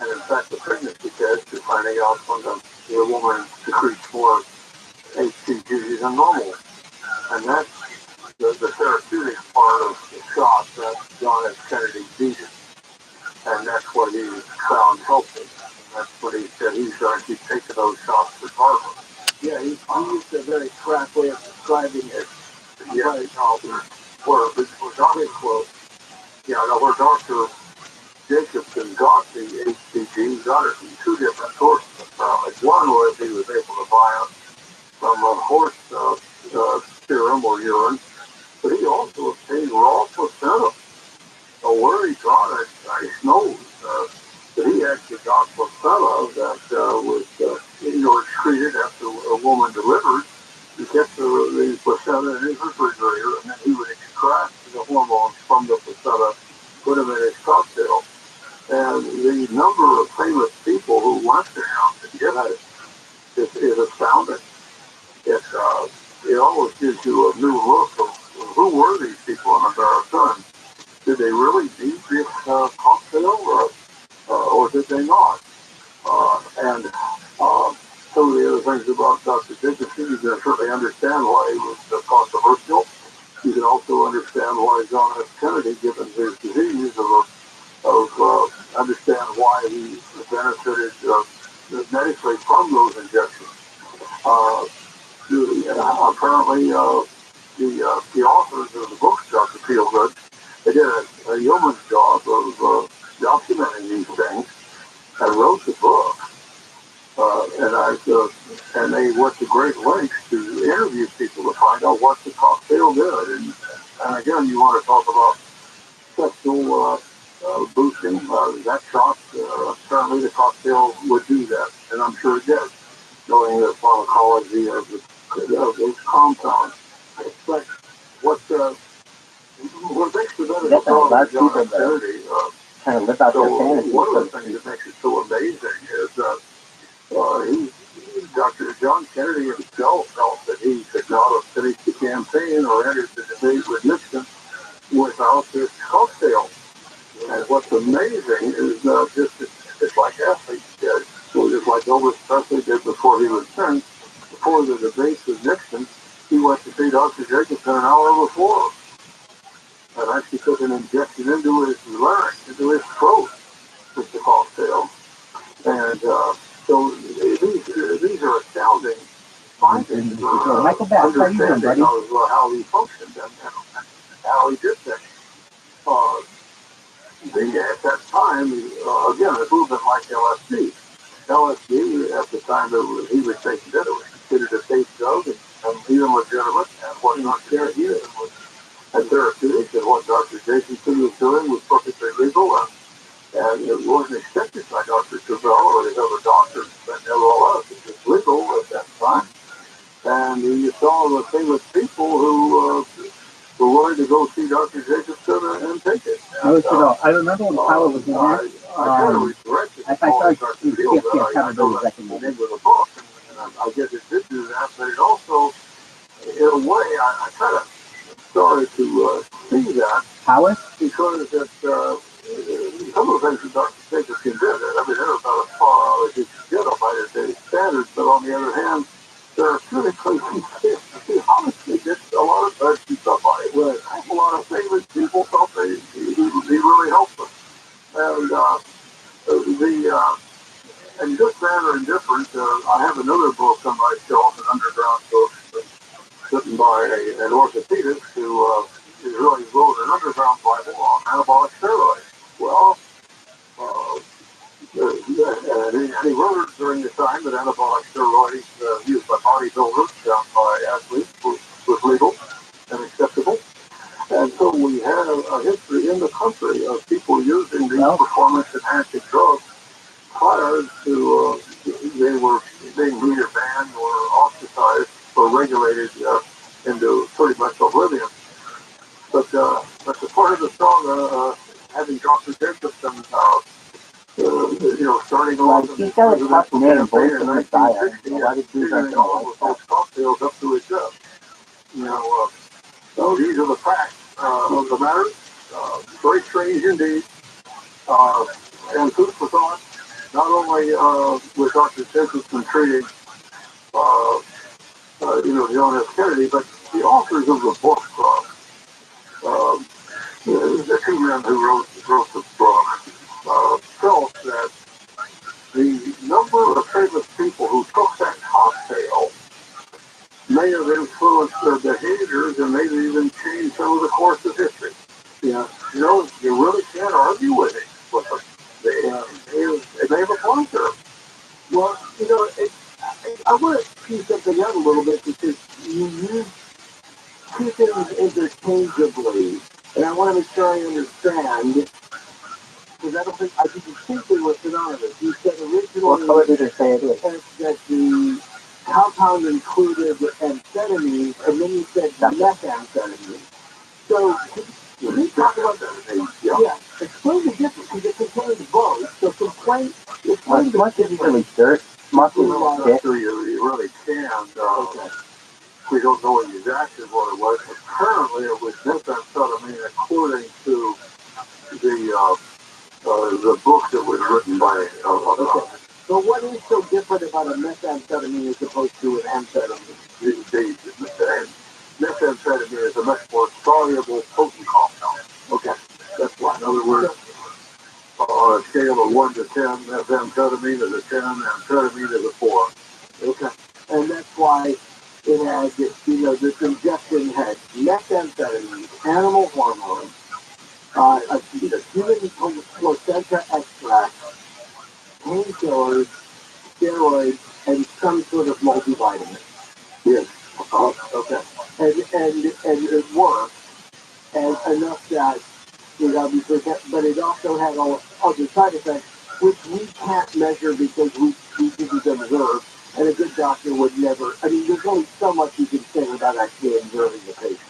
And in fact, the pregnancy test is finding out when the woman secretes more HCG than normal. And that's the therapeutic part of the shot that John F. Kennedy needed. And that's what he found helpful. That's what he said. He's going to keep taking those shots regardless. Yeah, he used a very crass way of describing it. Yeah, where Dr. quote, where Dr. Jacobson got the HCG, he got it from two different sources. One was he was able to buy it from a horse serum or urine, but he also obtained raw placenta. So where he got it, I know that he actually got placenta that was excreted after a woman delivered. He kept the placenta in his refrigerator, and then he would extract the hormones from the placenta, put them in his cocktail. And the number of famous people who went to him to get it is astounding. It almost gives you a new look of who were these people in America, and did they really need this cocktail, or did they not? And some of the other things about Dr. Jacobson, you can certainly understand why he was controversial. You can also understand why John F. Kennedy, given his disease, understand why he benefited medically from those injections. Apparently, the authors of the books, Dr. Feelgood, they did a yeoman's job of documenting these things and wrote the book. And they went to great lengths to interview people to find out what the cocktail did. And again, you want to talk about sexual boosting. That shot, apparently the cocktail would do that, and I'm sure it did, knowing the pharmacology of those compounds. But what makes the benefit of John F. Kennedy, kind of live out their fantasy. One of the things that makes it so amazing is that Dr. John Kennedy himself felt that he could not have finished the campaign or entered the debate with Nixon without this cocktail. And what's amazing is it's like athletes did. So just like Elvis Presley did before he was sentenced, before the debate with Nixon, he went to see Dr. Jacobson an hour before. And actually took an injection into his larynx, into his throat with the cocktail. And so these are astounding findings for understanding how he functioned and how he did things. At that time, again, a movement like LSD. LSD, at the time that he was taking it, was considered a safe drug and even legitimate, and was not carried either. It was therapeutic, and what Dr. Jacobson was doing was perfectly legal, and it wasn't accepted by Dr. Travell or his other doctors, but nevertheless, it was legal at that time. And you saw the famous people who were willing to go see Dr. Jacobson and take it. I remember when Tyler was in there. I kind of regret it. I started to feel that I know that he did with a book, and I guess it did do that, but it also, in a way, I kind of started to see that. Howard? Because some of the things that Dr. Jacobson did, I mean, they're about as far out as you can get them by today's standards, but on the other hand, therapeutically, he honestly did a lot of touchy stuff on it. A lot of famous people felt he really helped them. And just that or indifferent, I have another book on my shelf, an underground book, written by an orthopedist who really wrote an underground Bible on anabolic steroids. Well, and he wrote it during the time that anabolic steroids used by bodybuilders, down by athletes, was legal and acceptable. And so we have a history in the country of people using these performance-enhancing drugs prior to they were being either banned or ostracized or regulated into pretty much oblivion. But the part of the song, having Dr. Jacobson, starting off he's got a tough name, both in the diet. All of those cocktails up to his chest. So these are the facts of the matter. Very strange indeed. And food for thought. not only was Dr. Jacobson treating, John F. Kennedy, but the authors of the book, the two men who wrote the book, felt that the number of famous people who took that cocktail may have influenced their behaviors and maybe even changed some of the course of history. Yeah. You really can't argue with it. They may have a point there. Well, I want to tease something out a little bit because you use two things interchangeably, and I want to make sure I understand, because I think you think they were synonymous. You said originally what color did it say it is? that the compound included amphetamine, and then you said methamphetamine. So, can you talk about that? Yeah. Explain the difference, because it contains both. So, explain as much as you can dirt, much as you really can. Okay. We don't know exactly what it was. Apparently, it was methamphetamine, according to the book that was written by. Okay. So, what is so different about a methamphetamine as opposed to an amphetamine? Methamphetamine is a much more soluble, potent compound. Okay, that's why. In other words, on a scale of 1 to 10, methamphetamine is a 10, amphetamine is a 4. Okay, and that's why it had, this injection had methamphetamine, animal hormone, a human placenta extract, painkillers, steroids, and some sort of multivitamin. Yes. Okay. And it worked, and enough that but it also had all other side effects, which we can't measure because we didn't observe, and a good doctor would never. I mean, there's only so much you can say without actually observing the patient.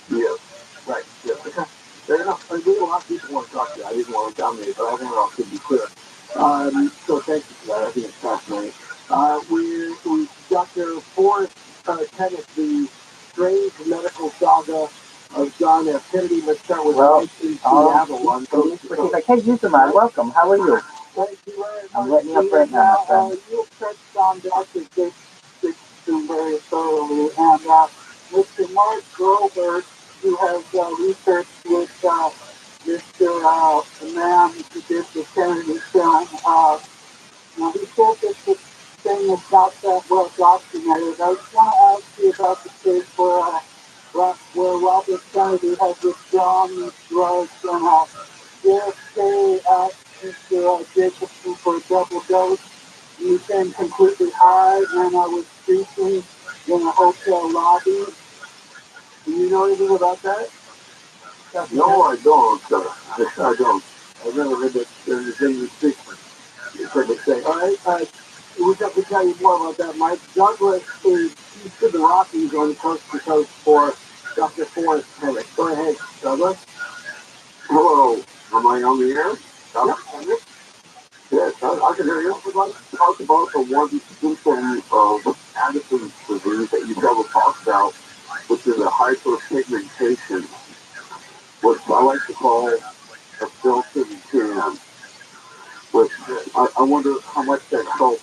Yes. Right. Yes. Okay. Fair enough. I mean, a lot of people want to talk to you. I didn't want to dominate, but I think it all should be clear. So thank you for that. I think it's fascinating. We Dr. Forrest Tennis, the strange medical saga of John F. Kennedy. Let's start with Seattle. Hey, TRUMAN, welcome. How are you? Thank you very much. I'm letting you up right now, my friend. You've touched on Dr. Dixon very thoroughly, and Mr. Mark Grover, who has researched with Mr. Man who did the Kennedy film. Now, he said this thing about that ROTHSCHILD. I just want to ask you about the case where Robert Kennedy had withdrawn these drugs and JFK asked Mr. Jacobson for a double dose. He became completely high when I was speaking in a hotel lobby. Do you know anything about that? No, I don't. I don't. I've never heard that there's any secret. All right, we have to tell you more about that, Mike. Douglas is east of the Rockies on coast to coast for Dr. Forrest Tennis. Go ahead, Douglas. Hello. Am I on the air? Yep. Yes, I can hear you. I would like to talk about the one symptom of Addison's disease that you never talked about, which is a hyperpigmentation, what I like to call a built-in tan. Which I wonder how much that helps.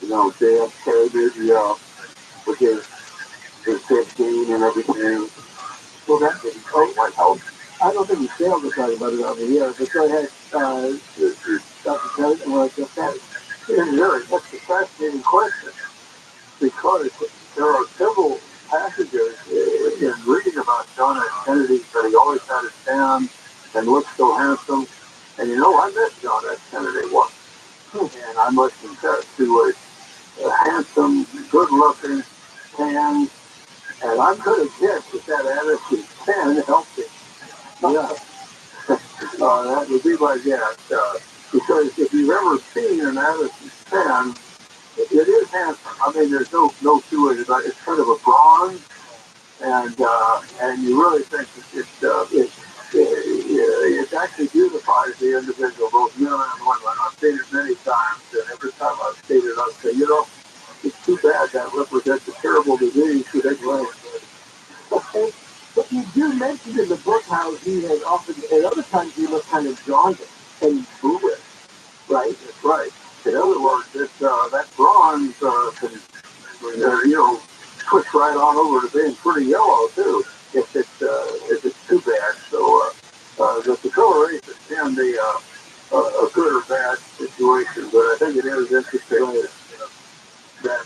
JFK did, with his 15 and everything. Well, that didn't quite help. I don't think he failed to talk about it over here, but go ahead, Dr. Kennedy, and we'll get that. Yeah, that's a fascinating question, because there are several passages in reading about John F. Kennedy that he always had a tan and looked so handsome. And I met John F. Kennedy once, and I must confess to a handsome, good-looking tan, and I'm going to guess that attitude tan helped him. Yeah, that would be my guess, because if you've ever seen an attitude tan, it is handsome. I mean, there's no to it. It's kind of a bronze, and you really think it actually beautifies the individual, both men and women. I've seen it many times, and every time I've seen it, I say, it's too bad that represents a terrible disease to that gland. Okay, but you do mention in the book how he has often, at other times, he looked kind of jaundiced and foolish. Right. That's right. In other words, that bronze can, switch right on over to being pretty yellow too, if it's too bad. So the coloration can be a good or bad situation, but I think it is interesting that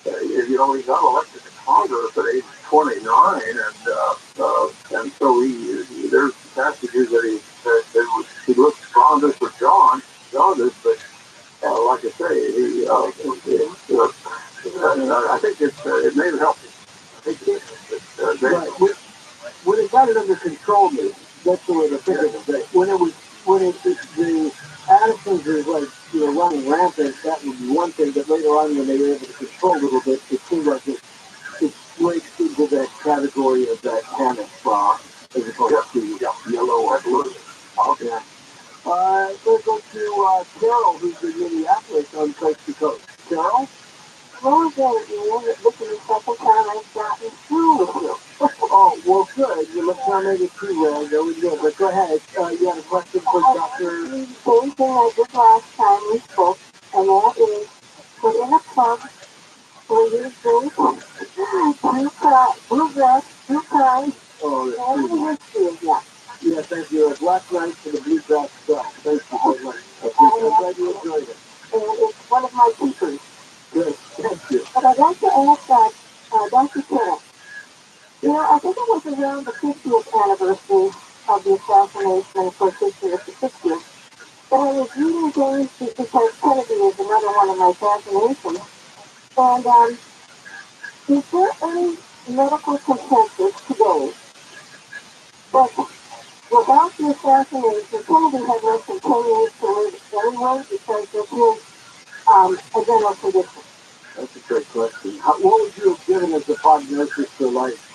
you got elected to Congress at age 29, and so there's passages that he looked strongest for jaundice, but like I say, I think it may have helped him. I think right. When it got it under control, maybe that's the way to think of it. When the Addisons is like running rampant, that would be one thing. But later on, when they were able to control a little bit, it seemed like it breaks into that category of that panic as opposed to yellow or blue. Okay. Let's go to Carol, who's in Minneapolis on Coast to Coast. Carol? Well, looking at second time I've gotten through. Oh, well, good. You look on it too well. Very good. But go ahead. You have a question for Dr. The same thing I did last time we spoke, and that is put in a plug for your drink, bluegrass, 2 kinds, and the history of that. Yeah, thank you. A black rice for the bluegrass stuff. Thank you very much. I'm glad you enjoyed it. And it's one of my keepers. Good. Thank you. But I'd like to ask Dr. Kenneth. I think it was around the 50th anniversary of the assassination, of course, this year is the 60th. But I was reading things because Kennedy is another one of my fascinations. And is there any medical consensus today that without the assassination, Kennedy had less than 10 years to live anyway because of his adrenal condition? That's a great question. What would you have given as a prognosis for life?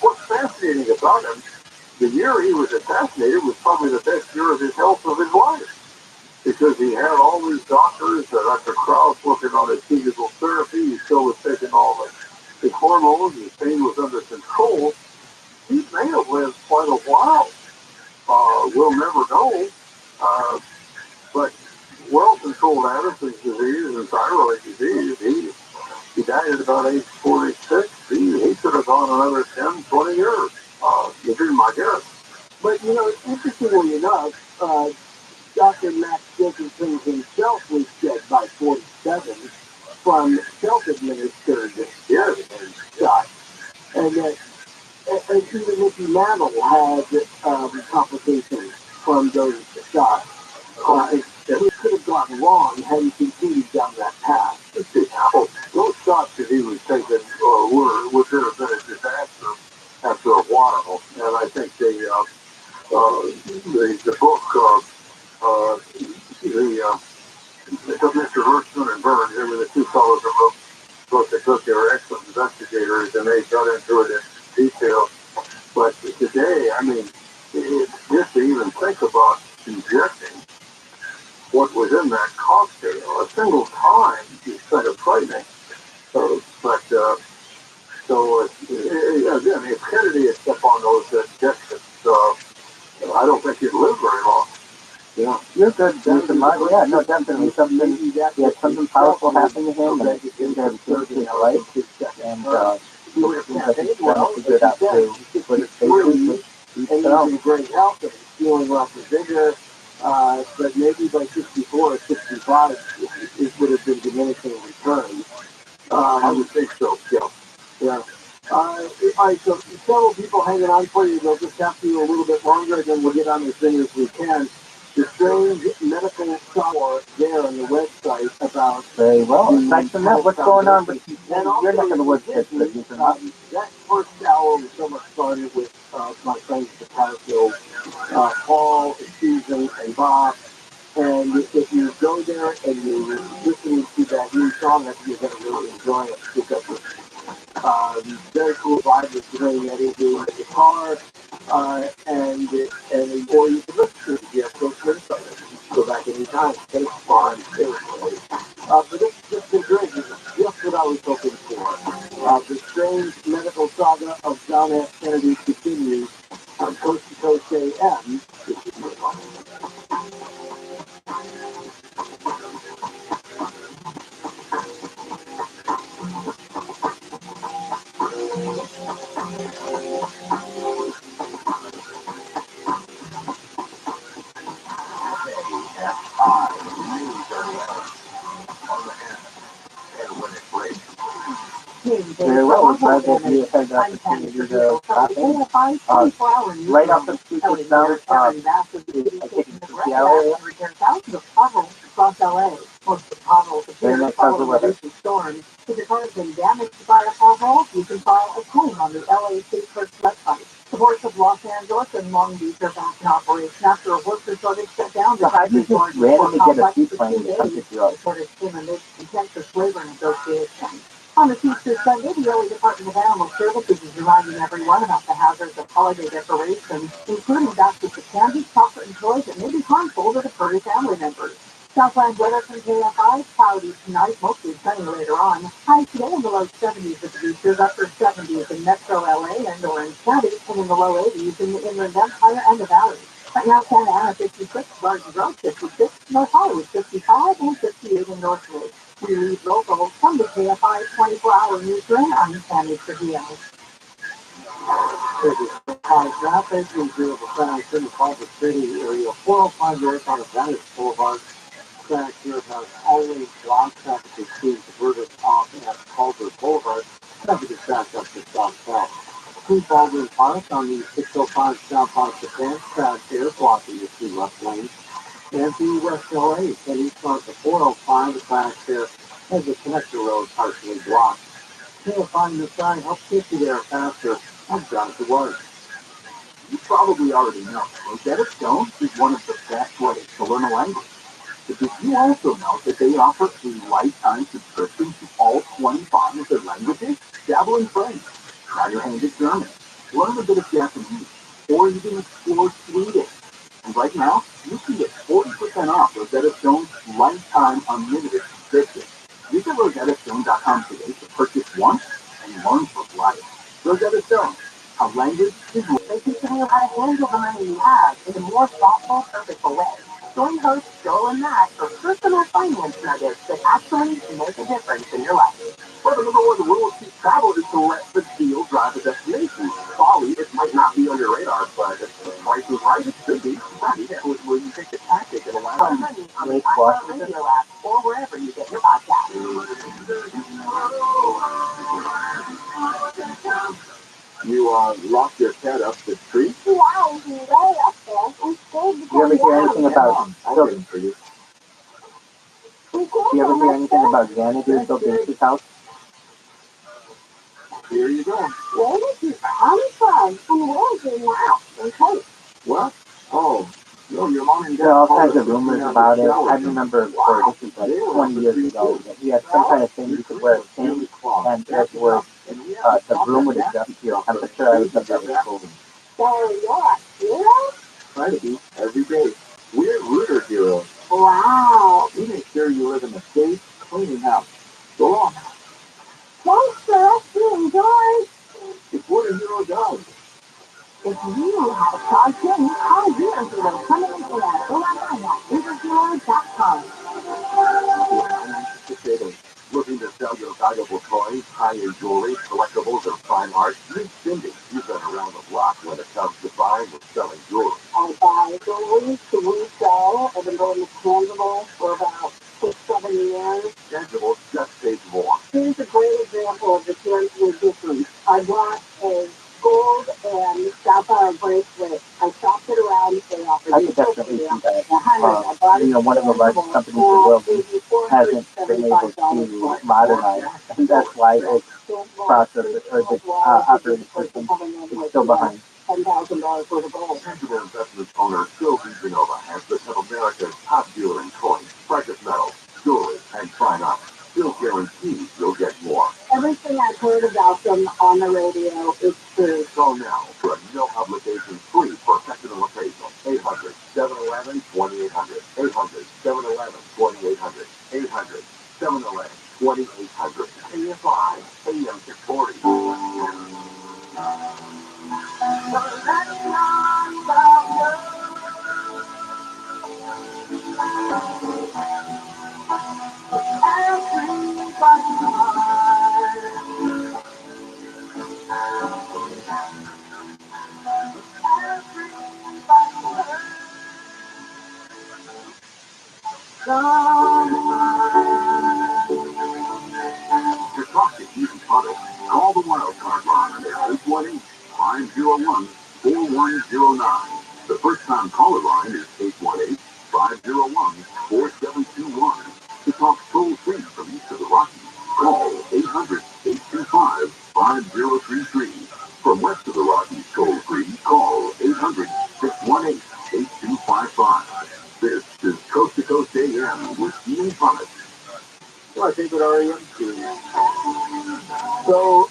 What's fascinating about him, the year he was assassinated was probably the best year of his health of his life, because he had all these doctors, Dr. Krauss working on his physical therapy, he still was taking all the hormones, his pain was under control. He may have lived quite a while. We'll never know. But well-controlled Addison's disease and thyroid disease, he died at about age 46. He could have gone another 10, 20 years. Would be my guess. But, interestingly enough, Dr. Max Dickinson himself was dead by 47 from self-administered shots. And even Mickey Mantle had complications from those shots. He could have gotten wrong had he continued down that path. Those shots that he was taking would have been a disaster after a while. And I think the book, Mr. Hirschman and Burns, they were the two fellows that wrote the book. They were excellent investigators, and they got into it in detail. But today, just to even think about injecting what was in that cocktail a single time is kind of frightening. Again, if Kennedy had kept on those injections, I don't think he'd live very long. Yeah, you're good. Yeah, no, definitely something powerful happened to him, and it seemed to have changed his life. And it seems like he's trying to figure it out to put his faces. He's in great health and feeling lots of vigor. But maybe by 64 or 65, it would have been diminishing returns. I would think so, yeah. All right, so several people hanging on for you. They'll just have to you a little bit longer, and then we'll get on as many as we can. The strange medical scholar there on the website about... Very well. Aside from that, what's going on with your neck of the woods? That first hour was so much fun with my friends at the Patterfield, Paul, Susan, and Bob. And if you go there and you're listening to that new song, I think you're going to really enjoy it. Because very cool vibe with doing that into the guitar, and or you can listen to it. You have to go back anytime. It's fun. But it's been great. It's just what I was hoping for. The strange medical saga of John F. Kennedy continues. TRUMAN. Very well. We're glad that you had the opportunity to stop in. Right off the street is down, I think it's the area. Very nice. How's the weather? If your car has been damaged by a pothole, you can file a claim on the LA State Coast website. The ports of Los Angeles and Long Beach are back in operation after a worker shortage shut down. So how do you just randomly get a seaplane to come pick you up? The shortage came amid contentious labor negotiations. On the Easter Sunday, the LA Department of Animal Services is reminding everyone about the hazards of holiday decorations, including baskets of candy, chocolate, and toys that may be harmful to the furry family members. Southland weather from KFI, cloudy tonight, mostly sunny later on. Highs today in the low 70s at the beaches, upper 70s in Metro LA and Orange County, and in the low 80s in the Inland Empire and the Valley. Right now, Santa Ana 56, Garden Grove 56, North Hollywood 55, and 58 in Northwood. We leave local from the KFI 24-hour newsroom. I'm Sammy Trujillo. Traffic is due to traffic in the Culver City area, 405 north on Venice Boulevard. Traffic here has always blocked. Traffic is being diverted off at Culver Boulevard. Traffic is backed up to southbound. Between Baldwin Park on the 605 southbound Japan, traffic here blocking the two left lanes. And the West LA, heading towards the 405, the traffic here has the connector road partially blocked. Can't find the sign, help get you there faster. I've got to work. You probably already know, Rosetta Stone is one of the best ways to learn a language. But did you also know that they offer a lifetime subscription to all 25 of their languages? Dabble in French, try your hand at German, learn a bit of Japanese, or even explore Swedish. And right now, you can get 40% off Rosetta Stone's lifetime unlimited subscription. Visit RosettaStone.com today to purchase once and learn for life. Rosetta Stone, a language is They teach you how to handle the money you have in a more thoughtful, purposeful way. Join hosts Joel and Matt for personal finance nuggets that actually make a difference in your life. Well, the number one rule of cheap travel is to let the deal drive the destination. Bali, it might not be on your radar, but if the price is right, it should be. Right, that was where you take the tactic and allow On the iHeartRadio app or wherever you get your podcasts. You locked your cat up the tree? Wow, he's way up there. And stayed Do you ever hear anything about I'll get him for you. Do you ever hear anything about Xanadu building his house? Here you go. Where did you come from? And where is he now? Okay. What? Oh, no, your mom and dad. There are all kinds of rumors about it. I remember, this was like 20 years ago, that he had some kind of thing you could wear a skin, and it was, the room would adjust to your temperature. I was like, that was cool. So you're a hero? Try to be every day. We're rooter heroes. Wow. We make sure you live in a safe, clean house. Go on. Thanks for us being George. It's what a hero does. If you have a question, call Zero Zero coming in at ROTHSCHILD.com. Looking to sell your valuable toys, high-end jewelry, collectibles, or fine art? Meet Cindy. You've been around the block when it comes to buying and selling jewelry. I buy jewelry to resell. I've been going to tangible for about 6-7 years. Tangible just pays more. Here's a great example of the tangible difference. I bought a gold and sapphire bracelet. I shopped it around. They offered I me could definitely see that. one of the largest companies in the world hasn't been able to modernize, and that's why its process or the operating system is still behind. $10,000 worth of gold. Tangible investment owner Phil DeGenova has become America's top dealer in coins, precious metals, jewelry, and fine art. Phil guarantees you'll get more. Everything I've heard about them on the radio is true. Call now for a no-obligation free professional appraisal. 800-711-2800. 800-711-2800. 800-711-2800. KFI, AM 640. To talk to Ethan Puddle, call the wildcard line at 818-501-4109. The first-time caller line is 818-501-4721. To talk toll-free from east of the Rockies, call 800-825-5033. From west of the Rockies, toll-free, call 800-618-8255. This is Coast to Coast AM with Ian Punnett. Well, I think it already went through. So,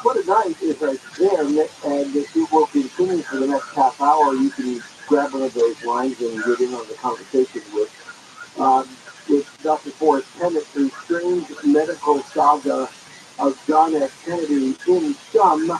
what a night is right there, and it will continue for the next half hour. You can grab one of those lines and get in on the conversation with Dr. Forrest Tennant, the strange medical saga of John F. Kennedy in sum.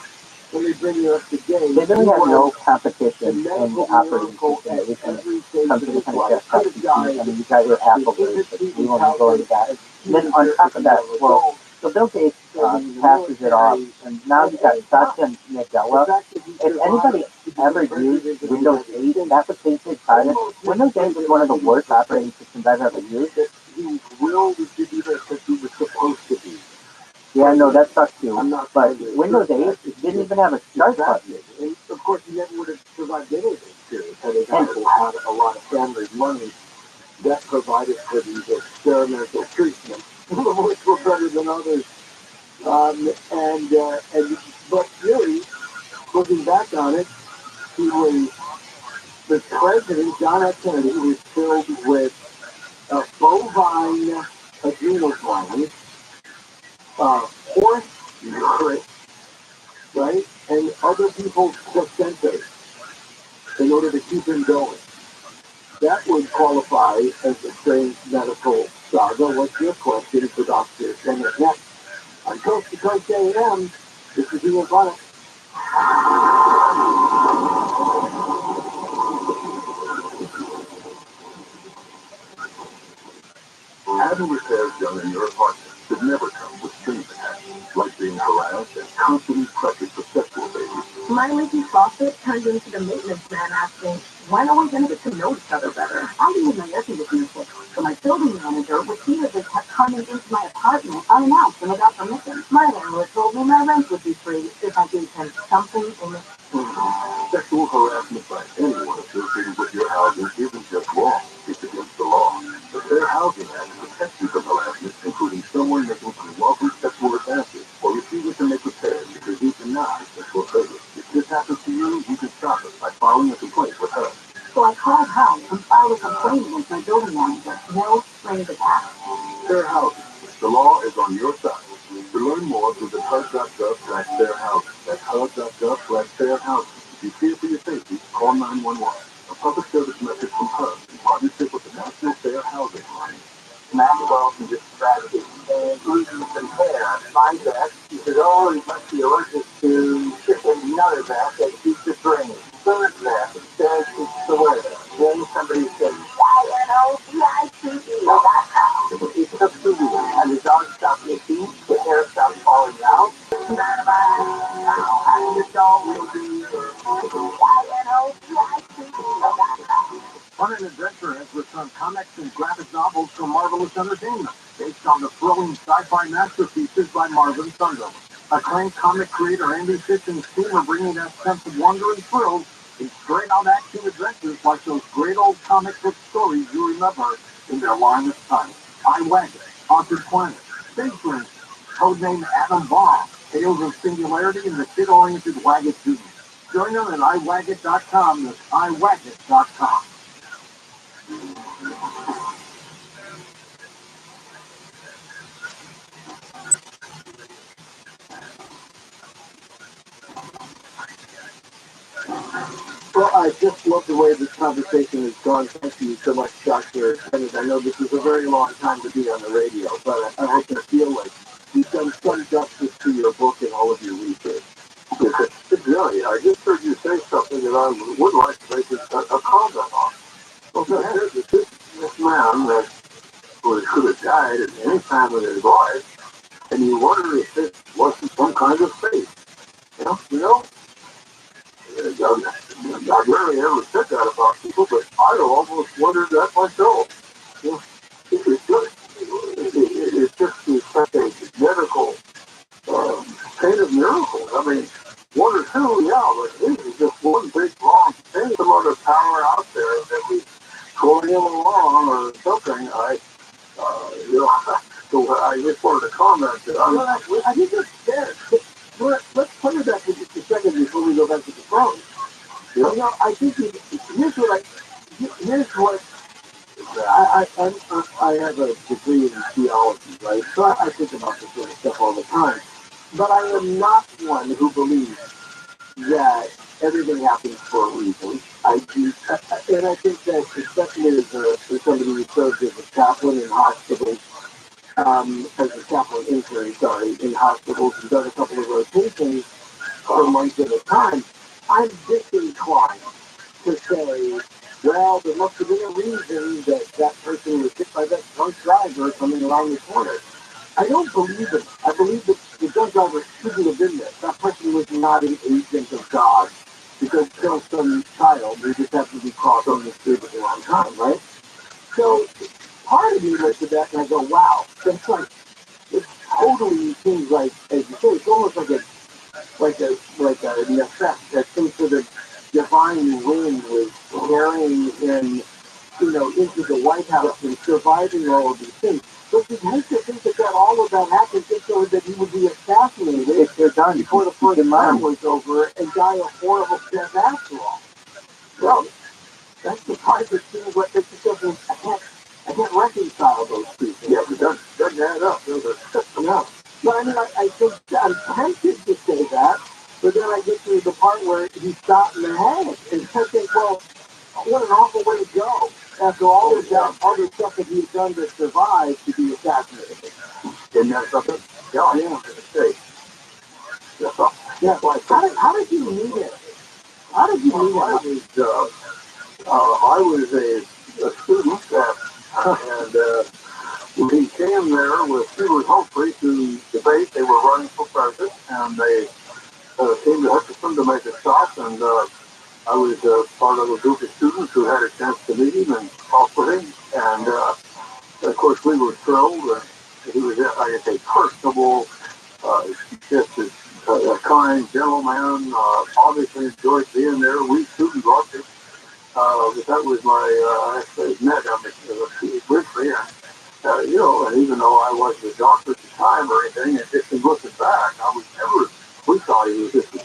Let me bring you up to date. They really have no competition in the operating system. We can come to the kind of just I mean, you guys are Applebee's, but we won't go into that. Then on top of that, well, so Bill Gates passes it off, and now you got Satya Nadella. If anybody ever used Windows 8, that's what they tried it. Windows 8 was one of the worst operating systems I've ever used. He will distribute it because he was supposed to be. Yeah, no, that sucks too. But Windows 8 didn't even have a start button. And of course, he never would have survived anything, too. And it had a lot of family money that provided for these experimental treatments, some of which were better than others. But really, looking back on it, he was the president, John F. Kennedy, was filled with bovine adrenal glands, horse urine, right, and other people's placentas in order to keep him going. That would qualify as a strange medical saga. What's your question for Dr. Tennant next? On Coast to Coast AM, this is Ian Punnett. Having repairs done in your apartment should never come with strings attached, like being harassed and constantly pressured for sexual favors. My leaky faucet turned into the maintenance man asking, when are we going to get to know each other better? I needed my air conditioner fixed, so my building manager repeatedly kept coming into my apartment unannounced and without permission. My landlord told me my rent would be free if I gave him something in exchange. Sexual harassment by anyone associated with your housing isn't just wrong, it's against the law. The Fair Housing Act protects you from harassment, including someone making unlawful sexual advances or refusing to make repairs because you deny sexual favor. If this happens to you, you can stop it by filing a complaint with her. So I called help and filed a complaint against my building manager. No strings attached. Fair Housing. The law is on your side. To learn more, visit HUD.gov/fairhousing. That's HUD.gov/fairhousing. If you fear for your safety, call 911. A public service message from HUD in partnership with the National Fair Housing Alliance. Maxwell can just strategy. And Susan compare my vet. He said, oh, he must be allergic to chicken. Another vet that keeps the drain. Third vet says it's the weather. Then somebody said, it's up to you. And the dog stopped licking, the hair stopped falling out. And the dog will be Fun and Adventure has returned comics and graphic novels from Marvelous Entertainment, based on the thrilling sci-fi masterpieces by Marvin Sundell. Acclaimed comic creator Andy Fitch and team are bringing that sense of wonder and thrill in straight-out action adventures like those great old comic book stories you remember in their line of sight. I Wagon, Haunted Planet, Space Ranger, codename Atom Bomb, Tales of Singularity, and the kid-oriented Waggett Jr. Join them at iWaggett.com. That's iWaggett.com. Well, I just love the way this conversation has gone. Thank you so much, Dr. Tennant. I know this is a very long time to be on the radio, but I hope and feel like you've done some justice to your book and all of your research. Really, I just heard you say something that I would like to make a comment on. Well, go ahead. This man that could have died at any time in his life, and you wonder if it wasn't some kind of fate. I rarely ever said that about people, but I almost wondered that myself. Yeah. It's just such a medical chain of miracles. I mean, one or two, yeah, but this is just one big long thing. Some other power out there that was going along or something. So I just wanted to comment that I think it's fair. Let's put it back for just a second before we go back to the throne. Yeah. I think here's what I have a degree in theology, right? So I think about this sort of stuff all the time. But I am not one who believes that everything happens for a reason. I do, and I think that especially as somebody who serves as a chaplain in hospitals, as a chaplain intern, in hospitals, and done a couple of rotations for months at a time, I'm disinclined to say, well, there must have been a reason that person was hit by that drunk driver coming around the corner. I don't believe it. I believe that the drunk driver shouldn't have been there. That person was not an agent of God because killed some child who just happened to be crossed on the street at the wrong time, right? So part of me looks at that and I go, wow, that's like, it totally seems like, as you say, it's almost like an effect that some sort of divine wind was carrying him, into the White House and surviving all of these things. But it makes you think that all of that happened just so that he would be assassinated if they're done before the first term was over and die a horrible death after all. Well, that's the part that seems like it just doesn't, I can't reconcile those two things. Yeah, it doesn't add up. No. But I mean, I think I'm tempted to say that, but then I get to the part where he's shot in the head, and I think, well, what an awful way to go after all of that other stuff that he's done to survive to be assassinated. Isn't that something? Yeah, yeah. Like, how did you meet him? How did you meet him? I was a student, and he came there he was hopefully to debate. They were running for president, and they came to Hutchinson to make a stop, and I was part of a group of students who had a chance to meet him and talk with him, and of course we were thrilled. He was, like I say, personable, just a kind gentleman, obviously enjoyed being there. We students loved him. But that was I met him briefly, and even though I wasn't a doctor at the time or anything, and just in looking back, we thought he was just as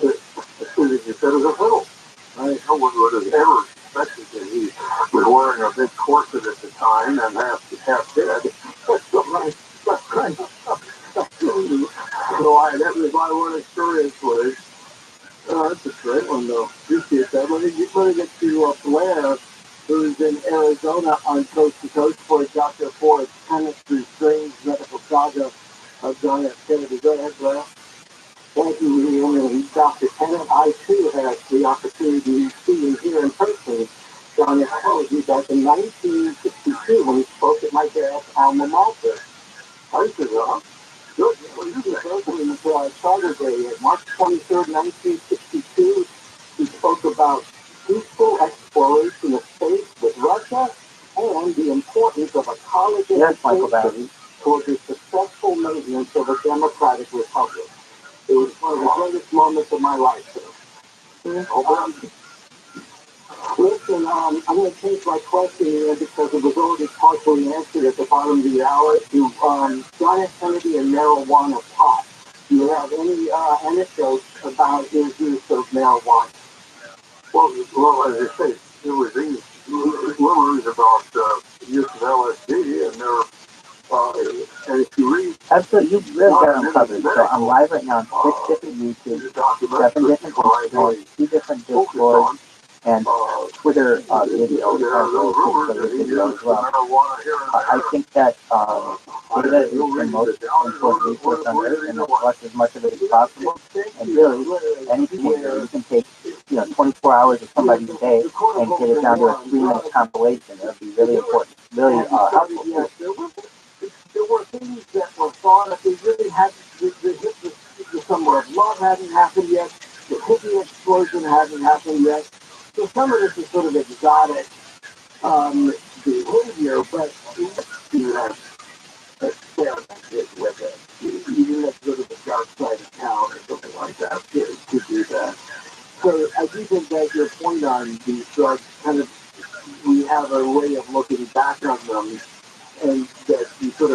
good as you said as a fiddle. No one would have ever expected that he was wearing a big corset at the time and half dead. So that was my one experience with it. That's a great one, though. Appreciate that. Let me get to Blair, who's in Arizona on Coast to Coast for Dr. Ford's Tennis Through Strange Medical Saga of John F. Kennedy. Go ahead, Blair. Thank you, Ian. Dr. Tennant, I too had the opportunity to see and hear in person John F. Kennedy back in 1962 when he spoke at my dad's alma mater. I said, good. Well, you can go to his charter day at March 23rd, 1962. He spoke about peaceful exploration of space with Russia and the importance of a college education towards the successful maintenance of a democratic republic. It was one of the greatest moments of my life. Listen, I'm going to change my question here because it was already partially answered at the bottom of the hour to John F. Kennedy and marijuana pot. Do you have any anecdotes about his use of marijuana? Well, as I say, there was these rumors about the use of LSD, and and if you read... Absolutely, you really got them covered. So I'm live right now on 6 different YouTube, 7 different Instagrams, 2 different Discords, and Twitter videos, video as well. I think that data is the most important resource on Earth, and let's collect as much of it as possible. And really, anything you can take, 24 hours of somebody's day and get it down to a 3-minute compilation. That would be really important, really helpful. There were things that were thought of. They really hadn't. The summer of love hadn't happened yet. The hippie explosion hadn't happened yet. So some of this is sort of exotic behavior, but you have experimented with it. You have to go to the dark side of town or something like that to do that. So I do think that your point on these drugs kind of, we have a way of looking back on them, and that we're sort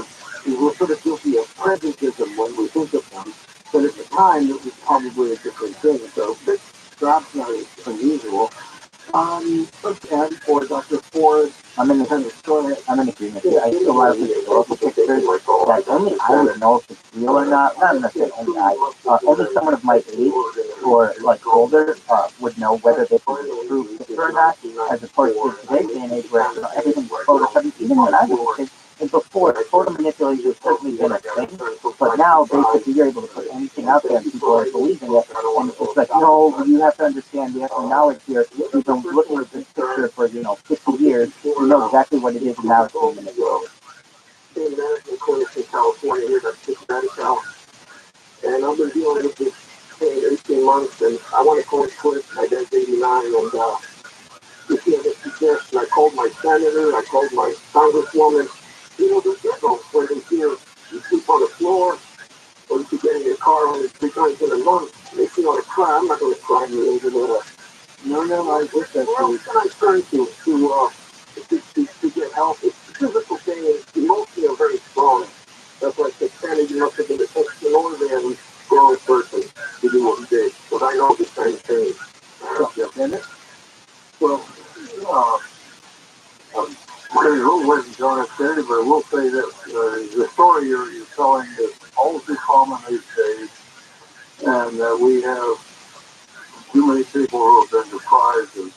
of guilty of prejudice when we think of them. But at the time, it was probably a different thing. So this perhaps not as unusual. And for Dr. Ford, I'm in agreement here. I see a lot of historical pictures that only I would know if it's real or not. Not necessarily only I. Only someone of my age or like older would know whether this is a true picture or not, as opposed to today's day and age where everything's photoshopped. Even when I was a kid, and before, photo manipulation has certainly been a thing, but now basically you're able to put anything out there and people are believing it. And it's like, no, you have to understand, we have some knowledge here. We've been looking at this picture for, 50 years. We know exactly what it is, and now it's being manipulated. in medical clinics in California here, that's just medical. And I've been dealing with this thing 18 months, and I want to call it quits. My dad's 89, and you see, I get suggestions. I called my senator, I called my congresswoman. They're going crazy here. You sleep on the floor, or you could get in your car only 3 times in a month. Makes me want to cry. I'm not going to cry in the internet. No, I wish that's where can I turn to get help? It's the physical thing is emotionally I'm very strong. That's why I said, Sandy, you must have been an extraordinarily strong person to do what you did. But I know the same thing. Well, very little wasn't John F. Kennedy, but I will say that the story you're telling is all too common these days, and we have too many people who have been deprived of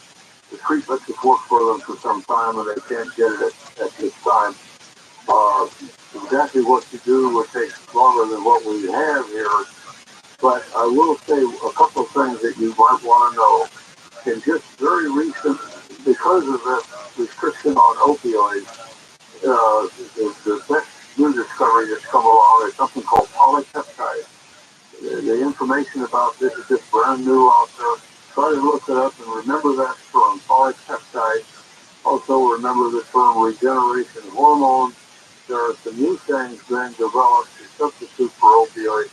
the treatment that's worked for them for some time, and they can't get it at this time. Exactly what to do would take longer than what we have here, but I will say a couple of things that you might want to know. In just very recent, because of the restriction on opioids, the best new discovery that's come along is something called polypeptide. The information about this is just brand new out there. Try to look it up and remember that term, polypeptide. Also remember the term regeneration hormone. There are some new things being developed to substitute for opioids.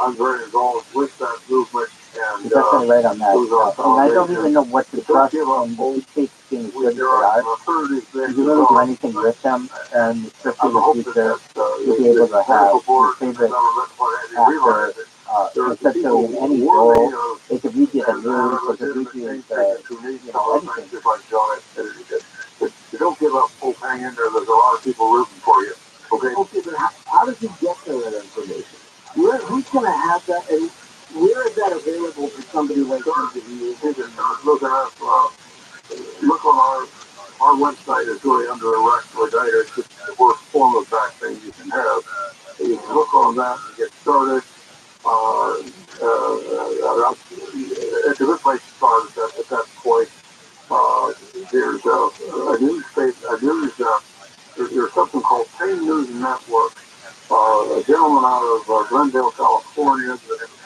I'm very involved with that movement. And you're definitely right on that. And I don't even know what to trust and if it takes things good as they are. If you really do anything with them, and especially in the future, you'll be able to have your favorite actor, essentially in any role. They could read you the news, they could read you anything. But don't give up, hope, hang in there. There's a lot of people rooting for you. Okay, but how does he get to that information? Who's going to have that, and where is that available for somebody like you to be looking up? Look on our website is really under erectile-itis. It's the worst form of back pain you can have. You can look on that and get started. It's a good place to start at that point. There's there's something called Pain News Network. A gentleman out of Glendale, California,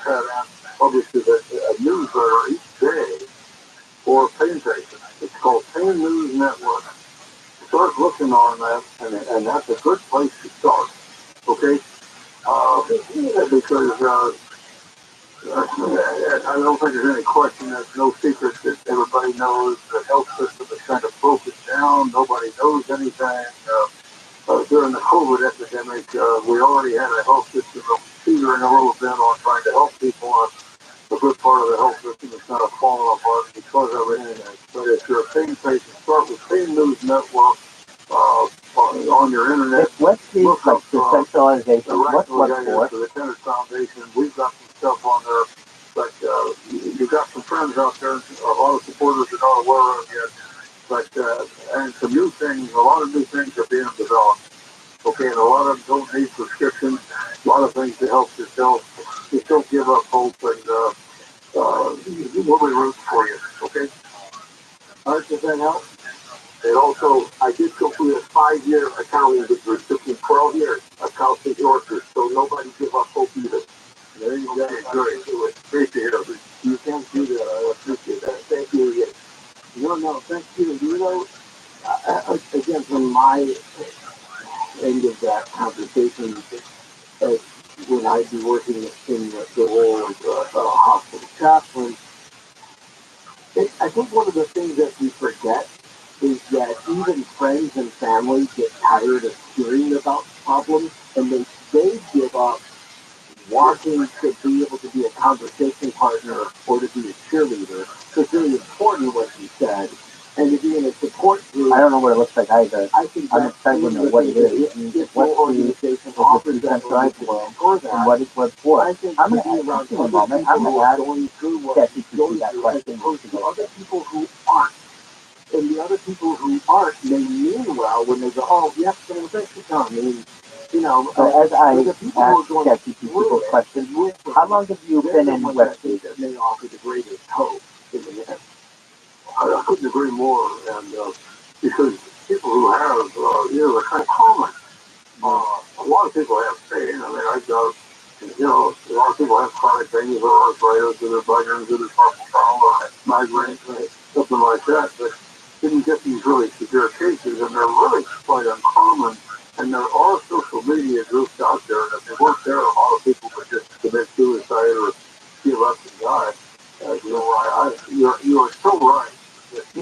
that publishes a newsletter each day for pain patients. It's called Pain News Network. Start looking on that, and that's a good place to start. Okay, because I don't think there's any question. There's no secret that everybody knows the health system is kind of broken down. Nobody knows anything. During the COVID epidemic, we already had a health system teetering a little bit on trying to help people. The good part of the health system is kind of falling apart because of it. But if you're a pain patient, start with Pain News Network on your internet. What's the decentralization? What's what for? The Tennis Foundation. We've got some stuff on there, but you've got some friends out there, a lot of supporters that aren't aware of yet. But and some new things, a lot of new things are being developed. Okay, and a lot of them don't need prescriptions. A lot of things to help yourself. Just don't give up hope, and we'll be rooting for you. Okay. All right, does that help? And also, I did go through a 5-year accounting degree. It took me 12 years accounting courses, so nobody give up hope either. There you go. Great. Great to hear. You can't do that. I appreciate that. Thank you again. No, thank you. again, from my end of that conversation, when I'd be working in the role of hospital chaplain, I think one of the things that we forget is that even friends and family get tired of hearing about problems, and they give up wanting to be able to be a conversation partner or to be a cheerleader. So it's really important what you said. And to be in a support group. I don't know what it looks like either. I think I'm excited to know what it is. What organization offers that world and what it's worth for. I'm going to ask you in a moment. I'm going to ask ChatGPT that question. To other people who aren't. And the other people who aren't, they mean well when they go, oh, yes, thanks for coming. You know, as I ask ChatGPT people's questions, how long have you been in web pages? They offer the greatest hope in the end. I couldn't agree more, and because people who have, they're kind of common. A lot of people have pain. I mean, I've got, a lot of people have chronic pain, or arthritis, or their migraines, or their carpal tunnel, or migraines, something like that. But then you get these really severe cases, and they're really quite uncommon. And there are social media groups out there, and if they weren't there, a lot of people would just commit suicide or give up and die. You are so right.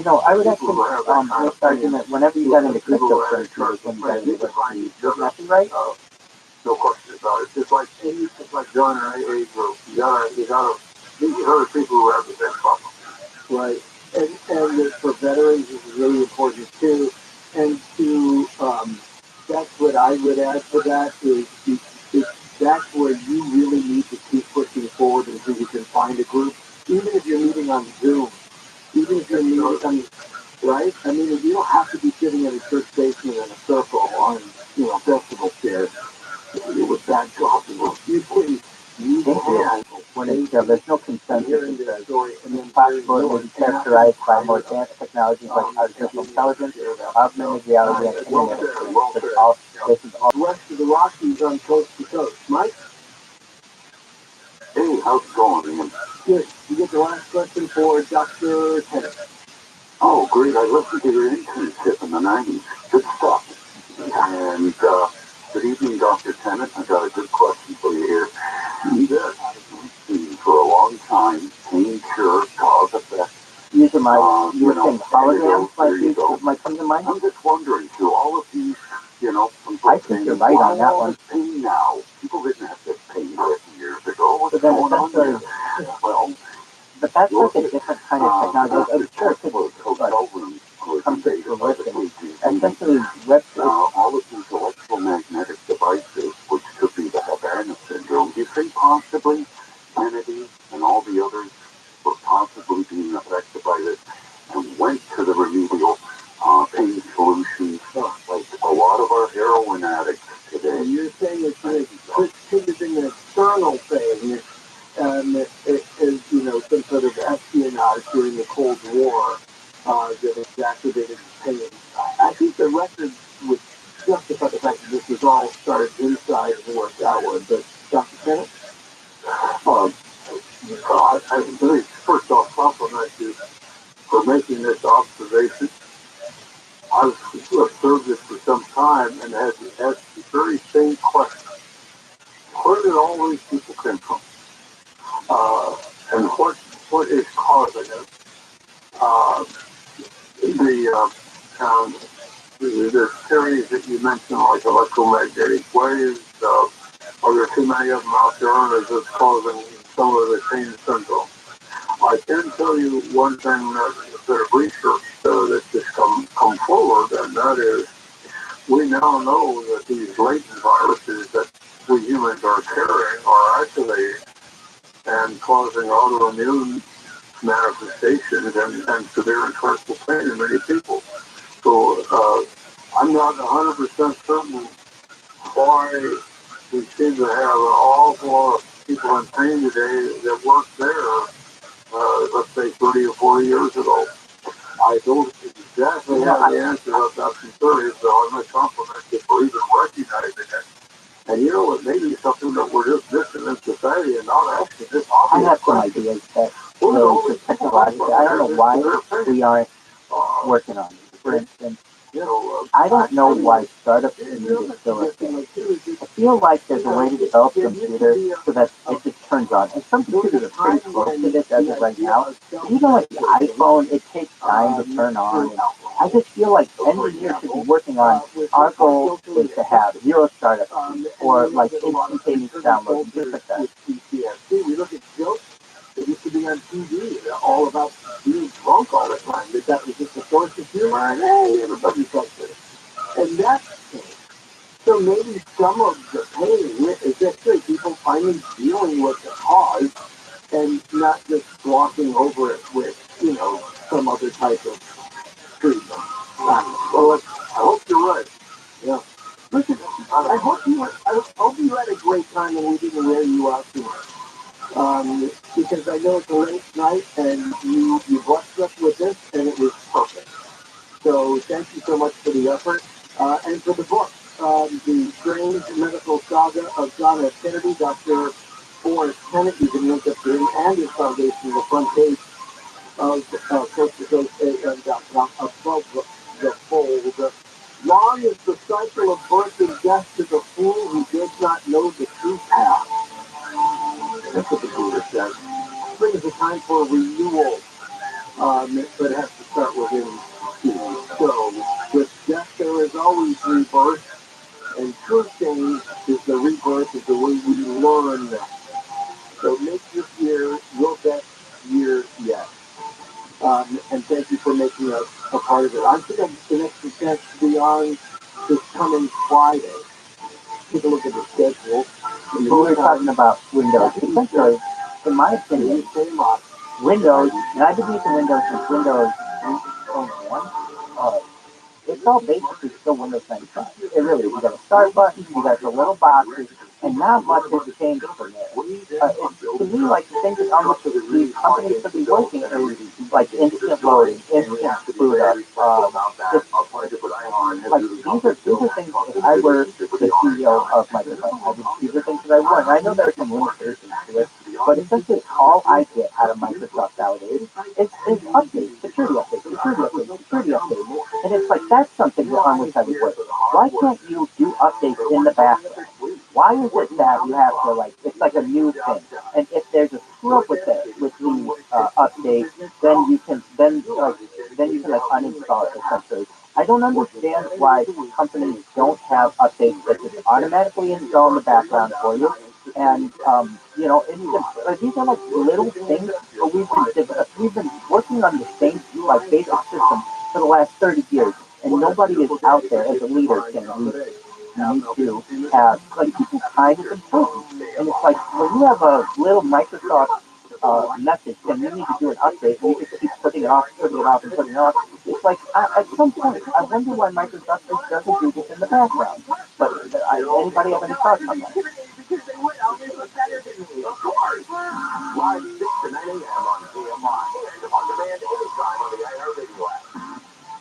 I would actually make argument whenever you got into cryptocurrency, when you got into web nothing, right? No question about it. It's like joining an AA group. You gotta meet other people who have the same problem. Right. And for veterans, this is really important too. And to that's what I would add to that is that's where you really need to keep pushing forward until you can find a group, even if you're meeting on Zoom, even if you're meeting on, right? I mean, you don't have to be sitting in a church basement in a circle on, festival chairs with bad coffee. You can. When there's no consensus, and it's possible to be characterized by more advanced technologies like artificial intelligence, augmented reality, and internet experience. This is all. West of the Rockies on coast to coast. Mike? Hey, how's it going, man? Good. You get the last question for Dr. Tennant. Oh, great. I listened to your internship in the 90s. Good stuff. And good evening, Dr. Tennant. I got a good question for you here. You bet. For a long time, pain cure, cause effect. These are my, you were saying holograms might come to mind? I'm just wondering, through all of these, I think you're right on that one. Pain now. People didn't have this pain 50 years ago. What's going on here? Well, but that's like a different kind of technology. I'm sure it could come to fruition. Essentially, all of these electromagnetic devices, which could be the Havana syndrome, do you think possibly Kennedy and all the others were possibly being affected by this and went to the remedial pain solutions, like a lot of our heroin addicts today? You're saying it's could have been an external thing, it is, some sort of espionage during the Cold War that exacerbated pain. I think the record would justify the fact that this was all started inside and worked outward. But Dr. Tennant? I really, first off, compliment you for making this observation. I've observed this for some time and had the very same question. Where did all these people come from? And what is causing it? The theories that you mentioned, like electromagnetic waves, are there too many of them out there, and is this causing some of the pain syndrome? I can tell you one thing that a bit of research that's just come forward, and that is we now know that these latent viruses that we humans are carrying are activating and causing autoimmune manifestations and severe incredible pain in many people. So I'm not 100% certain why we seem to have an awful lot of people in pain today that weren't there, let's say 30 or 40 years ago. I don't exactly have the answer about some theories, so I'm going to compliment you for even recognizing it. And it may be something that we're just missing in society and not actually this obvious. I have some ideas that technologically, I don't know why we aren't working on it. For instance, I don't know why startups need is still a thing. I feel like there's a way to develop computers so that it just turns on. And some computers are pretty close to this as of right now. But even like the iPhone, it takes time to turn on. And I just feel like engineers should be working on our goal is to have zero startups or like instantaneous downloads and things like that. We look at jokes that used to be on TV, all about being drunk all the time. That was just a source of humor, and hey, everybody likes it. And that's changed. So maybe some of the pain is just people finally dealing with the cause and not just glossing over it with, some other type of treatment. Well, I hope you're right. Yeah. Listen, I hope you had a great time and we didn't wear you out too much. Because I know it's a late night and you blessed us with this and it was perfect. So thank you so much for the effort and for the book. The Strange Medical Saga of John F. Kennedy, Dr. Forrest Kennedy, you can link up to him and his foundation on the front page of coast-to-coast.com above the fold. Long is the cycle of birth and death to the fool who does not know the true path. That's what the Buddha says. Spring is a time for renewal, but it has to start within you. So, with death, there is always rebirth, and true change is the rebirth of the way we learn that. So, make this year your best year yet. And thank you for making us a part of it. I think I'm the next chance to be on this coming Friday. Take a look at the schedule. We were talking about Windows. Essentially, in my opinion, Windows, and I've been using Windows since Windows 3.1. It's all basically still Windows 95. It really is. You got a start button, you got the little boxes, and not much has changed from there. To me, like the thing that almost these companies should be working is like instant loading, instant boot up. Like these are things. If I were the CEO of Microsoft, these are things that I want. And I know there are some limitations to it, but essentially all I get out of Microsoft nowadays is updates, security updates. And it's like, that's something on which I would work. Why can't you do updates in the background? Why is it that you have to, like, it's like a new thing? And if there's a screw up with the update, then you can like uninstall it essentially. I don't understand why companies don't have updates that just automatically install in the background for you. And it's just these are like little things, but we've been working on the same like basic system for the last 30 years, and nobody is out there as a leader saying we need to have like people's time is important. And it's like when you have a little Microsoft message, then you need to do an update, and you just keep putting it off, and putting it off. It's like at some point, I wonder why Microsoft just doesn't do this in the background. But anybody have any thoughts on that? Because they would, I'll make it better than me. Of course. Live 6 to 9 a.m. on KMI and on demand anytime on the iHeartRadio app.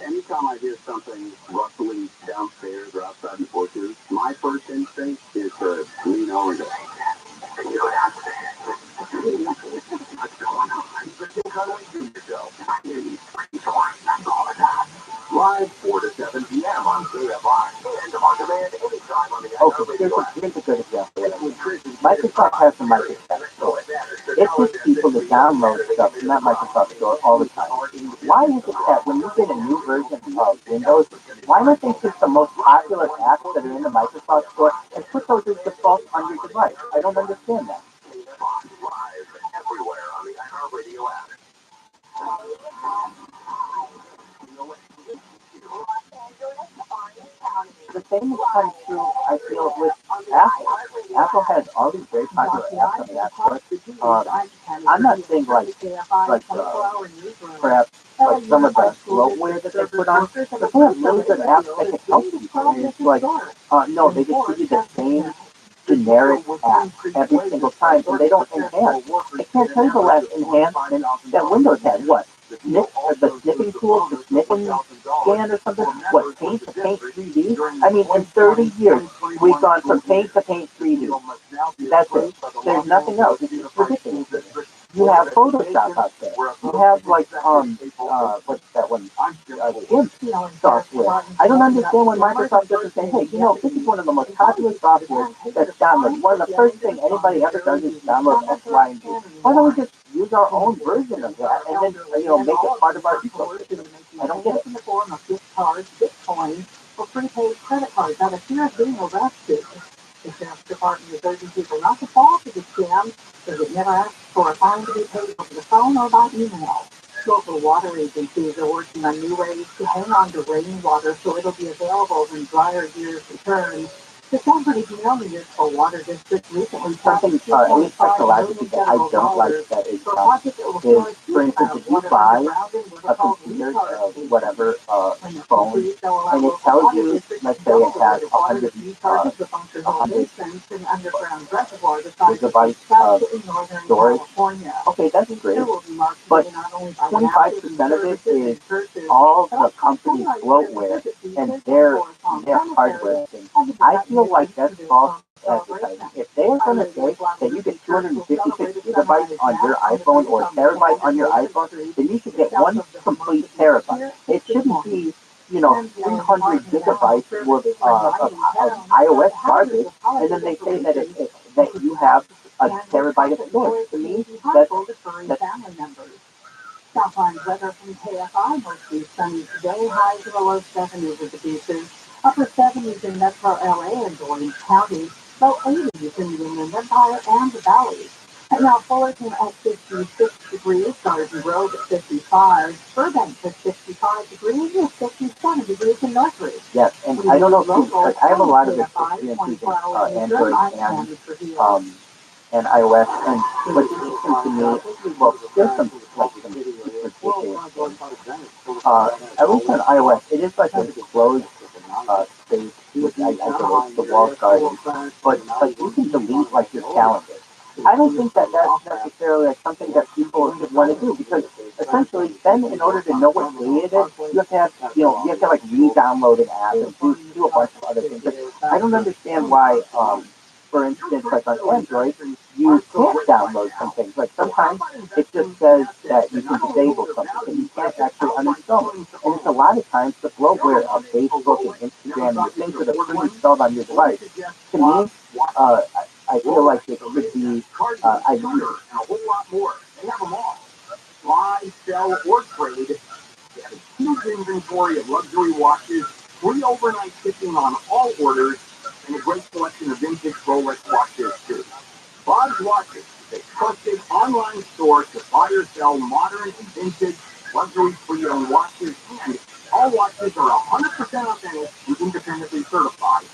Anytime I hear something rustling downstairs or outside the bushes, my first instinct is to lean over and go, "Hey, you don't have to say it. What's going on? But you can't wait to yourself. That's all I got. Live 4 to 7 p.m. on KMI and on demand anytime on the Okay, here's a good example. Microsoft has the Microsoft Store. It puts people to download stuff from that Microsoft Store all the time. Why is it that when you get a new version of Windows, why don't they take the most popular apps that are in the Microsoft Store and put those as default on your device? I don't understand that. live everywhere on the iHeartRadio app. The same is kind of true, I feel, with Apple. Apple has all these very popular apps on the App Store. I'm not saying perhaps like some of the bloatware that they put on, but they have really good apps that can help people. And it's like, no, they just give you the same generic app every single time, and they don't enhance. I can't tell you the last enhancement that Windows had. What? The snipping tool, the snipping scan or something? What, Paint to Paint 3D? I mean, in 30 years, we've gone from Paint to Paint 3D. That's it. There's nothing else. It's ridiculous. You have Photoshop out there. You have like what's that one? GIMP software. I don't understand when Microsoft doesn't say, hey, this is one of the most popular software that's downloaded. One of the first thing anybody ever does is download X, Y, and Z. Why don't we just use our own version of that and then make it part of our ecosystem? I don't get it. In the form of gift cards, Bitcoin, or prepaid credit cards. Now, the fear of being arrested. The sheriff's department is urging people not to fall for the scam, because it never asks for a fine to be paid over the phone or by email. Local water agencies are working on new ways to hang on to rainwater so it'll be available when drier years return. The San Bernardino Municipal Water District recently something at least technologically that I don't like that is, for instance, if you buy a computer, whatever, phone, and it tells you, let's say it has 100 gigabytes of storage, okay, that's great, but 25% of it is all the company's bloatware and their hardware thing. I feel like that's false advertising. If they're going to say that you get 256 gigabytes on your iPhone or a terabyte on your iPhone, then you should get one complete terabyte. It shouldn't be 300 gigabytes worth of iOS garbage, and then they say that you have a terabyte of storage. To me, that's family members. Southline weather from KFI mostly sunny today, highs in the low 70s at the beaches, upper 70s in metro LA and Orange County, low 80s in the Inland Empire and the Valley. And now Fullerton at 56 degrees, Garden Grove at 55, Burbank at 65 degrees, and 57 degrees in Northridge. Yes, and I don't know if I have a lot of experience using Android and iOS, and what's interesting to me, well, there's some ridiculous things. At least on iOS, it is like a closed space, which I get is the walled garden, but you can delete like your calendar. I don't think that that's necessarily like something that people should want to do, because essentially then in order to know what day it is, you have to have, you have to like re-download an app and do a bunch of other things. But I don't understand why, for instance, like on Android, you can't download some things. Like sometimes it just says that you can disable something, but you can't actually uninstall it. And it's a lot of times the bloatware of Facebook and Instagram and the things that are pre-installed on your device. To me, I feel like it could be, and a whole lot more. They have them all. Buy, sell, or trade. They have a huge inventory of luxury watches, free overnight shipping on all orders, and a great selection of vintage Rolex watches, too. Bob's Watches is a trusted online store to buy or sell modern and vintage luxury pre-owned watches, and all watches are 100% authentic and independently certified.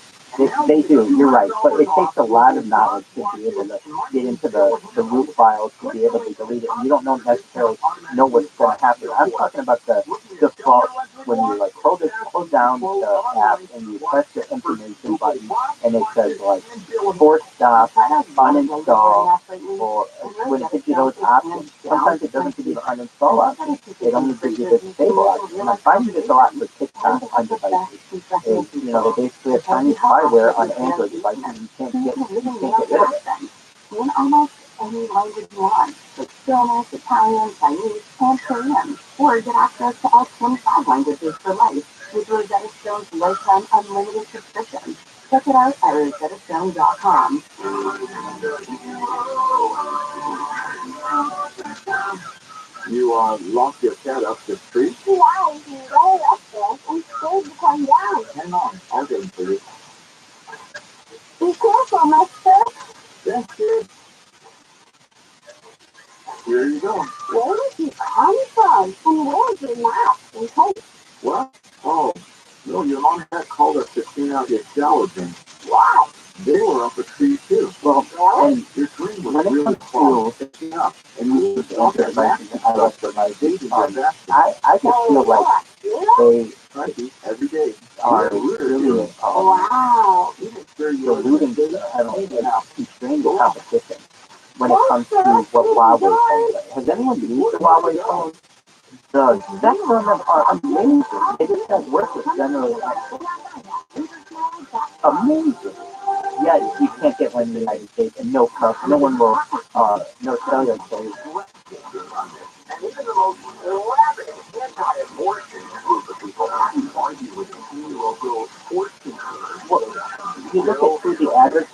They do, you're right, but it takes a lot of knowledge to be able to get into the root files, to be able to delete it. You don't necessarily know what's going to happen. I'm talking about the default, when you like hold down the app and you press the information button, and it says like force stop, uninstall, or when it gives you those options, sometimes it doesn't give you the uninstall option. It only gives you the disable option. And I'm finding this a lot for TikTok on devices. They basically have tiny spyware on Android devices, and you can't get rid of it. In almost any language you want, like Spanish, Italian, Chinese, and Korean, or get access to all 25 languages for life with Rosetta Stone's lifetime unlimited subscription. Check it out at rosettastone.com. You locked your cat up the street? Yeah, he's right up there. I'm scared to come down. Hang on, I'll get him for you. Be careful, mister. Thanks, kid. Here you go. Where did you come from? And where's your map and coat? What? Oh, no, your mom had called us to clean out your shower bin. Why? They were up a tree, too. Well, and your tree was really cool. And you were talking about I just feel like they every day are really diluting, constraining the competition when it comes to what Huawei is. Has anyone used the Huawei phone? The specs on them are amazing. They just don't work with generally amazing. Yet you can't get one in the United States, and no one will, no cellular service most rabid anti-abortion group of people. I argue with the local sports concerners. Well, you look at who the average.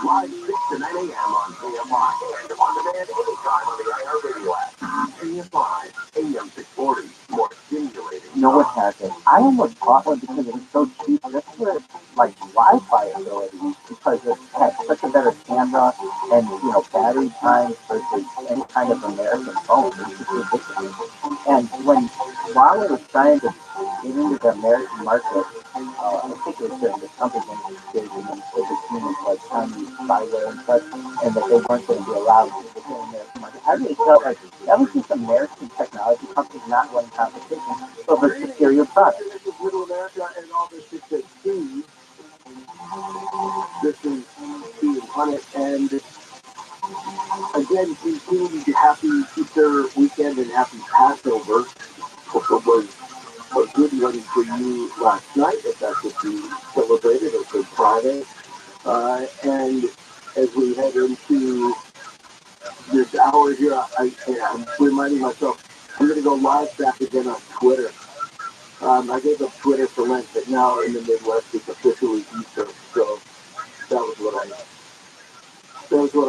Live 6 to 9 a.m. on KFI and on demand anytime on the IR radio app. KFI, AM 640, more stimulating. No one has it. I almost bought one because it was so cheap just for like Wi-Fi ability, because it had such a better camera and battery time versus any kind of American phone. It's just ridiculous. And while I was trying to get into the American market, I think it was during the Trump administration, and it was seen as like Chinese spyware and such, and that they weren't going to be allowed to within the American market. I really felt like that was just American technology companies not winning competition over superior products. Little America and all this is the key. This is being on it, and again, continuing happy Easter weekend and happy Passover. Hope it was a good one for you last night, if that's what you celebrated, or Good Friday. And as we head into this hour here, I'm reminding myself I'm going to go live back again on Twitter. I gave up Twitter for Lent, but now in the Midwest it's officially Easter, so that was what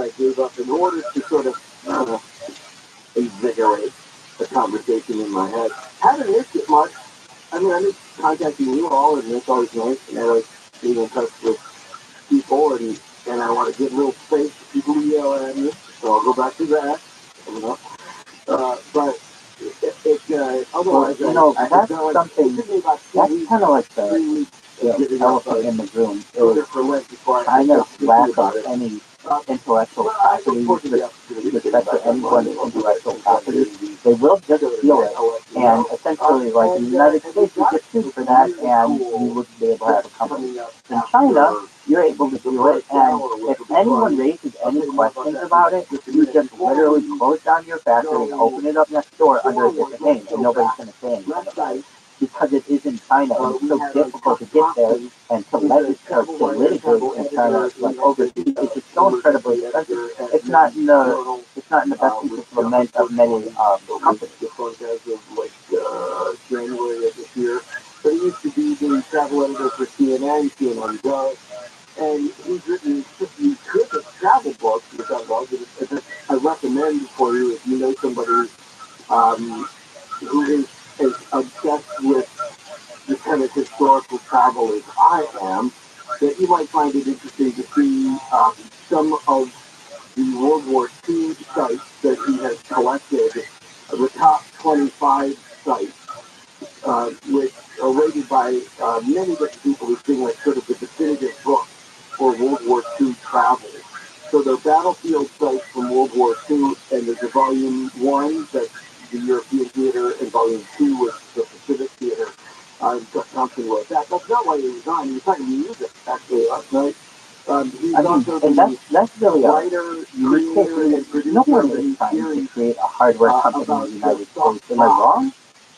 I gave up in order to sort of invigorate the conversation in my head. Haven't missed it much. I mean, I miss contacting you all, and it's always nice, and I like being in touch with people, and I want to give a little space to people who yell at me, so I'll go back to that. But otherwise, that's something, that's kind of like the elephant in the room. China lack of any intellectual property with respect to anyone's intellectual property. They will just steal it, and essentially, like in the United States, you get sued for that, and you wouldn't be able to have a company. In China, you're able to do it, and if anyone raises any questions about it, you just literally close down your factory and open it up next door under a different name, and nobody's going to say anything about it. Because it is in China, and it's so difficult to get there, and to legislate, to litigate in China, like overseas, it's just so incredibly expensive. It's not in the best interest of many companies. January of this year, but he used to be the travel editor for CNN Go, and he's written 50 terrific travel books, which I love. I recommend for you if you know somebody who is as obsessed with this kind of historical travel as I am, that you might find it interesting to see some of the World War II sites that he has collected, the top 25 sites, which are rated by many different people who think like sort of the definitive book for World War II travel. So they're battlefield sites from World War II, and there's a volume 1 that's the European theater, and volume 2 was the Pacific theater. Something like that. That's not why he was on. He was talking music actually last night. He's also that's really writer, creator, and producer. No one is trying to create a hardware company in the United States. Am I wrong?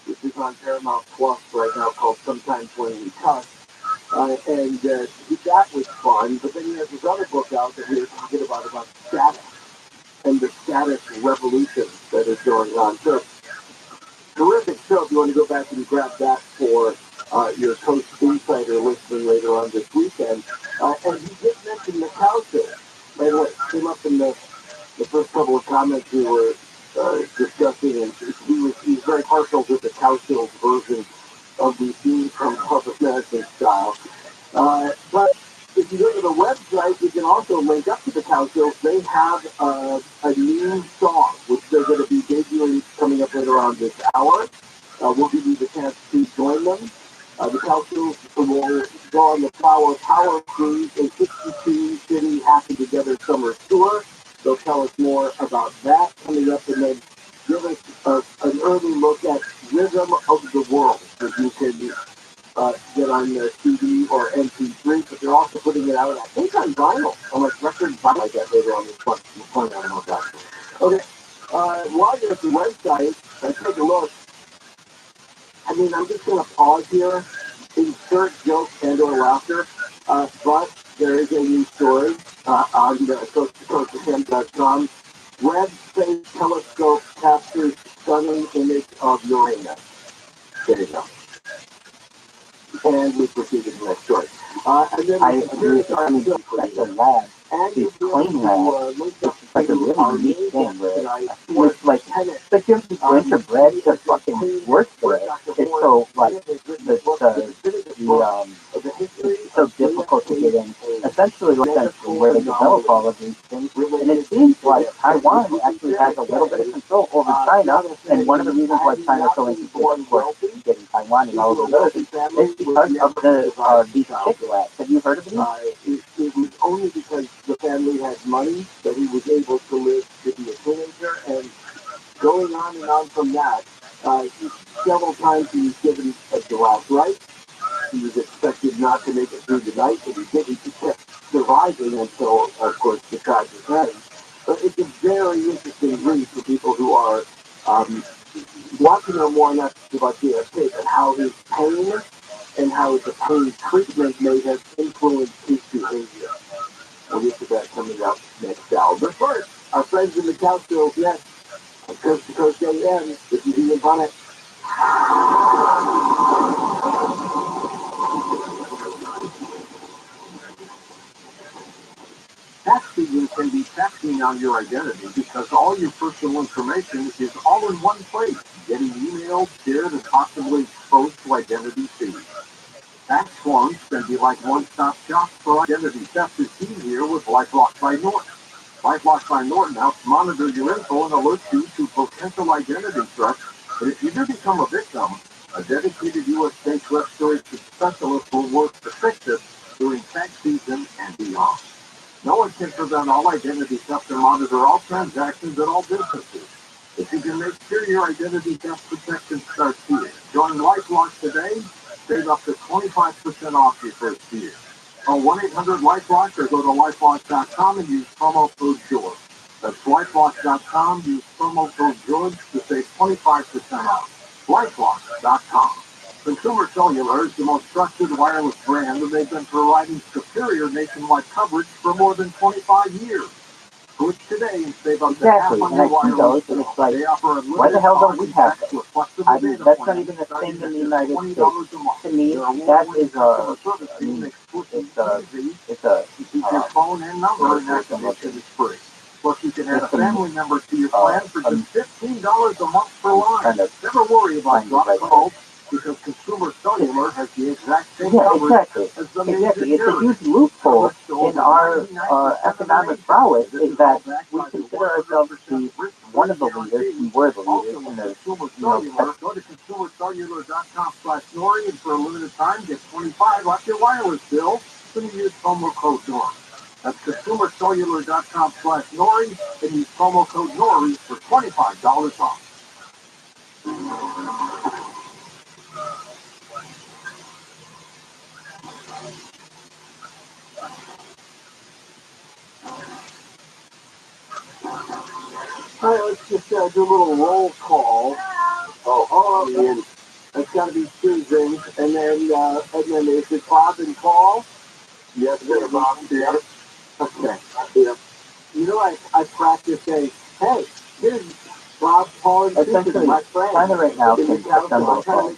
Which is on Paramount Plus right now, called Sometimes When We Touch. And that was fun. But then he has this other book out that we were talking about status and the status revolution that is going on. So, terrific show if you want to go back and grab that for your Coach Insider listening later on this weekend. And he did mention the council, and what came up in the first couple of comments we were discussing, and he's very partial to the council version of the theme from Public Medicine style. But if you go to the website, you can also link up to the council. They have a new song, which they're going to be debuting coming up later on this hour. We'll give you the chance to join them. The council will go on the Flower Power Cruise, a 62-city Happy Together summer tour. They'll tell us more about that coming up, and then give us an early look at Rhythm of the World, that you can get on the CD or MP3, but they're also putting it out, I think, on vinyl, on like record vinyl, I guess, later on this month. We'll find out about that. Okay, while you're at the website, take a look. I mean, I'm just going to pause here, insert jokes and or laughter, but there is a new story on the coast-to-coast.com. Red Space Telescope captures stunning image of Uranus. There you go. And we proceed to the next story. And then I agree with you. I mean, like the lab, these clean labs, it's like a really unique thing where with like you have to go into bread to fucking work for it. It's so like it's so difficult to get in. Essentially, essentially where they develop all of these things, and it seems like Taiwan actually has a little bit of control over China. And one of the reasons why China is so interested, of course, in getting Taiwan and all of those other things, is because of these chick labs. Have you heard of these? It was only because the family had money that he was able to live to be a teenager, and going on and on from that, several times he was given a Giraffe's right. He was expected not to make it through the night, but he did. He kept surviving until, of course, the tragic end. But it's a very interesting read for people who are want to know more about JFK and how his pain and how the pain treatment may have influenced his behavior. We'll get to that coming up next hour. But first, our friends in the couch show, yes, Coast to Coast AM, if you do on it. Tax season can be taxing on your identity because all your personal information is all in one place, getting emailed, shared, and possibly exposed to identity thieves. Tax forms can be like one-stop shop for identity theft is easier with LifeLock by Norton. LifeLock by Norton helps monitor your info and alert you to potential identity threats. But if you do become a victim, a dedicated U.S.-based restoration specialist will work to fix it during tax season and beyond. No one can prevent all identity theft and monitor all transactions at all businesses. If you can make sure your identity theft protection starts here. Join LifeLock today. Save up to 25% off your first year. Call 1-800-LifeLock or go to LifeLock.com and use promo code George. That's LifeLock.com. Use promo code George to save 25% off. LifeLock.com. Consumer Cellular is the most trusted wireless brand, and they've been providing superior nationwide coverage for more than 25 years. Switch today and save up to half on your wireless bill. They offer unlimited why the hell don't we have access to a that? flexible I mean, data that's not plan even a starting thing in at the just United $20 States. a month. To me, that is Keep your phone and number, and activation is free. Plus, you can add a family member to your plan for just $15 a month per line. Never worry about dropped calls because Consumer Cellular has the exact same coverage as the major Exactly. It's a carriers. huge loophole in our economic prowess is that we consider ourselves to be one of the leaders. We were the leaders in the, Go to consumercellular.com/Nori, and for a limited time, get 25 off your wireless bill when you use promo code Nori. That's consumercellular.com/Nori, and use promo code Nori for $25 off. All right, let's just do a little roll call. And that's got to be Susan, and then is it Bob and Paul? Yes, sir, Bob. Yeah. Okay. Yeah. You know, I practice saying, hey, here's Bob, Paul, and Susan, my friend. China right now can assemble a phone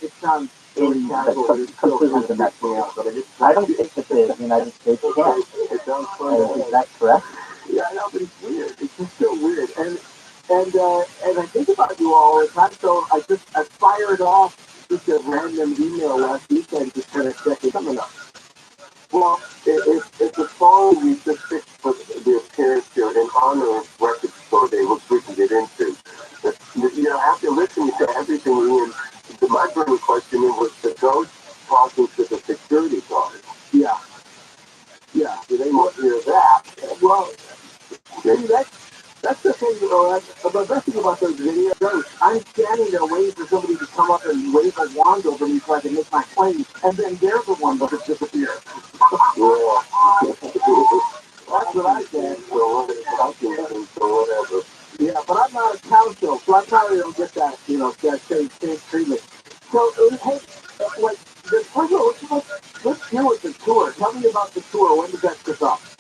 in the completely domestic. I don't think that the United States can. Is that correct? Yeah, I know, but it's weird. It's just so weird. And I think about you all the time, so I fired off just a random email last weekend just kind of checking something up. Well, it's a song we just fixed for the appearance here in honor of Record Store Day, which we can get into. But, after listening to everything, Ian, my burning question was the ghost talking to the security guard. Yeah. Yeah, do they want to hear that? Well, maybe that's the thing, the best thing about those videos, I'm standing there waiting for somebody to come up and wave a wand over me so I can make my claim, and then they're the one that disappears. Yeah. That's what I said. So whatever. Yeah, but I'm not a counsel, so I probably don't get that, that same treatment. So, hey, let's deal with the tour. Tell me about the tour. When does that kick off?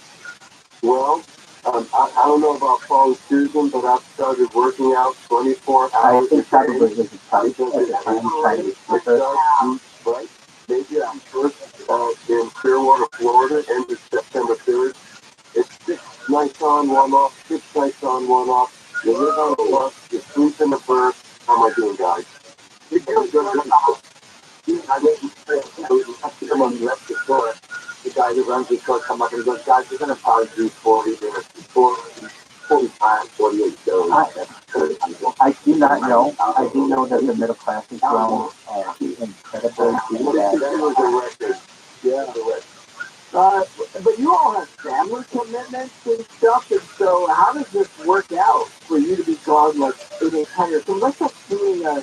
Well, I don't know about Paul and Susan, but I've started working out 24 I hours a think day. probably was a time at the time trying to get her. Right? Maybe I'm first in Clearwater, Florida, ended September 3rd. It's 6 nights on, 1 off, 6 nights on, 1 off. You live on a bus, you sleep in a berth. How am I doing, guys? You're doing good. I didn't come on, left the store. The guy who runs the store come up and goes, guys, you're going to probably do 40 minutes, 45, 48 shows. I do not know. I do know that the middle class has grown incredibly too bad. That was a record. Yeah, the record. But you all have family commitments and stuff, and so how does this work out for you to be gone like an entire? So let's just doing a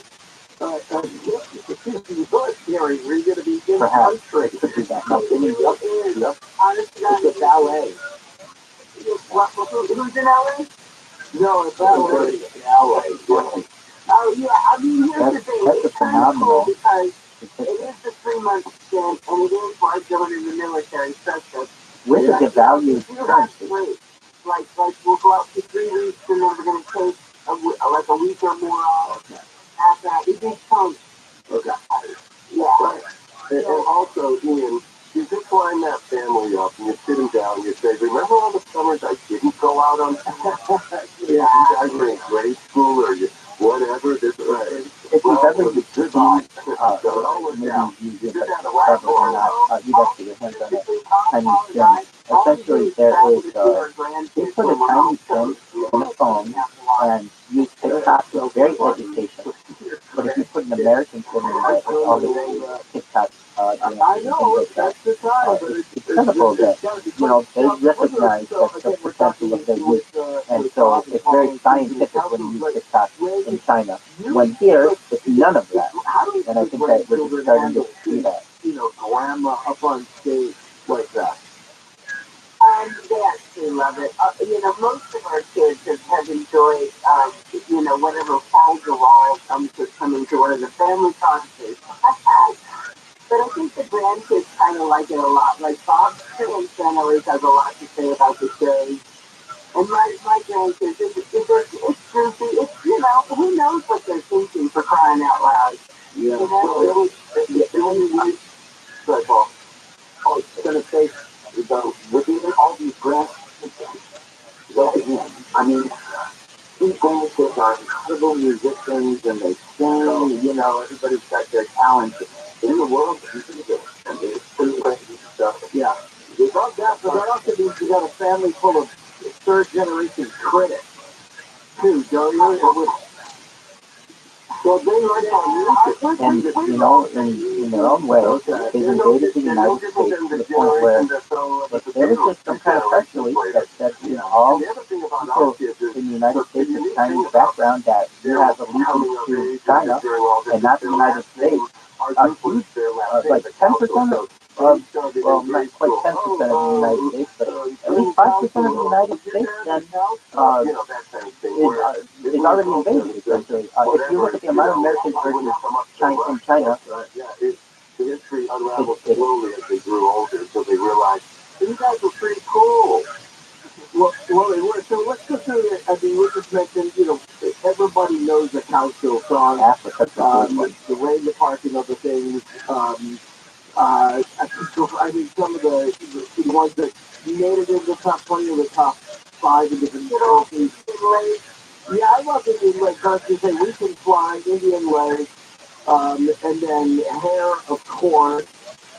hearing where you're going to be in the country. It could be that nothing. It's a ballet. Who's in LA? No, it's ballet. Oh yeah, I mean here's the thing. It's kind of cool because it is the 3-month stint, and it is like going in the military. With a devalued currency. Like we'll go out for 3 weeks, and then we're going to take like a week or more off. After that, it gets chunks. Okay. Yeah. And also, Ian, you just line that family up, and you sit them down, and you say, remember all the summers I didn't go out on? Yeah. You guys were in grade school, or whatever. This right. If you've ever been maybe using it cover or not, you'd have to get hands on it. Tiny SIM. Essentially, there is you put a tiny SIM in a phone and use TikTok. It's very educational. But if you put an American SIM in there, it's all the TikTok it's critical that, they recognize that the potential of their youth. And so it's very scientific when you use TikTok in China. When here, it's none of that. And I think that we're just starting to see that. Grandma up on stage like that. Yes, we love it. Most of our kids have enjoyed, whatever falls the wall comes to come enjoy the family concerts. But I think the grandkids kind of like it a lot. Like Bob's grandson always has a lot to say about the shows. And my grandkids, it's goofy. It's, who knows what they're thinking for crying out loud. Yeah. But, I was going to say, with all these grandkids, I mean, these grandkids are incredible musicians and they sing, everybody's got their talent. In the world, and it's pretty crazy stuff. Yeah. You love that, but that also means you got a family full of third-generation critics, too, don't you? So they like our music. And, in their own way, they've invaded the United States to the point where there was just some kind of press release that said, all people in the United States with Chinese background that you have allegiance to China and not the United States, a huge, like 10% well, not quite 10% of the United States, but at least 5% of the United States then is already invaded, essentially. If you look at the amount of Americans versus China in China, the history unraveled slowly as they grew older, so they realized, you guys were pretty cool. Well, they were. So let's go through it. I mean, we just mentioned, everybody knows the council song. Africa, the way the parking of the things. I mean, some of the ones that made it in the top 20 or the top 5 in different countries. Yeah, I love Indian Lake. Countries say we can fly, Indian Lake, and then Hair, of course,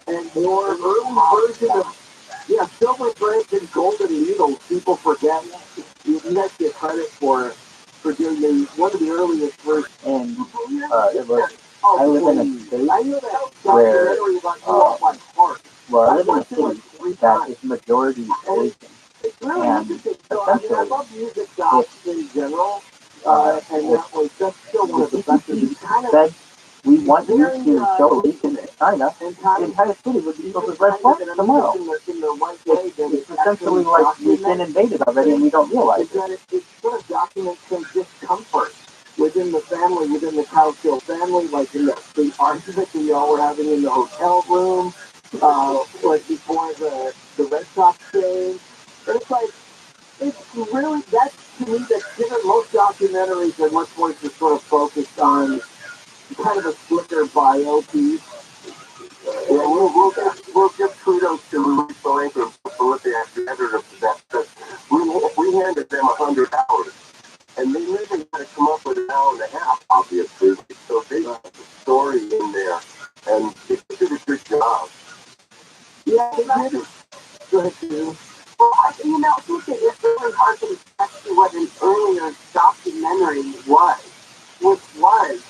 and more early version of. Yeah, Silver Break and Golden Needle, people forget. You have to get credit for doing one of the earliest versions. And it was, I live in a state where, I live in a city that is majority Asian. And essentially, I love music docs in general, and that was just still one of the best. Said, we want you to show allegiance to China, the entire city would be filled with red flags tomorrow. It's essentially like we've been invaded already and we don't realize it. It sort of documents some discomfort within the family, within the Cowsill family, like the argument that y'all were having in the hotel room, like before the Red Sox game. It's like, it's really, that's to me, that's different. Most documentaries are much more just sort of focused on kind of a slicker bio piece. Yeah, we'll give kudos to Louis Solanker and Felicity after editor for that, because we handed them 100 hours, and they literally had to come up with an hour and a half, obviously. So they got the story in there, and they did a good job. Yeah, they did it. Go ahead, Sue. Well, I think it's really hard to express what an earlier documentary was, which was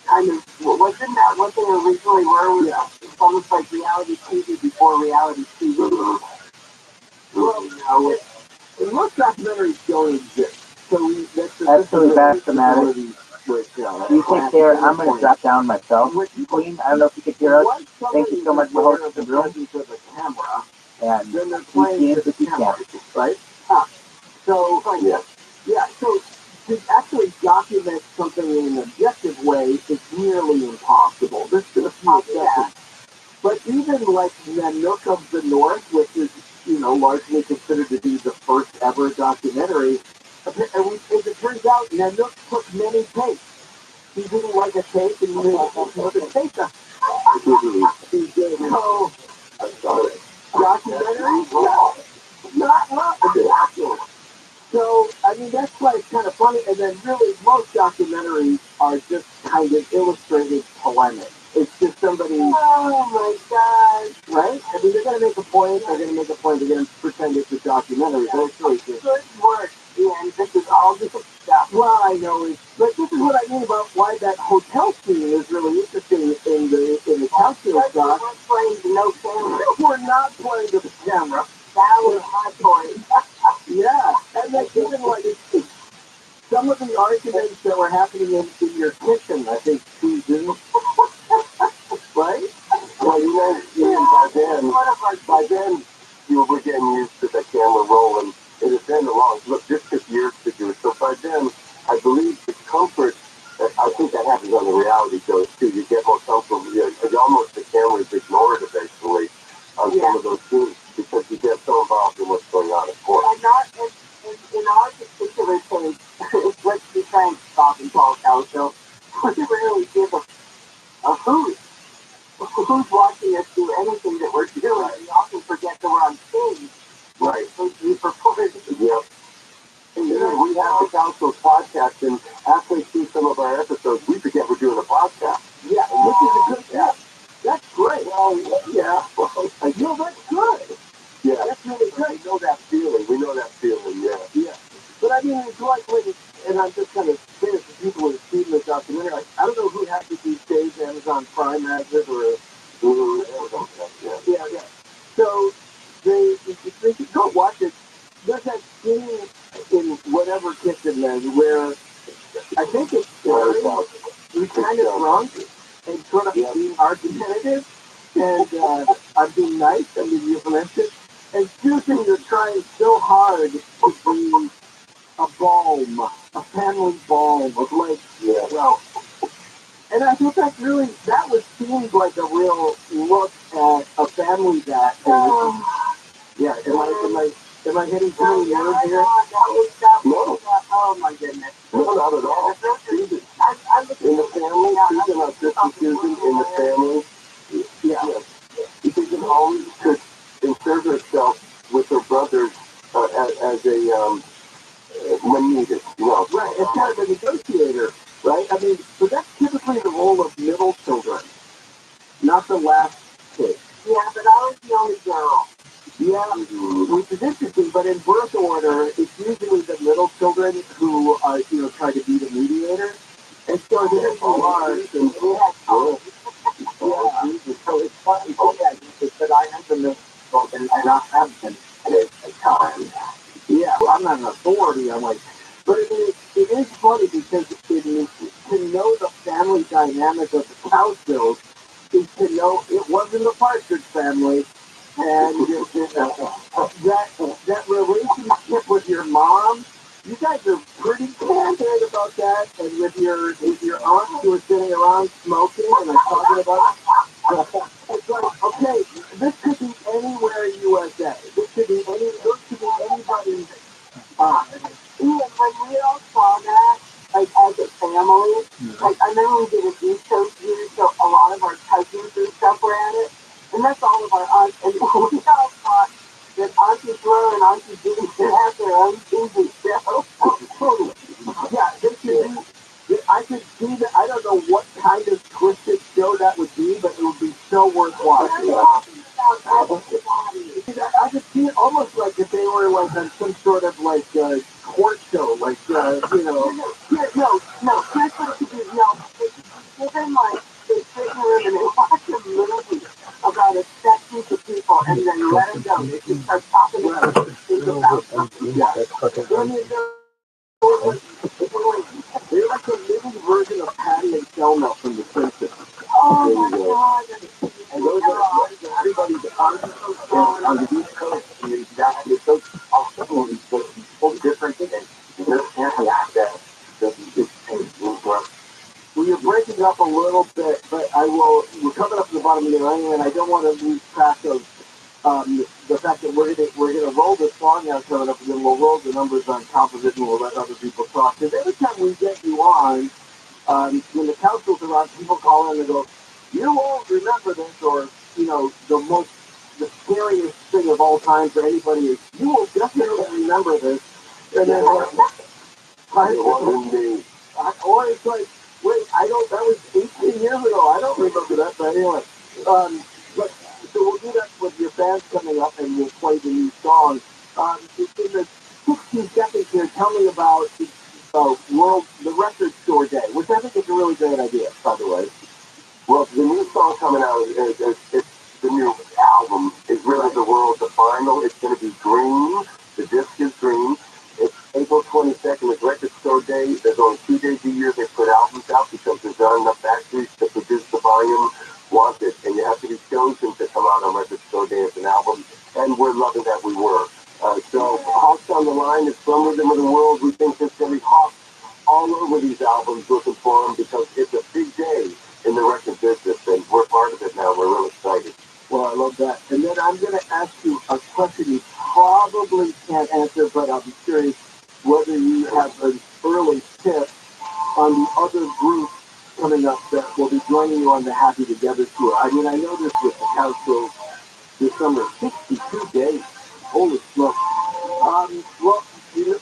kind of, wasn't that what they originally were? Yeah. It's almost like reality TV before reality TV. Well, and most documentaries don't exist. So that's the matter. You take care. I'm going to drop down myself. Queen, I don't know if you could hear us. Thank you so much for hosting the room. And we see if you can, right? So, so to actually document something in an objective way is nearly impossible. This is possible. But even like Nanook of the North, which is, largely considered to be the first ever documentary, as it turns out, Nanook took many takes. He didn't like a take, and he didn't another take. He did. No. I'm sorry. Documentary? No. Not exactly. So, I mean, that's why it's kind of funny. And then really, most documentaries are just kind of illustrated polemic. It's just somebody, oh my God, right? I mean, they're going to make a point, they're going to pretend it's a documentary. So it's really good work, and this is all just stuff. Well, I know, but this is what I mean about why that hotel scene is really interesting in the calculus shot. We're playing no camera. We're not playing the camera. That was my point. Yeah, and then even like some of the arguments that were happening in your kitchen, I think, Susan, right? Well, by then, you were getting used to the camera rolling. It had been a long, look, this took years to do. So by then, I believe the comfort, I think that happens on the reality shows too. You get more comfortable. Almost the camera's ignored eventually on some of those scenes because you get so involved in what's going on, of course. And not in our particular case, let's be frank, Bob and Paul Calso, we rarely give a hoot who's watching us do anything that we're doing. We often forget that we're on stage. Right. We perform. Yep. And we have the Council podcast, and halfway through some of our episodes, we forget we're doing a podcast. Yeah, which is a good thing. That's great. Well, yeah. That's good. Yeah. That's really good. We know that feeling, yeah. Yeah. But I mean, it's like when, and I'm just kind of saying it for people who have seen the documentary, like, I don't know who has it these days, Amazon Prime has it, or Amazon, yeah. So, they should go watch it. There's that scene in whatever kitchen then where I think it's he's kind of drunk and sort of being argumentative, and I'm being nice, I'm being euphemistic, and Susan, you're trying so hard to be a balm, a family balm of like, well, and I think that seemed like a real look at a family that, yeah, am I hitting too many nerves here? No. Oh my goodness. No, not at all. In the family, Susan, I'm just Susan, in the family, yeah. Susan always could insert herself with her brothers as a, when needed, Right, it's kind of a negotiator, right? I mean, so that's typically the role of middle children, not the last kid. Yeah, but I was the only girl. Yeah, which is interesting, but in birth order, it's usually the middle children who are, try to be the mediator. And so there's a large, and so it's funny, that I am the middle children, and I have been at times. Yeah, well, I'm not an authority. I'm like, but it is funny because to know the family dynamic of the Cowsills is to know it wasn't a Partridge family, and that relationship with your mom, you guys are pretty candid about that, and with your aunt who was sitting around smoking and talking about. It's like, okay, this could be anywhere in USA. This could be anybody I do stuff around it. And that's all of our aunts. And we all thought that Auntie Flo and Auntie Jean should have their own TV show. Oh, totally. Yeah, they should be. I could see that. I don't know what kind of twisted show that would be, but it would be so worth watching. I could see it almost like if they were like on some sort of like court show, like you know. No. Here's what it could be. No, give them like they sit in a room and they watch a movie about a set group of people, and then let them go. They just start talking about something. Yeah, that's fucking. They're like a living version of Patty and Selma from The Simpsons. Oh my God! And those are everybody's on the East Coast. I mean, it's so awesome. So different and just can't react that. Well, you're breaking up a little bit, but we're coming up to the bottom of the line, and I don't want to lose track of the fact that we're gonna roll this song now coming up, and then we'll roll the numbers on top of it, and we'll let other people talk. Because every time we get you on, when the council's around, people call in and go, "You won't remember this," or the scariest thing of all time for anybody is, "You will definitely remember this," and then or it's like, wait, that was 18 years ago. I don't remember that, but anyway. But so we'll do that with your band's coming up, and we'll play the new song. In the 16 seconds here, tell me about the record store day, which I think is a really great idea, by the way. Well, the new song coming out is the new album is really the world, the final. It's going to be green. The disc is green. It's April 22nd. It's Record Store Day. There's only 2 days a year they put albums out because there's not enough factories to produce the volume wanted, and you have to be chosen to come out on Record Store Day as an album. And we're loving that we were. So Hawks on the Line is from Rhythm of the World. We think there's going to be Hawks all over these albums looking for them because it's a big day in the record business, and we're part of it now. We're really excited. Well, I love that. And then I'm going to ask you a question you probably can't answer, but I'll be curious whether you have an early tip on the other group coming up that will be joining you on the Happy Together tour. I mean, I know this with the council this summer, 62 days. Holy smokes. Well,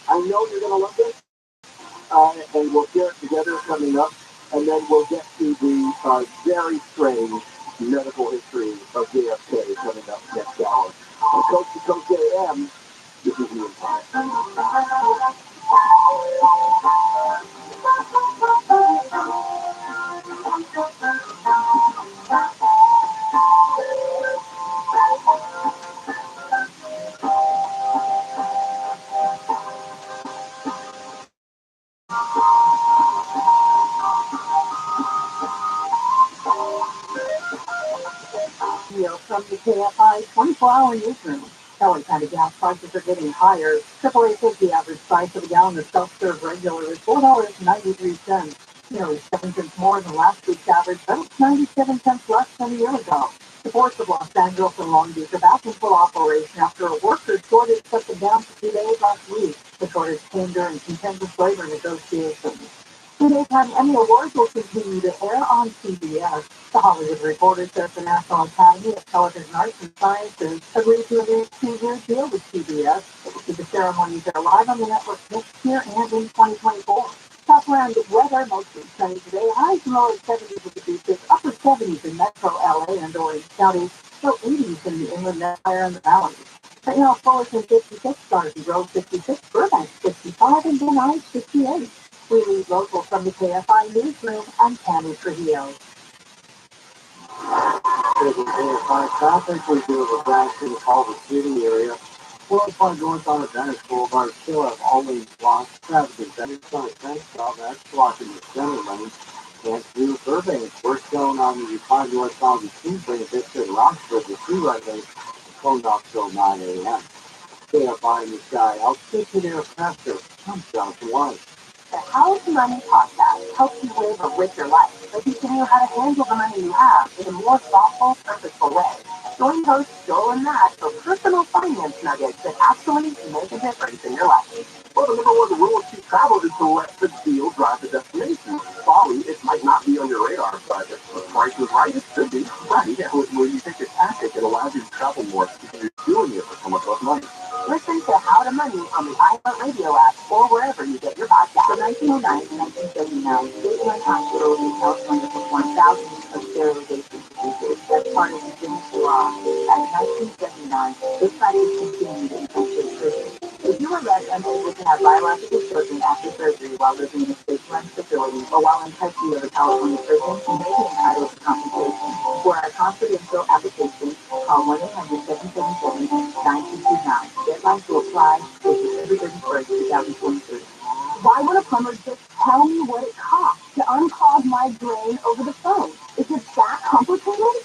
I know you're going to love this, and we'll share it together coming up, and then we'll get to the very strange medical history of JFK coming up next hour. On Coast to Coast AM, this is Ian Pine. From the KFI 24-hour newsroom. Kelly County gas prices are getting higher. AAA says the average price of a gallon of self-serve regular is $4.93, nearly 7 cents more than last week's average, but it's 97 cents less than a year ago. The ports of Los Angeles and Long Beach are back in full operation after a worker shortage shut them down for 2 days last week. The shortage came during contentious labor negotiations. The Daytime Emmy Awards will continue to air on CBS. The Hollywood Reporter says the National Academy of Television Arts and Sciences agreed to a new 2-year deal with CBS. With the ceremonies air live on the network next year and in 2024. Top around the weather, mostly sunny today. Highs in lower 70s with the beaches, upper 70s in Metro LA and Orange County, low 80s in the Inland Empire and the Valley. Right now, Fullerton 56, Garden Grove 56, Burbank 55, and Van Nuys 58. We lead local from the KFI newsroom. I'm Tammy Trujillo. KFI traffic, we do have a crash in the Culver City area. 405 North on Advantage Boulevard still have only blocked traffic. That is on a tank stop. That's blocking the center lane. Can't do Burbank. We're still on the 5 North on the Tuesday. This in Rockford, the 2 right lane, closed off till 9 a.m. KFI in the sky. I'll speak to their faster. I'm down to 1. The How's Money podcast helps you live a richer life by teaching you how to handle the money you have in a more thoughtful, purposeful way. Join host Joel and Matt for personal finance nuggets that actually make a difference in your life. Well, the number one rule of cheap travel is to let the deal drive the destination. Sorry, it might not be on your radar, but if the price is right, it should be. Right, yeah, when you take a tactic, it allows you to travel more because you're doing it for so much less money. Listen to How to Money on the iHeartRadio app or wherever you get your podcasts. From 1909 to 1979, Gateway Hospital in California performed thousands of sterilization procedures as part of Virginia's law. As 1979, this study continued in Texas prison. If you were left unable to have biological children after surgery while living in a state-run facility or while in custody of a California prison, you may be entitled to compensation. For a confidential application, call 1-800-777-9229. Deadline to apply is December 31st, 2023. Why would a plumber just tell me what it costs to unclog my drain over the phone? Is it that complicated?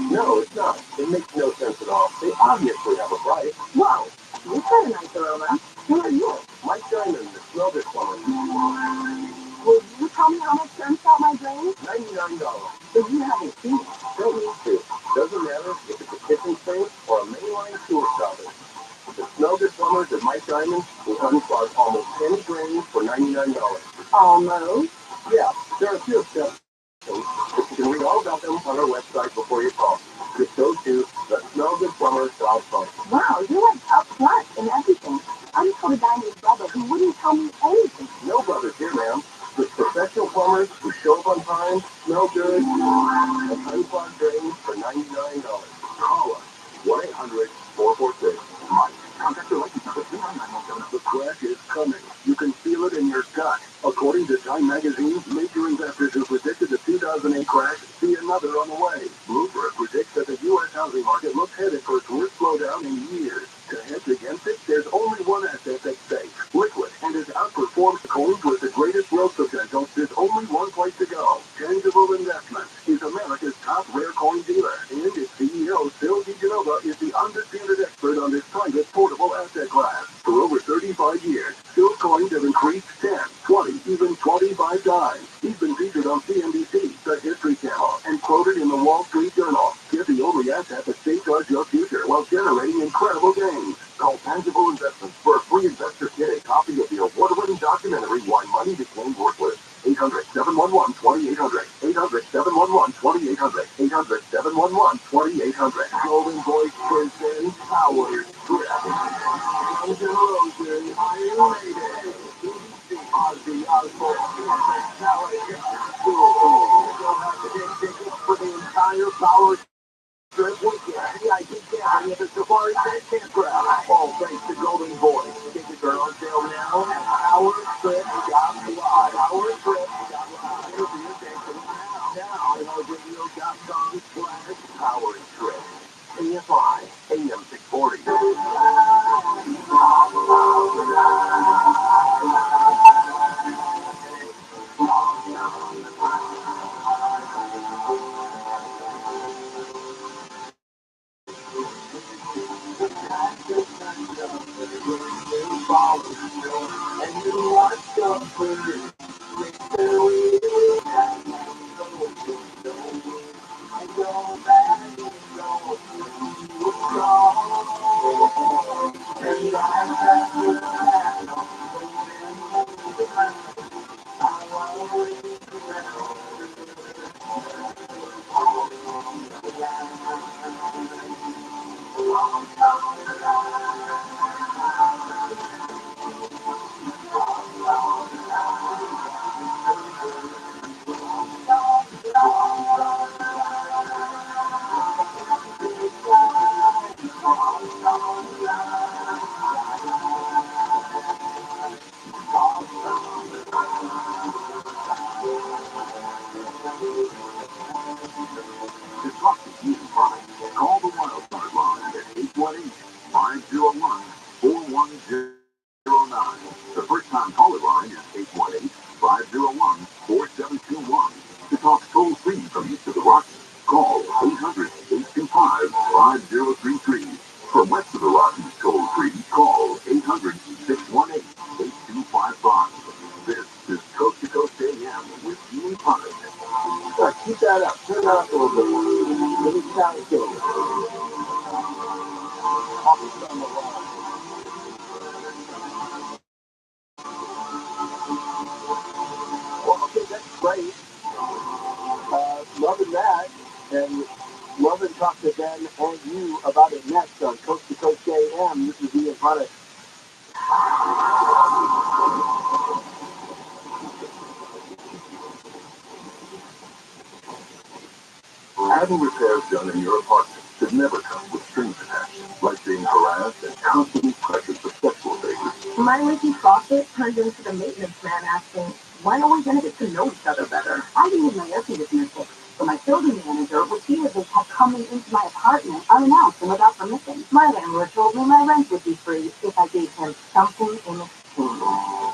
No, it's not. It makes no sense at all. They obviously have a price. Whoa, you've got a nice aroma. Who are you? Mike Diamond, the smell good plumber. Will you tell me how much to unclog my drain? $99. So you haven't seen it. Don't need to. Doesn't matter if it's a kitchen sink or a mainline sewer socket. The smell good plumbers at Mike Diamond will unclog almost any drain for $99. Almost. Yeah, there are a few exceptions, but you can read all about them on our website before you call. Just go to thesmellgoodplumber.com. Wow, you're like up front and everything. I'm told a guy named Rabbi who wouldn't tell me anything. No brothers here, ma'am. With professional plumbers who show up on time, smell good, and unclog drains for $99. Call us. 1-800-446-MIKE. Contact your license number 39917. The crash is coming. You can feel it in your gut. According to Time Magazine, major investors who predicted the 2008 crash see another on the way. Bloomberg predicts that the U.S. housing market looks headed for its worst slowdown in years. To hedge against it, there's only one asset that's safe, liquid, and has outperformed coins with the greatest growth potential. There's only one place to go. Tangible Investments is America's top rare coin dealer, and its CEO, Phil DeGenova, is the undisputed expert on this private portable asset class. For over 35 years, Phil's coins have increased 10, 20, even 25 times. He's been featured on CNBC, the History Channel, and quoted in the Wall Street Journal. Get the only asset that safeguards your future while generating incredible gains. Call Tangible Investments for a free investor kit, a copy of the award-winning documentary Why Money Became Worthless. 800-711-2800. 800-711-2800. 800-711-2800. Golden Voice presents Power Trip. Guns N' Roses, Iron Maiden, Ozzy Osbourne, Metallica. You'll have to get tickets for the entire Power Trip weekend. VIP camping at the Safari Tent Campground. All thanks to Golden Voice. Tickets are on sale now at PowerTrip.live. PowerTrip.live. It'll be attention now at iHeartRadio.com/Power Trip. AFI, AM 640. And you watch the birds. To talk to you live, call the Wildcard line at 818-501-4109. The first-time caller line is 818-501-4721. To talk toll-free from east of the Rockies, call 800-825-5033. From west of the Rockies, toll-free, call 800-618-8255. This is Coast to Coast AM with Gene Punnett. Keep that up. a little bit more. Let me sound it. Well, okay, that's great. Loving that, and loving talk to Ben and you about it next on Coast to Coast AM. This is Ian Hunter. Having repairs done in your apartment should never come with strings attached, like being harassed and constantly pressured for sexual favors. My leaky faucet turned into the maintenance man asking, when are we going to get to know each other better? I needed my air conditioner fixed, so my building manager repeatedly kept coming into my apartment unannounced and without permission. My landlord told me my rent would be free if I gave him something in exchange.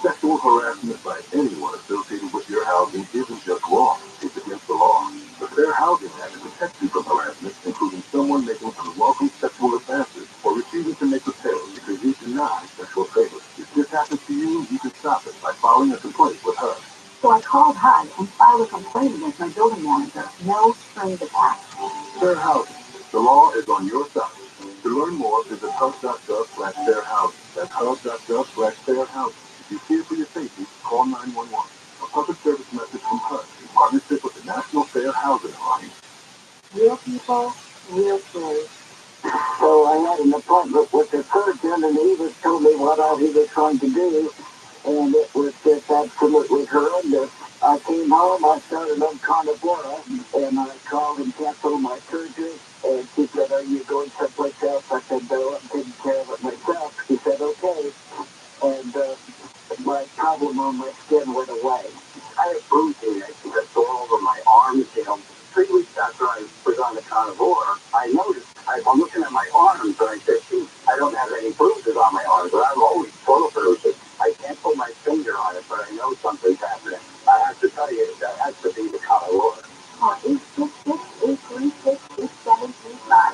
Sexual harassment by anyone associated with your housing isn't just wrong, it's against the law. The Fair Housing Act protects you from harassment, including someone making unwelcome sexual advances or refusing to make repairs because you deny sexual favors. If this happens to you, you can stop it by filing a complaint with her. So I called HUD and filed a complaint against my building manager. No strings attached. Fair Housing. The law is on your side. To learn more, visit hub.gov/fairhousing. That's hub.gov/fairhousing. If you fear for your safety, call 911. A public service message from HUD in partnership with the National Fair Housing Alliance. Real people, real stories. So I had an appointment with the surgeon, and he was told me what all he was going to do, and it was just absolutely horrendous. I came home, I started on carnivora, and I called and canceled my surgery, and she said, are you going someplace else? I said, no, I'm taking care of it myself. She said, okay, and my problem on my skin went away. I had bruising that's all over my arms, 3 weeks after I was on the carnivore, I noticed, I'm looking at my arms, and I said, gee, I don't have any bruises on my arms, but I'm always full of bruises. I can't put my finger on it, but I know something's happening. I have to tell you, that has to be the carnivore. Call 866-836-8735.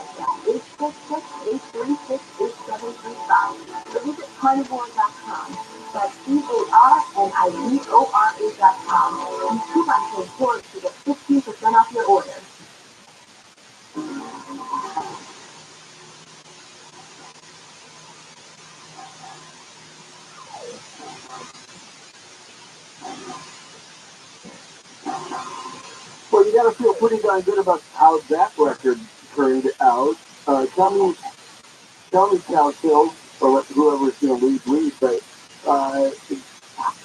866-836-8735. So visit carnivore.com. That's CARNIVORA.com. And TRUMAN code forward to get 15% off your order. Well, you got to feel pretty darn good about how that record turned out. Tell me, Cal-Kill, or whoever's going to lead, but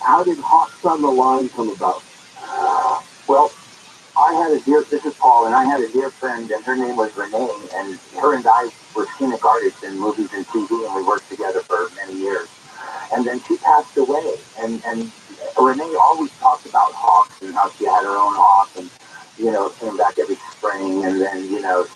how did Hawks on the Line come about? Well, this is Paul, and I had a dear friend, and her name was Renee, and her and I were scenic artists in movies and TV, and we worked together for many years. And then she passed away, and Renee always talked about hawks and how she had her own hawk, and, came back every spring, and then,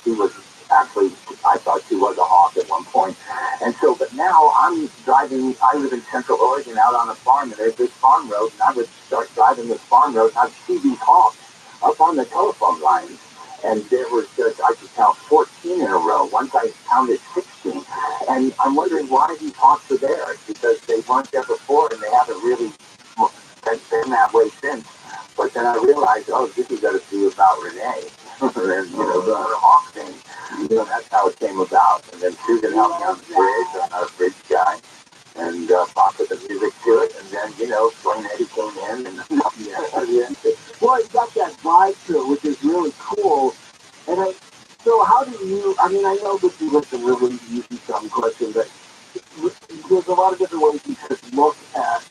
she was actually, I thought she was a hawk at one point. And so, but now I'm driving, I live in Central Oregon out on a farm, and there's this farm road, and I would start driving this farm road, and I'd see these hawks up on the telephone lines. And there was just, I could count 14 in a row. Once I counted 16. And I'm wondering why these hawks are there. Because they weren't there before, and they haven't really been that way since. But then I realized, this has got to be about Renee. And, the hawk thing. That's how it came about. And then Susan helped me on the bridge. I'm not a bridge guy. And Bob put the music to it. And then, Blaine Eddie came in. And Well, you got that vibe to it, which is really cool. And so how do you, I know this is like a really easy dumb question, but there's a lot of different ways you could look at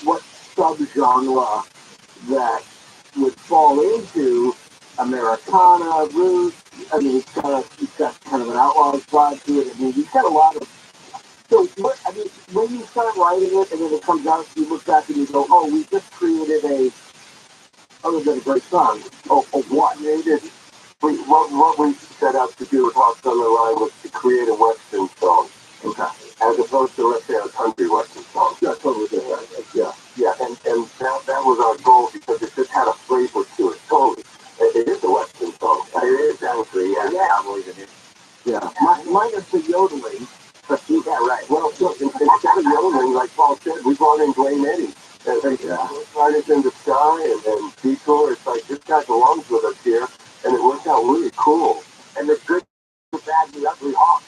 what subgenre that would fall into Americana, roots. It's got kind of an outlaw vibe to it. You've got a lot of, so when you start writing it and then it comes out, you look back and you go, we just created other than a great song. What? What we set out to do with Lost on the Line was to create a Western song. Okay. As opposed to, let's say, a country Western song. Yeah, totally different. Yeah. And that was our goal because it just had a flavor to it. Totally. It is a Western song. It is actually, yeah. I believe it is. Yeah. Minus the yodeling. Yeah, right. Well, so instead of yodeling, like Paul said, we brought in Blaine Eddie. And right is in the sky, and Detour, it's like, this guy belongs with us here, and it worked out really cool. And the good, the bad, the ugly Hawks.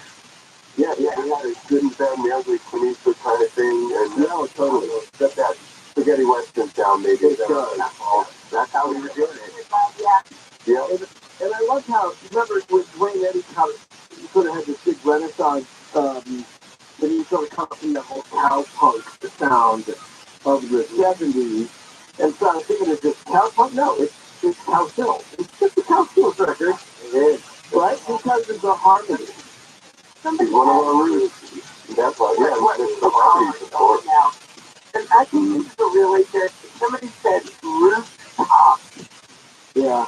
Yeah, we had a good and bad and the ugly Clint Eastwood kind of thing, and totally. Got that spaghetti western sound, maybe. That's how we were doing it. Yeah. And I love how, remember with Dwayne Eddy, how you sort of had this big renaissance, when you sort of come from that whole cowpunk sound of the 70s, and so I was thinking, is this cowpunk? No, it's Cowsill. It's just a Cowsill record. It is. Right? Because of the harmony. Somebody one of our roots. That's why, it's the harmony, of course. And actually, this is a really good, somebody said rooftop. Yeah.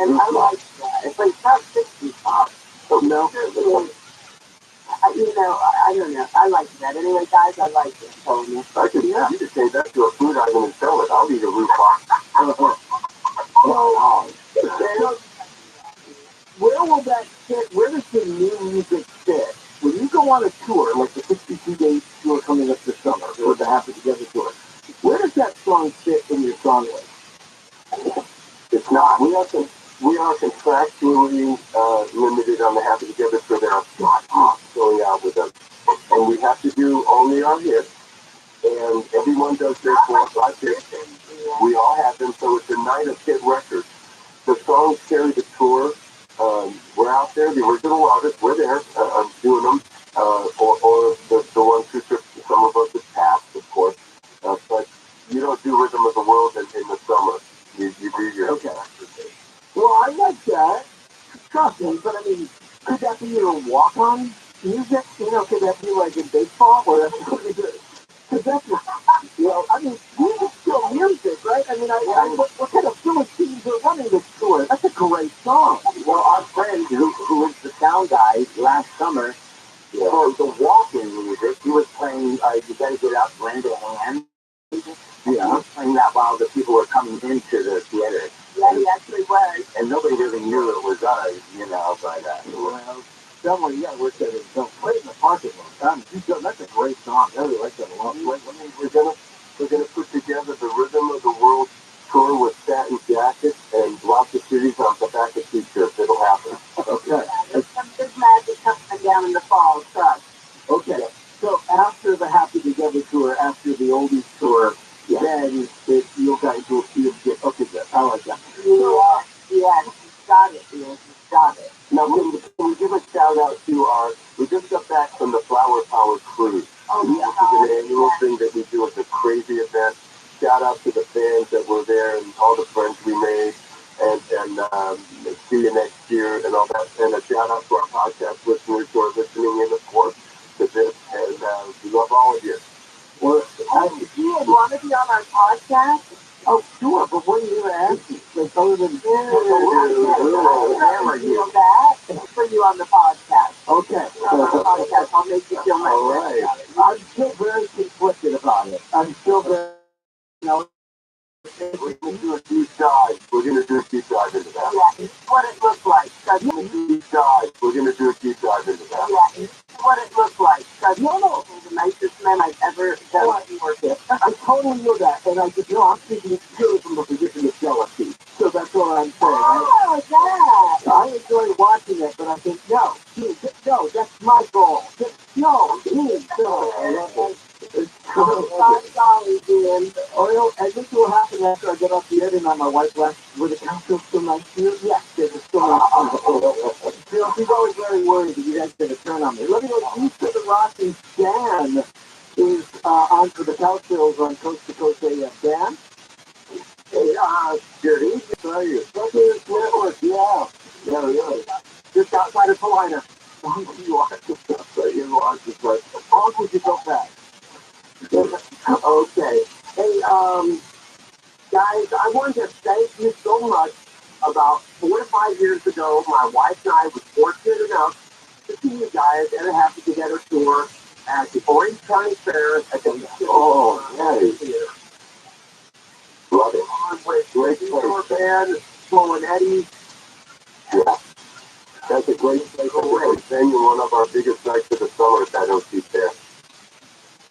And I like that. It's like not 60s pop. Oh, no. I don't know. I like that. Anyway, guys, I like it. I could, you could take that to a food item and sell it. I'll eat a rooftop. So, where will that fit? Where does the new music fit? When you go on a tour, like the 62-day tour coming up this summer, or the Happy Together tour, where does that song fit in your song list? It's not. We are contractually limited on the Happy Together tour. There are not going out with us, and we have to do only our hits. And everyone does their 4 or 5 hits. We all have them, so it's a night of hit records. The songs carry the tour. We're out there, the original artists, we're there doing them, or the ones who took, some of us have passed, of course, but you don't do Rhythm of the World in the summer. You do your... Okay. Well, I like that. Trust me, but I mean, could that be your walk-on music? Could that be like in baseball? Or could that be... I mean, music's still music, right? I mean, what kind of Philippines are running this tour? That's a great song. Well, our friend who was the sound guy last summer for the walk-in music, he was playing, you gotta get out, lend a hand. He was playing that while the people were coming into the theater. Yeah, he actually was. And nobody really knew it was us, but, someone, we're saying, don't play in the parking lot. That's a great song. I really like that a lot. We're gonna put together the Rhythm of the World tour with satin jackets and lots of cities on the back of t-shirts. It'll happen. Okay. There's some big magic coming down in the fall, trust. Okay. So after the Happy Together tour, after the Oldies tour, then you guys will get, okay, good. I like that. Yeah, you got it. You got it. Now, can we give a shout out to we just got back from the Flower Power Cruise. Oh, this is an annual thing that we do. It's a crazy event. Shout out to the fans that were there and all the friends we made. And see you next year and all that. And a shout out to our podcast listeners who are listening in, of course, to this. And we love all of you. Well, if you want to be on our podcast, oh, sure, but what are you going to ask me? Like, other than put you on the podcast. Okay. On the podcast, I'll make you feel nice. All right. I'm still very conflicted about it. I'm still very, we're going to do a deep dive. We're going to do a deep dive into that. Yeah, it's what it looks like. We're going to do a deep dive. We're going to do a deep dive into that. Yeah, it's what it looks like. The nicest man I've ever done work with. I totally know that, and I'm speaking purely from the position of jealousy. So that's what I'm saying. Oh, yeah. I enjoy watching it, but I think, no, that's my goal. No. I'm sorry, dude. I think what will happen after I get off the editing on my wife left, were the council still nice to you? Yes, there's still nice. She's always very worried that you guys are going to turn on me. Let me know, East of the Rock and Dan is on for the Cowsills on Coast to Coast AM. Dan? Hey, good evening. How are you? Yeah, really. Just outside of Salina. You are just outside. You are just right. How long did you go back? Okay. Hey, guys, I wanted to thank you so much. About 4 to 5 years ago, my wife and I were fortunate enough to see you guys at a Happy Together tour at the Orange County Fair at the Theater. Love it. With great tour band, Flo and Eddie. Yeah. That's a great place to go. Venue, one of our biggest nights of the summer at that OC Fair.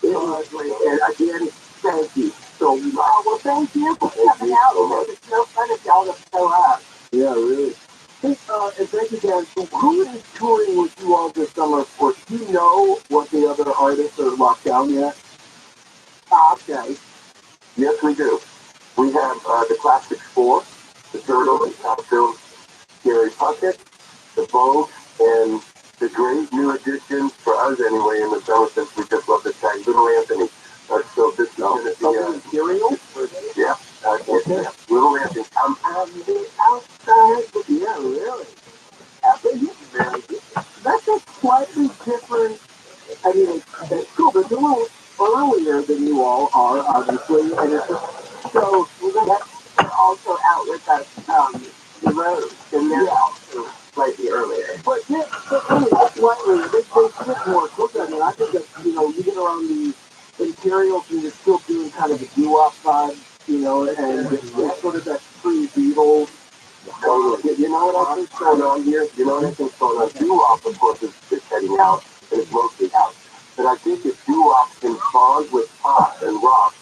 And again, Thank you. So, well, thank you for coming out. It's so fun if y'all don't show up. Yeah, really. Hey, and thank you, Dan. So who is touring with you all this summer? For do you know what the other artists are locked down yet? Okay. Yes, we do. We have the Classic Four, the Turtles, Cocktails, Gary Puckett, the Vogue, and the great new addition for us anyway in the summer since we just love the guy, Little Anthony. So this is going to be Imperial? Yeah. Okay. Yeah. Little Anthony. I'm on the outside. Yeah, really. Man. That's a slightly different. I mean, it's cool, but it's a little earlier than you all are, obviously, and it's so that's also out with us, the road, and they're also slightly earlier. But yeah, but only slightly, they get more quicker. I mean, I think that, you get around the Imperials and you're still doing kind of a doo-wop vibe, and it's sort of that pre-Beatles. Totally. You know what I think's going on here? You know what I think's going on? Doo-wop, of course, is heading out, and it's mostly out. But I think if doo-wop can bond with pop and rock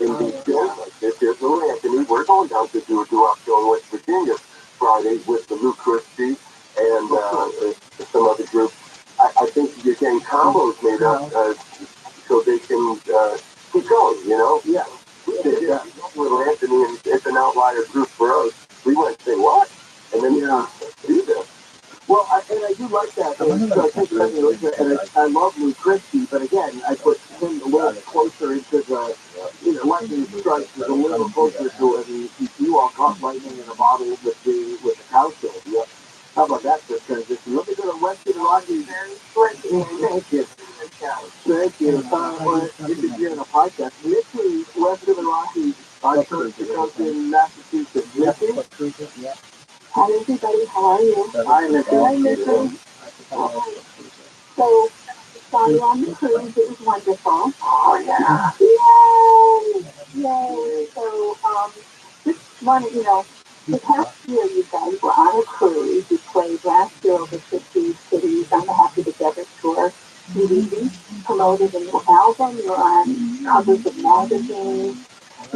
in these shows like this, there's Little Anthony. We're going down to do a doo-wop show in West Virginia Friday with the Lou Christie and some other groups. I think you're getting combos made up so they can keep going, Yeah. We did that. Little Anthony, and it's an outlier group for us. We went and say, what? And then do this. Well, I do like that. And I love Lou Christie, but again, I put him a little closer into the, lightning strikes is a little closer to it. You all caught lightning in a bottle with the council. Yeah. How about that for transition? Let me go to Western Rocky. Thank you. Thank you. Good to be on a podcast. Missy, Western Rocky, our church is in Massachusetts. Missy? Hi, everybody. How are you? Hi, Missy. Hi, Missy. So, saw you on the cruise. It was wonderful. Oh, yeah. Yay! Yay! So, just wanted, the past year you guys were on a cruise. You played last year over 50 cities on the Happy Together tour. You promoted a new album. You're on covers of magazines.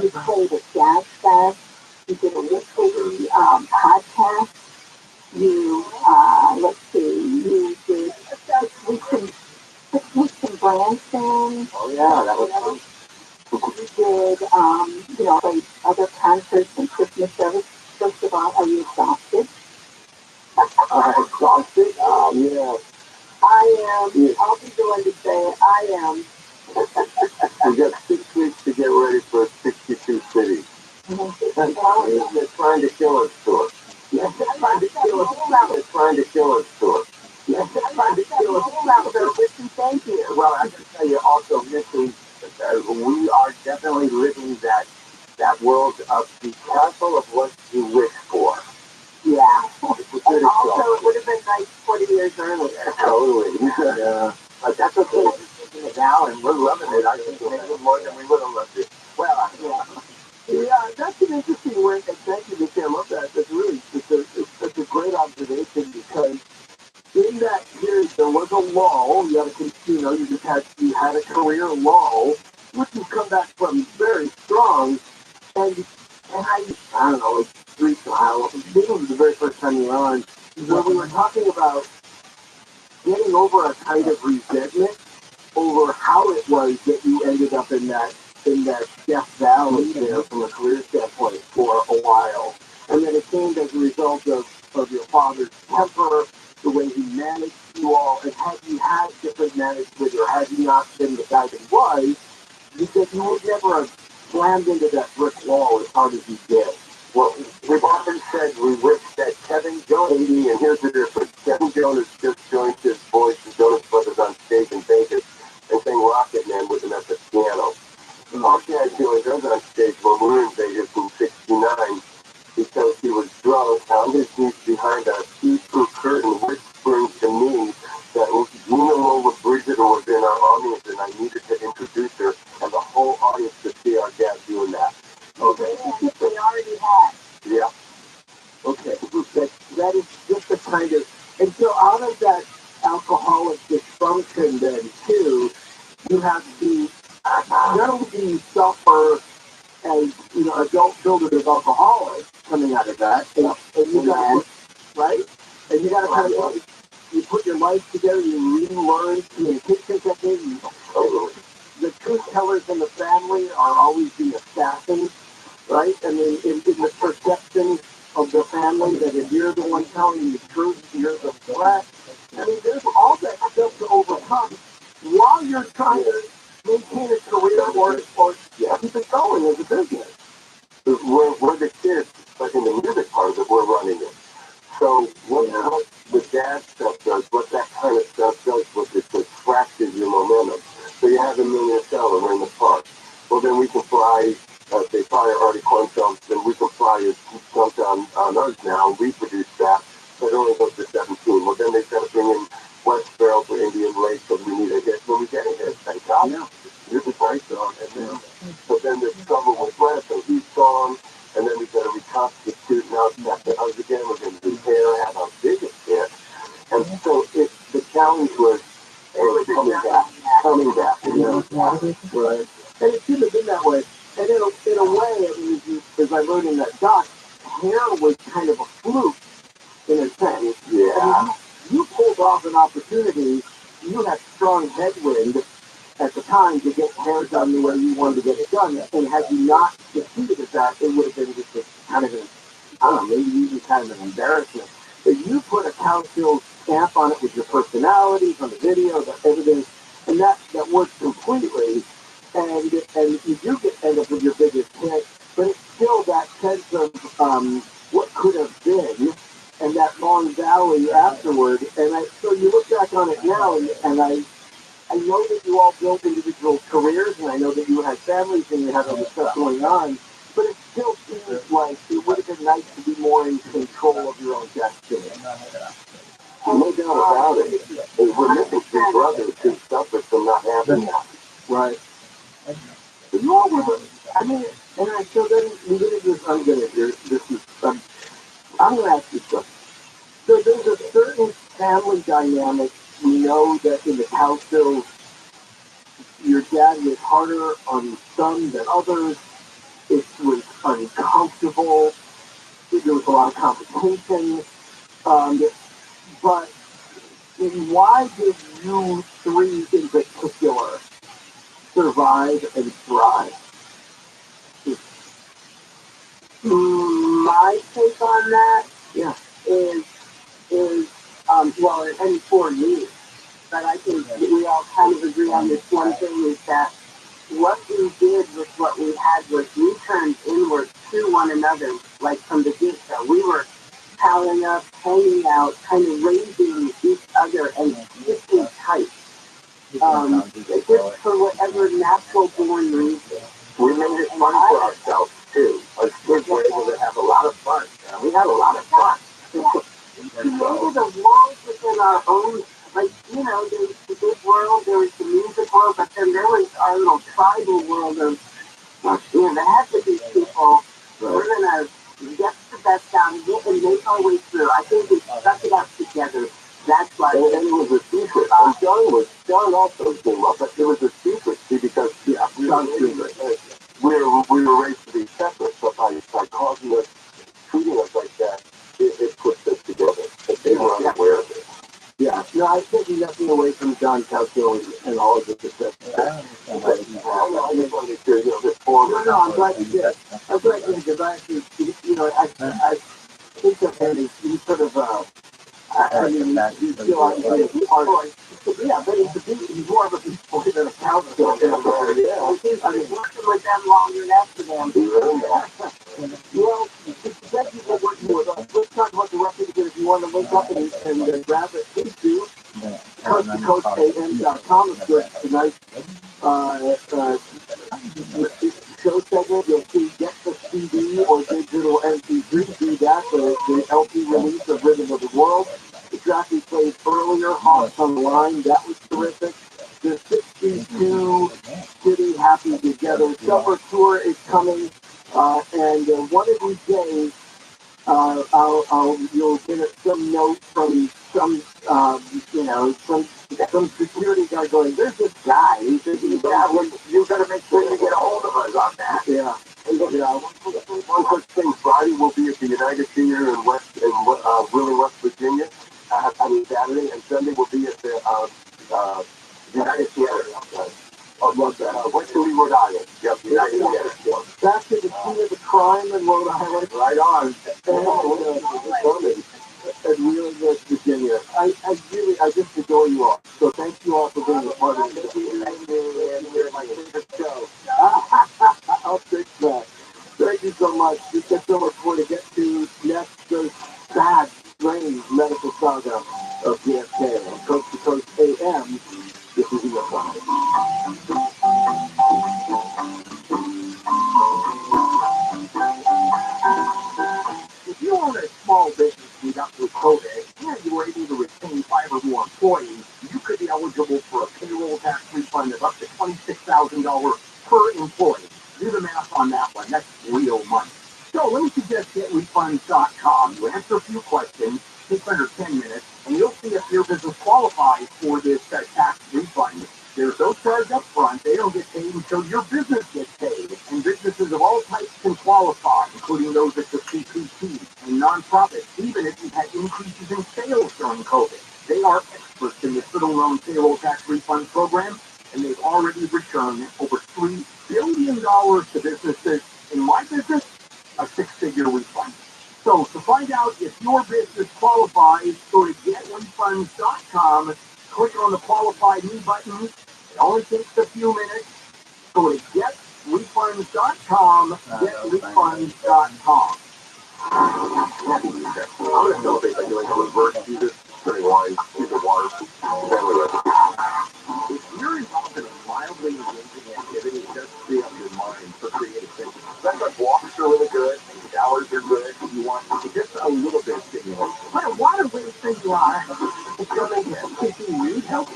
You played at Jazz Fest. You did a weekly podcast. You, let's see, you did 6 weeks in Branson. Oh, yeah, that was fun. You did, played other concerts and Christmas service. First of all, are you exhausted? Exhausted? Yeah. I am. I'll be going to say I am. We got 6 weeks to get ready for 62 cities. Mm-hmm. They're trying to kill us to it. They're trying to kill us. They're trying to kill us to it. They're trying to kill us. So listen, thank you. Well, I can tell you also, Missy, we are definitely living that world of be careful of what you wish for. Yeah. And also, it would have been nice 40 years earlier. Totally. Yeah. But that's okay. We're thinking it now, and we're loving it. I think maybe more than we would have loved it. Well, yeah. Yeah, that's an interesting way. And thank you, Mickey. I love that. That's a great observation because in that period there was a lull. You had a career lull, which you come back from very strong. And I don't know, like this was the very first time you were on, where we were talking about getting over a kind of resentment over how it was that you ended up in that Death Valley there from a career standpoint for a while. And then it came as a result of your father's temper, the way he managed you all, and had you had different management or had you not been the guy that was, you said you would never have slammed into that brick wall as hard as you did. Well, we've often said we wish that Kevin Jonas, and here's the difference, Kevin Jonas just joined his boys, the Jonas Brothers, on stage in Vegas and sang Rocket Man with him at the piano. Our dad joined us on stage when we were in Vegas in '69 because he was drunk on his knees behind a see-through curtain whispering to me that Nina Lola Bridget was in our audience and I needed to introduce her, and the whole audience could see our dad doing that. Okay. They already had. Yeah. Okay. That is just a kind of, and so out of that alcoholic dysfunction then too, you have to not only do you suffer And you got to kind of, you put your life together, you relearn communication techniques. The truth tellers in the family are always the assassins, right? I mean, in the perception of the family, that if you're the one telling the truth, you're the threat. I mean, there's all that stuff to overcome while you're trying to maintain a career or keep it going as a business. We're the kids, but in the music part of it, we're running it. So what the dad stuff does, what that kind of stuff does, was it fractures your momentum. So you have $1 million we're in the park. Well, then we can fly, they fly already corn jumps, then we can fly a jump on us now and reproduce that. But it only goes to 17. Well, then they've got to bring in West Barrel for Indian Lake, so we need a hit. When we get a hit, thank God. Yeah. You're the right on. And then, but then there's trouble with Brett, so he's gone. And then we've got to reconstitute now after us again. We're going to repair, have our biggest hit. And so the challenge was coming back. You know? Right. And it shouldn't have been that way. And in a way, I mean, as I learned in that doc, hair was kind of a fluke in a sense. Yeah. I mean, you pulled off an opportunity. You had strong headwind at the time to get hair done the way you wanted to get it done. And had you not succeeded at that, it would have been just a kind of I don't know, maybe even kind of an embarrassment. But you put a Cowsill stamp on it with your personality, from the video, the everything, and that works completely. And you do end up with your biggest hit, but it's still that sense of what could have been, and that long valley afterward. And so you look back on it now, and I know that you all built individual careers, and I know that you had families and you had other stuff going on, but it still seems like it would have been nice to be more in control of your own destiny. No doubt about it. We're missing two brothers who suffered from not having that. Right. But you all were, I mean, and so then I'm going to ask you something. So there's a certain family dynamic. We know that in the Cowsill, your dad was harder on some than others. It was uncomfortable. There was a lot of competition. But why did you three in particular survive and thrive? My take on that is well, and for me, but I think we all kind of agree on this one thing, is that what we did with what we had was we turned inward to one another, like from the get-go. We were palling up, hanging out, kind of raising each other and sticking tight. Just for whatever natural born reason. We made it fun for ourselves too. Our kids were able to have a lot of fun. We had a lot of fun. We created a world within our own, like, you know, there was the big world, there was the music world, but then there was our little tribal world of, you know, there had to be people, we're going to get the best out of it and make our way through. I think we stuck it out together. That's why. And it was a secret. And John also came up, but it was a secret, see, because we were raised to be separate, but by causing us, treating us like that, it puts us together. They were unaware of it. Yeah, no, I take nothing away from John Cowsill and all of the success. I just wanted to hear, this form. No, I'm glad you did. I'm glad you did, because I actually, you know, I think of him as he sort of, I mean, he's still obviously yeah, but he's more of a beast boy than a Cowsill. I mean, working with them longer than after them. Well, thank you for working with us. Let's talk about the record, because if you want to link up and grab it, please do. CoastToCoastAM.com is good tonight. Show segment, you'll see Get the CD or Digital MP3. Do that, the LP release of Rhythm of the World. The track we played earlier, Hawks on the Line, that was terrific. The 62 City Happy Together Supper Tour is coming, and one of these days, you'll get some note from some, you know, some security guy going, there's this guy. He says, you got to make sure you get a hold of us on that. Yeah. One quick thing, Friday will be at the United Theater in Wheeling, West Virginia. Friday, Saturday, and Sunday will be at the United Theater. I love that. What's the Rhode Island? Yep, United Theater. Back to the scene of the crime in Rhode Island. Right on. And really, West Virginia. I just adore you all. So thank you all for being a part of this. You're my favorite show. I'll take that. Thank you so much. We've got so much more to get to next. There's sad, strange medical saga of JFK on Coast to Coast AM. This is your time. If you own a small business lead up to COVID and you were able to retain 5 or more employees, you could be eligible for a payroll tax refund of up to $26,000 per employee. Do the math on that one. That's real money. So let me suggest getrefunds.com. You answer a few questions, takes under 10 minutes, and you'll see if your business qualifies for this tax refund. There's no charge up front. They don't get paid until your business gets paid. And businesses of all types can qualify, including those at the CPT and nonprofits, even if you've had increases in sales during COVID. They are experts in the little-known payroll tax refund program, and they've already returned over $3 billion to businesses. In my business, a 6-figure refund. So to find out if your business qualifies, go to getrefunds.com, click on the Qualify Me button. It only takes a few minutes. Go to getrefunds.com, getrefunds.com. I'm going to celebrate by doing a reverse Jesus, turning wine into water. If you're involved in a mildly engaging activity, it does free up your mind for creative thinking. That's like walks are really good, and showers are good. You want just a little bit of stimulation. What a water waster you are. It's going to make you need help.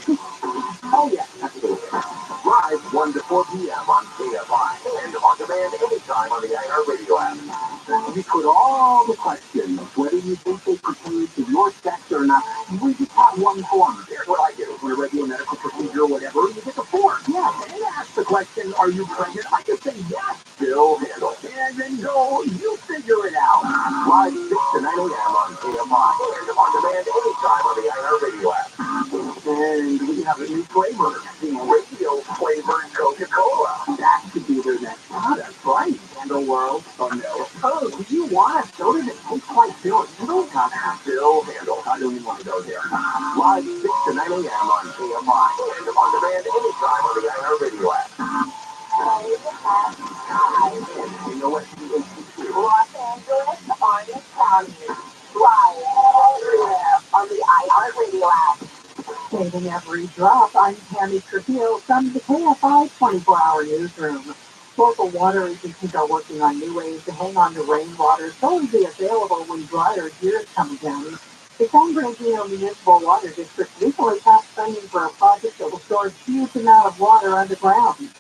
Oh, yeah, absolutely. Live 1 to 4 p.m. on KFI and on demand anytime on the iHeartRadio app. We put all the questions, whether you think they pertain to your sector or not. We just have one form. Here's what I do. When a regular medical procedure or whatever, you get the form. Yeah, and they ask the question, are you pregnant? I just say yes. Still handle. And then go, you figure it out. Live 6 to 9 a.m. on KFI and on demand anytime on the iHeartRadio app. And we have a new flavor, the radio flavored Coca-Cola. That could be their next product, right? Handle World, no. Oh, do you want a soda that tastes like Bill Handle? Bill Handle. I don't even want to go there. Live 6 to 9 a.m. on KFI and on demand anytime on the iHeartRadio app. You know what? Los Angeles, Orange County. Live on the iHeartRadio app. Saving every drop, I'm Tammy Trujillo from the KFI 24-hour newsroom. Local water agencies are working on new ways to hang on to rainwater so it'll be available when drier years come again. The San Bernardino Municipal Water District recently passed funding for a project that will store a huge amount of water underground.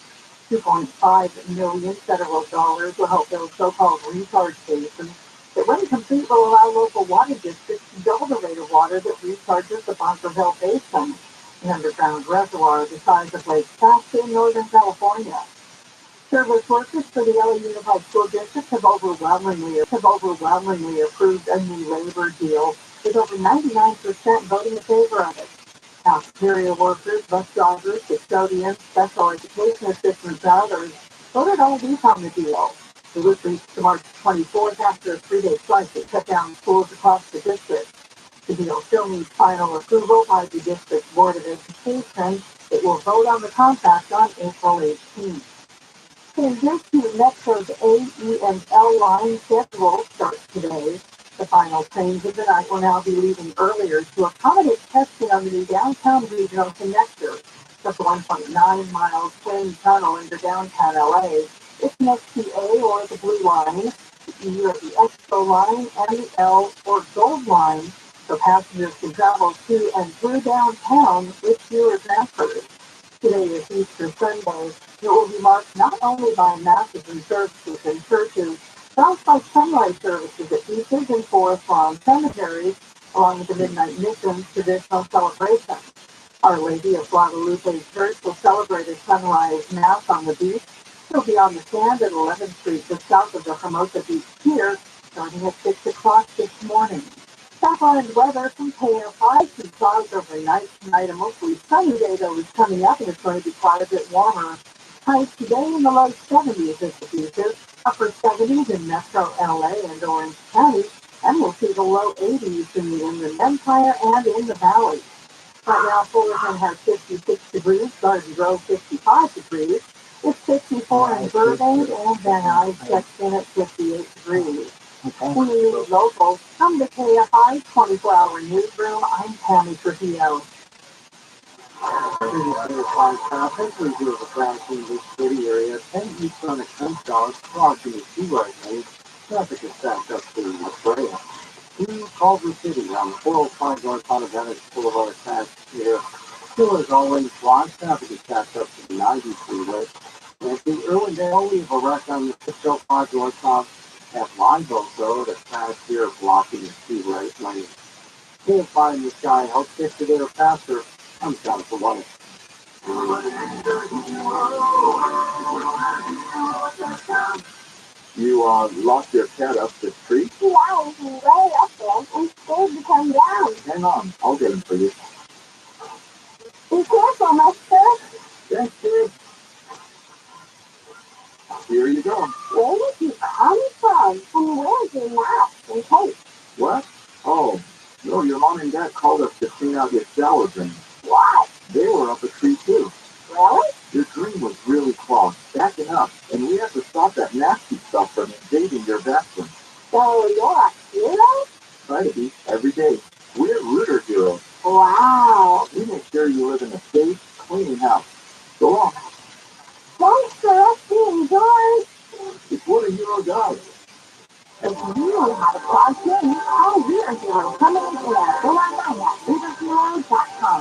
$2.5 million federal dollars will help build so-called recharge basins that, when complete, will allow local water districts to double the rate of water that recharges the Bunker Hill Basin, an underground reservoir the size of Lake Shasta in Northern California. Service workers for the LA Unified School District have overwhelmingly approved a new labor deal, with over 99% voting in favor of it. Cafeteria workers, bus drivers, custodians, special education assistants, and others voted all week on the deal. The was reached March 24th after a 3-day strike that shut down schools across the district. The deal still needs final approval by the district's Board of Education. It will vote on the contract on April 18th. Congestion Metro's A, E, and L line schedule starts today. The final trains of the night will now be leaving earlier to accommodate testing on the new downtown regional connector. The 1.9 miles train tunnel into downtown LA. It's next to A, or the Blue Line, the E, or the Expo Line, and the L, or Gold Line, so passengers can travel to and through downtown with fewer transfers. Today is Easter Sunday. It will be marked not only by masses and services in churches, but also by sunrise services at beaches and forest lawn cemeteries, along with the Midnight Mission's traditional celebration. Our Lady of Guadalupe Church will celebrate a sunrise mass on the beach. It'll be on the sand at 11th Street, just south of the Hermosa Beach Pier, starting at 6 o'clock this morning. Sapphire weather from KFI, some clouds overnight tonight, a mostly sunny day though is coming up, and it's going to be quite a bit warmer. Highs today in the low 70s is the future, upper 70s in Metro LA and Orange County, and we'll see the low 80s in the Inland Empire and in the Valley. Right now, Fullerton has 56 degrees, Garden Grove 55 degrees, it's 54 in Burbank, and Van Nuys checks in at 58 degrees. We need locals. Come to KFI 24-hour newsroom. I'm Tammy Trujillo. KFI traffic reserve a crash in this city area. 10 east on the Crenshaw, crossing the two-right lane. Traffic is backed up to La Brea. To Culver City on the 405 north out of Venice Boulevard past here. Still as always, live traffic is backed up to the 90 freeway. And to Irwindale, we have a wreck on the 605 north south at Live Oak Road, a crash here blocking the two-right lane. KFI in the sky helps get you there faster. I'm Jonathan White. You locked your cat up the tree? Yeah, he's way up there and scared to come down. Hang on, I'll get him for you. Be careful, mister. Thanks, kid. Here you go. Where did you come from? And where's your mask and cape? What? Oh, no, your mom and dad called us to clean out your shower drain. What? They were up a tree, too. Really? Your drain was really clogged, backing up, and we had to stop that nasty stuff from invading your bathroom. So you're a hero? Try to be every day. We're rooter heroes. Wow. We make sure you live in a safe, clean house. Go on. Thanks for us being yours. It's what a hero does. If you know how to plug in, call Reader Hero coming in there. Go online at ReaderHero.com.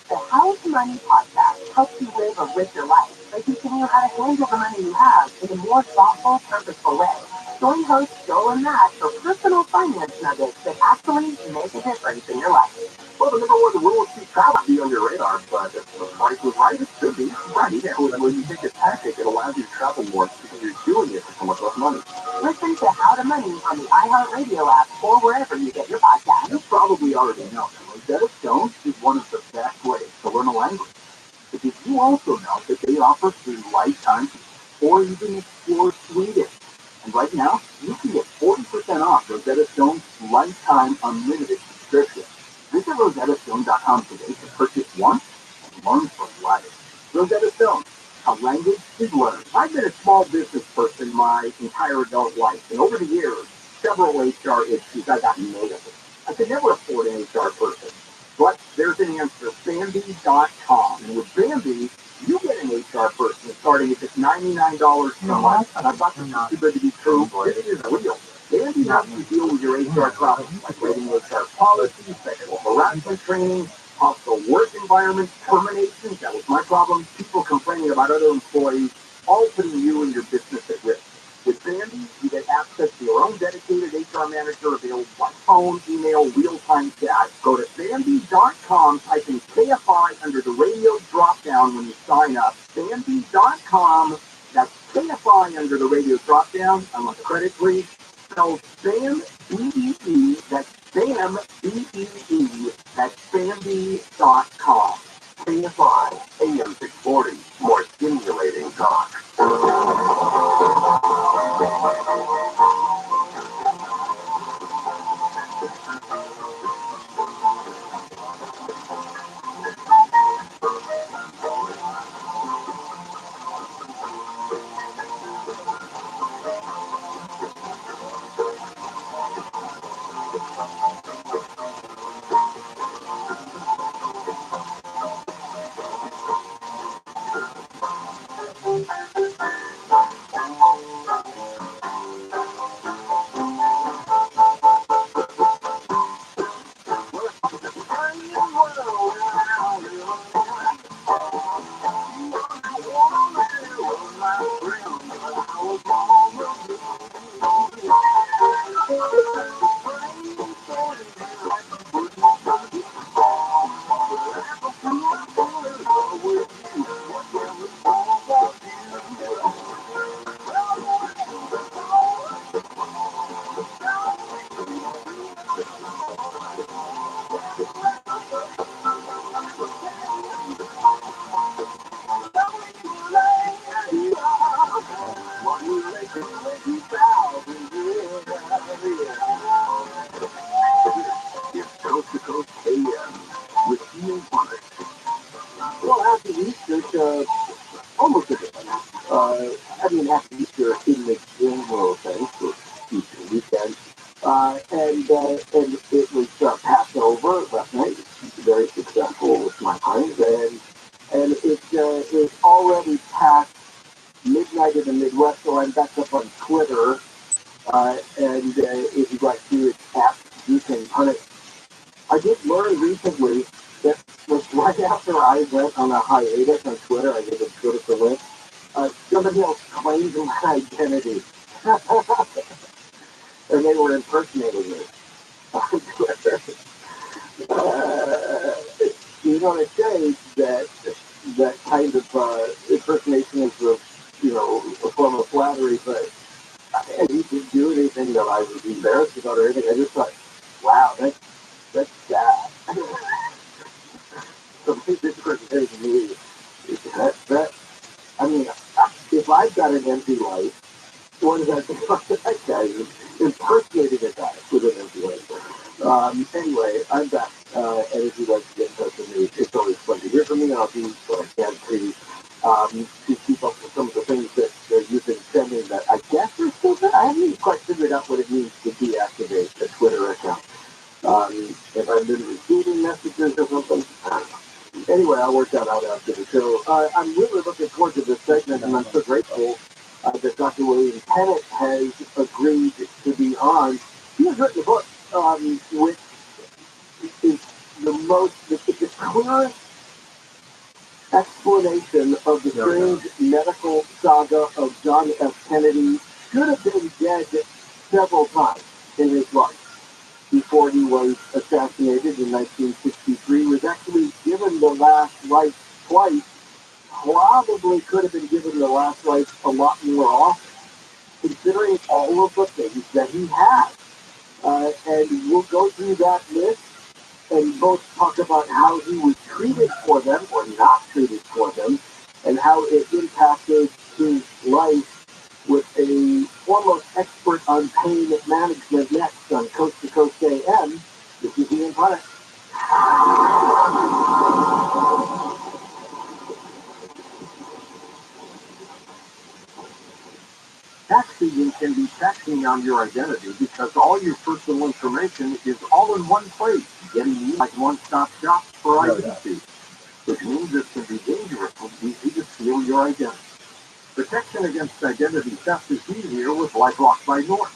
The How to Money podcast helps you live a richer life by teaching you how to handle the money you have in a more thoughtful, purposeful way. Join hosts Joel and Matt for personal finance nuggets that actually make a difference in your life. Well, the number one rule is keep travel be on your radar, but if the price was right, it should be. Right. When you take a tactic, it allows you to travel more because you're doing it for so much less money. Listen to How to Money on the iHeartRadio app or wherever you get your podcasts. You probably already know that Rosetta Stone is one of the best ways to learn a language. But did you also know that they offer free lifetime or even explore Swedish? And right now, you can get 40% off Rosetta Stone's lifetime unlimited subscription. Visit RosettaStone.com today to purchase once and learn for life. Rosetta Stone, how language is learned. I've been a small business person my entire adult life, and over the years, several HR issues I got negative. I could never afford an HR person. But there's an answer, Bambi.com. And with Bambi, you get an HR person starting at just $99 per month. And I thought this was too good to be true. This is real. Bambi helps you deal with your HR problems, like writing HR policies, sexual harassment training, hostile work environments, terminations. That was my problem. People complaining about other employees, all putting you and your business at risk. With Bambi, you get access to your own dedicated HR manager available by phone, email, real-time chat. Go to Bambi.com, type in KFI under the radio drop-down when you sign up. Bambi.com, that's KFI under the radio drop-down. I want the credit, please. Spell Bam, B-E-E, that's Bam, B-E-E, that's Bambi.com. KFI, AM 640, more stimulating talk. and it was passed over last night. Very successful with my clients, and it's already past midnight in the Midwest, so I'm back up on Twitter. And if you'd like to, it's at You Can Punish. I did learn recently that was right after I went on a hiatus on Twitter. I did a Twitter for list. Somebody else claimed my identity, and they were impersonating me on Twitter. You know, they say that kind of impersonation is a form of flattery, but I didn't do anything that I was embarrassed about or anything. I just thought, wow, that's sad. So this impersonating me, I mean, if I've got an empty life, what does that think about that guy impersonating a guy with an empty life? Anyway, I'm back, and if you'd like to get in touch with me, it's always fun to hear from me, and I'll do what I can to keep up with some of the things that you've been sending that I guess are still there. I haven't quite figured out what it means to deactivate the Twitter account. If I've been receiving messages or something, I don't know. Anyway, I'll work that out after the show. I'm really looking forward to this segment, and I'm so grateful that Dr. William Tennant has agreed to be on. He has written a book which is the clearest explanation of the strange medical saga of John F. Kennedy. Should have been dead several times in his life before he was assassinated in 1963. Was actually given the last life twice. Probably could have been given the last life a lot more often, considering all of the things that he had. And we'll go through that list and both talk about how he was treated for them or not treated for them, and how it impacted his life with a foremost expert on pain management next on Coast to Coast AM. This is Ian Punnett. Tax season can be taxing on your identity because all your personal information is all in one place, getting you like one-stop shop for identity, which means it can be dangerous and easy to steal your identity. Protection against identity theft is easier with LifeLock by Norton.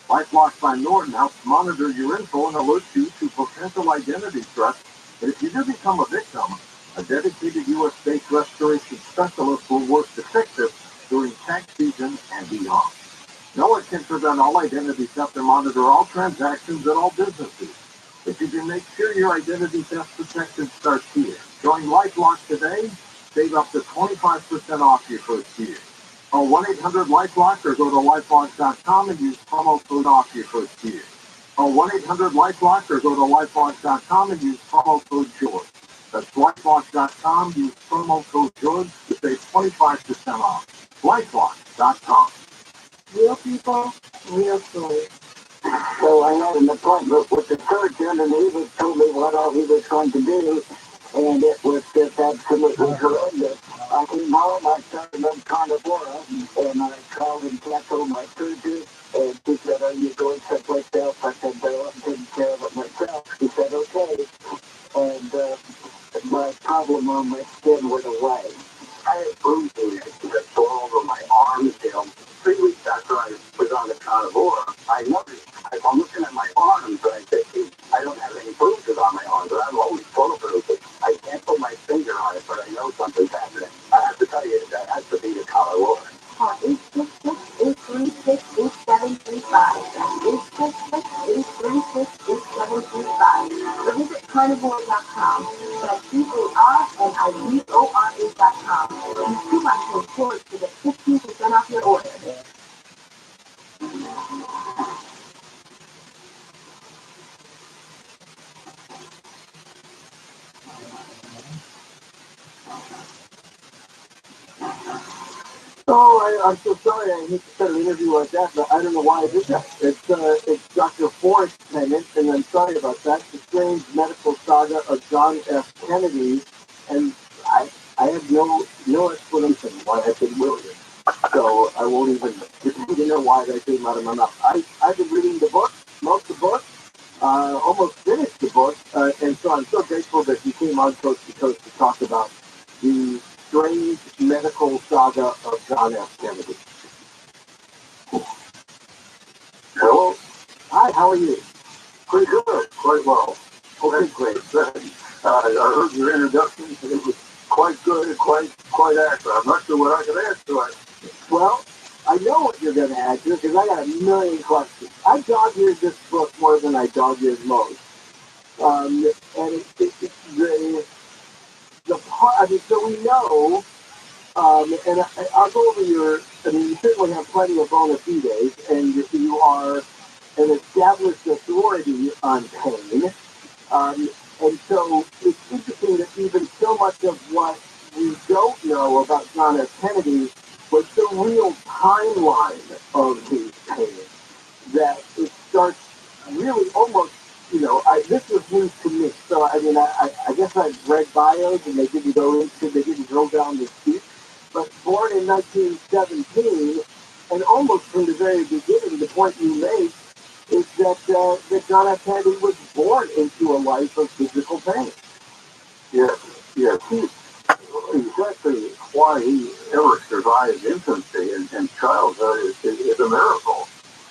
LifeLock by Norton helps monitor your info and alert you to potential identity threats. And if you do become a victim, a dedicated U.S.-based restoration specialist will work to fix it during tax season and beyond. No one can prevent all identity theft and monitor all transactions at all businesses. If you can make sure your identity theft protection starts here. Join LifeLock today. Save up to 25% off your first year. Call 1-800-LifeLock or go to LifeLock.com and use promo code off your first year. Call 1-800-LifeLock or go to LifeLock.com and use promo code George. That's LifeLock.com. Use promo code George to save 25% off. LifeLock.com. Real people, real stories. So I had an appointment with the surgeon, and he was told me what all he was going to do, and it was just absolutely horrendous. I came home, I started on carnivora, and I called and canceled my surgery, and he said, "Are you going someplace else?" I said, "No, I'm taking care of it myself." He said, "Okay," and my problem on my skin went away. I had bruises that tore over my arms. 3 weeks after I was on the carnivora, I noticed, I'm looking at my arms, and I said, "Gee, I don't have any bruises on my arms, but I'm always full of bruises. I can't put my finger on it, but I know something's happening." I have to tell you, that has to be the carnivora. 866-836-8735. 866-836-8735. Or visit carnivore.com. That's CARNIVORA.com. Use coupon code George to get 15% off your order. Oh, I'm so sorry. I hate to start an interview like that, but I don't know why I did that. It's Dr. Forrest Tennant, and I'm sorry about that. The strange medical saga of John F. Kennedy, and I have no explanation why I said William. So I won't even pretend to know why that came out of my mouth. I've been reading the book, most of the book, almost finished the book, and so I'm so grateful that you came on Coast to Coast to talk about the strange medical saga of John F. Kennedy. Hello. Hi, how are you? Pretty good, quite well. Okay, great. I heard your introduction. It was quite good, quite accurate. I'm not sure what I can add to it. Well, I know what you're going to add to it because I got a million questions. I dog-eared this book more than I dog-eared most. And the part, I mean, so we know, and I'll go over your, I mean, you certainly have plenty of bona fides, and you are an established authority on pain. And so it's interesting that even so much of what we don't know about John F. Kennedy was the real timeline of his pain. That it starts really almost, this was news to me. So, I mean, I guess I've read bios and they didn't drill down the deep. But born in 1917, and almost from the very beginning, the point you make is that John F. Kennedy was born into a life of physical pain. Yes. Exactly why he ever survived infancy and childhood is a miracle.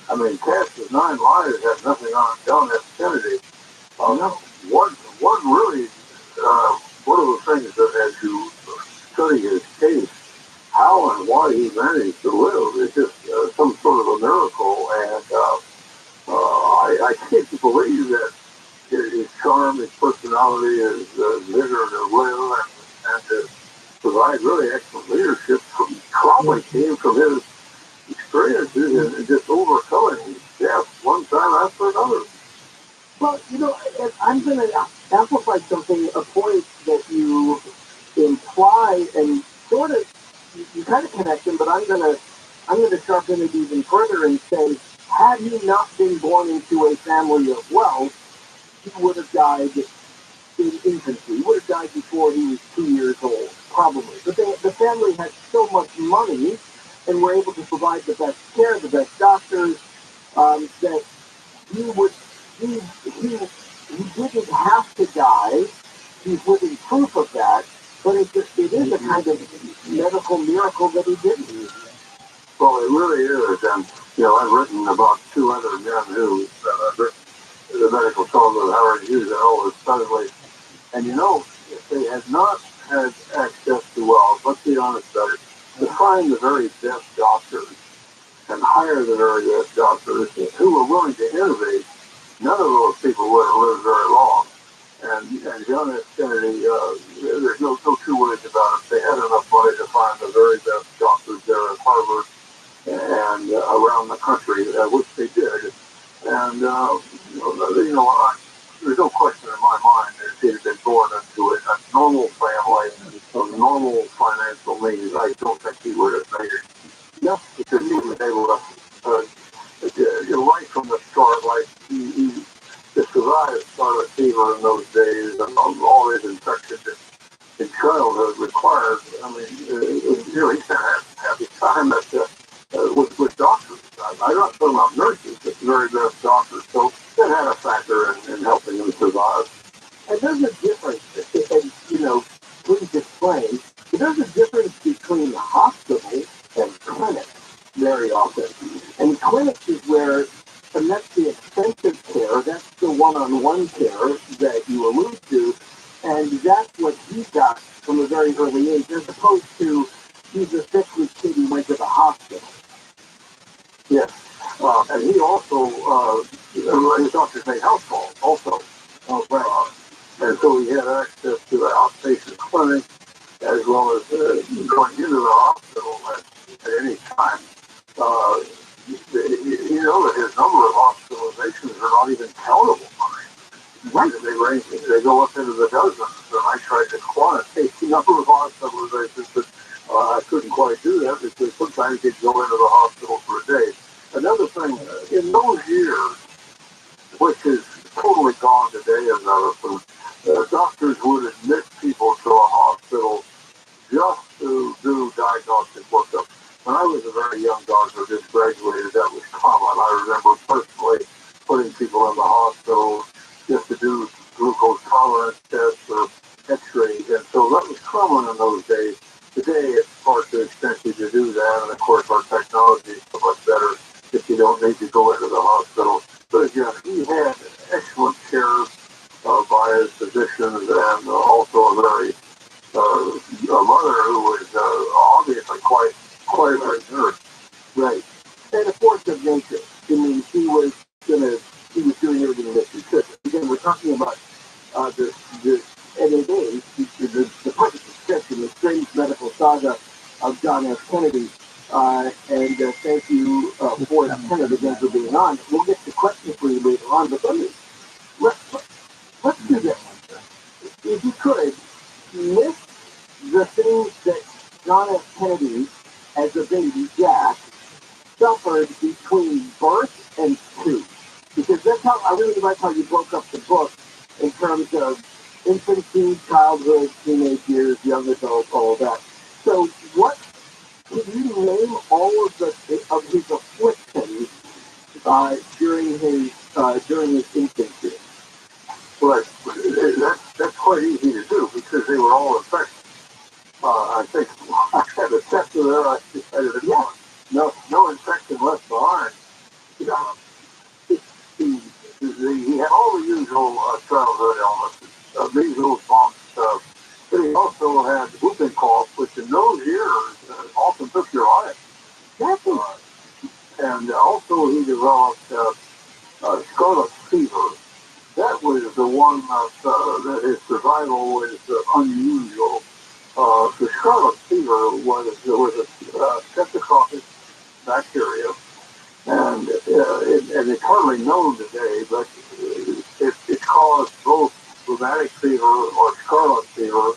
I mean, Cass's 9 lives had nothing on John F. Kennedy. No. One really, one of the things that as you study his case, how and why he managed to live is just some sort of a miracle, and I can't believe that his charm, his personality, his vigor to live, and to provide really excellent leadership probably came from his experiences and just overcoming death one time after another. Well, I'm going to amplify something, a point that you imply and sort of, you kind of connect them, but I'm going to sharpen it even further and say, had he not been born into a family of wealth, he would have died in infancy. He would have died before he was 2 years old, probably. But the family had so much money and were able to provide the best care, the best doctors, that he didn't have to die. He's living proof of that. But it is a kind of medical miracle that he didn't. Well, it really is. And, I've written about 2 other men who have written the medical songs of Howard Hughes and all this suddenly. And if they had not had access to wealth, let's be honest about it, to find the very best doctors and hire the very best doctors who were willing to innovate, none of those people would have lived very long. And John F. Kennedy, there's no 2 ways about it. They had enough money to find the very best doctors there at Harvard and around the country, which they did. And, there's no question in my mind that if he had been born into a normal family of normal financial means, I don't think he would have made it. No, because he was able to, right from the start, like he survived scarlet fever in those days and all his infections in childhood required. I mean, he had happy time with doctors. I'm not talking about nurses, but the very best doctors. So that had a factor in helping him survive. And there's a difference, and please explain. There's a difference between hospital and clinic very often. And clinics is where, and that's the expensive care, that's the one-on-one care that you allude to, and that's what he got from a very early age, as opposed to he's a sickly kid who went to the hospital. Yes. And he also, his doctor's made house calls also. And so he had access to the outpatient clinic as well as going into the hospital at any time. That his number of hospitalizations are not even countable. Right. They go up into the dozens, and I tried to quantitate the number of hospitalizations, but I couldn't quite do that because sometimes he'd go into the hospital for a day. Another thing, in those years, which is totally gone today in medicine, doctors would admit people to a hospital just to do diagnostic workup. When I was a very young doctor, just graduated, that was common. I remember personally putting people in the hospital just to do glucose tolerance tests or x-rays. And so that was common in those days. Today, it's far too expensive to do that. And of course, our technology is so much better if you don't need to go into the hospital. But again, he had excellent care by his physicians, and also a very a mother who was obviously quite a great nurse. Right. And a force of nature. I mean, he was doing everything that he could. Again, we're talking about the NAA, the perfect description, the strange medical saga of John F. Kennedy. And thank you for Kennedy again for being on. We'll get the question for you later on, but let's do this. If you could, list the things that John F. Kennedy, as a baby Jack, suffered between birth and two. Because that's how I really like how you broke up the book in terms of infancy, childhood, teenage years, young adult, all of that. So what can you name all of his afflictions during his infancy? Well, that's quite easy to do because they were all infected. I think I had a tester there. I decided that no infection left behind. He had all the usual childhood illnesses, measles, mumps, but he also had whooping cough, which in those years often took your life. And also he developed scarlet fever. That was the one that his survival was unusual. The scarlet fever was a streptococcus bacteria, and it's hardly known today, but it caused both rheumatic fever or scarlet fever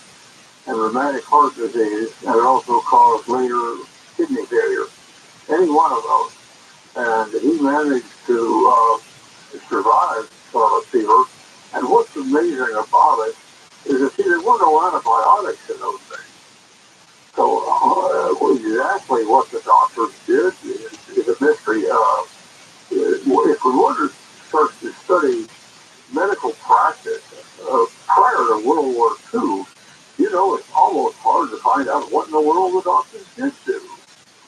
and rheumatic heart disease, and it also caused later kidney failure. Any one of those. And he managed to survive scarlet fever. And what's amazing about it is that there were no antibiotics in those days. So exactly what the doctors did is a mystery. If we were to start to study medical practice prior to World War II, it's almost hard to find out what in the world the doctors did do.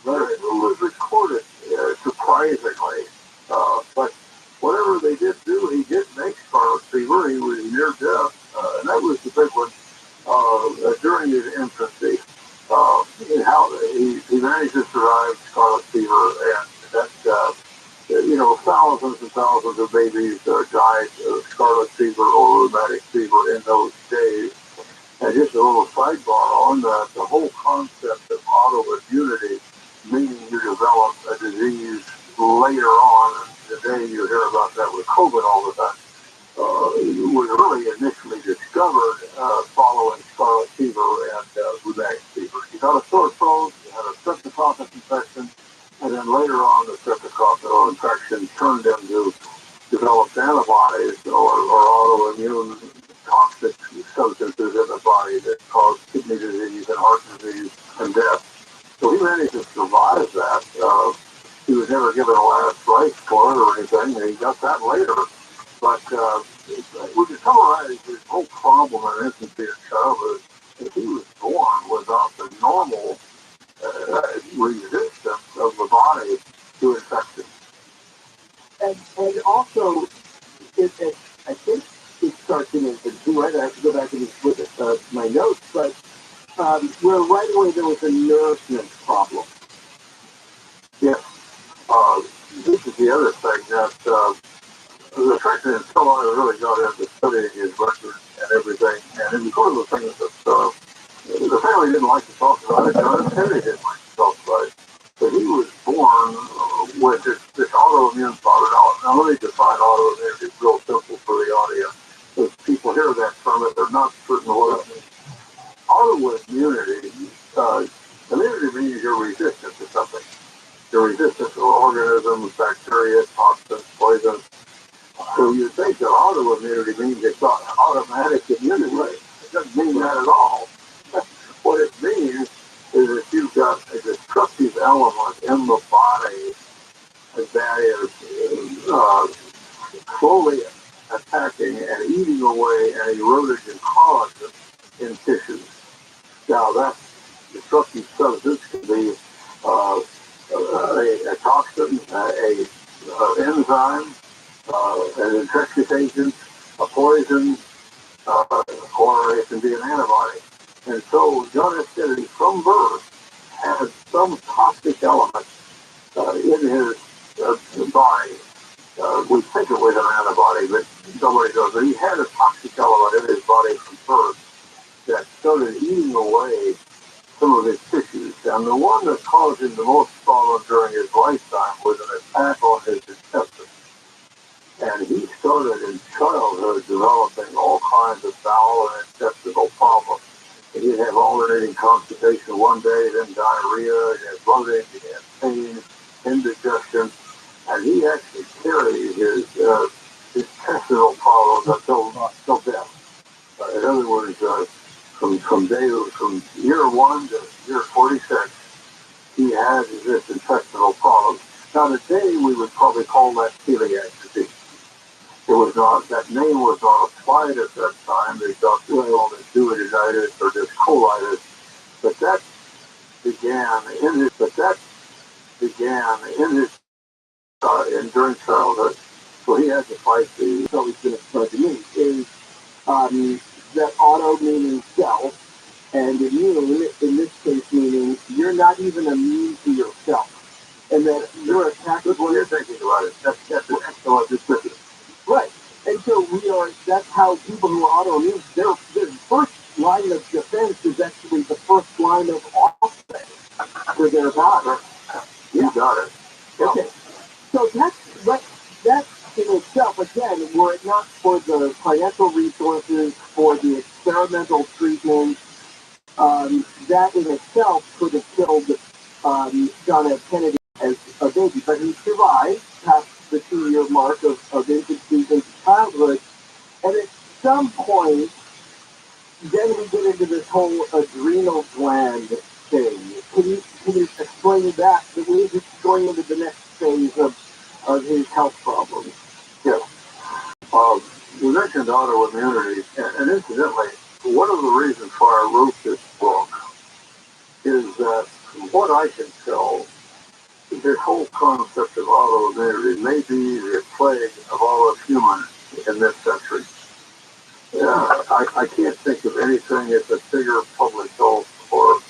It was recorded, surprisingly. But whatever they did do, he did make scarlet fever. He was near death. And that was the big one during his infancy. How he managed to survive scarlet fever, and that thousands and thousands of babies died of scarlet fever or rheumatic fever in those days. And just a little sidebar on that, the whole concept of autoimmunity, meaning you develop a disease later on, and today you hear about that with COVID all the time, was really initially discovered following scarlet fever and rheumatic fever. You got a sore throat, you had a streptococcus infection, and then later on the streptococcal infection turned into developed antibodies or autoimmune toxic substances in the body that cause kidney disease and heart disease and death. So he managed to survive that. He was never given a last rites for it or anything, and he got that later. But we can summarize his whole problem in infancy and childhood. If he was born without the normal resistance of the body to infection. And also, I think it starts in infancy, right? I have to go back and look at my notes, but where right away there was a nourishment problem. Yeah. This is the other thing that the fact that until I really got into studying his records and everything, and it was one of the things that the family didn't like to talk about it, John Kennedy didn't like to talk about it, but he was born with this autoimmune problem. Now let me define autoimmunity real simple for the audience. If people hear that term, if they're not certain what it means. Autoimmunity, immunity means you're resistant to something. You're resistant to organisms, bacteria, toxins, poisons. So you think that autoimmunity means it's automatic immunity. It doesn't mean that at all. What it means is that you've got a destructive element in the body that is slowly attacking and eating away and eroding collagen in tissues. Now, that destructive substance can be a toxin, a enzyme, an infectious agent, a poison, or it can be an antibody. And so John F. Kennedy, from birth, had some toxic element in his body. We think it was an antibody, but nobody knows. But he had a toxic element in his body from birth that started eating away some of his tissues. And the one that caused him the most problems during his lifetime was an attack on his intestines. And he started in childhood developing all kinds of bowel and intestinal problems. And he'd have alternating constipation one day, then diarrhea, he'd have bloating, he'd have pain, indigestion. And he actually carried his intestinal problems until death. In other words, from year 1 to year 46, he had this intestinal problem. Now today we would probably call that celiac disease. It was not, that name was not applied at that time. They thought they called it duodenitis or just colitis. But that began in his during childhood. So he had to fight the. So it's going to explain to me is that auto meaning self, and immune in this case meaning you're not even immune to yourself, and that you're attacked. That's what you're thinking about it. That's an excellent description. Right. And so that's how people who are autoimmune, their first line of defense is actually the first line of offense for their body. You got it. Okay. So that's in itself, again, were it not for the financial resources, for the experimental treatment, that in itself could have killed John F. Kennedy as a baby. But he survived past the 2-year mark of infancy into childhood. And at some point, then we get into this whole adrenal gland thing. Can you explain that? That we're just going into the next phase of his health problems. Yeah. You mentioned autoimmunity, and incidentally, one of the reasons why I wrote this book is that, from what I can tell, this whole concept of autoimmunity may be the plague of all of humans in this century. I can't think of anything that's a bigger public health or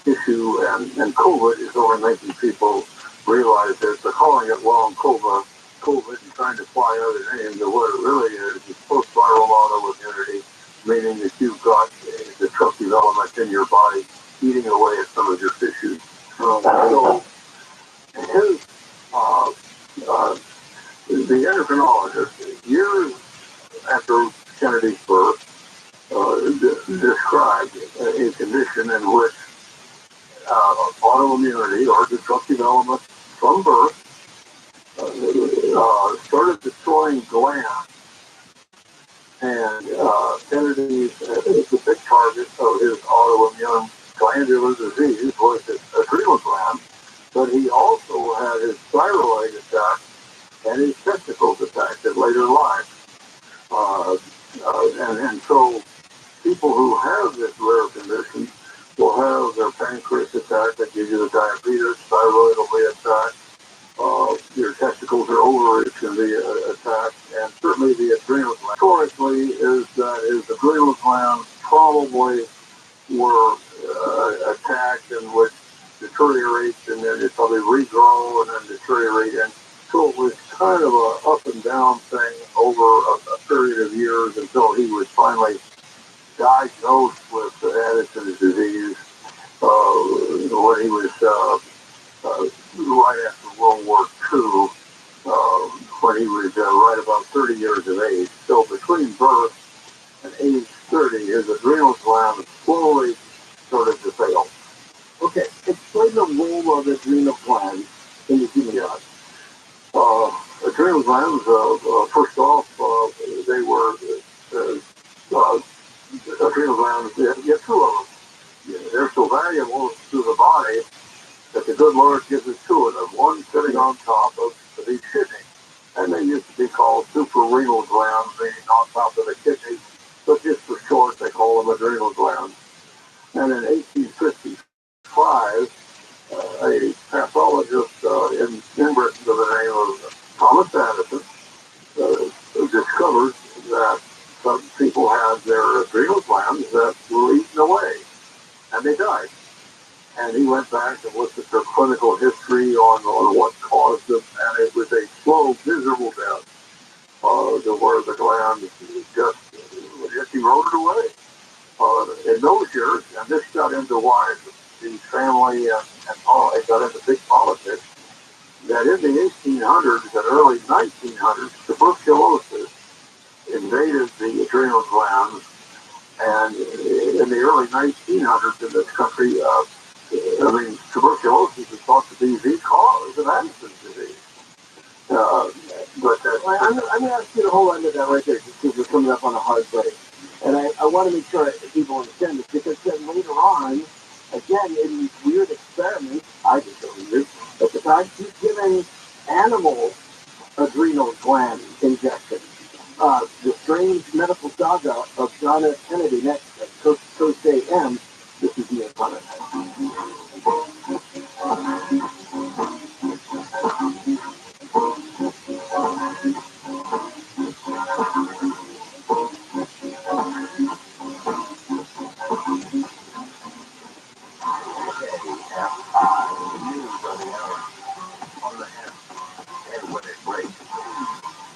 issue, and COVID is only making people realize that they're calling it long COVID and trying to fly other names, but what it really is post-viral autoimmunity, meaning that you've got the destructive element in your body eating away at some of your tissues. So his, the endocrinologist, years after Kennedy's birth, described a condition in which autoimmunity or destructive elements from birth started destroying glands. And Kennedy, the big target of his autoimmune glandular disease was his adrenal gland, but he also had his thyroid attack and his testicles attacked in later life. And so people who have this rare condition will have their pancreas attacked, that gives you the diabetes, thyroid will be attacked, your testicles or ovaries can be attacked, and certainly the adrenal gland. Historically, is that his adrenal glands probably were attacked and would deteriorate, and then it probably regrow and then deteriorate. And so it was kind of a up and down thing over a period of years until he was finally diagnosed with Addison's disease when he was right after World War II, when he was right about 30 years of age. So between birth and age 30, his adrenal gland slowly started to fail. Okay, explain the role of adrenal glands in the human body. Adrenal glands, first off, they were adrenal glands, you have two of them. They're so valuable to the body that the good Lord gives us two of them, one sitting on top of each kidney. and they used to be called suprarenal glands, being on top of the kidney, but just for short, they call them adrenal glands. And in 1855, a pathologist in Britain by the name of Thomas Addison discovered that some people had their adrenal glands that were eaten away, and they died. And he went back and looked at their clinical history on what caused them, and it was a slow, miserable death, where the gland just eroded away. In those years, and this got into why the family and got into big politics, that in the 1800s and early 1900s, tuberculosis invaded the adrenal glands, and in the early 1900s in this country, tuberculosis is thought to be the cause of Addison's disease. I'm going to ask you to hold on to that right there, because we're coming up on a hard break. And I want to make sure that people understand this, because then later on, again, in these weird experiments, I just don't weird, but the guy keeps giving animals adrenal gland injections. The strange medical saga of John F. Kennedy next at Coast AM. This is Neil Connor.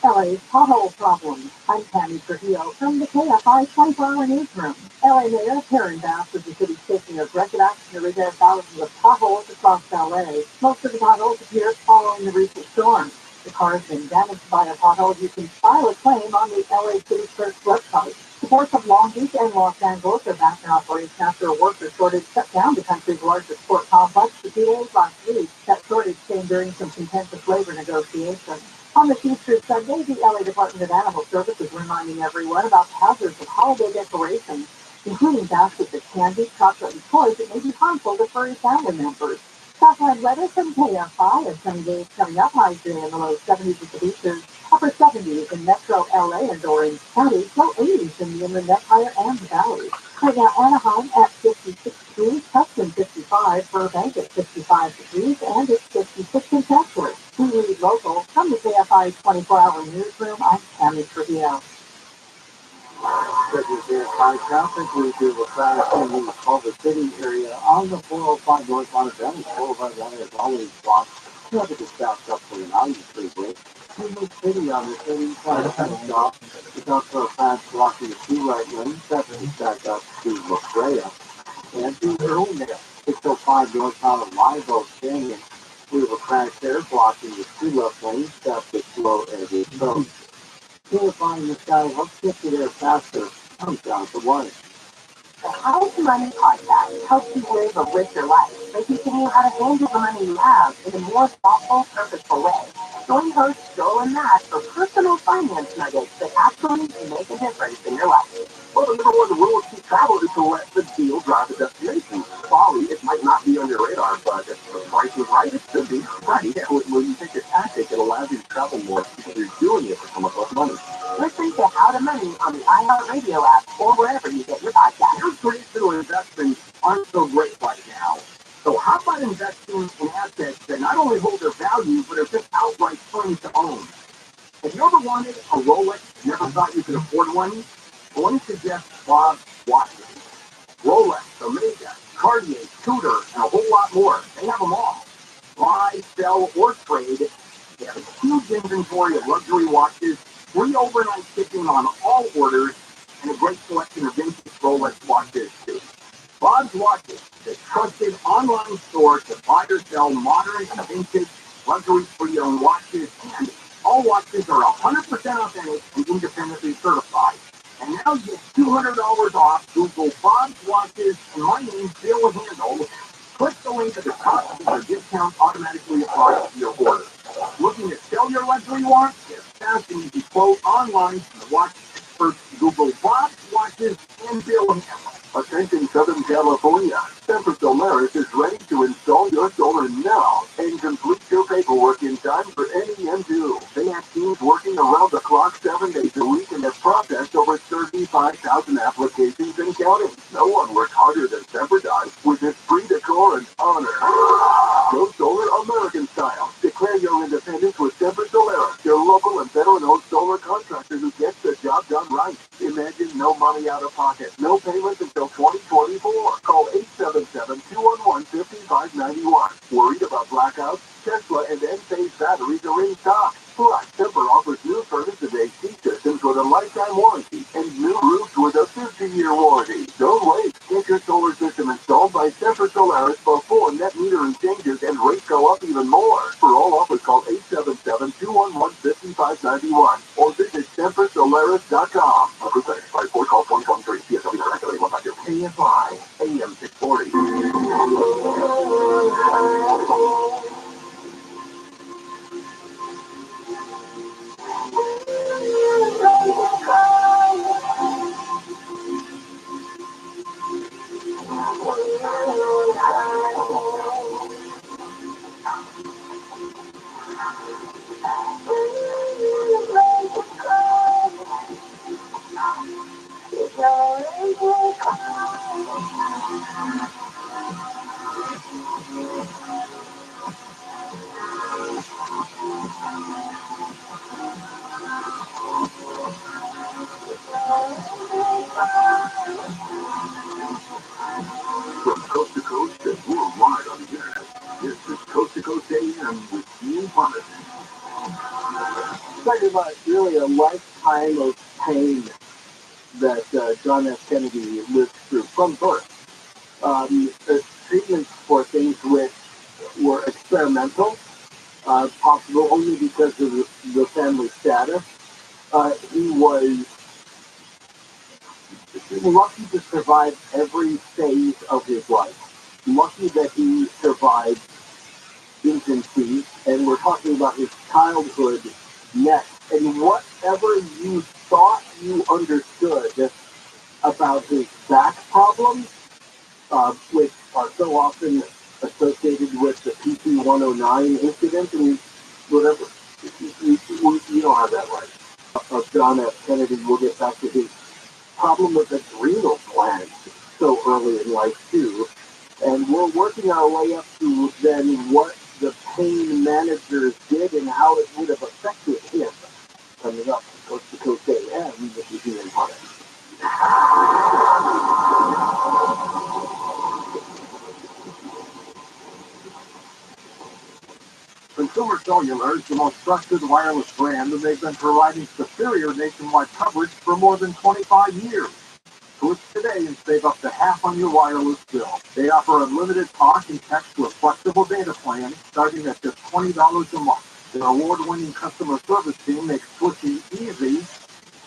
LA's pothole problem. I'm Tammy Trujillo from the KFI 24-hour newsroom. LA Mayor Karen Bass says the city's taking aggressive action to repair thousands of potholes across LA. Most of the potholes appeared following the recent storm. The car has been damaged by a pothole. You can file a claim on the LA City Clerk's website. The ports of Long Beach and Los Angeles are back in operation after a worker shortage shut down the country's largest port complex for 2 days last week. That shortage came during some contentious labor negotiations. On the featured Sunday, the LA Department of Animal Services reminding everyone about the hazards of holiday decorations, including baskets of candy, chocolate, and toys that may be harmful to furry family members. Southland weather from KFI, and sunny days coming up, highs in the low 70s at the beaches, upper 70s in metro LA and Orange County, low 80s in the inland empire and the valley. Right now, Anaheim at 56 degrees, Tustin 55, Burbank at 55 degrees, and it's 56 in Chatsworth. We read local from the KFI 24-hour newsroom. I'm Tammy Trujillo. KFI traffic, we do a fast in the Culver City area on the 405 northbound advantage. 405 advantage is always blocked. Traffic is backed up for an hour freeway. New City on the 35 stop. It's also a fast blocking the 2 right lanes. Traffic is backed up to La Brea and to Irwindale. 605 northbound of Live Oak Canyon. We have a crash there blocking the 2 left lanes. Traffic slow as it goes. Purifying the sky helps get you there faster. Comes down to 1. The How to Money podcast helps you live a richer life by teaching you how to handle the money you have in a more thoughtful, purposeful way. Join hosts Joel and Matt for personal finance nuggets that actually make a difference in your life. Well, the number one rule of travel is to let the deal drive the destination. Bali, it might not be on your radar, but if the price is right, it should be. Right. When you take a tactic, it allows you to travel more because you're doing it for so much less money. Listen to How to Money on the iHeartRadio app or wherever you get your podcast. Your traditional investments aren't so great right now. So how about investing in assets that not only hold their value, but are just outright fun to own? Have you ever wanted a Rolex, never thought you could afford one? I want to suggest Bob's watches. Rolex, Omega, Cartier, Tudor, and a whole lot more. They have them all. Buy, sell, or trade. They have a huge inventory of luxury watches, free overnight shipping on all orders, and a great selection of vintage Rolex watches, too. Bob's Watches, the trusted online store to buy or sell modern and vintage luxury pre-owned watches, and all watches are 100% authentic and independently certified. And now you get $200 off. Google Bob's Watches and my name, Bill Handel. Click the link at the top so the discount automatically applies to your order. Looking to sell your luxury watch? Get fast and easy quote online from the watch experts Google Bot watches, and billing. Attention Southern California. Semper Solaris is ready to install your solar now and complete your paperwork in time for NEM2. They have teams working around the clock 7 days a week and have processed over 35,000 applications and counting. No one worked harder than Semper does with this free decor and honor. Go solar American style. Declare your independence with Semper Solaris, your local and veteran-owned solar contractor who gets the job done right. Imagine no money out of pocket, no payments until 2024. Call 877-211-5591. Worried about blackouts? Tesla and Enphase batteries are in stock. Plus, Semper offers new furnace and AC systems with a lifetime warranty and new roofs with a 50-year warranty. Don't wait. Get your solar system installed by Semper Solaris before net metering changes and rates go up even more. For all offers, call 877-211-5591 or visit SemperSolaris.com. Approved by Ford Call 2023. PSW Directory 152. KFI AM 640. From coast to coast and worldwide on the internet, this is Coast to Coast AM with Gene Thomas. Talking about really a lifetime of pain that John F. Kennedy lived through from birth. Treatments for things which were experimental, possible only because of the family status. He was lucky to survive every phase of his life. Lucky that he survived infancy, and we're talking about his childhood next. And whatever you thought you understood about his back problems, which are so often associated with the PC-109 incident, and whatever, you don't have that right. Of John F. Kennedy, we'll get back to his problem with adrenal glands so early in life, too. And we're working our way up to then what the pain managers did and how it would have affected him. Coming up, Coast to Coast AM, this is Ian Thomas. Consumer Cellular is the most trusted wireless brand, and they've been providing superior nationwide coverage for more than 25 years. Switch today and save up to half on your wireless bill. They offer unlimited talk and text with flexible data plans starting at just $20 a month. Their award-winning customer service team makes switching easy.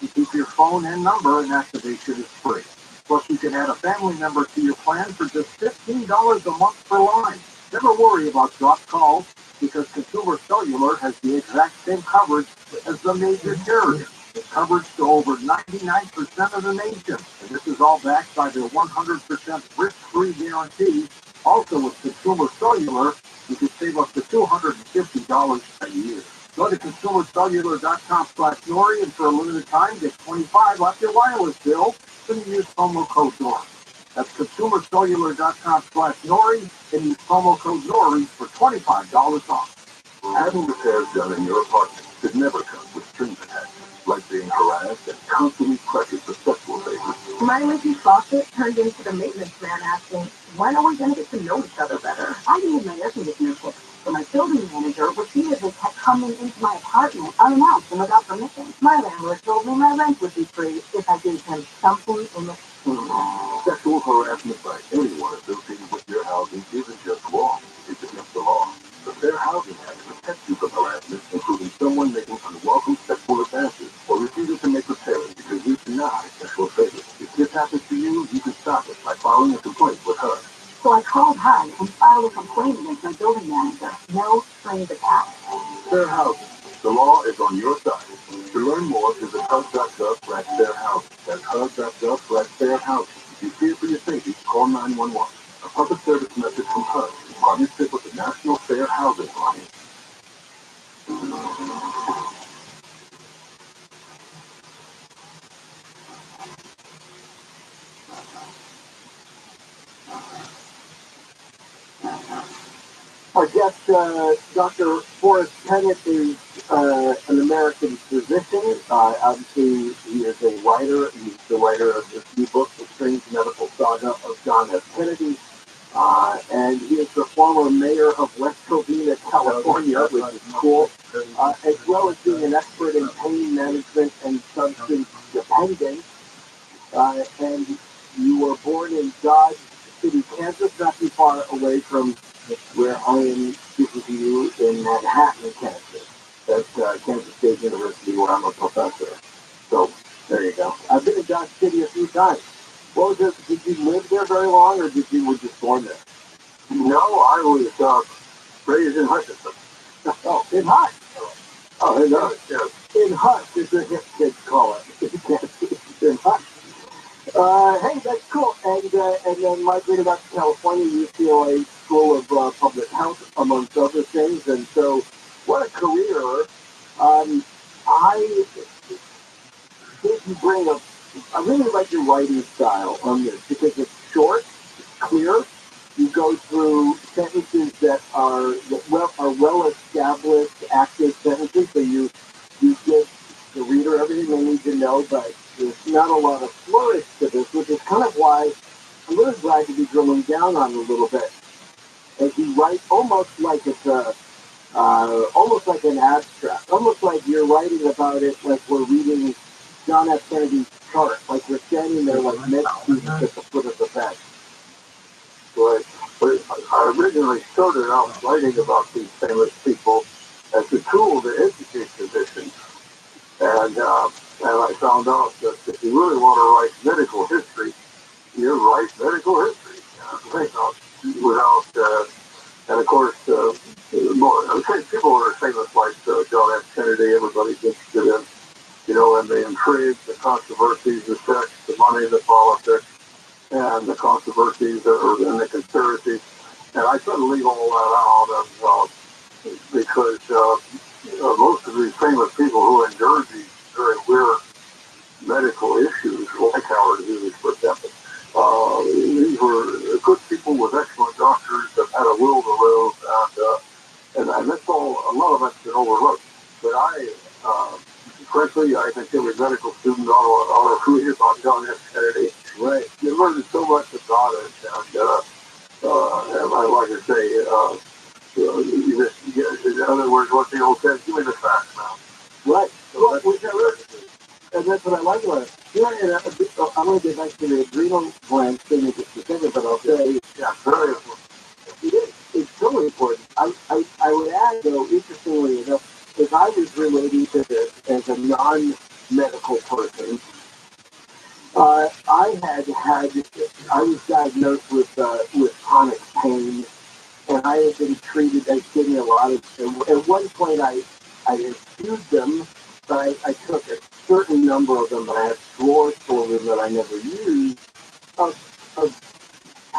You keep your phone and number, and activation is free. Plus, you can add a family member to your plan for just $15 a month per line. Never worry about dropped calls, because Consumer Cellular has the exact same coverage as the major carriers. With coverage to over 99% of the nation. And this is all backed by their 100% risk-free guarantee. Also with Consumer Cellular, you can save up to $250 a year. Go to consumercellular.com/Nori, and for a limited time, get $25 off your wireless bill when you use promo code Nori. That's consumercellular.com/Nori, and use promo code Nori for $25 off. Having repairs done in your apartment should never come with strings attached, like being harassed and constantly pressured for sexual favors. My leaky faucet turned into the maintenance man asking, when are we going to get to know each other better? I needed my air conditioner fixed, so my building manager repeatedly kept coming into my apartment unannounced and without permission. My landlord told me my rent would be free if I gave him something in exchange. Sexual harassment by anyone associated with your housing isn't just wrong, it's against the law. The Fair Housing Act protects you from harassment, including someone making unwelcome sexual advances or refusing to make repairs because you deny sexual favors. If this happens to you, you can stop it by filing a complaint with her. So I called HUD and filed a complaint against my building manager. No strings attached. Fair Housing. The law is on your side. To learn more, visit HUD.gov/fairhousing. That's HUD.gov for fair housing. If you fear for your safety, call 911. A public service message from HUD in partnership with the National Fair Housing Alliance. Our guest, Dr. Forrest Pennant, is an American physician. Obviously, he is a writer. He's the writer of the few books, The Strange Medical Saga of John F. Kennedy. And he is the former mayor of West Covina, California, which is cool, as well as being an expert in pain management and substance dependence. And you were born in Dodge City, Kansas, not too far away from where I am speaking to you in Manhattan, Kansas. That's Kansas State University, where I'm a professor. So there you go. I've been in Dodge City a few times. What was it? Did you live there very long, or were you just born there? No, I was raised in Hutchinson. Oh, in Hutch. Oh, in Hutch. Yes. In Hutch, as the hip kids call it. In Hutch. Hey, that's cool. And then migrated out to California, UCLA School of Public Health, amongst other things. And so, what a career. I think you bring up, I really like your writing style on this because it's short, it's clear. You go through sentences that are well established, active sentences, so you give the reader everything they need to know, but there's not a lot of flourish to this, which is kind of why I'm really glad to be drilling down on it a little bit. As you write, almost like it's almost like an abstract, almost like you're writing about it like we're reading John F. Kennedy's chart, like we're standing there like med students at the foot of the bed. Right. But I originally started out writing about these famous people as a tool to educate physicians. And I found out that if you really want to write medical history, you write medical history. And of course, people who are famous like John F. Kennedy, everybody's interested in, and the intrigue, the controversies, the sex, the money, the politics, and the controversies and the conspiracies. And I try to leave all that out because most of these famous people who endured these very weird medical issues, like Howard Hughes, for example, these were good people with excellent doctors that had a will to live, and that's all. A lot of that's been overlooked. But frankly, I think every medical student ought to read about John F. Kennedy. Right. You learn so much about it, and I like to say, in other words, what the old said, give me the facts now. Right. Well, and that's what I like about it. I'm going to get back to the adrenal gland thing in just a second, but I'll say, yeah, very important. It is. It's totally important. I would add, though, interestingly enough, if I was relating to this as a non-medical person, I was diagnosed with chronic pain, and I had been treated. I was getting a lot of. At one point, I infused them, but I took a certain number of them, but I had drawers full of them that I never used of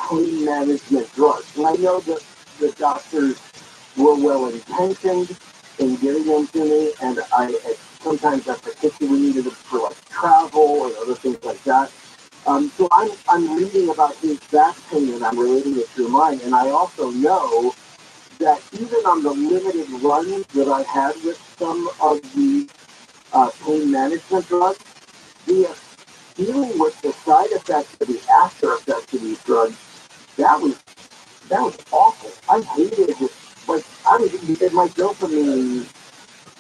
pain management drugs. And I know that the doctors were well intentioned in giving them to me, and sometimes I particularly needed them for like travel or other things like that. So I'm reading about his back pain and I'm relating it to mine, and I also know that even on the limited runs that I had with some of the pain management drugs, dealing with the side effects or the after effects of these drugs, that was awful. I hated it. My dopamine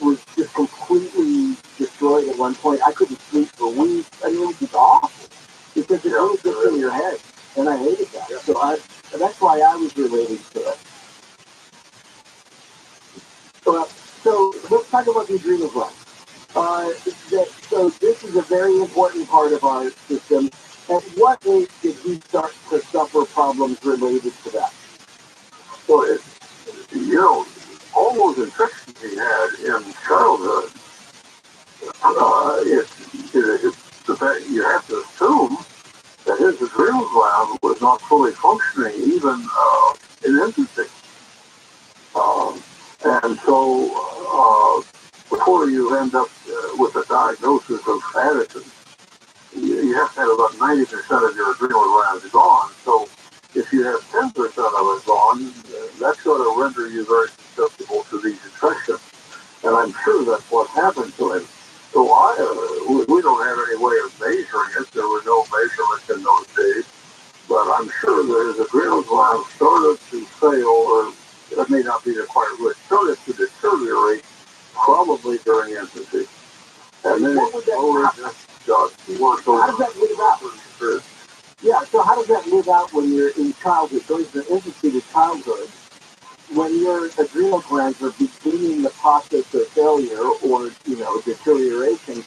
was just completely destroyed at one point. I couldn't sleep for weeks. I mean, it was just awful because it really gets in your head, and I hated that. So that's why I was relating to it. So let's talk about the adrenal gland. So this is a very important part of our system. At what age did he start to suffer problems related to that? So all those infections he had in childhood, the that you have to assume that his adrenal gland was not fully functioning even in infancy. And so before you end up with a diagnosis of Addison, you have to have about 90% of your adrenal glands gone. So if you have 10% of it gone, that's going to render you very susceptible to these infections. And I'm sure that's what happened to him. So we don't have any way of measuring it. There were no measurements in those days. But I'm sure that his adrenal glands started to fail, or that may not be the quite right, started to deteriorate probably during infancy. And then it slowly just got worse over. How does that live out? Yeah, so how does that live out when you're in childhood, going from infancy to childhood, when your adrenal glands are beginning the process of failure or, deterioration?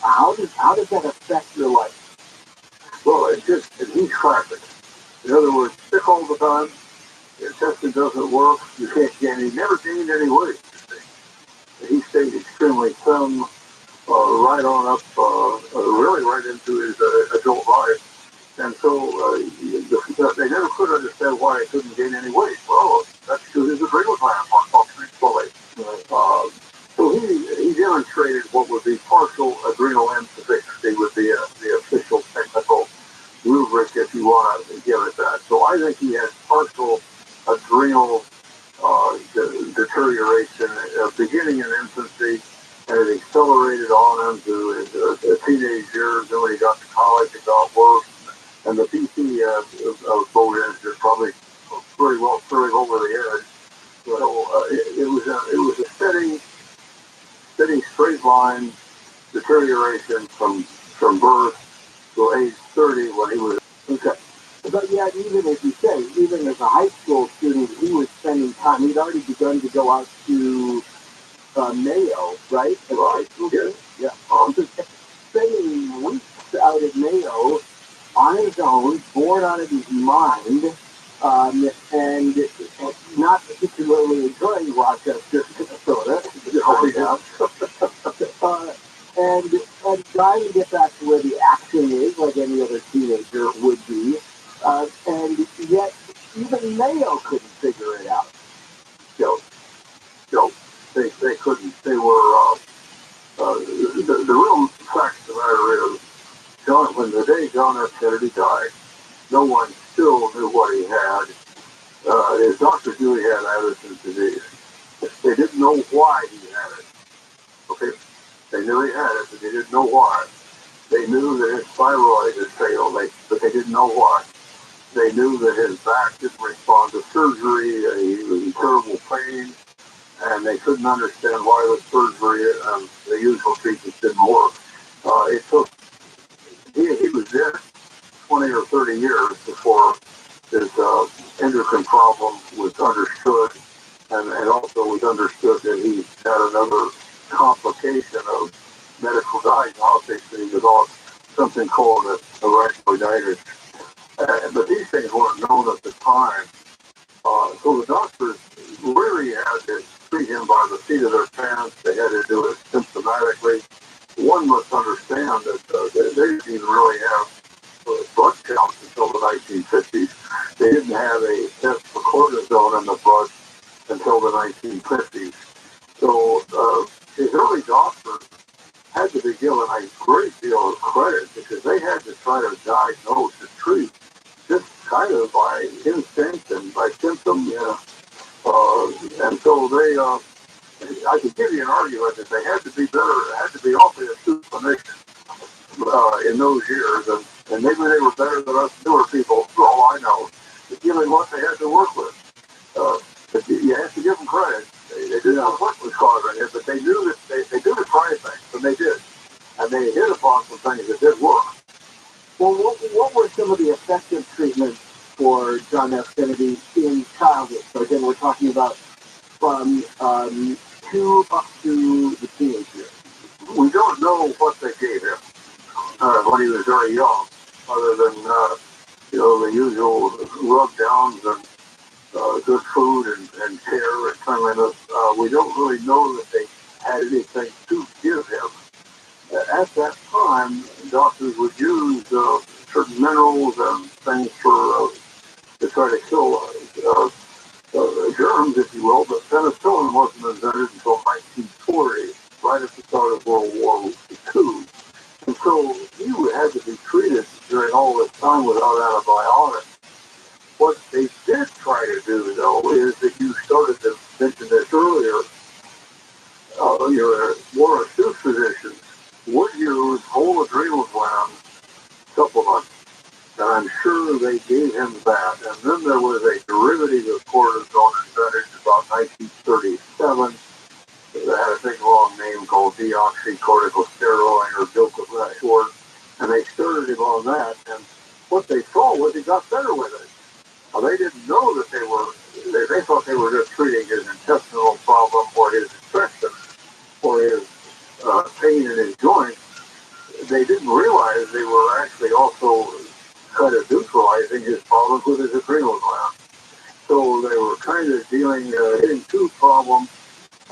How does that affect your life? Well, he's classic. In other words, sick all the time, your intestine doesn't work, you can't gain, he never gained any weight. He stayed extremely thin, right on up, really right into his adult life. And so they never could understand why he couldn't gain any weight. Well, that's because his adrenal glands weren't functioning fully. So he demonstrated what would be partial adrenal insufficiency would be the official technical rubric, if you want to give it that. So I think he had partial adrenal deterioration beginning in infancy, and it accelerated on into his teenage years. Then when he got to college, it got worse. And the PC boat is probably pretty over the edge. So it was a steady straight line deterioration from birth to age 30 when he was. Okay. But yet, even as you say, even as a high school student, he was spending time. He'd already begun to go out to Mayo, right? Right. Okay. Yeah. Spending weeks out at Mayo on his own, bored out of his mind, and not particularly enjoying Rochester, Minnesota. And trying to get back to where the action is, like any other teenager would be. And yet, even Mayo couldn't figure it out. No, they couldn't. They were, the real fact of the matter is, when the day John F. Kennedy died, no one still knew what he had. His doctors knew he had Addison's disease. They didn't know why he had it. Okay? They knew he had it, but they didn't know why. They knew that his thyroid had failed, but they didn't know why. They knew that his back didn't respond to surgery, he was in terrible pain, and they couldn't understand why the surgery and the usual treatments didn't work. It took, he was dead 20 or 30 years before his endocrine problem was understood, and also was understood that he had another complication of medical diagnostics, and he developed something called a rhabdomyolysis. But these things weren't known at the time. So the doctors really had to treat him by the seat of their pants. They had to do it symptomatically. One must understand that they didn't even really have blood counts until the 1950s. They didn't have a test for cortisone in the blood until the 1950s. So his early doctors had to be given a great deal of credit because they had to try to diagnose and treat just kind of by instinct and by symptom, and so I could give you an argument that they had to be better, had to be awfully astute clinicians in those years, and maybe they were better than us newer people, for all I know, given what they had to work with. But you have to give them credit. They didn't know what was causing it, but they knew that they did try things, and they did. And they hit upon some things that did work. Well, what were some of the effective treatments for John F. Kennedy in childhood? So again, we're talking about from 2 up to the teenage years. We don't know what they gave him when he was very young, other than the usual rub downs and good food and care and cleanliness. We don't really know that they had anything to give him. At that time, doctors would use certain minerals and things to try to kill germs, if you will, but penicillin wasn't invented until 1940, right at the start of World War II. And so you had to be treated during all this time without antibiotics. What they did try to do, though, is that you started to mention this earlier, your more astute physicians would use whole adrenal gland supplements, and I'm sure they gave him that. And then there was a derivative of cortisone invented about 1937 that had a big long name called deoxycorticosteroid, or built with that short, and they started him on that, and what they saw was he got better with it. Now, they didn't know that they thought they were just treating his intestinal problem or his infection or his pain in his joints. They didn't realize they were actually also kind of neutralizing his problems with his adrenal gland. So they were kind of hitting two problems,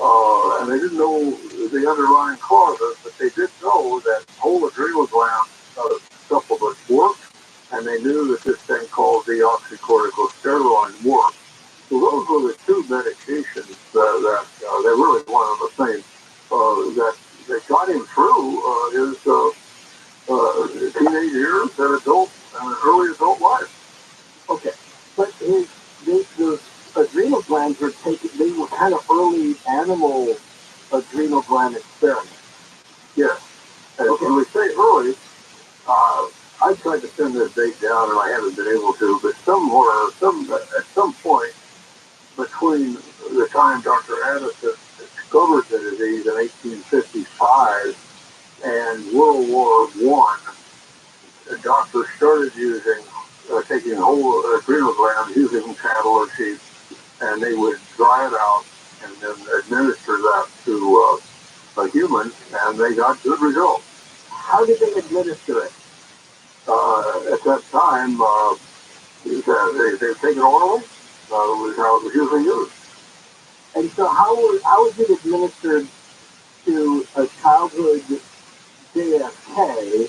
and they didn't know the underlying causes, but they did know that whole adrenal gland supplements worked, and they knew that this thing called deoxycorticosteroid worked. So those were the two medications that they really one of the things that got him through his teenage years and early adult life. Okay, but those adrenal glands were taken, they were kind of early animal adrenal gland experiments. Yes. And when we say early, I tried to pin this date down and I haven't been able to, but at some point between the time Dr. Addison discovered the disease in 1855 and World War I, the doctors started taking whole adrenal glands, using cattle or sheep, and they would dry it out and then administer that to humans, and they got good results. How did they administer it? At that time, they take it orally. Was how it was usually used. And so how was it administered to a childhood JFK?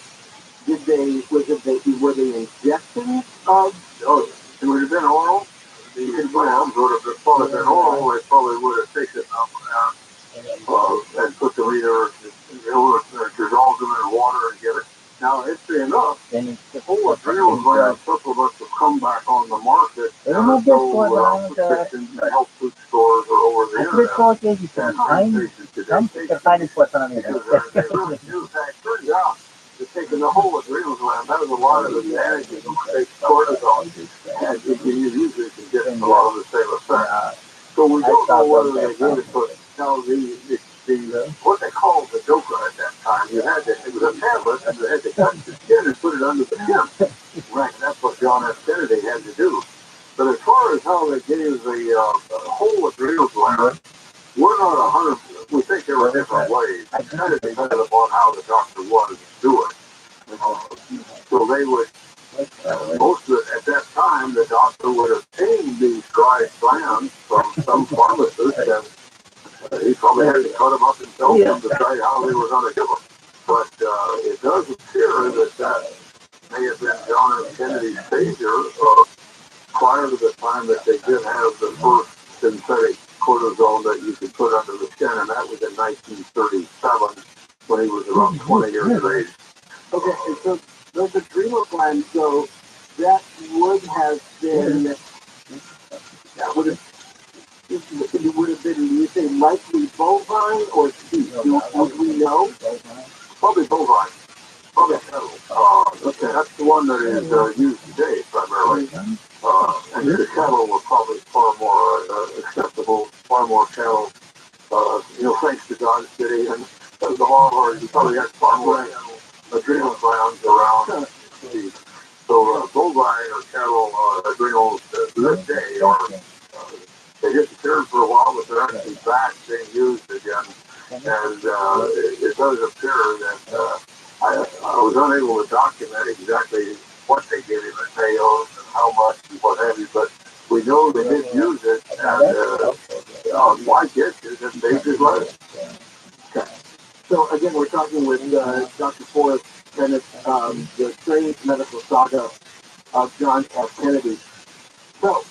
Were they injections of? Oh, it would have been oral. The implants would have been oral. They probably would have taken them and put them either dissolved them in water and get it. Now, interesting enough, whole adrenal gland supplements have come back on the market. Prescriptions in health food stores or over the internet. Turns out that taking the whole adrenal gland, that was a lot of advantages of cortisone. And you usually can get a lot of the same effect. So we don't know whether they gave it, but now what they called the doka at that time, it was a tablet, and you had to cut the skin and put it under the skin. Right, that's what John F. Kennedy had to do. But as far as how they gave the whole adrenal gland, we're not 100%. We think there were different ways. It kind of depended upon how the doctor wanted to do it. So they would, at that time, the doctor would obtain these dried glands from some pharmacist, and he probably had to cut them up himself and decide how they were going to do them. But it does appear that may have been John F. Kennedy's failure prior to the time that they did have the first synthetic cortisone that you could put under the skin, and that was in 1937 when he was around 20 years of age. Okay, and so those adrenal glands, so that would have been, it would have been, you say, likely bovine or sheep? Would we know? Probably bovine. Probably cattle. That's the one that is used today primarily. And the cattle were probably far more acceptable, far more cattle. Thanks to Dodge City and the Longhorns, you probably had far more adrenal glands around. So bovine or cattle adrenals to this day they disappeared for a while, but they're actually back being used again. And it does appear that I was unable to document exactly what they gave him at Mayo and how much and what have you, but we know they did use it, and my guess is it saved his life. Okay. So again, we're talking with Dr. Forrest Bennett the strange medical saga of John F. Kennedy. So,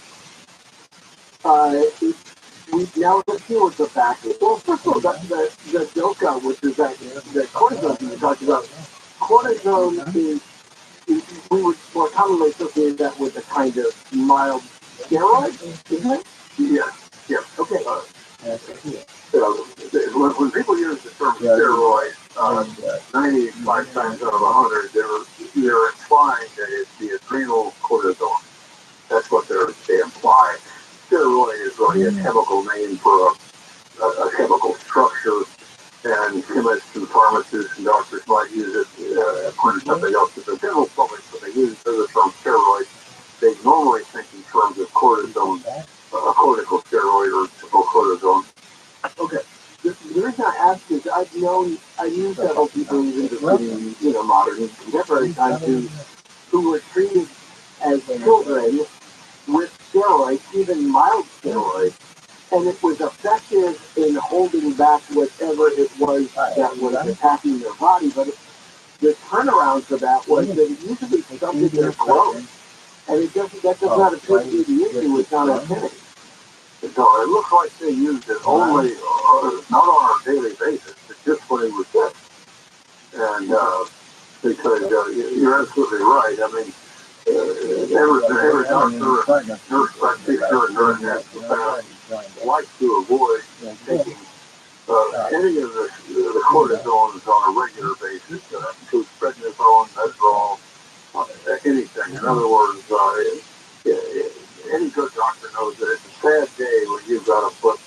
now let's see what's the fact. Well, first of all, the DOCA, which is the cortisone you talked about, cortisone is, we would more commonly associate that with a kind of mild steroid, isn't it? Yes. Okay. When people use the term steroid, 95 times out of 100, they're implying that it's the adrenal cortisone. That's what they imply. Steroid is really a chemical name for a chemical structure, and chemists and pharmacists and doctors might use it for something else. But the general public, when they use the term steroid, they normally think in terms of cortisone, a corticosteroid or typical cortisone. Okay. The reason I ask is I knew several people, even in modern contemporary times, who were treated as children with steroids, even mild steroids, and it was effective in holding back whatever it was that was attacking their body. But the turnaround for that was that it usually stunted their growth, and that does not appear to be the issue with John F. Kennedy. So it looks like they used it only, not on a daily basis, but just when he was sick. And because you're absolutely right. I mean, every doctor, nurse practitioner, and nurse professional likes to avoid taking any of the cortisones on a regular basis. Includes prednisone, Medrol, anything. In other words, any good doctor knows that it's a sad day when you've got to put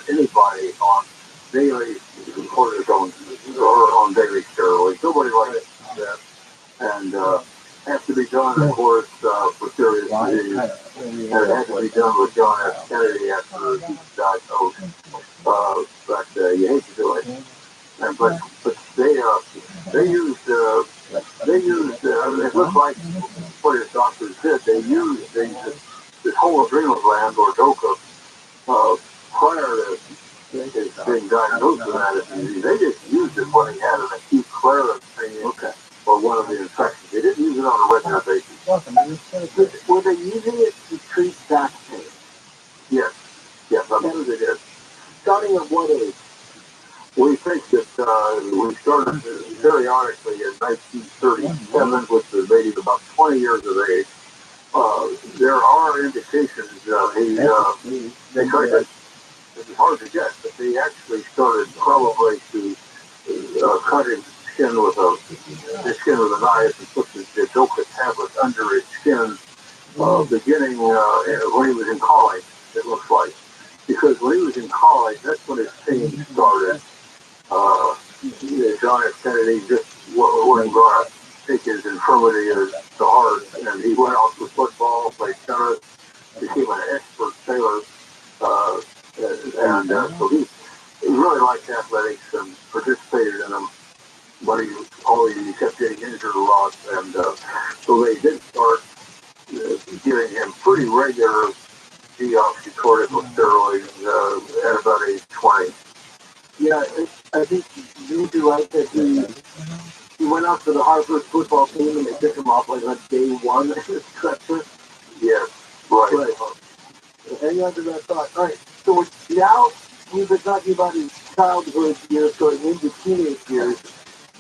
anybody on daily cortisone or on daily steroids. Nobody likes that. And has to be done, of course, for serious disease. And it had to be done with John F. Kennedy after he was diagnosed. But you hate to do it. And, but they used it looks like what his doctors did. They used this whole adrenal gland or DOCA prior to his being diagnosed with that disease. They just used it when he had an acute clearance or one of the infections. They didn't use it on a regular basis. Were they using it to treat back pain? Yes, I'm sure they did. Starting at what age? We think that we started periodically in 1937, which was maybe about 20 years of age. There are indications they tried to, it's hard to guess, but they actually started probably to cut his skin with a knife and put the DOCA tablet under his skin, beginning when he was in college, it looks like. Because when he was in college, that's when his pain started. John F. Kennedy just wasn't going to take his infirmity to heart, and he went out for football, played tennis, became an expert sailor, and so he really liked athletics and participated in them, but he kept getting injured a lot, and so they did start giving him pretty regular deoxycorticosteroids at about age 20. Yeah, I think you'd be right that he went out to the Harvard football team and they took him off like on day one as a stretcher. Yes, right. Hang on to that thought. All right, so now we've been talking about his childhood years going into teenage years.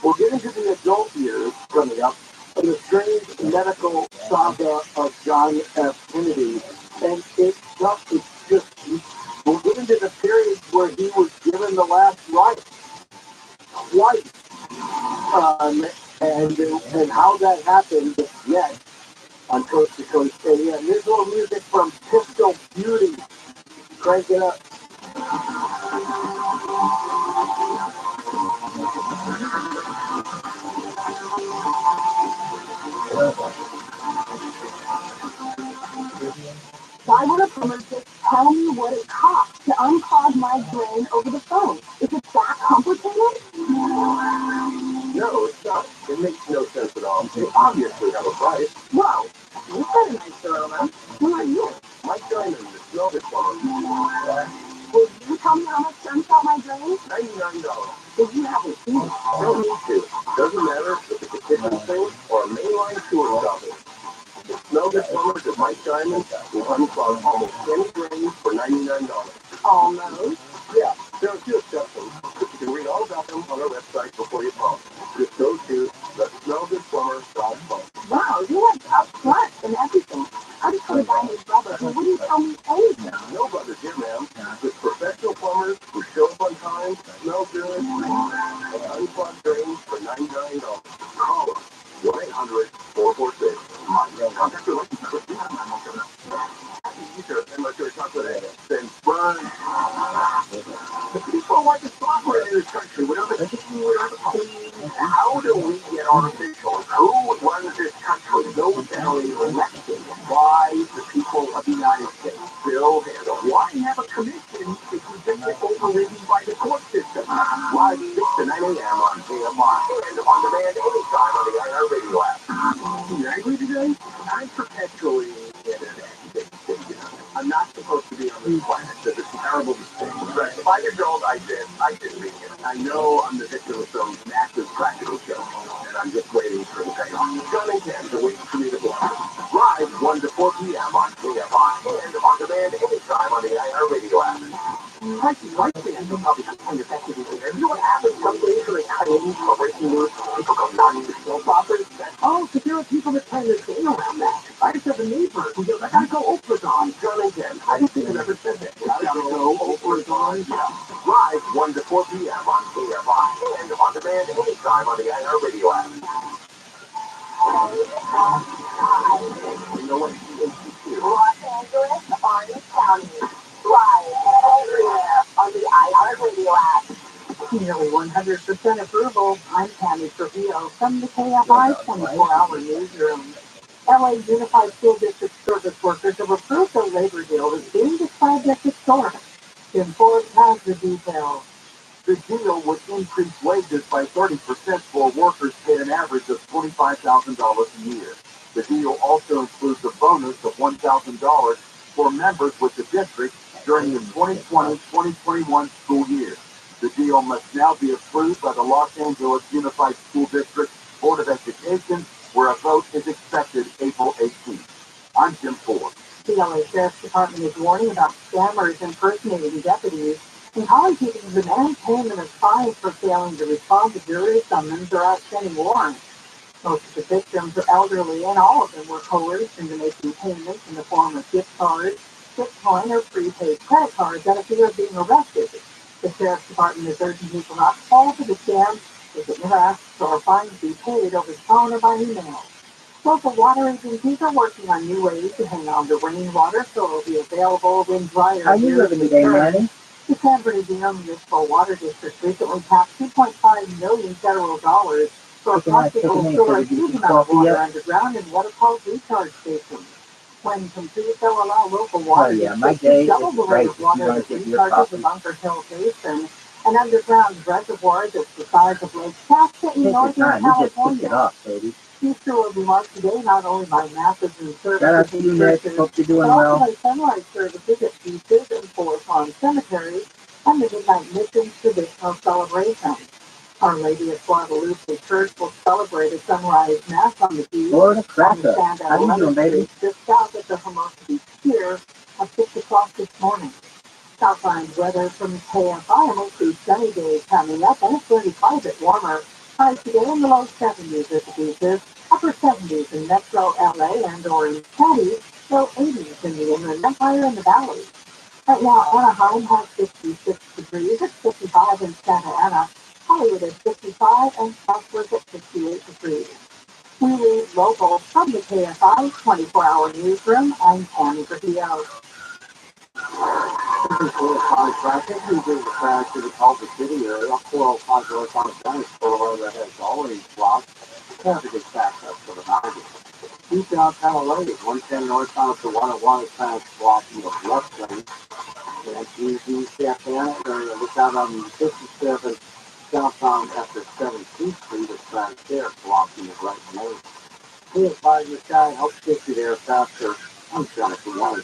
We're getting to the adult years coming up and the strange medical saga of John F. Kennedy. And it's just, we'll get into the period where he was given the last right twice, and how that happened yet on Coast to Coast. And yeah, here's a little music from Pistol Beauty. Crank it up. Why would a pharmacist tell me what it costs to unclog my brain over the phone? Is it that complicated? No, it's not. It makes no sense at all. They obviously have a price. Whoa, you've got a nice aroma. Who are you? Mike Diamond, the smell clone. Will you tell me how much to unclog my brain? $99. If you haven't seen it. You don't need to. Doesn't matter if it's a kitchen sink or line tour shopping. The Smell Good Plumbers at Mike Diamond will unplug almost any drain for $99. Almost. Yeah, there are a few exceptions, but you can read all about them on our website before you call. Just go to thesmellgoodplumber.com. Wow, you went up front and everything. I just want to buy his brother, who wouldn't tell me anything. No brothers here, ma'am. Just professional plumbers who show up on time, smell good, and unplug drains for $99. Call us 1-800-446. Contact your local unless you're a chocolate egg. Then run. The people like the software in this country, whatever the king, whatever the queen, how do we get our officials? Who runs this country? Those that are elected by the people of the United States. Bill handle. Why have a commission if you just get overridden by the court system? Live 6 to 9 a.m. on KMI and on demand anytime on the iHeartRadio app. You angry today? I'm perpetually I'm not supposed to be on this planet. That's a terrible mistake. Right. 5 years old, I did make it. I know I'm the victim of some massive practical joke, and I'm just waiting for the payoff. John and Ken are waiting for me to blow. Live 1 to 4 p.m. on KFI and on demand anytime on the iHeartRadio app. Like fans will probably have kind of effective in You know what happens some days when they cut in for breaking news? People go nuts with snow poppers. Oh, because there are people that try to stay around that. I just have a neighbor who goes, I gotta go Oprah's on. John and Ken. I don't think I've ever said that. I gotta go Oprah's on. Yeah. Live 1 to 4 p.m. on KFI and on demand anytime on the iHeartRadio app. You know what? Los Angeles, Orange County. Live everywhere on the iHeartRadio app. Nearly 100% approval. I'm Tammy Trujillo from the KFI 24-hour newsroom. LA Unified School District service workers have approved a labor deal that's being described as historic. Tim Ford has the details. The deal would increase wages by 30% for workers paid an average of $25,000 a year. The deal also includes a bonus of $1,000 for members with the district during the 2020-2021 school year. The deal must now be approved by the Los Angeles Unified School District Board of Education, where a vote is expected April 18th. I'm Jim Ford. The LA Sheriff's Department is warning about scammers impersonating deputies and calling people to demand payment of fines for failing to respond to jury summons or outstanding warrants. Most of the victims are elderly, and all of them were coerced into making payments in the form of gift cards, Bitcoin, or prepaid credit cards out of fear of being arrested. The Sheriff's Department is urging people not to fall for the scam if it never asks for a fine to be paid over the phone or by email. Local water agencies are working on new ways to hang on to rainwater so it will be available when drier. How you living today, Manny? The San Bernardino Municipal Water District recently tapped $2.5 million federal dollars for a project to store a huge amount of water underground in what are called recharge stations. When complete, they'll allow local water districts to double the rate of water that recharges the Bunker Hill Basin, an underground reservoir that's the size of Lake Shasta in northern California. These two will be marked today not only by massive and services in churches, but also by sunlight services at beaches and for farm cemeteries, and the Midnight Missions traditional celebration. Our Lady of Guadalupe Church will celebrate a sunrise mass on the beach on the sand at 11th Street, just south of the Hermosa Beach Pier at 6 o'clock this morning. Southline weather from KFI will include sunny days coming up, and it's going to be quite a bit warmer. Highs today in the low 70s at the beaches, upper 70s in metro LA and Orange County, low 80s in the Inland Empire and the Valley. Right now, Anaheim has 56 degrees, it's 55 in Santa Ana, Hollywood is 55, and Southward at 58 degrees. We read local from the KFI 24-hour newsroom. I'm Tammy Trujillo. This is KFI traffic. Usually the crash to the Culver City area, 405 North on Dennis Boulevard that has already blocked. Traffic is backed up for the mountain. East downtown LA is 110 north on the 101 is blocking the left lane. And East Santa Ana, look out on 57 southbound after 17th Street is back there blocking the right lane. KFI in the sky helps get you there faster. I'm Jonathan White.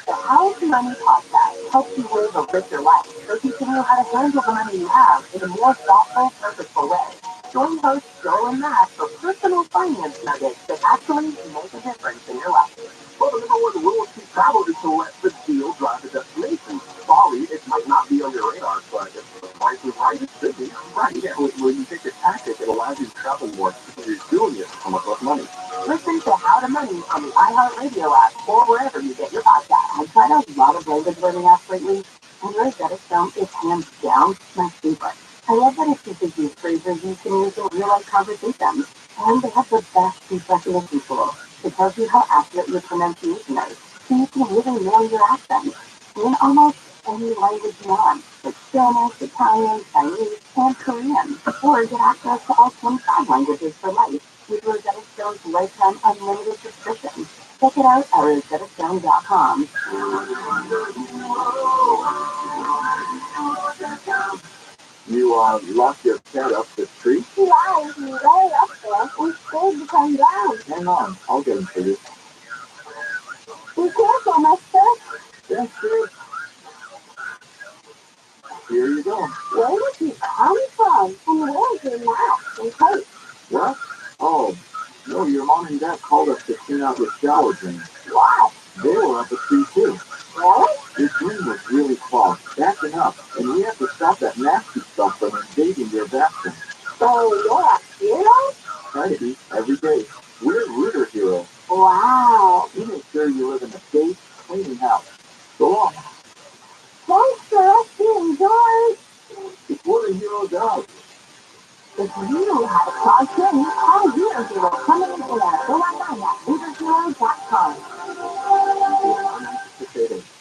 The How to Money podcast helps you live a richer life so teaching you how to handle the money you have in a more thoughtful, purposeful way. Join host Joel and Matt for personal finance nuggets that actually make a difference in your life. Well, the number one rule to travel is to let the deal drive the destination. Sorry, it might not be on your radar, but if the price is right, it should be. Right, yeah. When you take a tactic, it allows you to travel more because you're doing it for so much less money. Listen to How to Money on the iHeartRadio app or wherever you get your podcast. I've tried a lot of language learning apps lately, and Rosetta Stone is hands down my favorite. I love that it teaches you phrases you can use in real-life conversations, and they have the best speech recognition tool. It tells you how accurate your pronunciation is, so you can really nail your accent in almost any language you want, like Spanish, Italian, Chinese, and Korean. Or get access to all 25 languages for life with Rosetta Stone's lifetime unlimited subscription. Check it out at rosettastone.com. You locked your cat up the tree? Yeah, he's way up there. We scared to come down. Hang on, I'll get him for you. Be careful, mister. Yes, sir. Here you go. Where did he come from? And where is he now? And hey, What? Oh, no, your mom and dad called us to clean out your shower drain. what? They were up a tree too. Really? Your drain was really clogged, backing up, and we have to stop that nasty stuff from invading your bathroom. So you're a hero? Try to be every day. We're rooter heroes. Wow. We make sure you live in a safe, clean house. Go on. Thanks for us being George. It's what a hero does. If you have a question, call Hero Hero coming in at 419@leaderhero.com.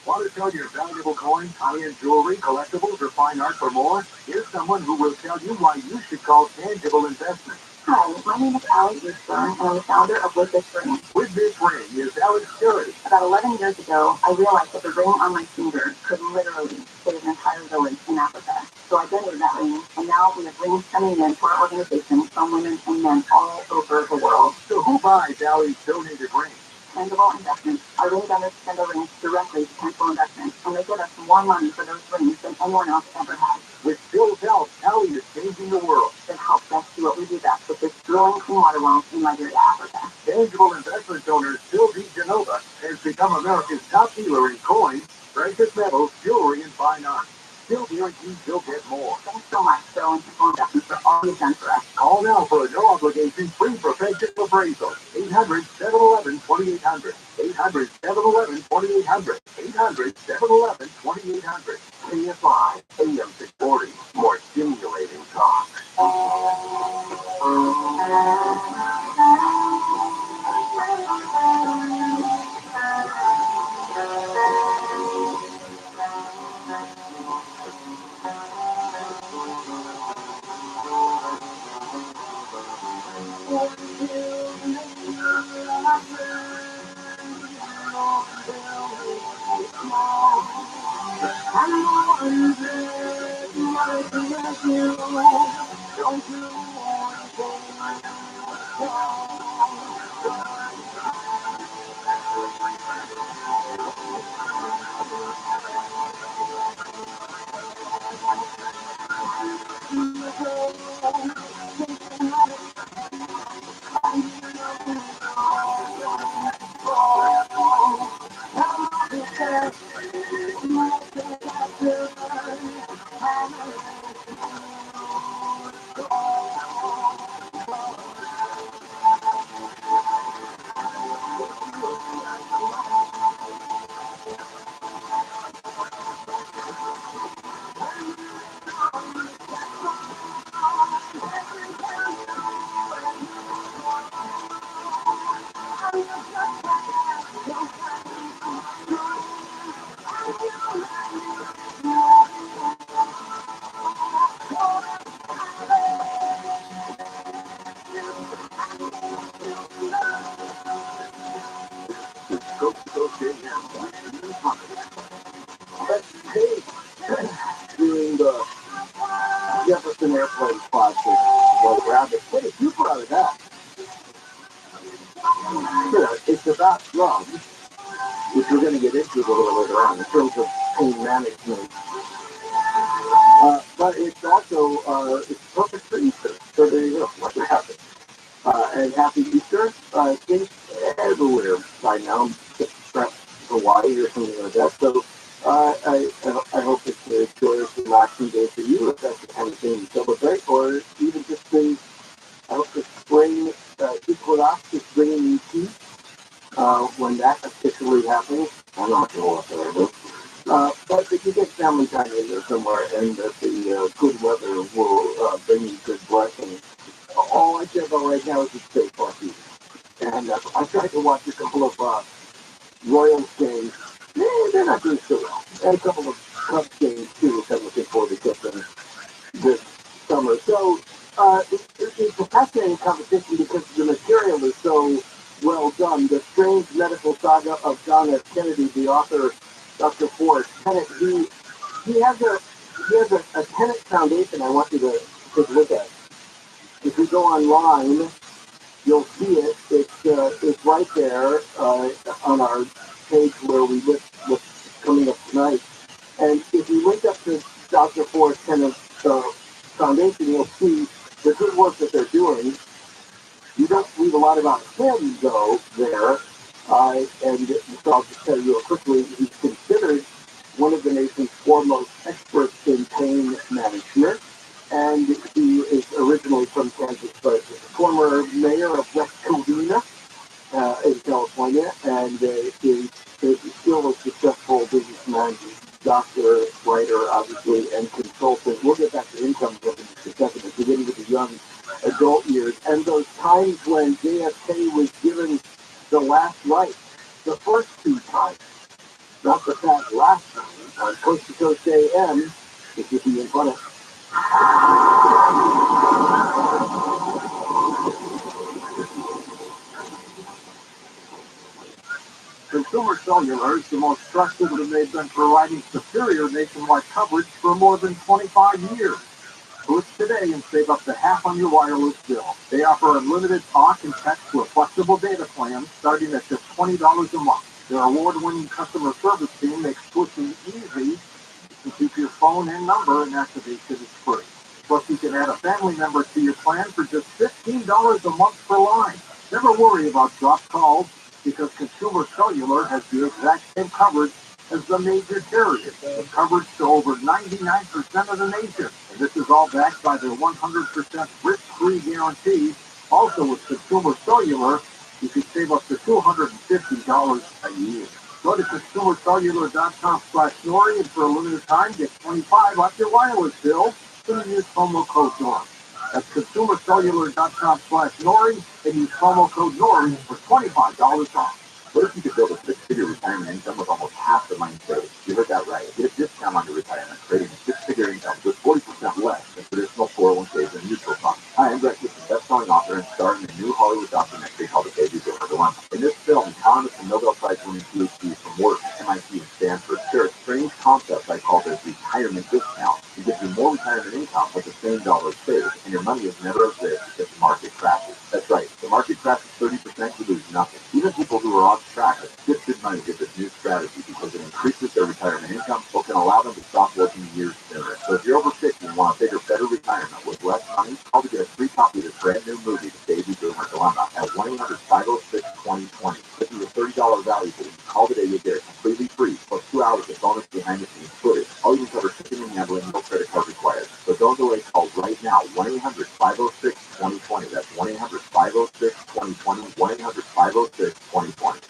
Want to sell your valuable coins, high-end jewelry, collectibles, or fine art for more? Here's someone who will tell you why you should call Tangible Investment. Hi, my name is Allie Eastburn, and I'm the founder of With This Ring. With This Ring is Allie Stewart. About 11 years ago, I realized that the ring on my finger could literally save an entire village in Africa. So I donated that ring, and now we have rings coming in to our organization from women and men all over the world. So who buys Allie's donated ring? Tangible investments. Our ring donors send our rings directly to Tangible Investments, and they give us more money for those rings than anyone else ever has. With Bill's help, Allie is changing the world. It helps us do what we do best, which is growing clean water wells in Liberia, Africa. Tangible Investment donor Bill D. Genova has become America's top dealer in coins, precious metals, jewelry, and fine art. Still guarantees you'll get more. Thanks so much, Bill and Tangible Investments, for all you've done for us. Call now for a no-obligation free professional appraisal. 800-711-2800. 800-711-2800. 800-711-2800. KFI, AM 640. More stimulating talk. Doing the Jefferson Airplane classic was Rabbi. What did you put out of that? Sure, it's about drugs, which we're going to get into a little later on in terms of pain management. but it's also it's perfect for Easter. So there you go. What happened? And happy Easter. Things everywhere by now, except Hawaii or something like that. So I hope it's a joyous, relaxing day for you if that's the kind of thing you celebrate, or even just the I hope the spring equinox is bringing you peace when that officially happens. I'm not sure what that is. But if you get family time in there somewhere and that the good weather will bring you good blessings. All I care about right now is the state party. And I tried to watch a couple of Royals games. They're not doing so well. And a couple of Cubs games too, which I'm looking forward to catching this summer. So it's a fascinating competition because the material is so well done. The strange medical saga of John F. Kennedy, the author, Dr. Forrest Tenet, he has a Tenet Foundation I want you to take a look at. If you go online, you'll see it. It's right there on our page where we list what's coming up tonight. And if you link up to Dr. Forrest Tenet's foundation, you'll see the good work that they're doing. You don't read a lot about him, though, there. And so I'll just tell you real quickly, he's considered one of the nation's foremost experts in pain management. And he is originally from Kansas, but former mayor of West Covina in California, and is still a successful businessman, doctor, writer, obviously, and consultant. We'll get back to income in just a second as we get into the young adult years. And those times when JFK was given the last right, the first two times, not the fact last time, on Coast to Coast AM, which will be in front of Consumer Cellular is the most trusted, and they've been providing superior nationwide coverage for more than 25 years. Switch today and save up to half on your wireless bill. They offer unlimited talk and text with flexible data plans starting at just $20 a month. Their award-winning customer service team makes switching easy. You can keep your phone and number, and activation is free. Plus, you can add a family member to your plan for just $15 a month per line. Never worry about dropped calls, because Consumer Cellular has the exact same coverage as the major carriers, with coverage to over 99% of the nation. And this is all backed by their 100% risk-free guarantee. Also, with Consumer Cellular, you can save up to $250 a year. Go to consumercellular.com/Nori, and for a limited time, get $25 off your wireless bill when you use promo code NORI. That's consumercellular.com/Nori, and use promo code NORI for $25 off. What if you could build a six-figure retirement income with almost half the money saved? You heard that right. Get a discount on your retirement, creating a six-figure income with 40% less than traditional 401ks and mutual funds. Hi, I'm Greg, the best-selling author and star in a new Hollywood documentary called The Baby Dilemma. In this film, economists and Nobel Prize-winning PhDs from Wharton, MIT, and Stanford share a strange concept I call the retirement discount. It gives you more retirement income with the same dollars saved, and your money is never at risk if the market crashes. That's right. If the market crashes 30%, you lose nothing. Even people who are off track have shifted money to this new strategy because it increases their retirement income or can allow them to stop working years sooner. So if you're over 50 and want a bigger, better retirement with less money, call to get a free copy of this brand new movie, The Baby Dilemma, at 1-800-506-2020. This is a $30 value, but when you call today, you'll get it completely free, plus 2 hours of bonus behind-the-scenes footage. I'll even cover shipping and handling, no credit card required. So don't delay, call right now, 1-800-506-2020. That's 1-800-506-2020, 1-800-506-2020.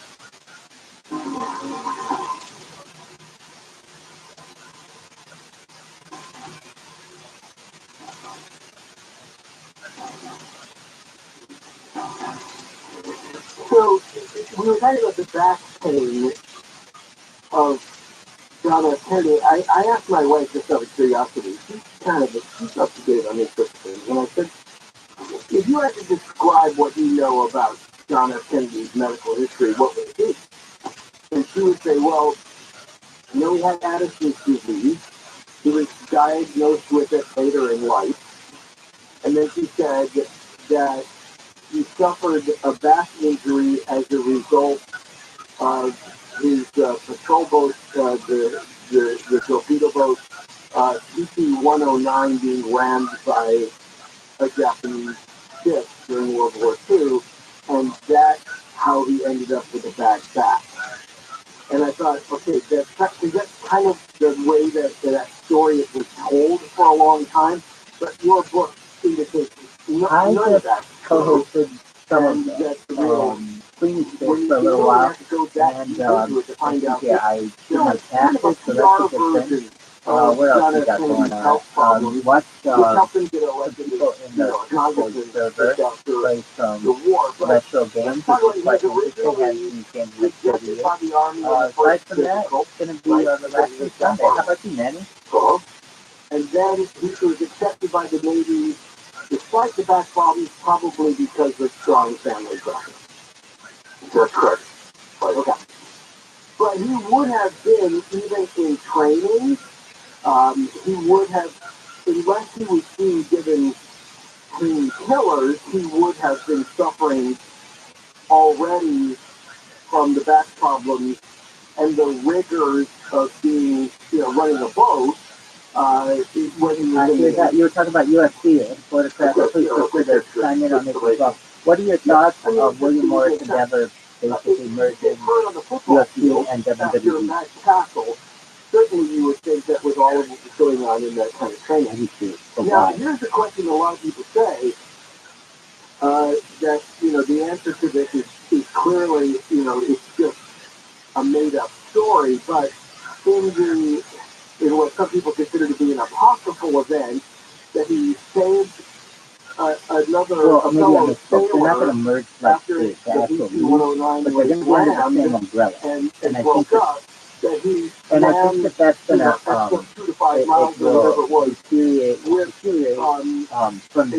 So, we were talking about the back pain of John F. Kennedy. I asked my wife just out of curiosity. She's up to date on these sorts of things. And I said, if you had to describe what you know about John F. Kennedy's medical history, what would it be? And she would say, well, he had Addison's disease. He was diagnosed with it later in life. And then she said that he suffered a back injury as a result of his patrol boat, the torpedo boat, TC-109 PT-109 being rammed by a Japanese ship during World War II, and that's how he ended up with a bad back. And I thought, okay, that's kind of the way that story was told for a long time, but your book indicates none of that. Co-hosted some of the cleaning space for a little while, and I did my taxes, so that's a good thing. What else we got going on? Watched some people in the Discord server play some retro games, which is quite interesting, as you can review. Aside from that, it's going to be a relaxing Sunday. How about you, Manny? And then he was accepted by the Navy, despite the back problems, probably because of strong family pressure. That's correct. Okay. But he would have been, even in training, he would have, unless he was being given painkillers, he would have been suffering already from the back problems and the rigors of being, running a boat. When he was you were talking about UFC and photography. Please feel free to chime in on this as well. What are your thoughts of William Morris Endeavor basically merging UFC and WWE? Certainly you would think that with all of what was going on in that kind of training. Now, here's the question a lot of people say, that, the answer to this is clearly, it's just a made-up story, but in what some people consider to be an apocryphal event, that he saved another fellow sailor they're not going to merge like after the actual PT-109 but they're going to be under the same umbrella. And I broke think up, that he I think that's going to 2 to 5 miles or whatever it was deteriorate from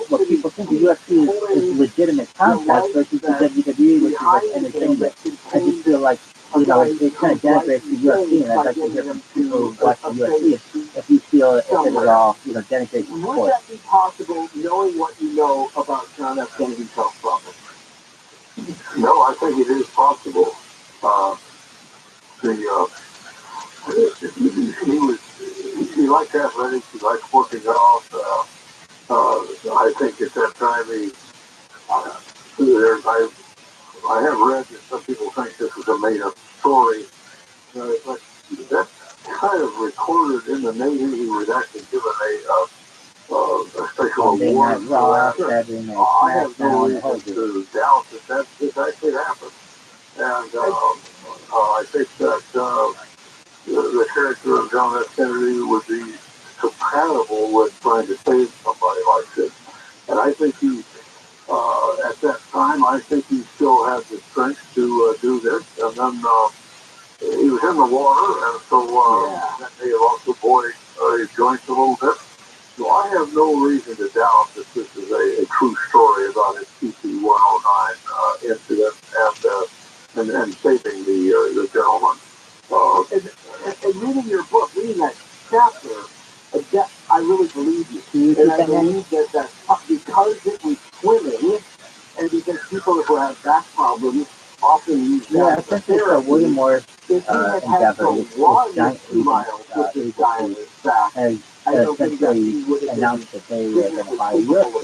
what people think the UFC is legitimate contact versus the WWE, which is like entertainment. I just feel like it kind of denigrates the UFC, and I'd like to hear from people who watch the UFC if you feel if it at all denigrates the sport. Would that be possible, knowing what you know about John F. Kennedy's health problems? No, I think it is possible. He liked athletics, he liked working out. I think at that time I have read that some people think this is a made-up story, but that's kind of recorded in the Navy. He was actually given a special award for that. I have no reason to doubt that this actually happened. And I think that the character of John F. Kennedy would be compatible with trying to save somebody like this. And I think he, at that time, I think he still had the strength to do this. And then he was in the water, and so that may have also buoyed his joints a little bit. So I have no reason to doubt that this is a true story about his PT-109 incident and saving the gentleman. And reading your book, reading that chapter, I really believe you. And I believe that because it was swimming, and because people who have back problems often use that as a therapy, William Morris Endeavor, giant 2 miles with this guy on his back, essentially announced that they were going to buy UFC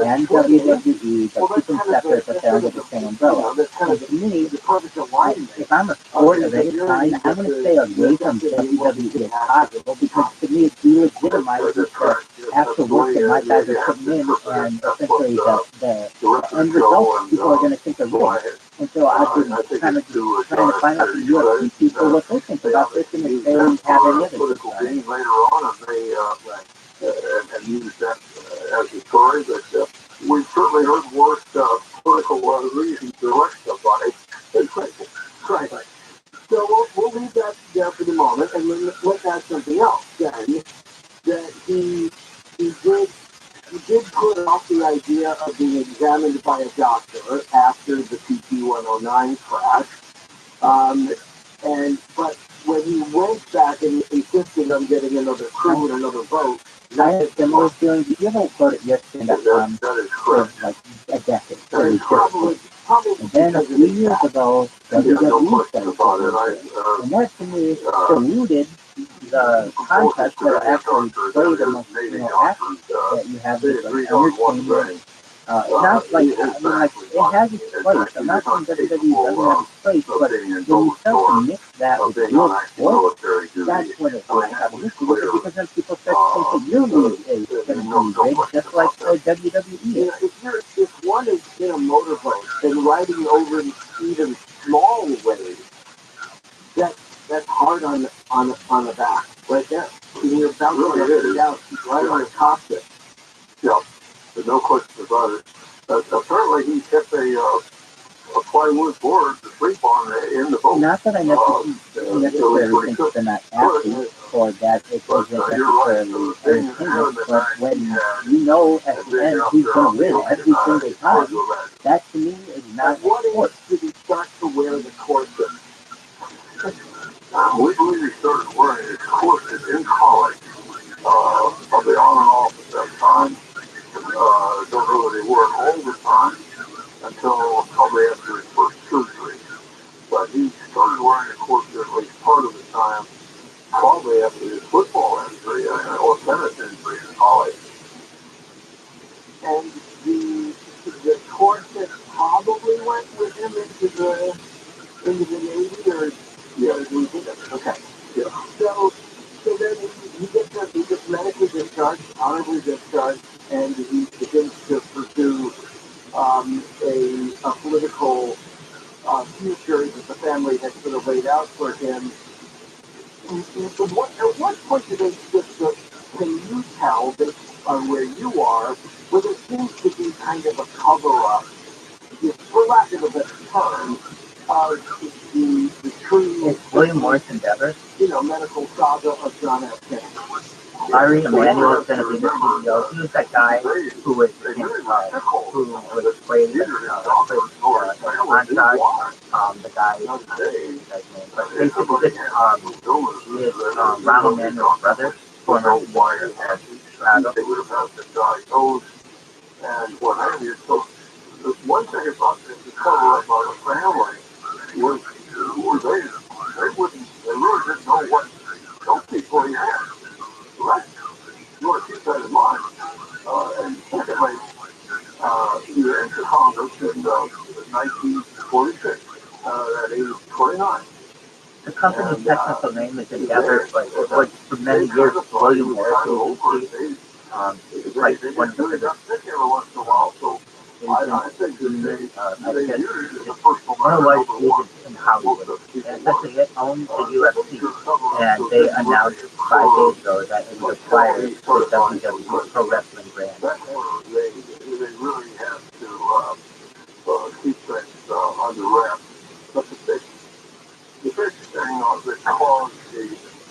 and WWE, but keep them separate, but they're under the same umbrella. And to me, if I'm a sport of any kind, I'm going to stay away from WWE if possible, because to me it delegitimizes the actual work that my guys are putting in, and essentially the end result people are going to think are real. And so I've been kind of trying to find out from UFC people what they think about this, and if they have any other later on, and use that as a story. But we've certainly heard worse political reasons to elect somebody. Right. So we'll leave that there for the moment, and let's add something else. Then that he did put off the idea of being examined by a doctor after the PT-109 crash. But when he went back and insisted on getting another crew and another boat, I had similar feelings. You ever go to ESPN.com for like a decade? And then a few years ago, WWE started, and that to me diluted the concepts that are actually played amongst athletes, that you have this entertainment. Not like, I mean, like, it has its place. I'm not saying WWE doesn't have its place, but when you start to mix that with real sports, that's when it really has an issue with it, because then people start to think that your league is going to be big, just like the WWE is. If one is in a motorboat and riding over even small waves, that's hard on the back, right there. And you're bouncing really down right on the cockpit. Yeah, there's no question about it. Apparently he kept a plywood board to sleep on in the boat. Not that I necessarily think they're not athletes or that it isn't necessarily entertainment, but when you know at the end who's going to win every single time, that to me is not a sport. Did he start to wear the corset? We believe he started wearing his corset in college, probably on and off at that time. Don't know that he wore it all the time until probably after his first surgery. But he started wearing a corset at least part of the time, probably after his football injury or tennis injury in college. And the corset probably went with him into the Navy, or okay. Yeah. So then he gets medically discharged, honorably discharged, and he begins to pursue a political future that the family had sort of laid out for him. At what point do they can you tell, based on where you are, where there seems to be kind of a cover-up, for lack of a better term, of the true... It's William Morris Endeavor. Medical saga of John F. Kennedy. Ari Emanuel is going to be the CEO. He was that guy who was played Entourage, the guy, but basically this is Ronald Emanuel's brother, former mayor of Chicago. And what have you. So the one thing about this is cover up on the family was they really didn't know what those people he had. Right? You want to keep that in mind. And secondly, he entered Congress in 1946 at age 29. The company's technical name is Endeavor, but it was for many years William Morris Agency. It's like one of the biggest. I think one of the largest agents in Hollywood. And essentially it owns the UFC, and they announced 5 days ago that it was acquired the WWE Pro Wrestling brand. They really have to keep things under wraps. But the big thing that caused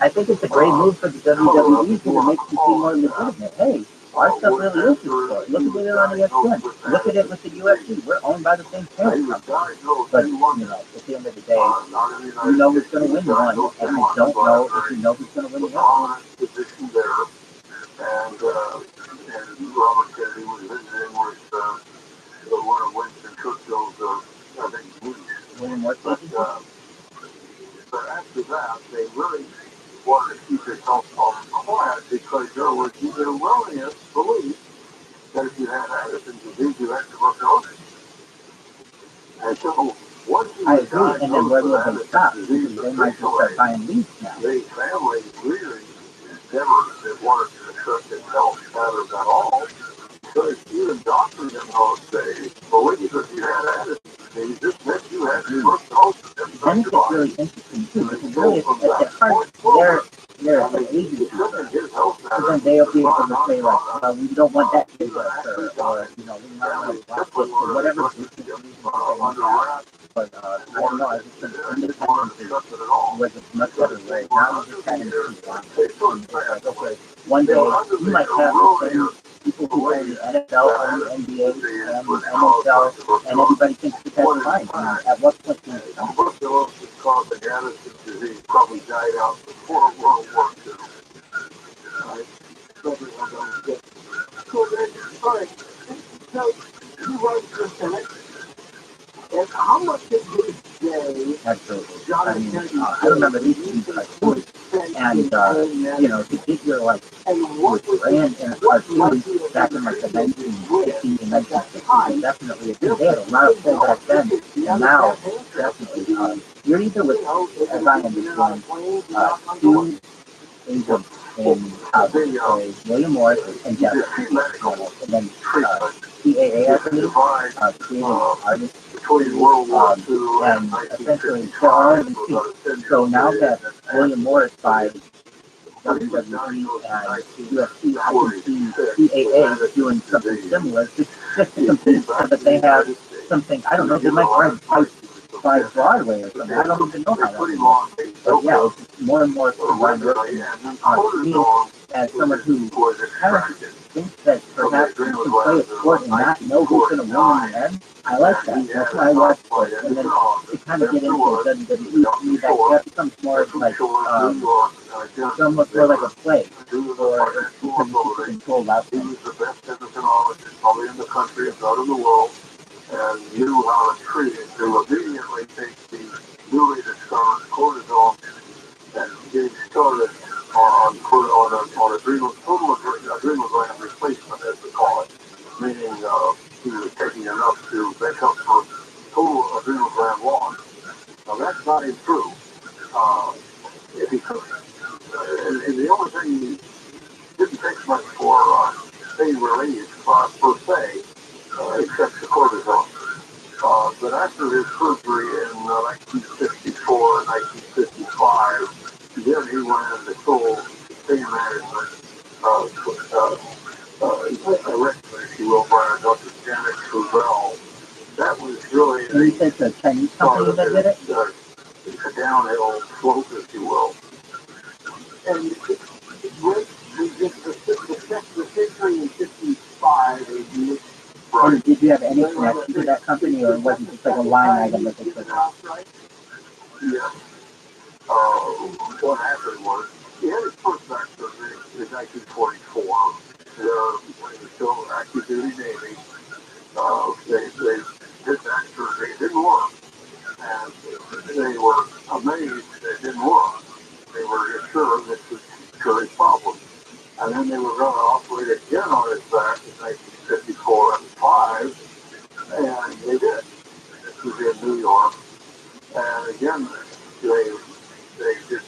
I think it's a great move for the WWE to make you seem more legitimate. Hey, our stuff really is the sport. Look at it on ESPN. Look at it with the UFC. We're owned by the same parent company. But, at the end of the day, you know who's going to win one, and you don't know if you know who's going to win the other. Position there, and Robert Kennedy was visiting with one of Winston Churchill's, I think, niece. William Morris. But after that, they really wanted to keep themselves quiet because there was either erroneous belief that if you had Addison's disease, you had tuberculosis. And so, once you I agree, and then where will they stop? Because they might just start buying leads now. The family really never wanted to trust itself matters at all. Because even doctors in those days believed that you had Addison's disease, this meant you had tuberculosis. And it's really interesting too, because really at heart, they're an agency. So then they'll be able to say like, we don't want that to occur, or we might want to block it for whatever business reason they have. But I don't know, I just think independence was a much better way. Now you just kind of like, okay, one day you might have the same people who play in the NFL and the NBA and the NHL, and everybody thinks that that's fine. I mean, at what point can you stop? Tuberculosis causing Addison's disease probably died out before World War II. Right? So then, all right. So you run for Senate, and how much Absolutely. I mean, I remember these cartoons, and, to get your, brand in a cartoon back in, the 1950s and 1960s, definitely a thing. They had a lot of pull back then, and now, definitely, you're either with, as I understand, two agents in William Morris and Jeff, and then CAA, I believe, creating artists, and essentially they're all NBC. So now that William Morris buys WWE and UFC, I can see CAA doing something similar, just to compete so that they have something. I don't know, they might by Broadway or something. I don't even know how that works. But yeah, it's more and more combined working. Me, as someone who kind of thinks that perhaps you can play a sport and not know who's going to win in the end, I like that. That's why I watch sports. And then to kind of get into WWE, that becomes more like somewhat more like a play, or it's because it's controlled out there. He was the best endocrinologist probably in the country, if not in the world, and knew how to treat it. To immediately take the newly discovered cortisone and getting started on adrenal gland replacement, as we call it, meaning he was taking enough to make up for total adrenal gland loss. Now that's not true. If he could, and the only thing he didn't take much for pain relief per se, except the cortisone. But after his surgery in 1954 and 1955, then he went into full pain management, if you will, by Dr. Janet Truvel. That was really the Chinese company that did it? A downhill slope, if you will. And the history in 55, or did you have any connection to that company, or was it just like a line item that they took out? Yeah. What happened was, he had his first back surgery in 1944. When he was still active duty Navy, they did that surgery. It didn't work. And they were amazed that it didn't work. They were sure this was Curry's problem. And then they were going to operate again on his back in 1954 and 5, and they did. This was in New York. And again, they just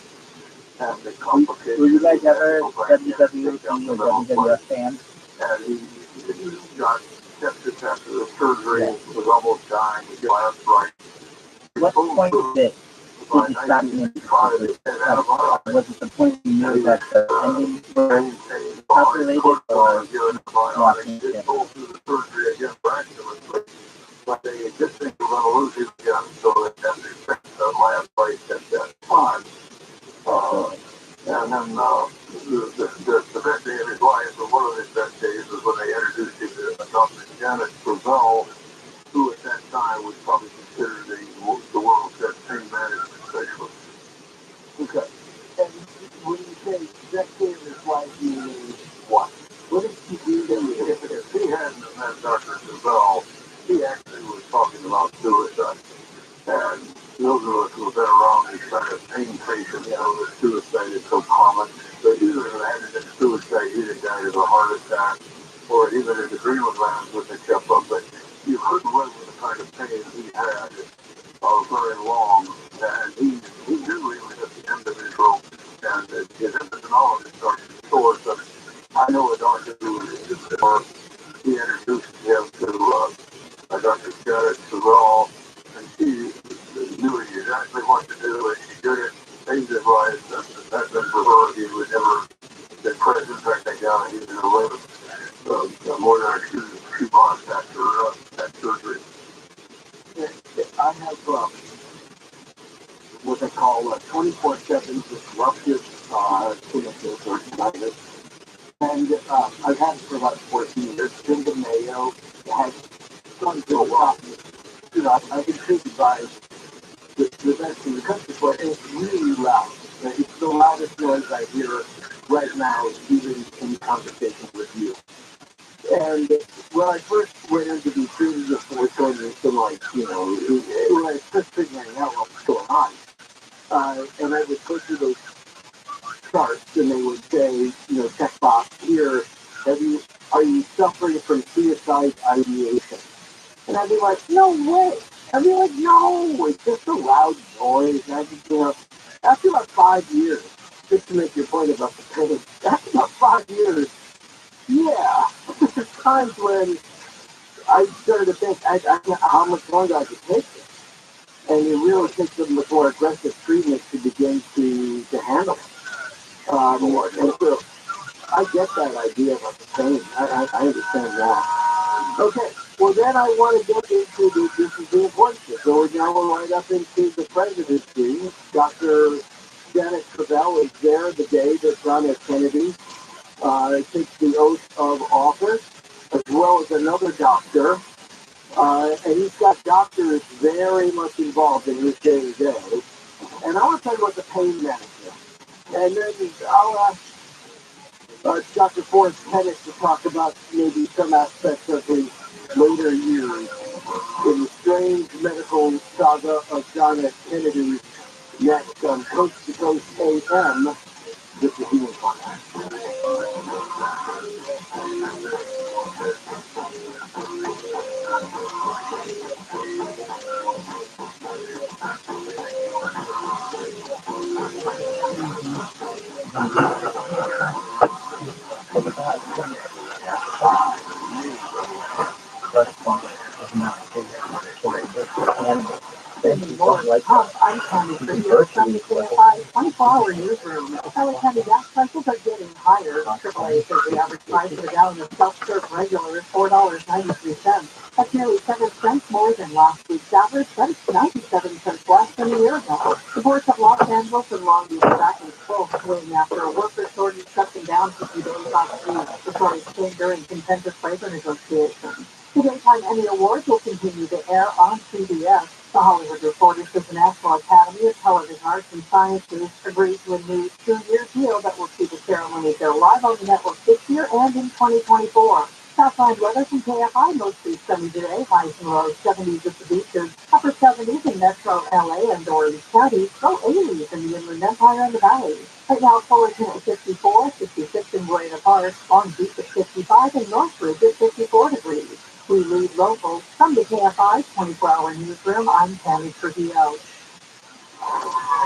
have the complications. Were you guys ever WWE or WWF fans? And he got sepsis after the surgery, was almost dying, he got arthritis. What point did you stop being interested? Was it the point you knew that the endings were calculated, or watching it? But they just think we're going to lose it again, so they had to fix the last fight at that time. And then the best day of his life, or one of his best days, was when they introduced him to Dr. Janet Truvel, who at that time was probably considered the world's best pain management specialist. Okay. And when you say best day of his life, you mean what? What did he do that was different? If he hadn't met Dr. Truvel, he actually was talking about suicide. And those of us who have been around these kind of pain patients know that suicide is so common. But either had it been suicide, he'd have died of a heart attack, or even his adrenal glands wouldn't have kept up. But you couldn't live with the kind of pain he had very long. And he knew he was at the end of his rope. And his endocrinologist, Dr. Source, I know a doctor who was he introduced him to Dr. Janet Truvel, and she knew exactly what to do, and she did it, saved his life. That's been for her. He would never been present. In fact, I doubt he was going to live more than a few months after that surgery. I have what they call 24/7 disruptive tinnitus or tinnitus. And I've had it for about 14 years. Been to Mayo. It has some good stuff. I've been treated by the best in the country for it, and it's really loud. It's the loudest noise I hear right now, even in conversation with you. And when I first went into these treaties of 420, like, when I was first figuring out what was going on, and I would go through those charts, and they would say, checkbox here, are you suffering from suicide ideation? And I'd be like, no way. I'd be like, no, it's just a loud noise. And I just, after about 5 years, just to make your point about the pain, after about 5 years, yeah, there's times when I started to think, how much longer I could take this. And it really takes a much more aggressive treatment to begin to handle it. And so I get that idea about the pain. I understand that. Okay, well then I want to get into this is the important shit. So now we're right up into the presidency. Dr. Janet Cavell is there the day that John F. Kennedy takes the oath of office, as well as another doctor. And he's got doctors very much involved in his day-to-day. And I want to talk about the pain management. And then I'll ask Dr. Forrest Pettit to talk about maybe some aspects of his later years in the strange medical saga of John F. Kennedy next on Coast to Coast AM. This is Human Podcast. I'm Candy from the 24-hour newsroom. Kelly County gas prices are getting higher. AAA says the average price of a gallon of self-serve regular is $4.93. That's nearly 7 cents more than last week's average, but it's 97 cents less than a year ago. Reports of Los Angeles and Long Beach back in full swing after a worker shortage shutting down for 2 days last week. The shortage came during contentious labor negotiations. The Daytime Emmy Awards will continue to air on CBS. The Hollywood Reporters of the National Academy of Television Arts and Sciences agreed to a new 2-year deal that will see the ceremony go live on the network this year and in 2024. Southside weather from KFI, mostly sunny today, highs in the low 70s at the beaches, upper 70s in metro LA and Orange County, low 80s in the Inland Empire and the Valley. Right now, Fullerton at 54, 66 in Buena Park, Long Beach at 55, and Northridge at 54 degrees. We lead local from the KFI 24-hour newsroom. I'm Tammy Trujillo.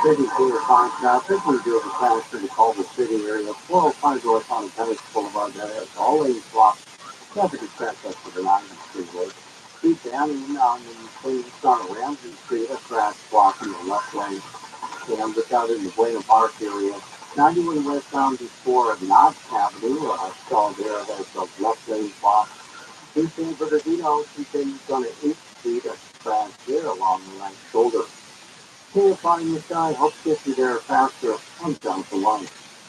City KFI traffic. We're doing the faster to call the city area. 405 North on Tennis Boulevard. That has all lanes blocked. Traffic is backed up for the 90th freeway. Street down on the Queens on Ramsey Street. A crash blocking the left lane. And look out in the Buena Park area. 91 westbound before Knox Avenue. Saw there that's the left lane blocked. 2 Bernardino, 2 things on an 8th Street, a crash there along the right shoulder. KFI in the sky helps get you there faster and down the line.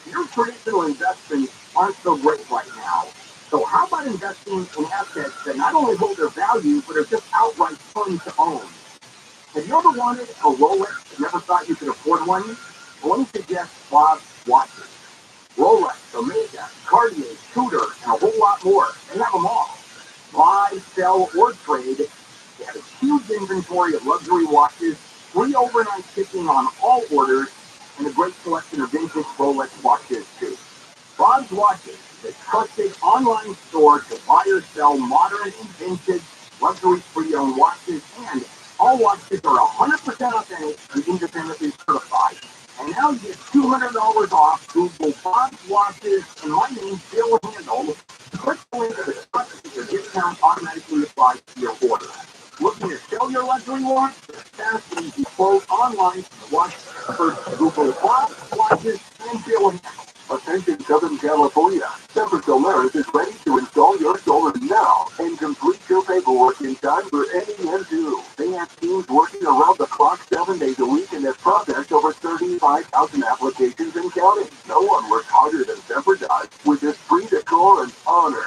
Your traditional investments aren't so great right now. So how about investing in assets that not only hold their value, but are just outright fun to own? Have you ever wanted a Rolex and never thought you could afford one? Well, let me suggest Bob's watches. Rolex, Omega, Cartier, Tudor, and a whole lot more. They have them all. Buy, sell, or trade. They have a huge inventory of luxury watches, free overnight shipping on all orders, and a great selection of vintage Rolex watches, too. Bob's Watches is a trusted online store to buy or sell modern and vintage luxury pre-owned watches, and all watches are 100% authentic and independently certified. And now you get $200 off. Google Bob's Watches and my name, Bill Handel. Click the link at the top to get your discount automatically applied to your order. Looking to sell your luxury watch? Fast and easy. Quote online, watch first Google Bob's Watches and Bill Handel. Attention Southern California. ViralRabbi is ready to install your solar now and complete your paperwork in time for NEM2. They have teams working around the clock 7 days a week and have processed over 35,000 applications and counting. No one works harder than Semper does with this free decor and honor.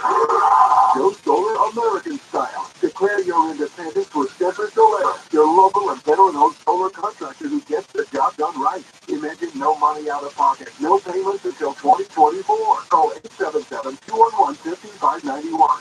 Go solar American style. Declare your independence with Semper Solar, your local and veteran-owned solar contractor who gets the job done right. Imagine no money out of pocket, no payments until 2024. Call 877-211-5591.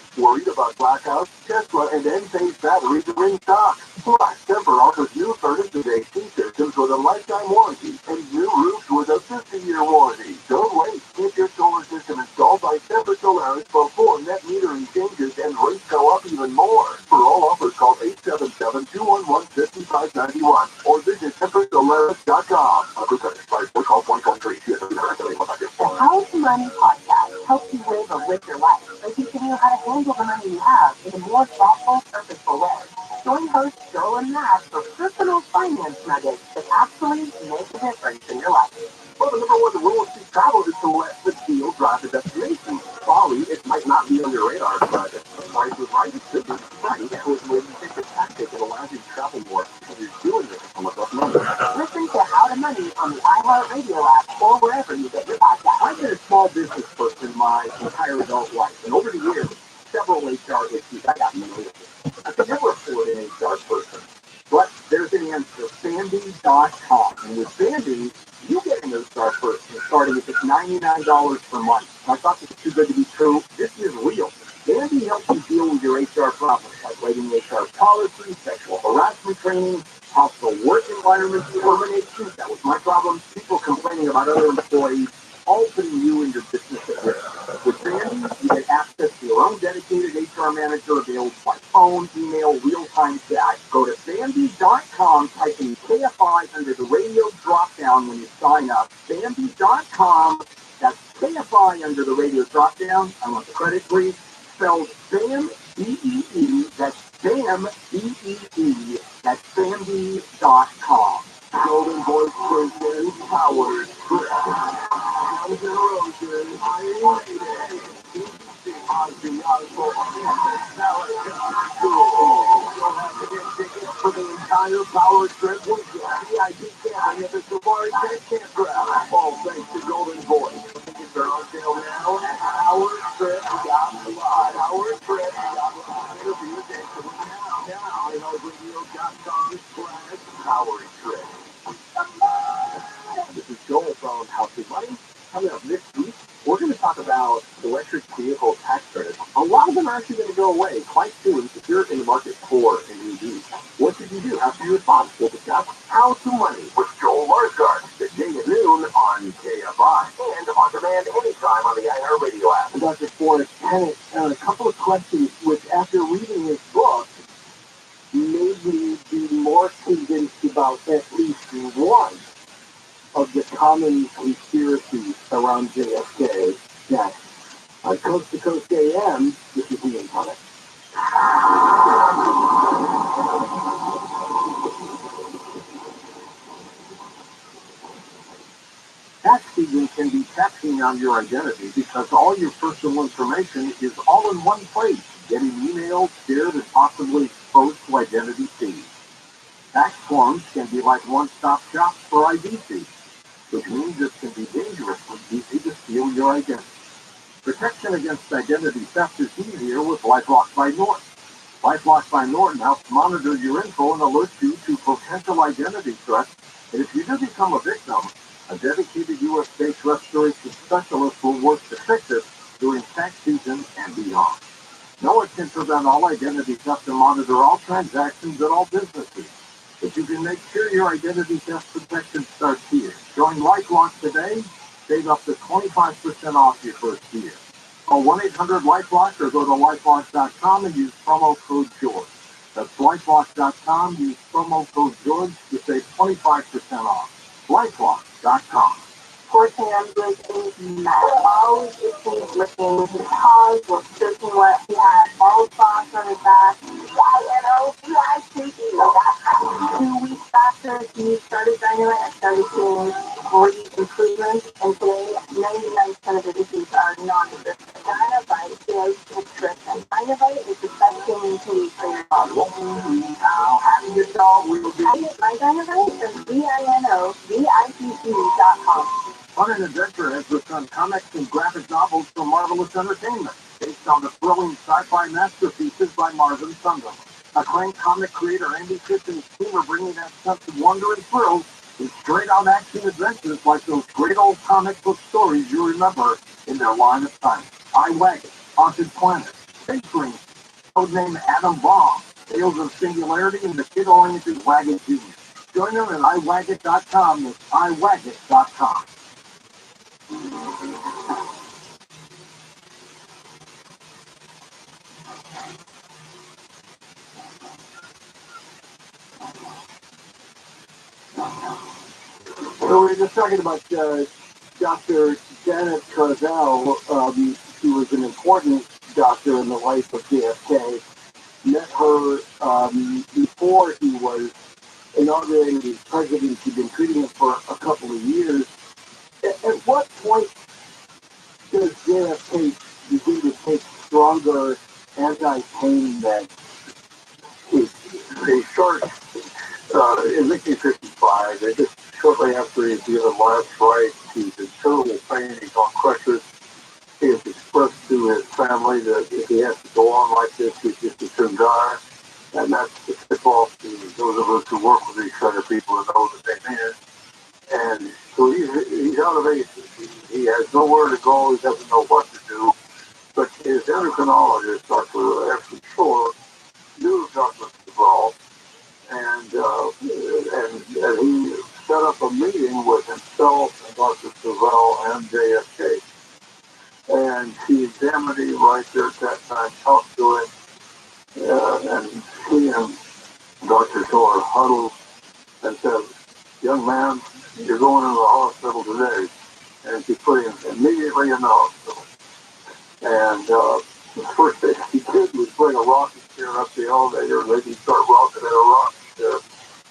up-to-date systems with a lifetime warranty and new roofs with a 50-year warranty. Don't wait. Get your solar system installed by Solaris before net metering changes and rates go up even more. For all offers, call 877-211-5591 or visit SemperSolaris.com. Call 123. The How to Money podcast helps you live a richer life by teaching you how to handle the money you have in a more thoughtful, purposeful way. Join host Joel and Matt for personal finance nuggets that actually make a difference in your life. Well, the number one rule of travel is to let the deal drive the destination. Bali, it might not be on your radar, but if the price is right, it should be right. That was when you take a tactic that allows you to travel more because you're doing this for less money. Listen to How to Money on the iHeartRadio app or wherever you get your podcast. I've been a small business person my entire adult life, and over the years, several HR issues I got in the way of. I could never afford an HR person. But there's an answer, Sandy.com. And with Sandy, you get an HR person starting at just $99 per month. I thought this was too good to be true. This is real. Sandy helps you deal with your HR problems, like writing HR policies, sexual harassment training, hostile work environment termination. That was my problem. People complaining about other employees, all putting you and your business at risk. With Sandy, you get access to your own dedicated HR manager available by phone, email, real-time chat. Go to Sandy.com, type in KFI under the radio drop-down when you sign up. Sandy.com, that's KFI under the radio drop-down. I want the credit, please. Spelled SAM, B-E-E, that's SAM, B-E-E, that's Sandy.com. Golden Voice Station, Powered, Guns N' Roses, Iron Maiden, Ozzy Osbourne, you'll have to get tickets for the entire Power Trip with you. VIP camping at the Safari Campground. All thanks to Golden Voice. Tickets are on sale now at PowerTrip.live. PowerTrip.live. Interviews actually now. iHeartRadio.com/Power Trip. This is Joel from How to Money. Coming up next week, we're going to talk about electric vehicle tax credits. A lot of them are actually going to go away quite soon if you're in the market for an EV. What should you do? How should you respond? We'll discuss How to Money with Joel Marsgard today at noon on KFI and on demand anytime on the iHeartRadio app. Dr. Forrest Pennant, a couple of questions which, after reading this book, made me be more convinced about at least one of the common conspiracies around JFK. That Coast to Coast AM, this is Ian Punnett. Tax season can be taxing on your identity because all your personal information is all in one place, getting emailed, shared, and possibly exposed to identity thieves. Tax forms can be like one-stop shops for ID thieves, which means it can be dangerously easy to steal your identity. Protection against identity theft is easier with LifeLock by Norton. LifeLock by Norton helps monitor your info and alert you to potential identity threats, and if you do become a victim, a dedicated U.S.-based restoration specialist will work to fix it during tax season and beyond. No, it can prevent all identity theft and monitor all transactions at all businesses. But you can make sure your identity theft protection starts here. Join LifeLock today. Save up to 25% off your first year. Call 1-800-LifeLock or go to LifeLock.com and use promo code George. That's LifeLock.com. Use promo code George to save 25% off. LifeLock.com. Forcing them good things matter. Always just keep looking. His cars were searching what he had. Ball spots on his back. V-I-N-O-V-I-C-E. 2 weeks after he started Dynamite, I started seeing great improvements. And today, 99% of the issues are non-existent. Dynamite is nutrition. Dynamite is the best thing you can eat for your body. Now, having your dog will be. I get my Dynamite from ViralRabbi.com. Fun and adventure has become comics and graphic novels from Marvelous Entertainment, based on the thrilling sci-fi masterpieces by Marvin Sundum. Acclaimed comic creator Andy Fitz and his team are bringing that sense of wonder and thrill in straight-out action adventures like those great old comic book stories you remember in their line of time. iWagon, Haunted Planet, Space Marine, codename Adam Bomb, Tales of Singularity, and the kid-oriented Wagon Genius. Join them at iWagit.com. That's iWagit.com. So we were just talking about Dr. Janet Carzel. She was an important doctor in the life of JFK. Met her before he was inaugurated as president. She'd been treating him for a couple of years. At what point does JFK begin to take stronger anti-pain meds? They start in 1955. They just shortly after he's given last rites, he's in terrible pain. He's on crutches. He has expressed to his family that if he has to go on like this, he's just as soon die. And that's the tip off to those of us who work with these kind of people and know that they mean. And so he's out of aces. He has nowhere to go. He doesn't know what to do. But his endocrinologist, Dr. Ashley Shore, knew Dr. Cabral, and he set up a meeting with himself and Dr. Cabral and JFK. And he examined him right there at that time, talked to him, and he and Dr. Shore huddled and said, "Young man, you're going into the hospital today." And he put him immediately in the hospital. And the first thing he did was bring a rocking chair up the elevator and make him start rocking in a rocking chair.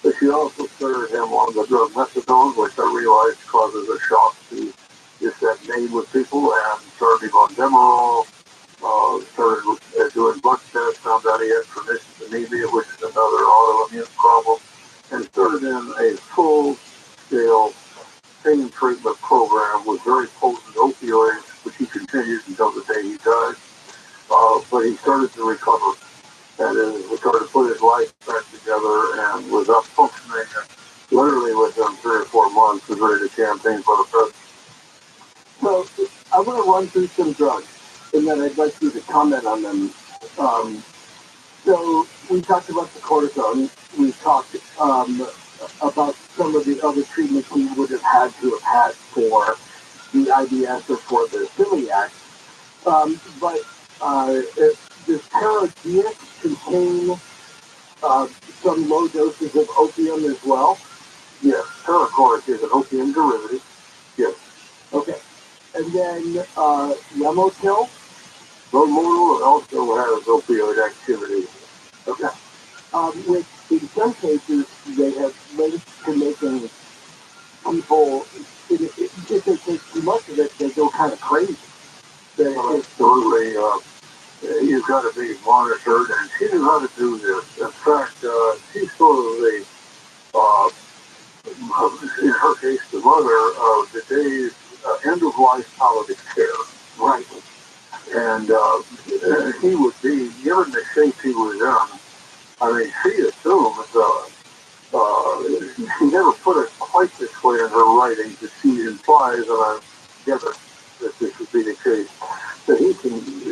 But she also started him on the drug methadone, which I realized causes a shock to just that name with people, and started him on Demerol, started doing blood tests, found out he had pernicious anemia, which is another autoimmune problem, and started in a full-scale pain treatment program with very potent opioids, which he continued until the day he died. But he started to recover. That is, he started to put his life back together and was up functioning. And literally within 3 or 4 months, was ready to campaign for the president. So I want to run through some drugs, and then I'd like you to comment on them. So we talked about the cortisone. We talked about some of the other treatments we would have had for the IBS or for the celiac. But does Paradiet contain some low doses of opium as well? Yes, Paracord is an opium derivative. Yes. Okay. And then Lemotil? Lemotil also has opioid activity. Okay. Which in some cases they have linked to making people, if they take too much of it, they go kind of crazy. Absolutely. You've got to be monitored, and she knew how to do this. In fact, she's sort of the, in her case, the mother of today's end-of-life palliative care. Right. And he would be, given the shape he was in, I mean, she assumed, she never put it quite this way in her writing, but she implies, and I get it, that this would be the case, that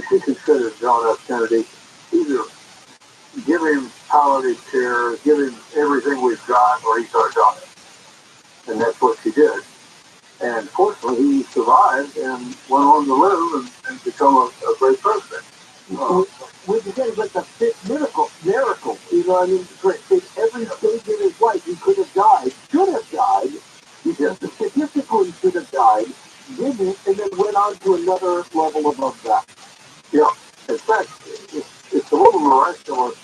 she considered John F. Kennedy either give him palliative care, give him everything we've got, or he's our dying. And that's what she did. And fortunately, he survived and went on to live and become a great president. Which again, like a big miracle, you know what I mean? Great. In every stage in his life, he could have died, should have died, statistically should have died, didn't, and then went on to another level above that. Yeah. In fact, it's a little miraculous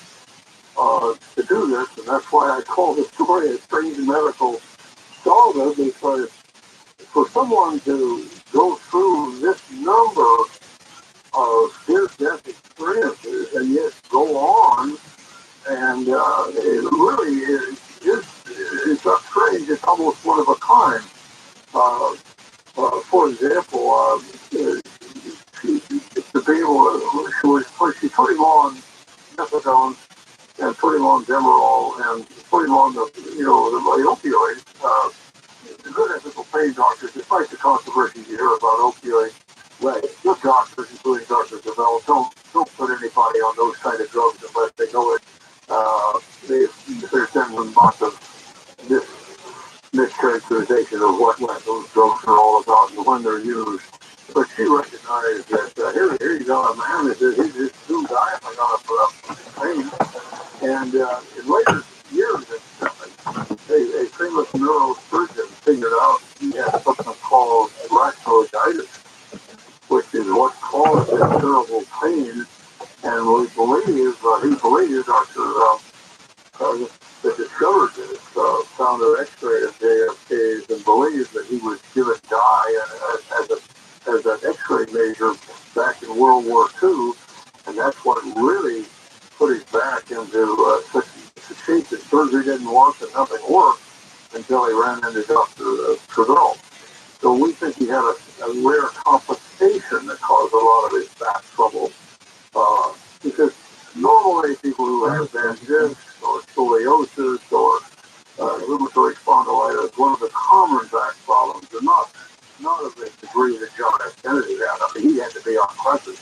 to do this, and that's why I call the story a strange medical saga, because for someone to go through this number of near-death experiences and yet go on, and it really is it's not strange, it's almost one of a kind. For example, to be able to, she put him on methadone and put him on Demerol and put him on the opioids. The good ethical pain doctors, despite the controversy you hear about opioids, good doctors, including Dr. Cabral, don't put anybody on those kind of drugs unless they know it. They're sending lots of this characterization of what those drugs are all about and when they're used. But she recognized that here you go, a man that he just do die for not put up with pain. And in later years, a famous neurosurgeon figured out he had something called rachnoiditis, which is what caused this terrible pain. And we believe, he believes, that discovered this, found an X-ray of JFK's and believes that he was given dye as an X-ray major back in World War II, and that's what really put his back into such a shape that surgery didn't work and nothing worked until he ran into Dr. Trudell. So we think he had a rare complication that caused a lot of his back trouble. Because normally people who have bad discs or scoliosis or rheumatoid spondylitis, one of the common back problems are not of the degree that John F. Kennedy had. I mean, he had to be on crutches.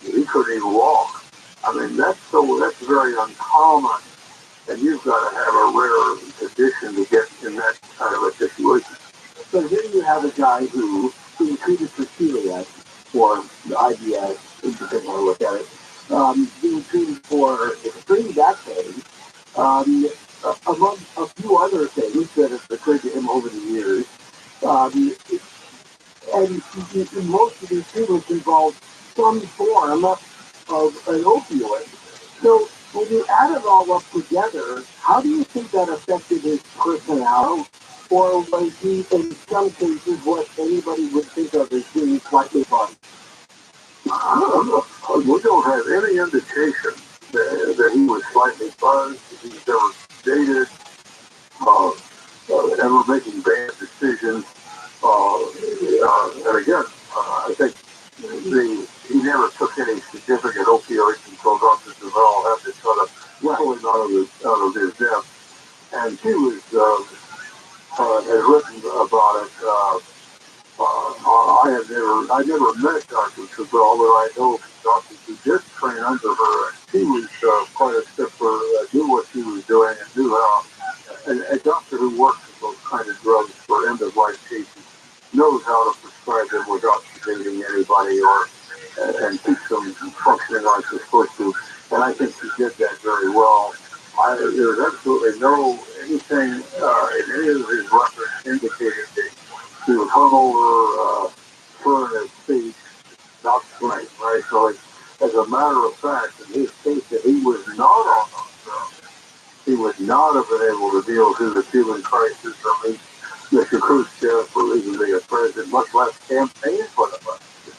He couldn't even walk. I mean, that's very uncommon, and you've got to have a rare condition to get in that kind of a situation. So here you have a guy who being treated for celiac, or the IBS, depending on how you look at it, being treated for extreme back pain, among a few other things that have occurred to him over the years. And most of these treatments involve some form of an opioid. So when you add it all up together, how do you think that affected his personality? Or was he, in some cases, what anybody would think of as being slightly fun? We don't have any indication that he was slightly buzzed, he's ever dated, ever making bad decisions. And again, I think he never took any significant opioids until Dr. Duval had to sort of pulling out of his depth. And she was has written about it. I never met Dr. Duval, but I know doctors who did train under her. She was quite a stiffer, knew what she was doing, and knew how. A doctor who works with those kind of drugs for end-of-life cases knows how to prescribe them without sedating anybody and keep them functioning like they're supposed to. And I think she did that very well. There's absolutely anything in any of his records indicating that he was hungover, fur in his feet, not strength, right? So as a matter of fact, in his case, that he was not on those drugs, he would not have been able to deal with the Cuban crisis or meet Mr. Khrushchev or even be a president, much less campaign for the president.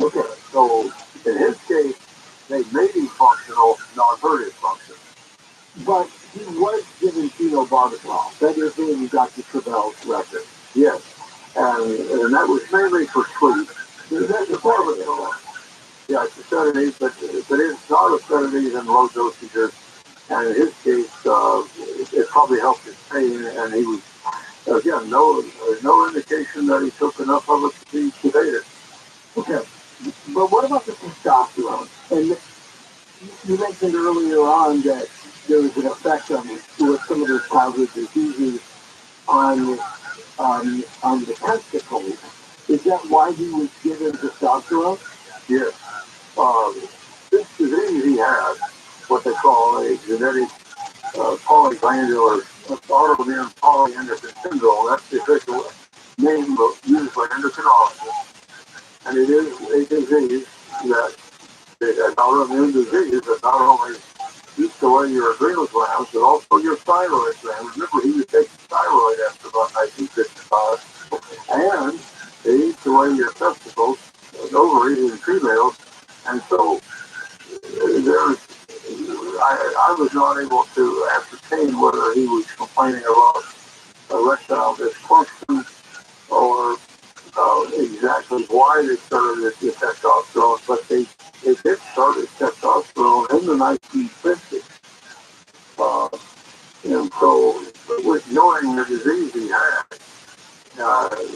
Okay, so in his case, they made him functional, not hurt his function. But he was given phenobarbital. That is in Dr. Trudell's record. Yes, and that was mainly for sleep. That's a part of it. Yeah, it's a sedative, but it's not a sedative in low dosages. And in his case, it probably helped his pain, and he was, again, no indication that he took enough of it to be sedated. Okay, but what about the testosterone? And you mentioned earlier on that there was an effect on some of those childhood diseases on the testicles. Is that why he was given testosterone? Yes. This disease he had, what they call a genetic polyglandular autoimmune polyendocrine syndrome. That's the official name used by endocrinologists. And it is a disease that an autoimmune disease that not only eats away your adrenal glands, but also your thyroid gland. Remember, he was taking thyroid after about 1955. And it eats away your testicles, ovaries in females. And so I was not able to ascertain whether he was complaining about erectile dysfunction or exactly why they started the testosterone, but they did start testosterone in the 1950s. And so, with knowing the disease he had,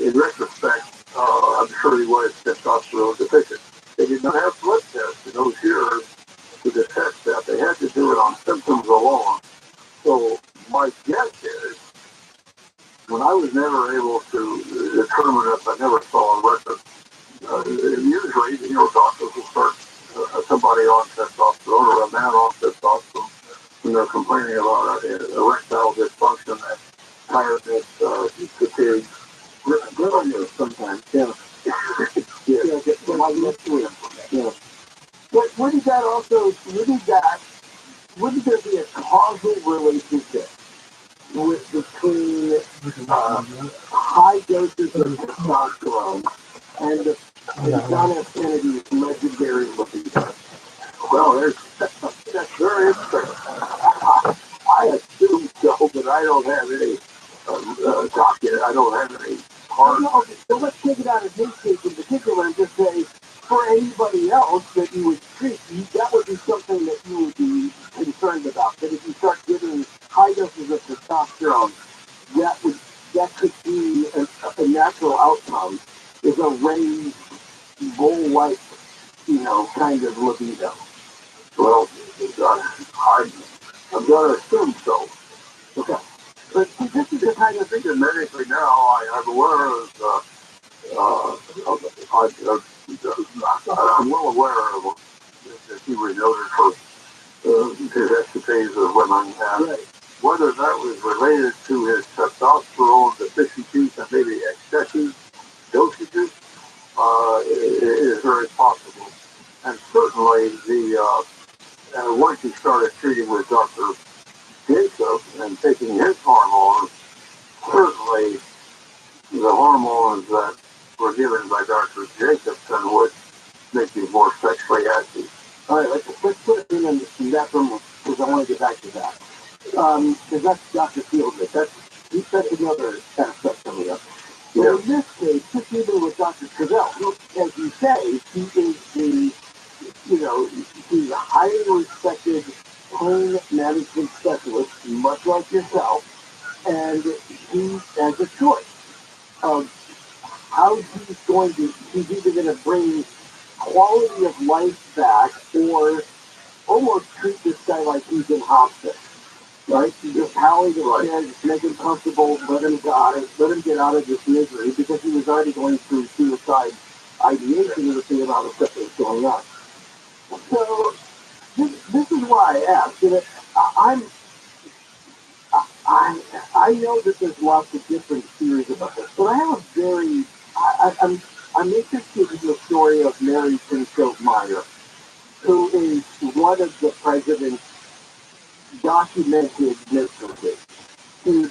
in retrospect, I'm sure he was testosterone deficient. They did not have blood tests in those years to detect that. They had to do it on symptoms alone. So my guess is when I was never able to determine if I never saw a record, usually, doctors will start somebody on testosterone or a man on testosterone when they're complaining about erectile dysfunction and tiredness, fatigue. Good on you sometimes, yeah. Yeah, get some yeah. But wouldn't there be a causal relationship between high doses of testosterone and the John F. Kennedy's legendary libido? Well, that's very interesting. I assume so, but I don't have any document. I don't have any hard. No, okay, so let's take it out of his case in particular and just say, for anybody else that you would treat, that would be something that you would be concerned about. That if you start giving high doses of testosterone, that could be a natural outcome, is a raised bull-like, kind of libido. Well, I'm going to assume so. Okay. But this is the kind of thing that medically now I'm aware of. I'm well aware of that he was noted for his escapades with women. And right. Whether that was related to his testosterone deficiencies and maybe excessive dosages is very possible. And certainly once he started treating with Dr. Jacob and taking his hormones, certainly the hormones that were given by Dr. Jacobson would make you more sexually active. All right, let's put it in that room because I want to get back to that. Because that's Dr. Fieldman. That's another aspect of it. So in this case, just even with Dr. Cavell, as you say, he is he's a highly respected pain management specialist, much like yourself, and he has a choice of how he's either going to bring quality of life back or almost treat this guy like he's in hospice, right? Just howling the chair, just make him comfortable, let him get out of this misery because he was already going through suicide ideation with the amount of stuff that was going on. So this is why I asked. I know that there's lots of different theories about this, but I have I'm interested in the story of Mary Pinchot-Meyer, who is one of the president's documented mistresses. She's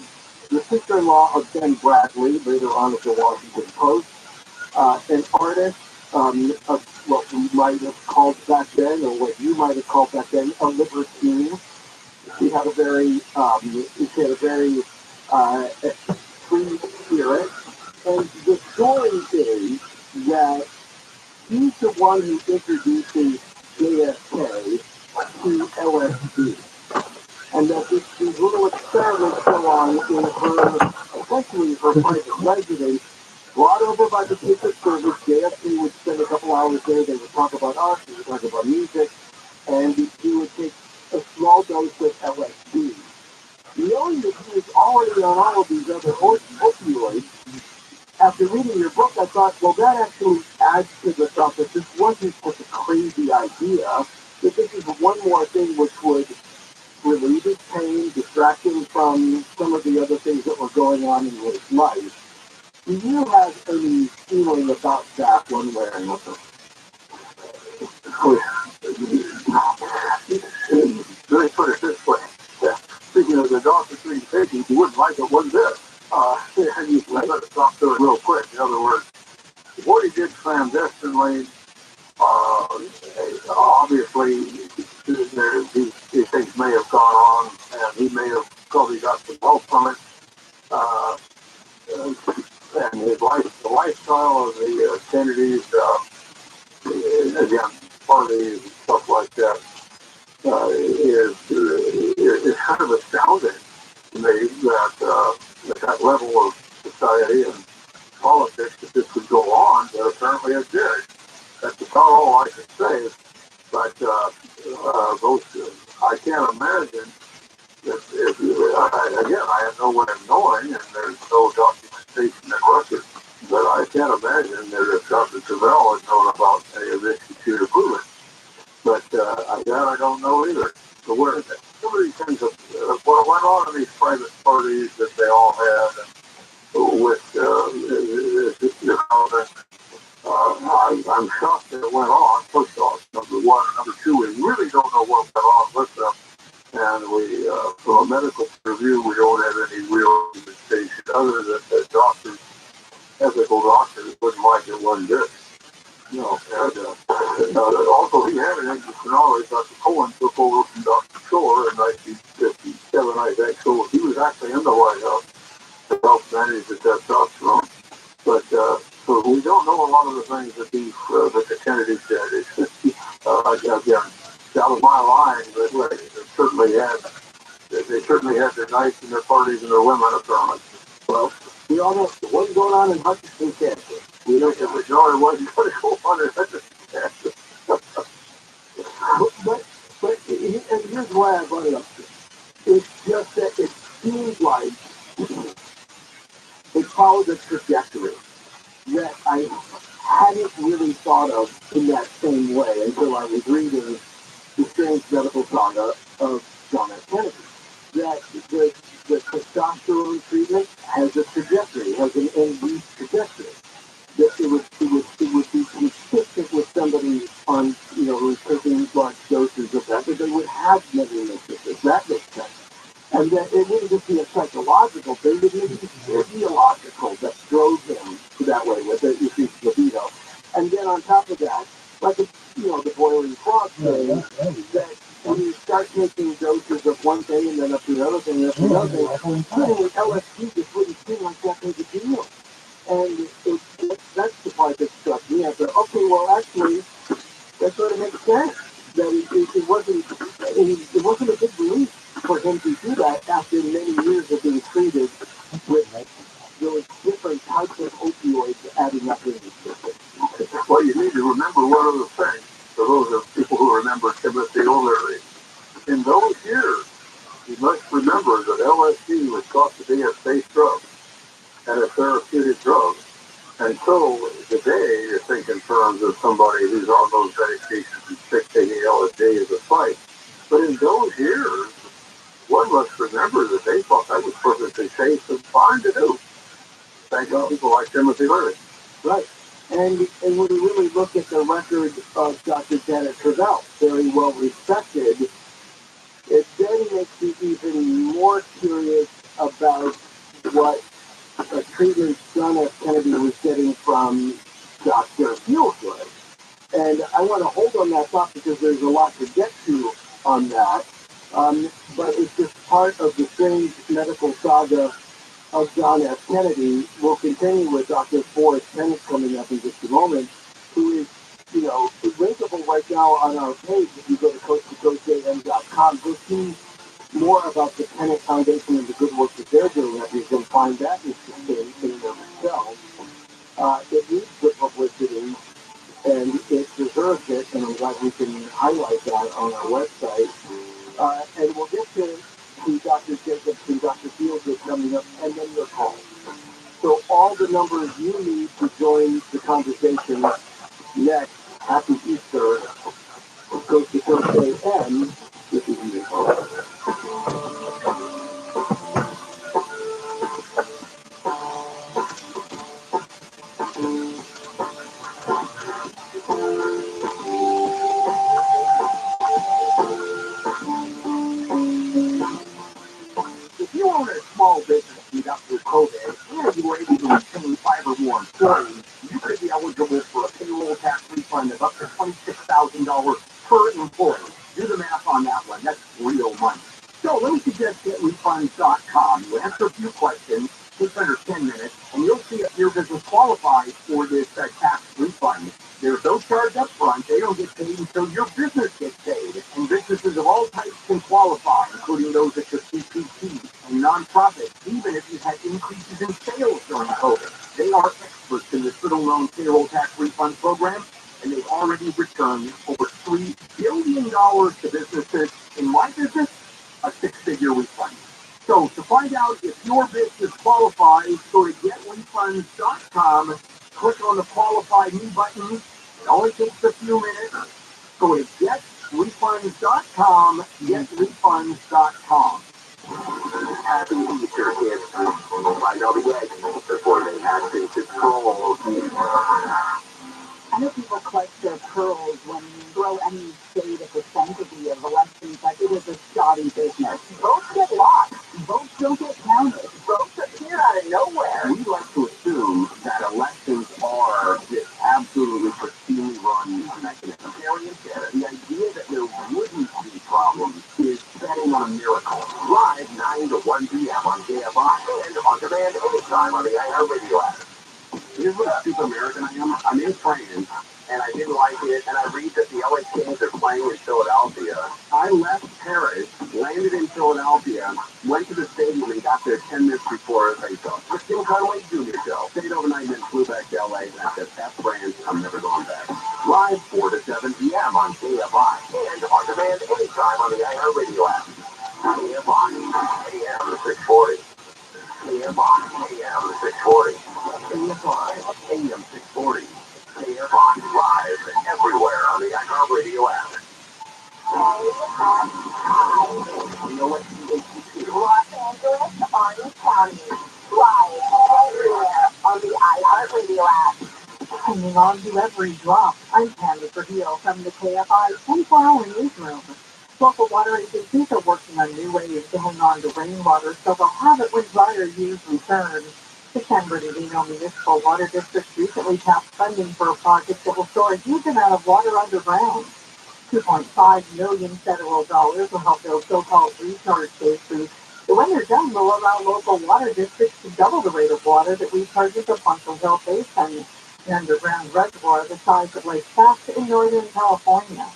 the sister-in-law of Ben Bradley, later on at the Washington Post, an artist of what we might have called back then, or what you might have called back then, a libertine. She had a very free spirit, and the story is that he's the one who introduces JFK to LSD, and that these little experiments go on in essentially her private residence, brought over by the Secret Service. JFK would spend a couple hours there. They would talk about art, they would talk about music, and he would take a small dose of LSD. Knowing that he was already on all of these other opioids, after reading your book, I thought, well, that actually adds to the thought that this wasn't such a crazy idea, that this is one more thing which would relieve his pain, distract him from some of the other things that were going on in his life. Do you have any feeling about that one way or another? Let me put it this way. Speaking of the doctor treating patients, you wouldn't like it one bit. And you let it stop to it real quick. In other words, what he did clandestinely, obviously, these things may have gone on, and he may have probably got some help from it. And his the lifestyle of the Kennedys, again, parties and stuff like that, is kind of astounding to me that at that level of society and politics that this could go on, but apparently it did. That's about all I can say. But I can't imagine if again, I have no way of knowing, and there's no parties that they all had, and with your comment. I'm shocked that it went on. First off, number one. Number two, we really don't know what went on with them. And we, from a medical point of view, we don't have any real indication other than that doctors, ethical doctors, wouldn't like it one bit. No, and also he had an endocrinologist, Dr. Cohen, took over from Dr. Shore in 1957, I think. So he was actually in the White House to help manage the testosterone. But so we don't know a lot of the things that the Kennedys did. Again, that was my line, but they certainly had their nights and their parties and their women apparently. Well, we all know it wasn't going on in Hutchinson, Kansas. We know it wasn't going to go on in Hutchinson, Kansas. but and here's why I brought it up. It's just that it seems like it followed a trajectory that I hadn't really thought of in that same way until I was reading the strange medical saga of John F. Kennedy. That the testosterone treatment has a trajectory, has an end-use trajectory. That it would be consistent with somebody on, who's taking large doses of that they would have many instances. That makes sense. And that it wouldn't just be a psychological thing, it would be physiological that drove him that way with the increased libido. And then on top of that, like the boiling frog thing, that when you start taking doses of one thing and then up to another thing and up to another thing, suddenly LSD just wouldn't seem like that big a deal. And that's the part that struck me. I thought, okay, well, actually, that sort of makes sense. That it wasn't a big relief for him to do that after many years of being treated with those different types of opioids adding up in his system. Well, you need to remember one other thing, for those of people who remember Timothy O'Leary. In those years, you must remember that LSD was thought to be a safe drug and a therapeutic drug. And so today, you think in terms of somebody who's on those medications and sick taking LSD as a fight. But in those years, one must remember that they thought that was perfectly safe and fine to do. Thanks to people like Timothy Leary. Right. And when we really look at the record of Dr. Janet Travell, very well respected, it then makes you even more curious about what a treatment John F. Kennedy was getting from Dr. Feelgood. And I want to hold on that thought because there's a lot to get to on that. But it's just part of the strange medical saga of John F. Kennedy. We'll continue with Dr. Forrest Kenneth coming up in just a moment, who is, linkable right now on our page. If you go to coasttocoastam.com, go see more about the Kenneth Foundation and the good work that they're doing. You can find that interesting in and of itself. It needs the publicity, and it deserves it, and I'm glad we can highlight that on our website. And we'll get to Dr. Jacobs and Dr. Feelgood coming up, and then your call. So all the numbers you need to join the conversation next. Happy Easter. Coast to Coast AM. This is your call. If you own a small business beat up through COVID and you were able to retain 5 or more employees, you could be eligible for a payroll tax refund of up to $26,000 per employee. Do the math on that one. That's real money. So let me suggest getrefunds.com. You answer a few questions, takes under 10 minutes, and you'll see if your business qualifies for this tax refund. There's no charge up front. They don't get paid until your business gets paid. And businesses of all types can qualify, including those that are CPT and nonprofits, even if you've had increases in sales during COVID. They are experts in this little-known payroll tax refund program, and they've already returned over $3 billion to businesses. In my business, a 6-figure refund. So to find out if your business qualifies, go to getrefunds.com, click on the Qualify Me button. It only takes a few minutes. Go to getrefunds.com, getrefunds.com. Happy Easter, kids. We'll find all the eggs before they hatch into trolls. I know people clutch their pearls when you throw any shade at the sanctity of elections like it is a shoddy business. Votes get lost. Votes don't get counted. Votes appear out of nowhere. We like to assume that elections are this absolutely pristinely run mechanism. The idea that there wouldn't be problems is betting on a miracle. Live 9 to 1 p.m. on KFI and on demand anytime on the iHeartRadio app. Here's what a super American I am. I'm in France, and I didn't like it, and I read that the LA Kings are playing in Philadelphia. I left Paris, landed in Philadelphia, went to the stadium, and got there 10 minutes before face-off. The Tim Conway Jr. show. Stayed overnight and then flew back to LA, and I said, that's France, I'm never going back. Live 4 to 7 p.m. on KFI, and on demand anytime on the iHeartRadio app. KFI, AM 640. KFI, AM 640. KFI, AM 640. KFI live everywhere on the iHeartRadio app. You know what? Los Angeles, Orange County, live everywhere on the iHeartRadio app. Hanging on to every drop, I'm Candy Verdeel from the KFI 24-hour newsroom. Local water agencies are working on new ways to hang on to rainwater so they'll have it when drier years return. The San Bernardino Municipal Water District recently tapped funding for a project that will store a huge amount of water underground. $2.5 million federal dollars will help build so-called recharge stations. But when they're done, they'll allow local water districts to double the rate of water that recharges the Punto Hill Basin, an underground reservoir the size of Lake Shasta in Northern California.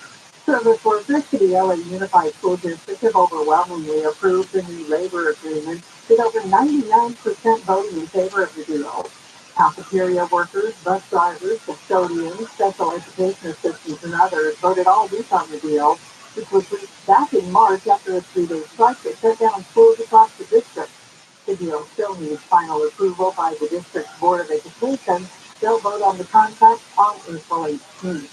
Service workers to the LA Unified School District have overwhelmingly approved the new labor agreement, with over 99% voting in favor of the deal. Cafeteria workers, bus drivers, custodians, special education assistants, and others voted all week on the deal, which was reached back in March after a 3-day strike that shut down schools across the district. The deal still needs final approval by the district's Board of Education. They'll vote on the contract on April 18th.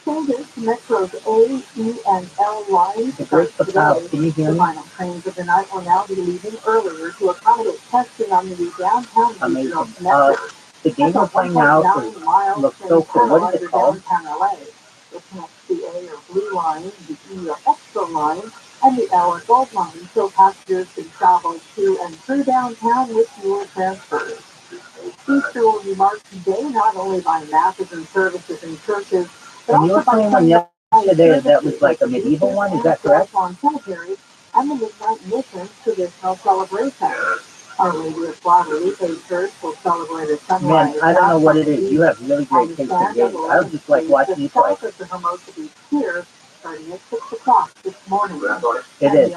Changes to Metro's A, E, and L lines start today. The final trains of the night will now be leaving earlier to accommodate testing on the new downtown regional Metro. The game we're playing now looks so cool. What is it called? Downtown LA. It connects the A or Blue line, the E or Extra line, and the L or Gold line, so passengers can travel to and through downtown with fewer transfers. Easter will be marked today not only by masses and services in churches, but And you were also by playing one yesterday that was like a medieval one, is that correct? on cemeteries and the midnight mission traditional celebration. Our Lady of Guadalupe Church will celebrate a sunrise. Man, I don't know what it is. You have really great taste in games. I was just like watching you play. The Hermosa Beach Pier, starting at 6 o'clock this morning. It is.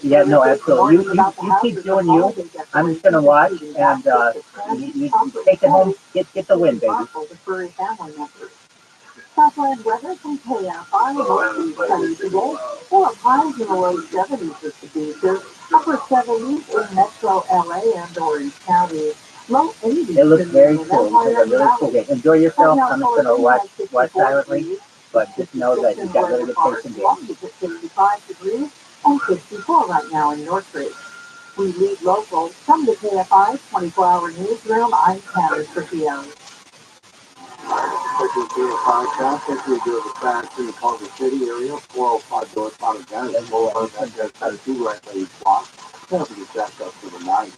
Yeah, no, absolutely. You keep doing you. I'm just going to watch, and you take it home, get the win, baby. Southland weather from KFI, mostly sunny today. Full of highs in the low 70s at the beaches, upper 70s in Metro LA and Orange County. Low 80s. It looks very cool. It's a really cool game. Enjoy yourself. I'm just going to watch silently, but just know that you got really good taste in games. 55 degrees and 54 right now in Northridge. We lead locals from the KFI 24-hour newsroom. I'm Candace Trujillo. This is the podcast as we do the fast in the Culver City area, 405 North Powder County, 405 has 2 right-lane blocks, to get back up to the 90s.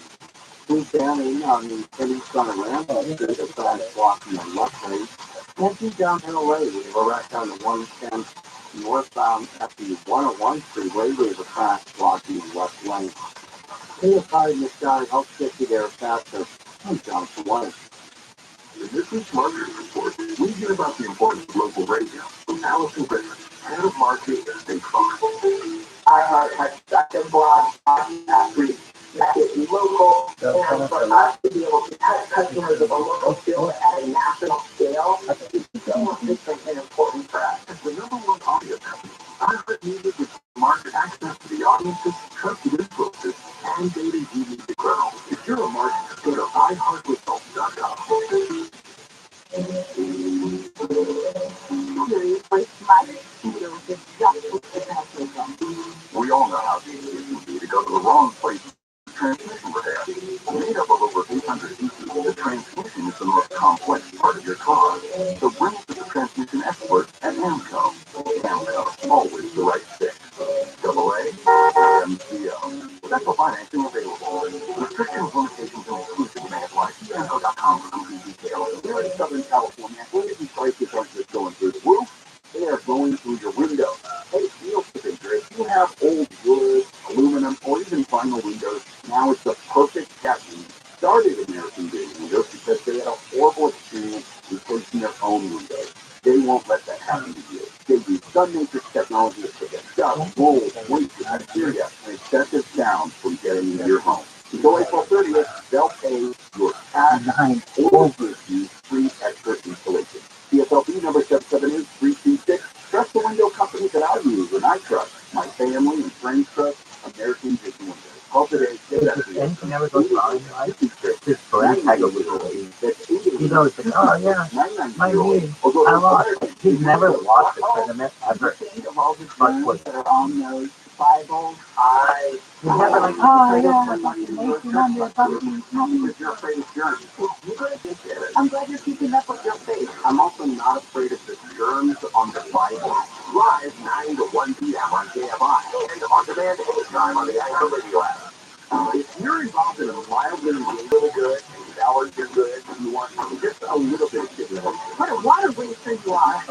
Move down in on the city side of Randolph, there's a fast block in the left lane. Empty down in LA, we go right down to 110 northbound at the 101 freeway, we have a fast block in the left lane. KFI in this guy helps get you there faster. I'm John Sawyer. In this week's Marketing Report, we hear about the importance of local radio from Allison Griffin, head of marketing at State Farm. I had second blog after that is local, and for us to be able to touch customers of a local field at a national scale is so different and important for us. As the #1 audio company, iHeart Music with market access to the audiences, trusted influencers, and data you need to grow. If you're a marketer, go to iHeartResults.com. We all know how easy it can be to go to the wrong place. transmission is the most complex part of your car. So bring it to the transmission experts at AMCO. AMCO, always the right fit. AAMCO. Special financing available. Restrictions, limitations, and exclusive may apply. See AMCO.com for complete details. Here in Southern California, energy prices aren't just going through the roof, they are going through your window. Hey, feel free, if you have old wood, aluminum, or even vinyl windows, now it's the perfect category. Started American Made Windows because they had a horrible experience replacing their own windows. They won't let that happen to you. They use sun matrix technology to prevent dust, mold, moisture, bacteria, and excessive sound from getting into your home. Until April 30th, they'll pay your cash or give you free expert installation. CSLB number 778-326. Trust the window company that I use and I trust. My family and friends trust American Made Windows. Call today. Anything ever goes wrong in life, just brain tag a little bit. He goes, oh yeah, my knee. I lost. He's never lost a tournament ever. Touch wood. Bible. He's never like, oh yeah, fucking 1800, fucking. I'm glad you're keeping up with your faith. I'm also not afraid of the germs on the Bible. Live 9 to 1 p.m. on KFI and on demand anytime on the iHeartRadio app. If you're involved in a mildly really good and showers are good, and you want just a little bit of difference. What a water waster you are.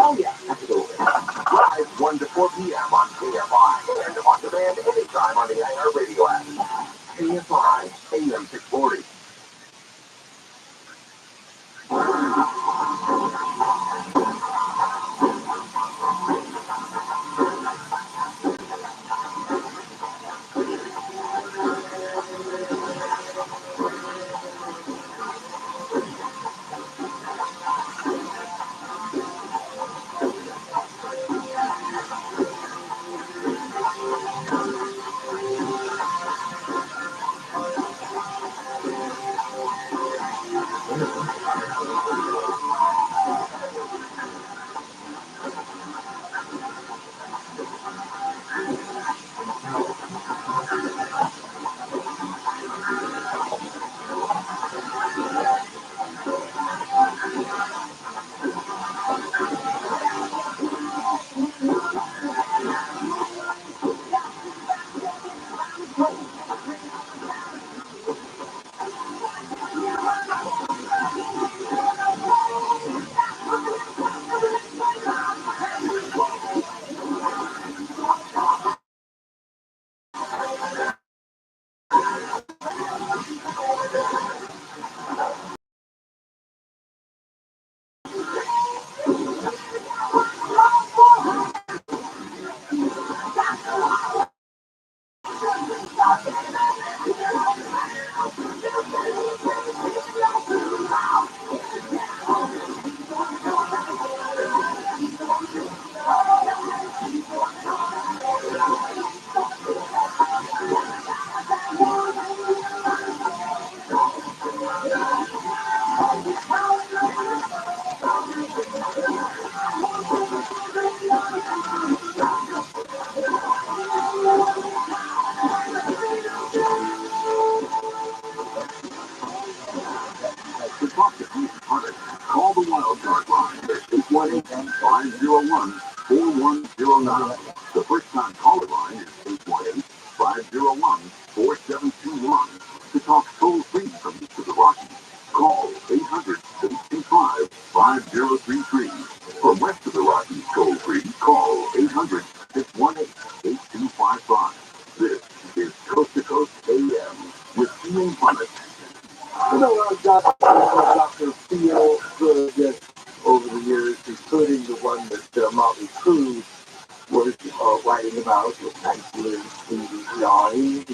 Oh yeah, absolutely. Live 1 to 4 p.m. on KFI and on demand anytime on the iHeartRadio app. KFI AM 640. Call the wild card line at 818-501-4109. The first time caller line is 818-501-4721. To talk toll free from east of the Rockies, call 800-825-5033. From west of the Rockies, toll free, call 800-618-8255. This is Coast to Coast AM with Ian Punnett. You know, I've got Dr. Theo good over the years, including the one that Motley Crue was writing about with 1989,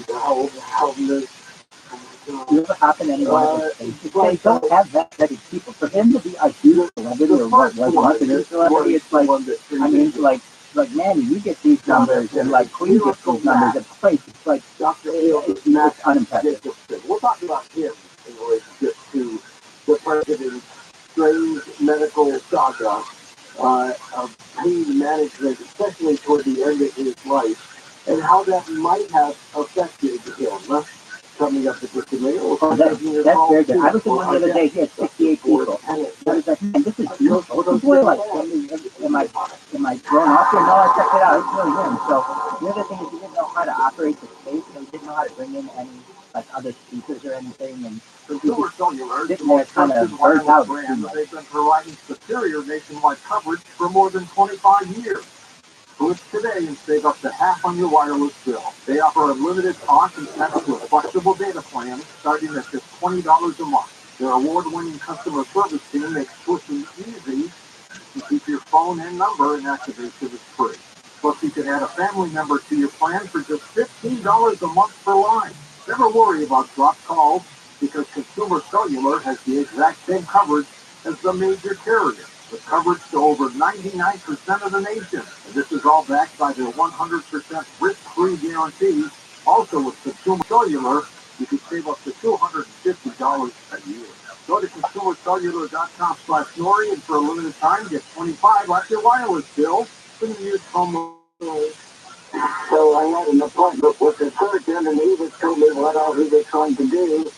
helping us. You ever happen to anyone they don't have that many people. For him to be a huge celebrity or what was a celebrity, it's like, I mean, like man, you get these numbers and like Queen gets these numbers at place. It's like Dr. Theo it's unimpressive. We'll talk about him in relationship to the president's strange medical saga of pain management, especially toward the end of his life, and how that might have affected him. coming up at just a minute. Oh, that's very good. I was in one the other day. He had 68 people. I was like, man, this is beautiful. What's the boy like? Am I thrown off here? No, I checked it out. It's really him. So the other thing is he didn't know how to operate the space, so he didn't know how to bring in any like other speakers or anything, and Consumer Cellular, sitting there kind of burnt out. They've been providing superior nationwide coverage for more than 25 years. Switch today and save up to half on your wireless bill. They offer unlimited talk and text with flexible data plans starting at just $20 a month. Their award-winning customer service team makes switching easy to keep your phone and number, and activation is free. Plus, you can add a family member to your plan for just $15 a month per line. Never worry about dropped calls because Consumer Cellular has the exact same coverage as the major carrier, with coverage to over 99% of the nation. And this is all backed by their 100% risk-free guarantee. Also, with Consumer Cellular, you can save up to $250 a year. Go to consumercellular.com/Nori, and for a limited time, get $25 off your wireless bill when you use promo. So I had an appointment with the surgeon, and he was told me what all he was trying to do,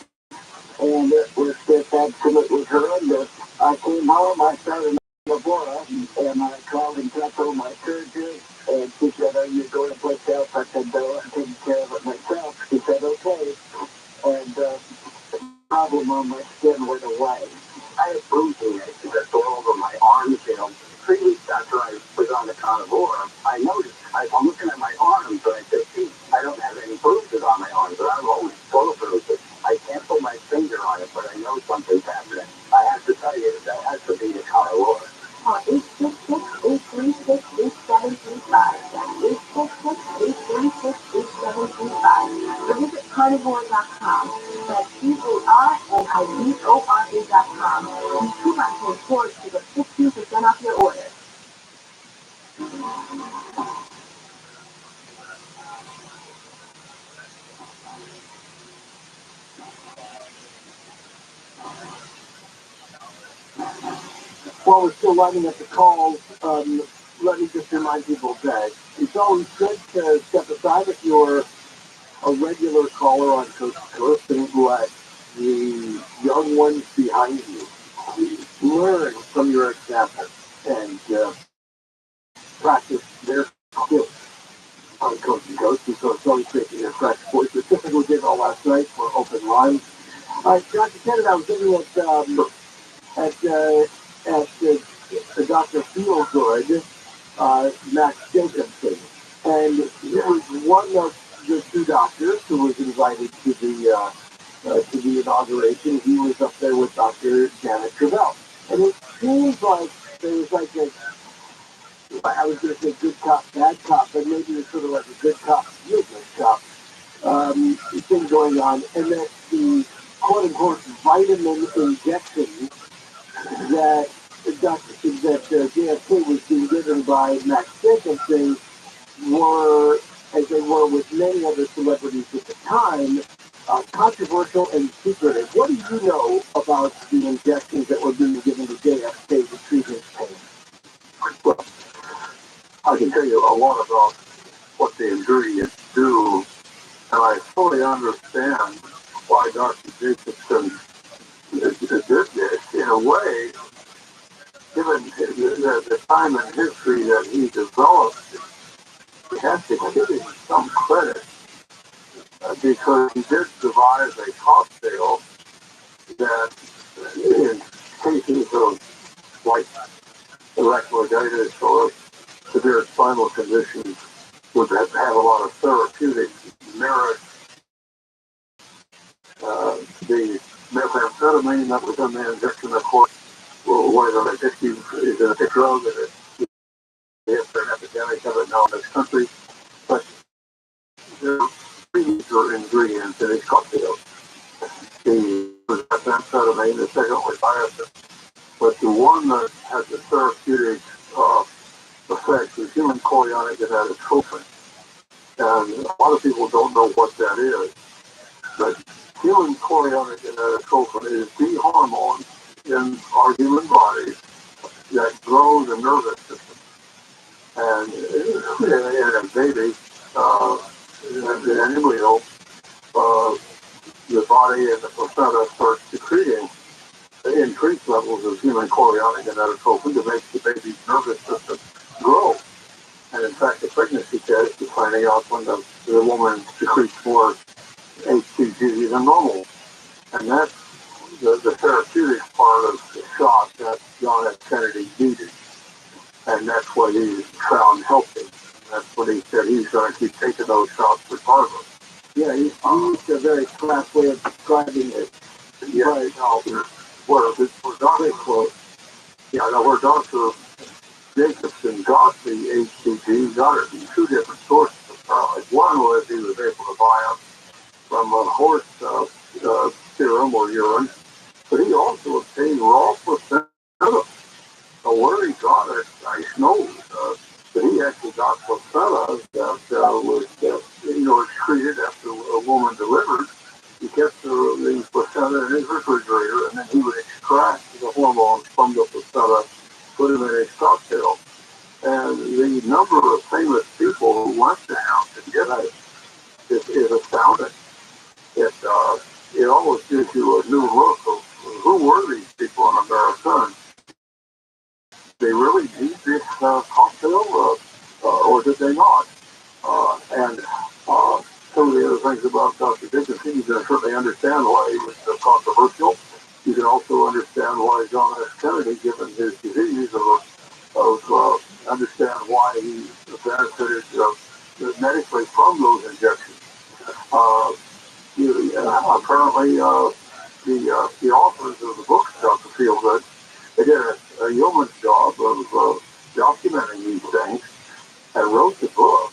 and it was just absolutely horrendous. I came home, I started Laura, and I called and told my surgeon, and she said, "Are you going to place else?" I said, "No, I'm taking care of it myself." She said, "Okay," and the problem on my skin went away. I had bruising that's all over my arms. 3 weeks after I was on the carnivore, I noticed, I'm looking at my arms, and I said, "Gee, I don't have any bruises on my arms, but I'm always full of bruises." I can't put my finger on it, but I know something's happening. I have to tell you, that has to be the carnivore. 866-836-8735. That's 866-836-8735. Or visit carnivore.com. That's CARNIVORA.com. Use coupon code FORCE to get 15% off your order. While we're still lining up the calls, let me just remind people that it's always good to step aside if you're a regular caller on Coast to Coast and let the young ones behind you learn from your example and practice their skills on Coast to Coast. And so it's always taking a fresh voice. We typically did all last night for open lines. Dr. Kennedy, I was looking at Dr. Feelgood, Max Jacobson, and he was one of the two doctors who was invited to the inauguration. He was up there with Dr. Janet Travell, and it seems like there was like I was going to say good cop, bad cop, but maybe it's sort of like a good cop, useless cop thing going on, and that the quote-unquote vitamin injections that JFK was being given by Max Jacobson were, as they were with many other celebrities at the time, controversial and secretive. What do you know about the injections that were being given to JFK to treat his pain? Well, I can tell you a lot about what the ingredients do, and I fully understand why Dr. Jacobson did this. In a way, given the time and history that he developed, we have to give him some credit because he did devise a cocktail that, in cases of like electrolytis or severe spinal conditions, would have a lot of therapeutic merit. The methamphetamine that was in the injection, of course, one of the addictive is a drug, and it's an epidemic of it now in this country. But there are three major ingredients in each cocktail. The methamphetamine, the second was niacin. But the one that has the therapeutic effect is human chorionic gonadotropin. And a lot of people don't know what that is. But human chorionic gonadotropin is the hormone in our human bodies that grows the nervous system. And in a baby, in an embryo, the body and the placenta start secreting increased levels of human chorionic gonadotropin to make the baby's nervous system grow. And in fact, the pregnancy test is finding out when the woman secretes more HCG than normal. And that's the therapeutic part of the shot that John F. Kennedy needed. And that's what he found helping. That's what he said he's going to keep taking those shots regardless. Yeah, he used a very crass way of describing it. Yeah, right. Where Dr. Jacobson got the HCG, he got it from two different sources apparently. One was he was able to buy them from a horse serum or urine, but he also obtained raw placenta. So where he got it, I know, but he actually got placenta that was, excreted after a woman delivered. He kept the placenta in his refrigerator, and then he would extract the hormones from the placenta, put them in his cocktail. And the number of famous people who went to him to get it is astounding. It almost gives you a new look of who were these people in America. And they really need this cocktail, or did they not? Some of the other things about Dr. Dickinson, you can certainly understand why he was controversial. You can also understand why John F. Kennedy, given his disease, understand why he benefited medically from those injections. Apparently, the authors of the book, Dr. Feelgood, they did a yeoman's job of documenting these things and wrote the book.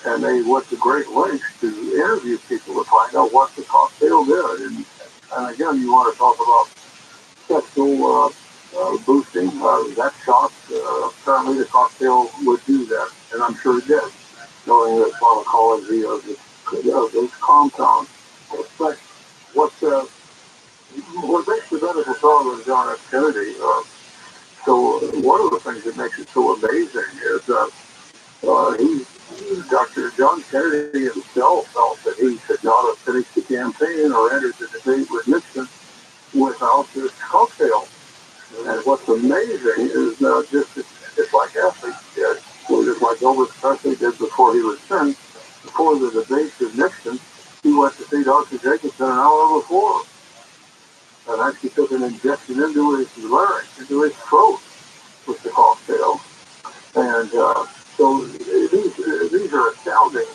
And they went to great lengths to interview people to find out what the cocktail did. And again, you want to talk about sexual boosting. That shot, apparently the cocktail would do that, and I'm sure it did, knowing the pharmacology of those compounds. But what makes the medical problem of John F. Kennedy, so one of the things that makes it so amazing is Dr. John Kennedy himself felt that he could not have finished the campaign or entered the debate with Nixon without this cocktail. And what's amazing is it's like athletes did, just like Elvis Presley did before he was sent. Before the debate with Nixon, he went to see Dr. Jacobson an hour before and actually took an injection into his larynx, into his throat with the cocktail. And so these are astounding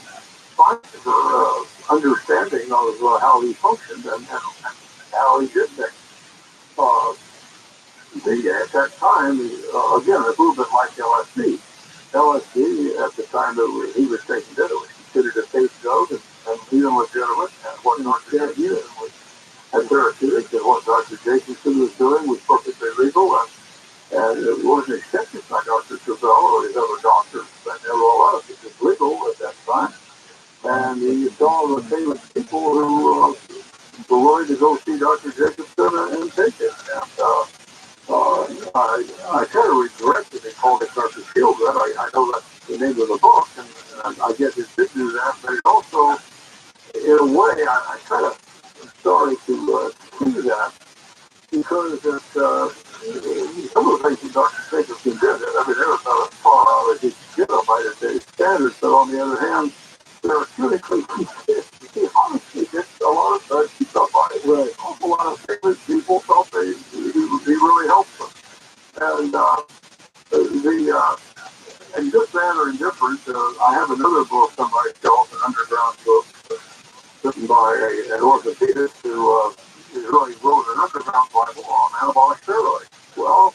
findings or understanding of how he functioned and how he did things. At that time, again, a little bit like LSD. LSD, at the time that he was taking it, was considered a safe drug and even legitimate. And what Dr. Jacobson was therapeutic, and what Dr. Jacobson was doing was perfectly legal. And it wasn't accepted by Dr. Travell or his other doctors, but nevertheless, it was legal at that time. And you saw the famous people who were willing to go see Dr. Jacobson and take it. And I kind of regret that they called it Dr. Feelgood. I know that's the name of the book, and I guess it did do that, but it also, in a way, I kind of am sorry to see that, because some of the things that Dr. Jacobson did, they were about as far out as he could get them by today's standards, but on the other hand, therapeutically, he honestly did a lot of stuff on it. Right. A lot of famous people felt he really helped them. And and good, bad, or indifferent, I have another book on my shelf, an underground book, written by an orthopedist who really wrote an underground Bible on anabolic steroids. Well,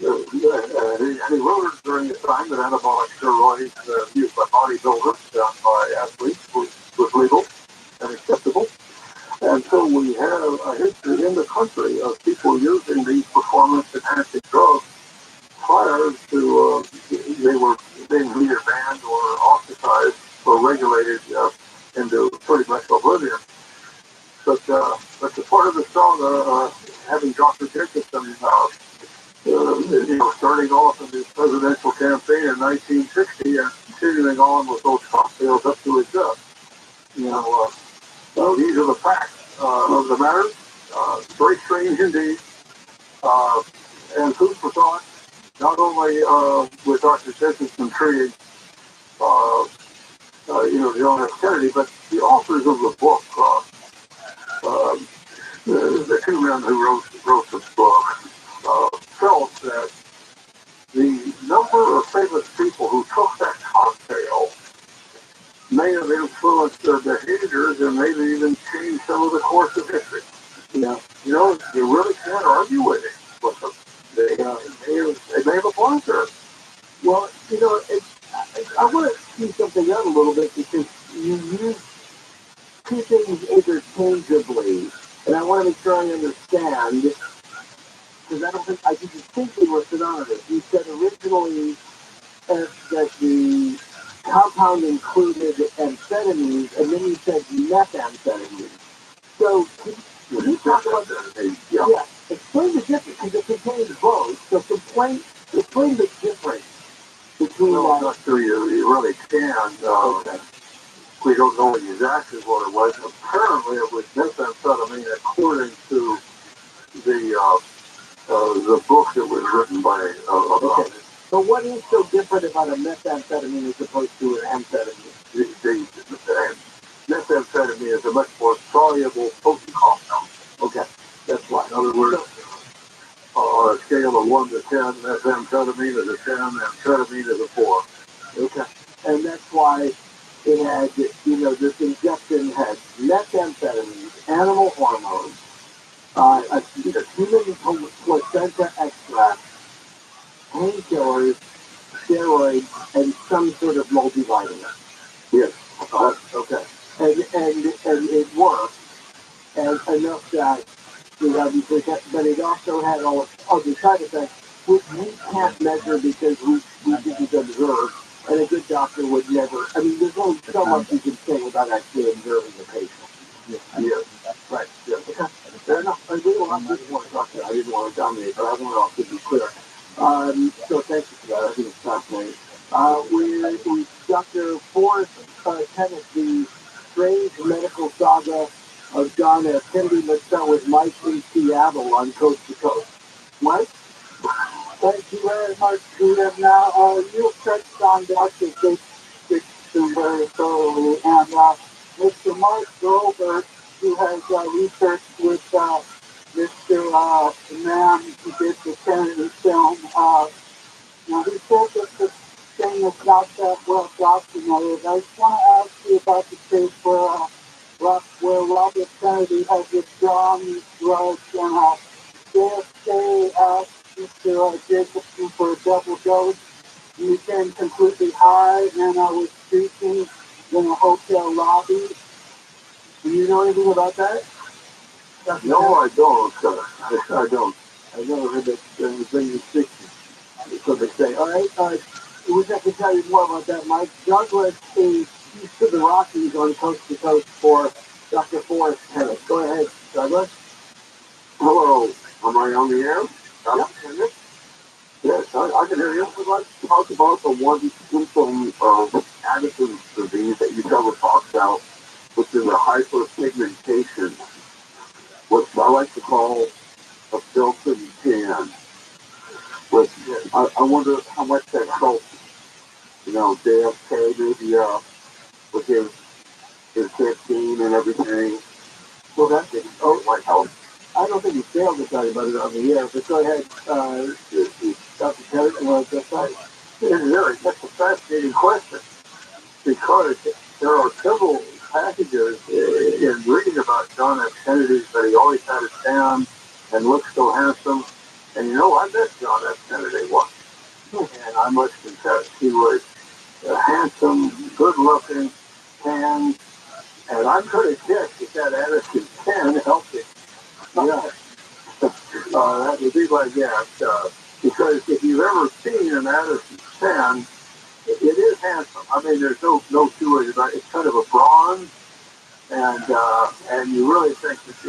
and he wrote it during the time that anabolic steroids used by bodybuilders and by athletes was legal and acceptable. And so we have a history in the country of people using these performance-enhancing drugs prior to they were being either banned or ostracized or regulated into pretty much oblivion. But the part of the song, having Dr. Jacobson, starting off in his presidential campaign in 1960 and continuing on with those cocktails up to his death. So these are the facts of the matter. Very strange indeed. And food for thought, not only with Dr. Jacobs intrigue, John F. Kennedy, but the authors of the book, the two men who wrote this book, felt that the number of famous people who took that cocktail may have influenced their behaviors and maybe even changed some of the course of history. Yeah. You really can't argue with it. They may have a point there. Well, I want to see something out a little bit because you use two things interchangeably, and I want to make sure I understand, because I think you think they were synonymous. You said originally that the compound included amphetamines, and then you said methamphetamine. So, can you talk about that? Yeah. Explain the difference, because it contains both. So, explain the difference between I'm not sure you really can. Okay. We don't know exactly what it was. Apparently, it was methamphetamine, according to the book that was written by okay. So what is so different about a methamphetamine as opposed to an amphetamine? The methamphetamine is a much more soluble, potent compound. Okay, that's why. In other words, on a scale of 1 to 10, methamphetamine is a 10, amphetamine is a 4. Okay, and that's why it had, this injection had methamphetamine, animal hormones, a human placenta extract, painkillers, steroids, and some sort of multivitamin. Yes. Okay. And it worked, and enough that but it also had all other side effects, which we can't measure because we didn't observe, and a good doctor would never. I mean, there's only so much you can say without actually observing the patient. Yes. Right. Yeah. Okay. Fair enough. I didn't want to dominate, but I want to be clear. So thank you for that. I think it's fascinating. We Dr. Forrest Kenneth, the strange medical saga of John F. Kennedy. Let's start with Mike in Seattle on Coast to Coast. Mike? Thank you very much, Peter. Now, you touched on Dr. Dixon very thoroughly, and Mr. Mark Goldberg, who has researched with Mr. Mann, who did the Kennedy film. Now, he said that the thing is not that well documented. I just want to ask you about the case where Robert Kennedy had withdrawn these drugs, and JFK asked Mr. Jacobson for a double dose. He became completely high, and I was speaking in a hotel lobby. Do you know anything about that? No, I don't. I don't. I've never heard that thing in 60s. So they say. All right, I wish I could tell you more about that, Mike. Douglas is east of the Rockies on Coast to Coast for Dr. Forrest Kenneth. Go ahead, Douglas. Hello. Am I on the air? Yep. Yes, I can hear you. I'd like to talk about the one symptom of Addison's disease that you never talked about, which is a hyperpigmentation, what I like to call a built-in tan. But I wonder how much that helps. JFK maybe with his vaccine and everything. Well, that didn't. Oh, might help. I don't think he failed to tell you about it on the air, but go ahead, Dr. Terry, you want to address that? Really, that's a fascinating question, because there are several passages in reading about John F. Kennedy that he always had a tan and looked so handsome. And I met John F. Kennedy once, and I must confess, he was handsome, good-looking, tan, and I'm going to guess that Addison tan helped him. Yeah. That would be my guess, because if you've ever seen an Addison tan, it is handsome. I mean, there's no two ways about it. It's kind of a bronze, and you really think that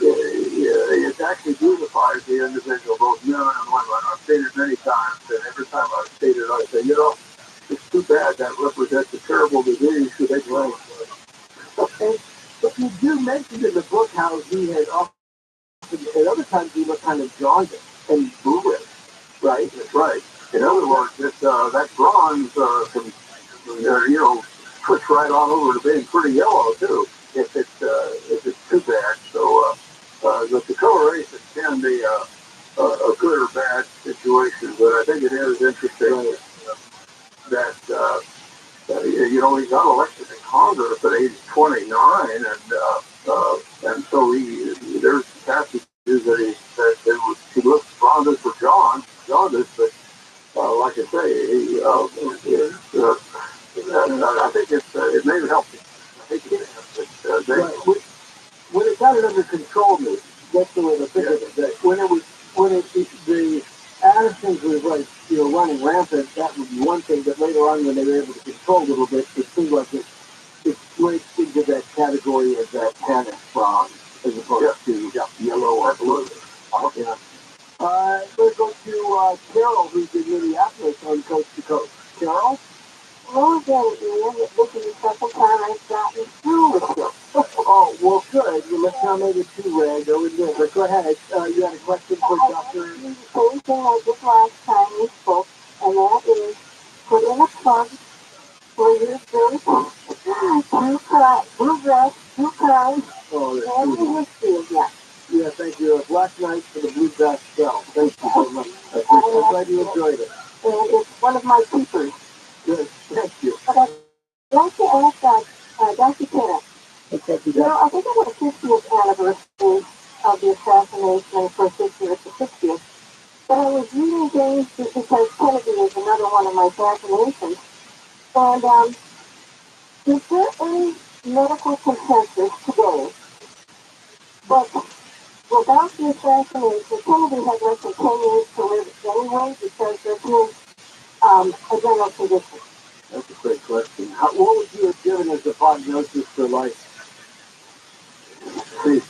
it actually beautifies the individual, both men and women. I've seen it many times, and every time I've seen it, I say, it's too bad that represents a terrible disease to make life. But you do mention in the book how he had often, at other times he looked kind of jaundiced and bluish, right? That's right. In other words, that bronze can, switch right on over to being pretty yellow too, if it's too bad. So the coloration can be a good or bad situation, but I think it is interesting that he got elected to Congress at age 29, and so there's passages that he looked jaundiced for jaundice, but like I say, I think it may help. I think it has. When it got it under control, that's the way to think of it. That when the Addisons was like running rampant, that would be one thing. But later on, when they were able to control a little bit, it seemed like it breaks into that category of that panic bronze as opposed to yellow or blue. Yeah. Let's go to Carol, who's in Minneapolis on Coast to Coast. Carol? Well, again, Ian, this is the second time I've gotten through with you. Oh, well, good. Well, let's not make it too red. But go ahead. You had a question for Dr. I the same thing I did last time we spoke, and that is put in a plug for your drink, bluegrass, two kinds, and the history of that. Yeah, thank you. Black Knight for the bluegrass spell. Thank you so much. I'm glad you enjoyed it. And it's one of my keepers. Good. Thank you. But I'd like to ask Dr. Kenneth. I think it was the 50th anniversary of the assassination, of course this year it's the 60th, but I was reading things because Kennedy is another one of my fascinations, and is there any medical consensus today that without the assassination, Kennedy had less than 10 years to live anyway because of his adrenal condition? That's a great question. What would you have given as a prognosis for life? See,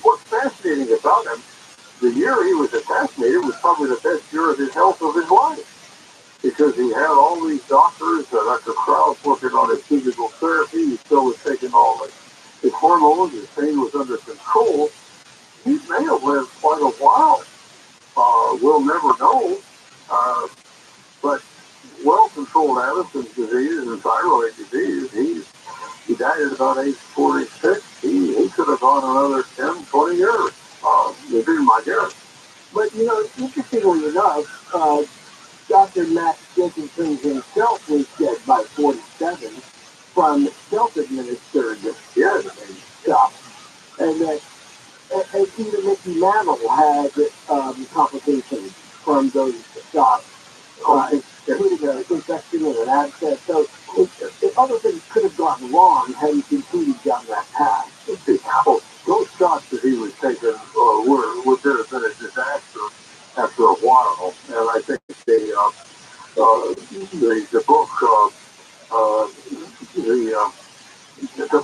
what's fascinating about him, the year he was assassinated was probably the best year of his health of his life, because he had all these doctors, Dr. Krauss working on his physical therapy, he still was taking all his hormones, his pain was under control. He may have lived quite a while. We'll never know. But well-controlled Addison's disease and thyroid disease, he died at about age 46. He could have gone another 10, 20 years. Would be my guess. But, interestingly enough, Dr. Max Dickinson himself was dead by 47 from self-administered stuff. And that even Mickey Mantle had complications from those shots, including an infection and an abscess. So other things could have gone wrong had he continued down that path. Those shots that he was taking would have been a disaster after a while. And I think the book,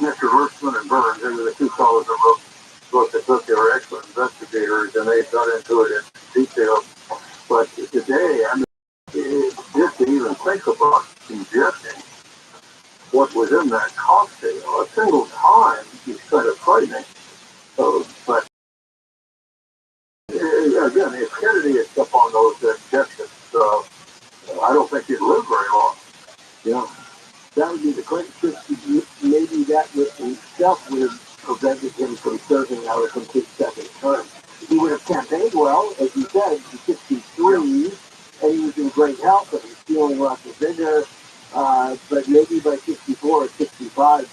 Mr. Hirschman and Burns, they were the two fellows that wrote the book. They thought they were excellent investigators, and they got into it in detail. But today, I mean, just to even think about ingesting what was in that cocktail a single time is kind of frightening. But again, if Kennedy had kept on those injections, I don't think he'd live very long. Yeah, that would be the question. Maybe that itself would have prevented him from serving out a complete second term. He would have campaigned well, as you said, he's 63, and he was in great health, and he's feeling lots of vigor. But maybe by 64 or 65,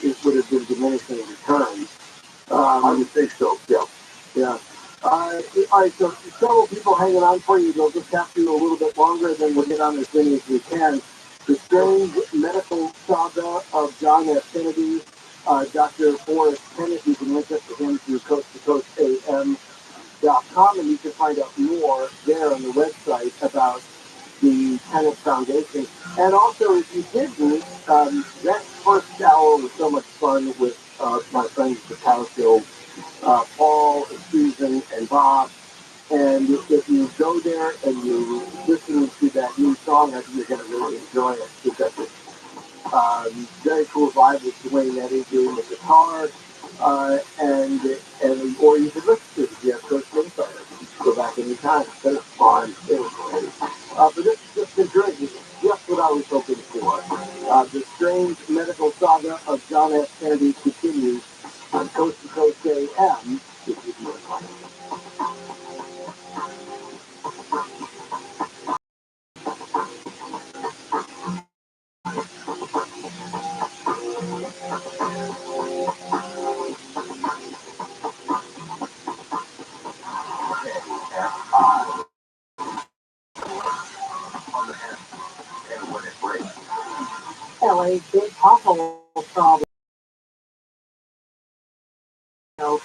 it would have been diminishing returns. I would think so, yeah. Yeah. All right, so several people hanging on for you. They'll just have to a little bit longer, then we'll get on as many as we can. The strange medical saga of John F. Kennedy, Dr. Forrest Kennedy, you can link up to him through coasttocoastam.com, and you can find out more there on the website about the Kennedy Foundation. And also, if you didn't, that first hour was so much fun with my friends at the Cow Show, Paul, and Susan, and Bob. And if you go there and you listen to that new song, I think you're going to really enjoy it. Because Very cool vibe with Dwayne Eddy doing the guitar, or you could listen to it if you have Coach Minnesota. Go back anytime. But it's fun. It was great. But this has just been great. This is just what I was hoping for. The strange medical saga of John F. Kennedy continues on Coast to Coast AM. If you want. LA's big pothole problem.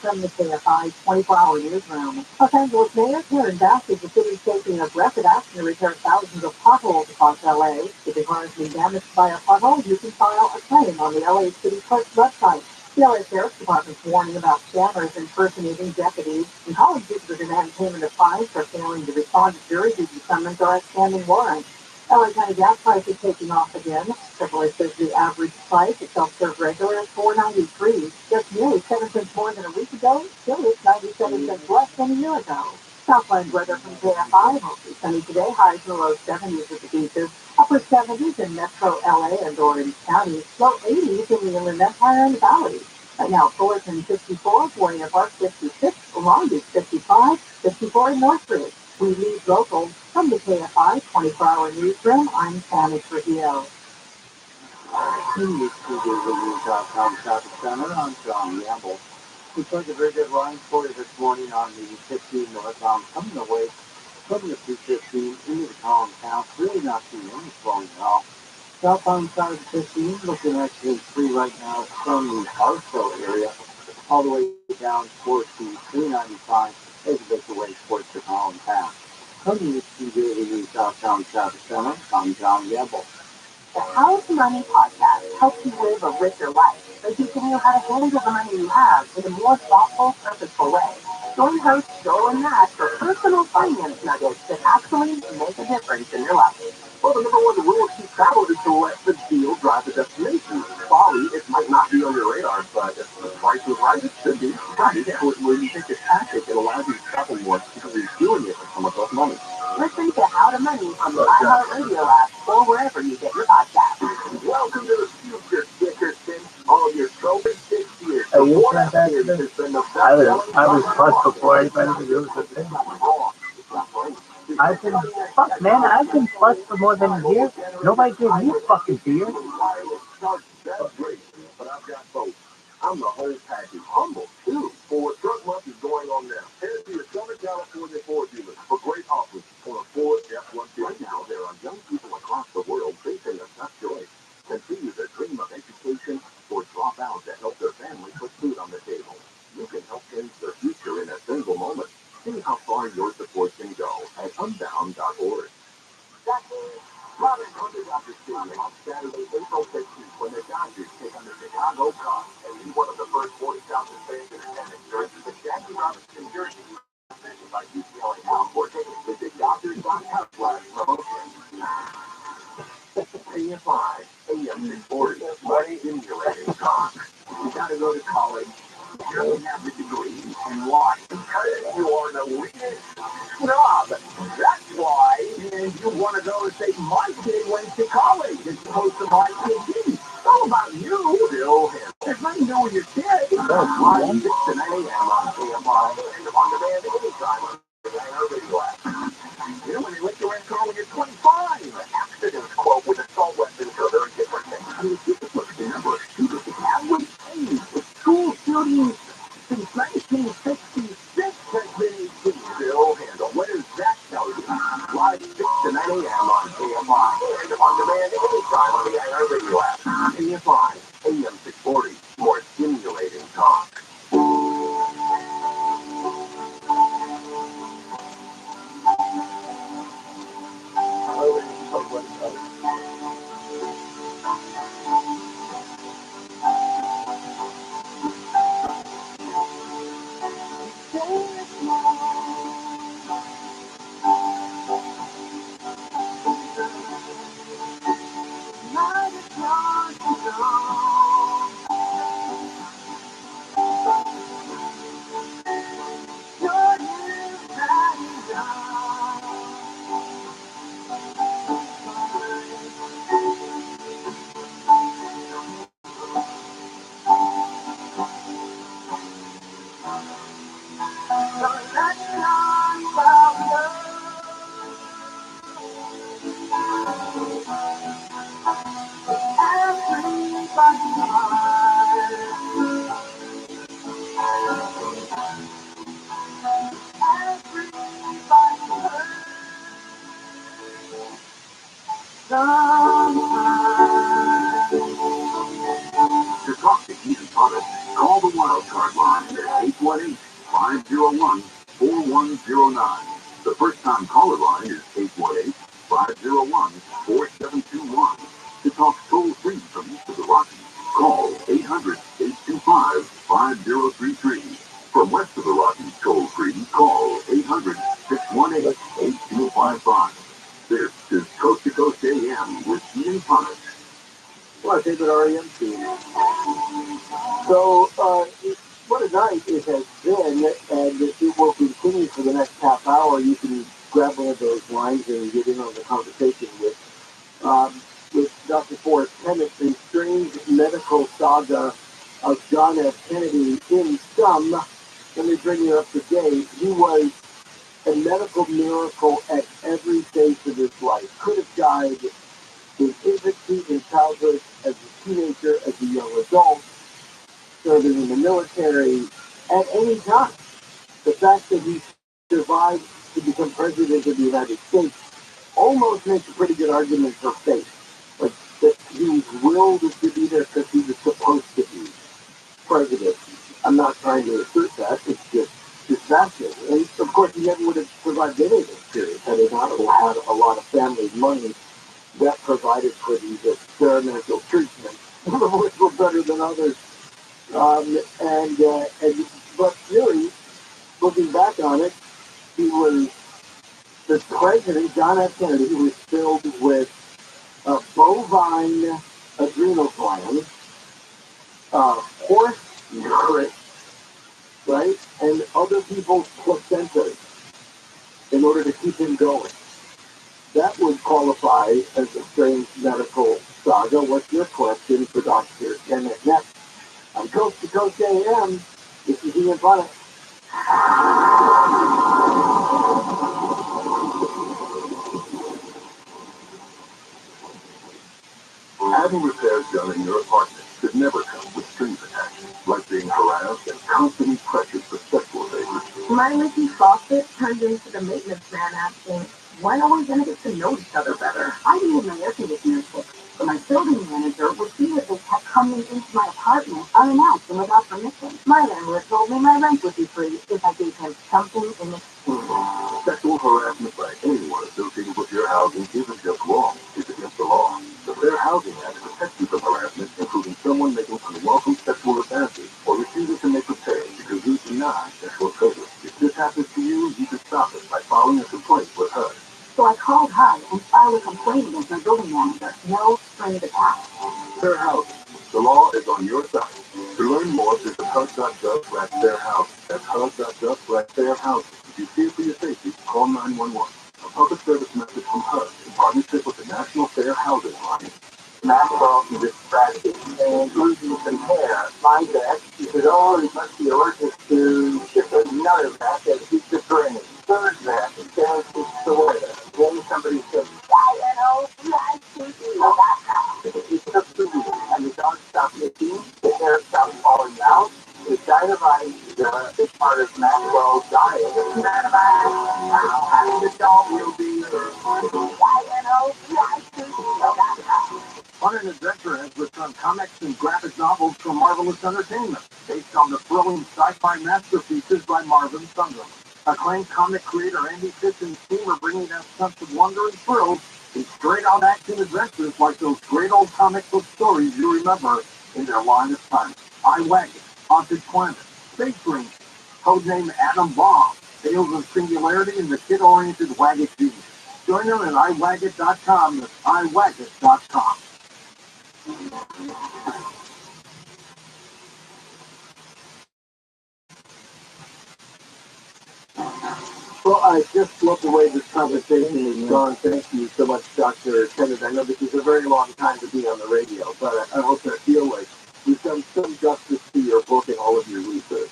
From the KFI 24-hour newsroom. Los Angeles Mayor Karen Bass says the city is taking aggressive action to repair thousands of potholes across LA. If your car has been damaged by a pothole, you can file a claim on the LA City Clerk's website. The LA Sheriff's Department's warning about scammers impersonating deputies, and college people demand payment of fines for failing to respond to jury duty summons or outstanding warrants. LA County gas prices taking off again. AAA says the average price at self-serve regular is $4.93, just nearly 7 cents more than a week ago. Still is 97 cents less than a year ago. Southland weather from KFI. Mostly sunny today. Highs in the low 70s at the beaches. Upper 70s in Metro LA and Orange County. Low 80s in the Inland Empire and the Valley. Right now, Fullerton 54, Warrior Park 56, Long Beach 55, 54 in Northridge. We lead local from the KFI 24-hour newsroom. I'm Tammy Trujillo. Continues to do the news.com traffic center. I'm John Gamble. We took a very good line for you this morning on the 15 northbound coming away from the 215 into the Collins House. Really not seeing any slowing at all. Southbound side of the 15 looking actually free right now from the Hartsville area all the way down towards the 395 as you make your way towards the Collins House. Coming to the news.com traffic center. I'm John Gamble. The How to Money podcast helps you live a richer life by teaching you how to handle the money you have in a more thoughtful, purposeful way. Join host Joel and Matt for personal finance nuggets that actually make a difference in your life. Well, the number one rule of cheap travel is to let the deal drive the destination. Bali, it might not be on your radar, but if the price is right, it should be. Right, where you take a tactic that allows you to travel more because you're doing it for someone else's money. Listen to How to Money on the iHeartRadio app or wherever you get your podcasts. Welcome to the future, Dickerson. All your trophy 6 years. Are you fantastic? I was plus before anybody could do the thing. I've been plus for more than a year. Nobody gave me a fucking beer. That's great, but I've got both. I'm the whole package. Humble, too. For truck month is going on now. Head to your Southern California Ford dealer for great offers for a Ford F-150. Right now, there are young people across the world facing a tough choice. Continue their dream of education or drop out to help their family put food on the table. You can help change their future in a single moment. See how far your support can go at unbound.org. Robin Hunter Dodger Stadium on Saturday, April 15th, when the Dodgers take on the Chicago Cubs and be one of the first 40,000 fans in attendance during the Jackie Robinson jersey presented by UCLA Health or visit Dodgers.com/promotion. AM5, AM640, money stimulating talk. You gotta go to college. You don't have the degree. And why? Because you are an elitist snob. That's why. And you want to go and say, my kid went to college as opposed to my kid didn't. It's all about you. Bill, there's nothing to do with your kid. Live 6 to 9 a.m. on KFI and on demand anytime on the Radio app. You know, when they let you rent a car when you're 25. Accidents, quote, with assault weapons or they're different things. I mean, remember, the average age of school shootings since 1966 has been 18. Bill Handle, what does that tell you? Live 6 to 9 a.m. on KFI and on demand anytime on the iHeartRadio app. KFI, AM 640, more stimulating talk. To talk to Ethan Potter, call the wildcard line at 818-501-4109. The first-time caller line is 818-501-4721. To talk toll-free from east of the Rockies, call 800-825-5033. From west of the Rockies, toll-free, call 800-618-8255. This is Coast to Coast AM with Ian Potter. Well, David REM team. So, what a night it has been, and it will continue for the next half hour. You can grab one of those lines and get in on the conversation with Dr. Forrest Kennett, the strange medical saga of John F. Kennedy. In sum, let me bring you up to date. He was a medical miracle at every stage of his life. Could have died in infancy, in childhood, as a teenager, as a young adult, serving in the military, at any time. The fact that he survived to become president of the United States almost makes a pretty good argument for fate. Like, that he was willed to be there because he was supposed to be president. I'm not trying to assert that, it's fascinating. And of course, he never would have survived any of this period had he not had a lot of family money that provided for these experimental treatments, some of which were better than others. But really, looking back on it, he was the president, John F. Kennedy, was filled with bovine adrenal glands, horse urine, right, and other people's placentas in order to keep him going. That would qualify as a strange medical saga. What's your question for Dr. Kenneth next? On Coast to Coast AM, this is Ian Bonnet. Having repairs done in your apartment should never come with strings attached, like being harassed and constantly pressured for sexual favors. My leaky faucet turned into the maintenance man asking, when are we going to get to know each other better? I needed my air conditioner fixed, but my building manager repeatedly kept coming into my apartment unannounced and without permission. My landlord told me my rent would be free if I gave him something in exchange. Sexual harassment by anyone associated with your housing isn't just wrong, it's against the law. The Fair Housing Act protects you from harassment, including someone making unwelcome sexual advances or refusing to make repairs because you deny sexual favors. If this happens to you, you can stop it by filing a complaint with HUD. So I called HUD and filed a complaint against my building manager. No strings attached. Fair Housing. The law is on your side. To learn more, visit HUD.gov/fairhousing. That's HUD.gov/fairhousing. If you fear for your safety, call 911. A public service message from HUD in partnership with the National Fair Housing Alliance. Maxwell can just practice and losing some hair. My bet, he said, oh, he must be allergic to just another vat that keeps the brain. Third vat, it says it's the weather. Then somebody said, he took the weed, and the dog stopped licking, the hair stopped falling out. The dynamite is part of Maxwell's diet. Having the dog will be Fun and Adventure has returned comics and graphic novels from Marvelous Entertainment, based on the thrilling sci-fi masterpieces by Marvin Sundrum. Acclaimed comic creator Andy Fitz and team are bringing that sense of wonder and thrill in straight-out action adventures like those great old comic book stories you remember in their line of time. I Wagon, Haunted Planet, Space Ranger, codename Atom Bomb, Tales of Singularity, and the kid-oriented Waggett Genius. Join them at iWaggit.com. That's iWaggit.com. Well, I just love the way this conversation has gone. Thank you so much, Dr. Kenneth. I know this is a very long time to be on the radio, but I also feel like we've done some justice to your book and all of your research.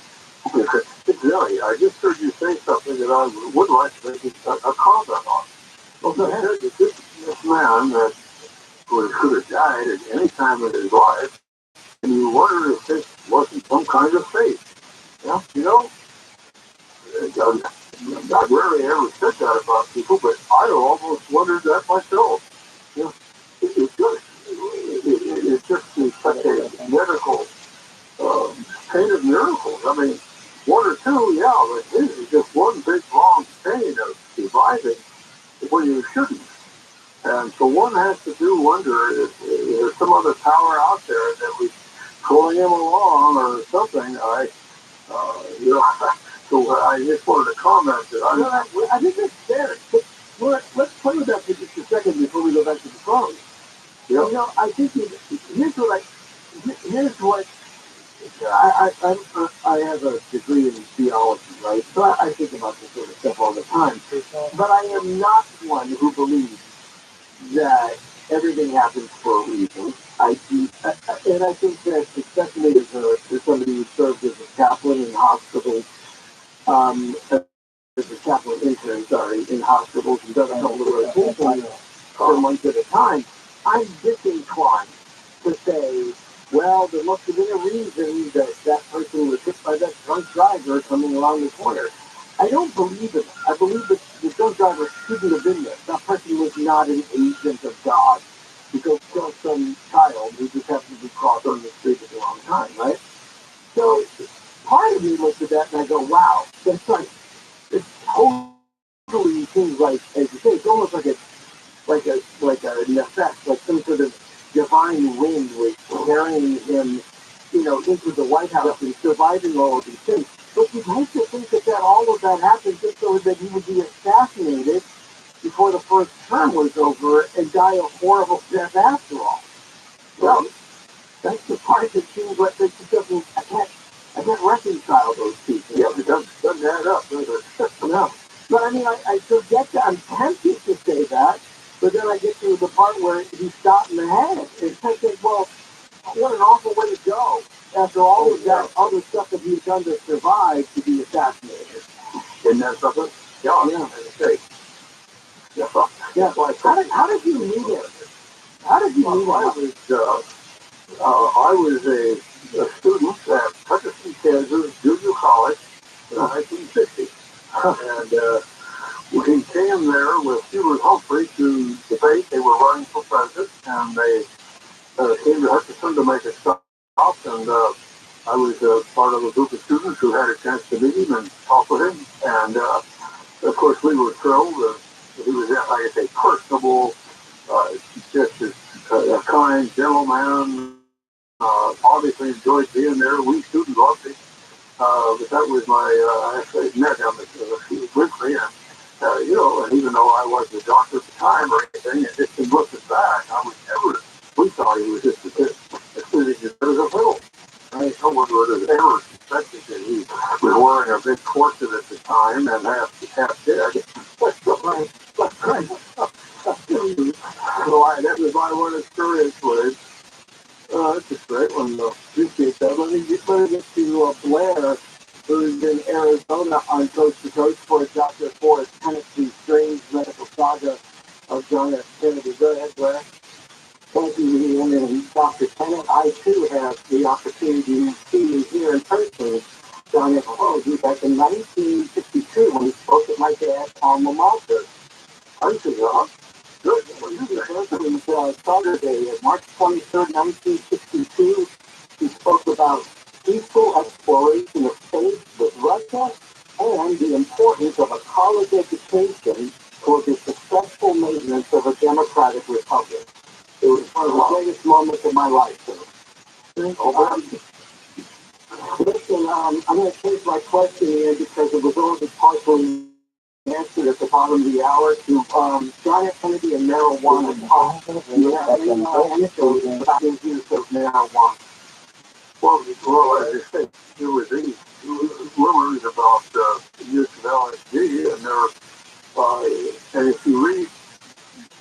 Really, I just heard you say something that I would like to make a comment on. Well, go ahead. This man that could have died at any time in his life, and you wonder if this wasn't some kind of fate. Yeah, you know, I rarely ever said that about people, but I almost wondered that myself. You know, And so one has to do wonder if there's some other power out there that was pulling him along or something. So I just wanted to comment that I think it's fair. Let's play with that for just a second before we go back to the phone. Yep. I think here's what I have a degree in theology, right? So I think about this sort of stuff all the time. But I am not one who believes that everything happens for a reason. And I think that especially as somebody who served as a chaplain in hospitals, as a chaplain intern, in hospitals and done a couple of rotations for months at a time, I'm disinclined to say, well, there must have been a reason that person was hit by that drunk driver coming along the corner. I don't believe it. I believe that the drunk driver shouldn't have been there. That person was not an agent of God to go kill some child who just happened to be crossing the street at the wrong time, right? So part of me looks at that and I go, wow, that's like, it totally seems like, as you say, it's almost like an effect, like some sort of divine wind was carrying him, into the White House and surviving all of these things. But you'd hate to think that all of that happened just so that he would be assassinated before the first term was over and die a horrible death after all. Well, that's the part that seems like that just doesn't. I can't reconcile those two things. Yeah, it doesn't add up, does it? No. But I mean, I forget that. I'm tempted to say that, but then I get to the part where he's shot in the head. It's like, well, what an awful way to go after all of that other stuff that he's done to survive to be assassinated. Isn't that something? Yeah. Yeah. How did you meet him? How did you meet him? I was a student at Hutchinson, Kansas Junior College in 1960. And we came there with Hubert Humphrey to debate. They were running for president, and they came to Hutchinson to make a stop. And I was part of a group of students who had a chance to meet him and talk with him. And of course, we were thrilled. He was, like I say, personable, just a kind gentleman. Obviously enjoyed being there. We students loved him. But that was I actually met him briefly, and and even though I wasn't a doctor at the time or anything, and just in looking back, we thought he was just as good as a fiddle. No one would have ever suspected that he was wearing a big corset at the time and half dead. So that was my one experience with it. That's a great one, though. Appreciate that. Let me get to Blair, who's in Arizona on Coast to Coast for Dr. Forrest Tennessee's strange medical saga of John F. Kennedy. Go ahead, Blair. Thank you, Ian, and Dr. Tennant. I, too, have the opportunity to see you here in person. John F. Kennedy back in 1962 when he spoke at my dad's alma mater. Aren't you, Rob? Good. Saturday, March 23rd, 1962, he spoke about peaceful exploration of space with Russia and the importance of a college education for the successful maintenance of a democratic republic. It was one of the greatest moments of my life, sir. Listen, I'm going to change my question here because it was already partially answered at the bottom of the hour to John F. Kennedy and marijuana. Anecdotes about his use of marijuana. Well, as I said, there was these rumors about the use of LSD, and if you read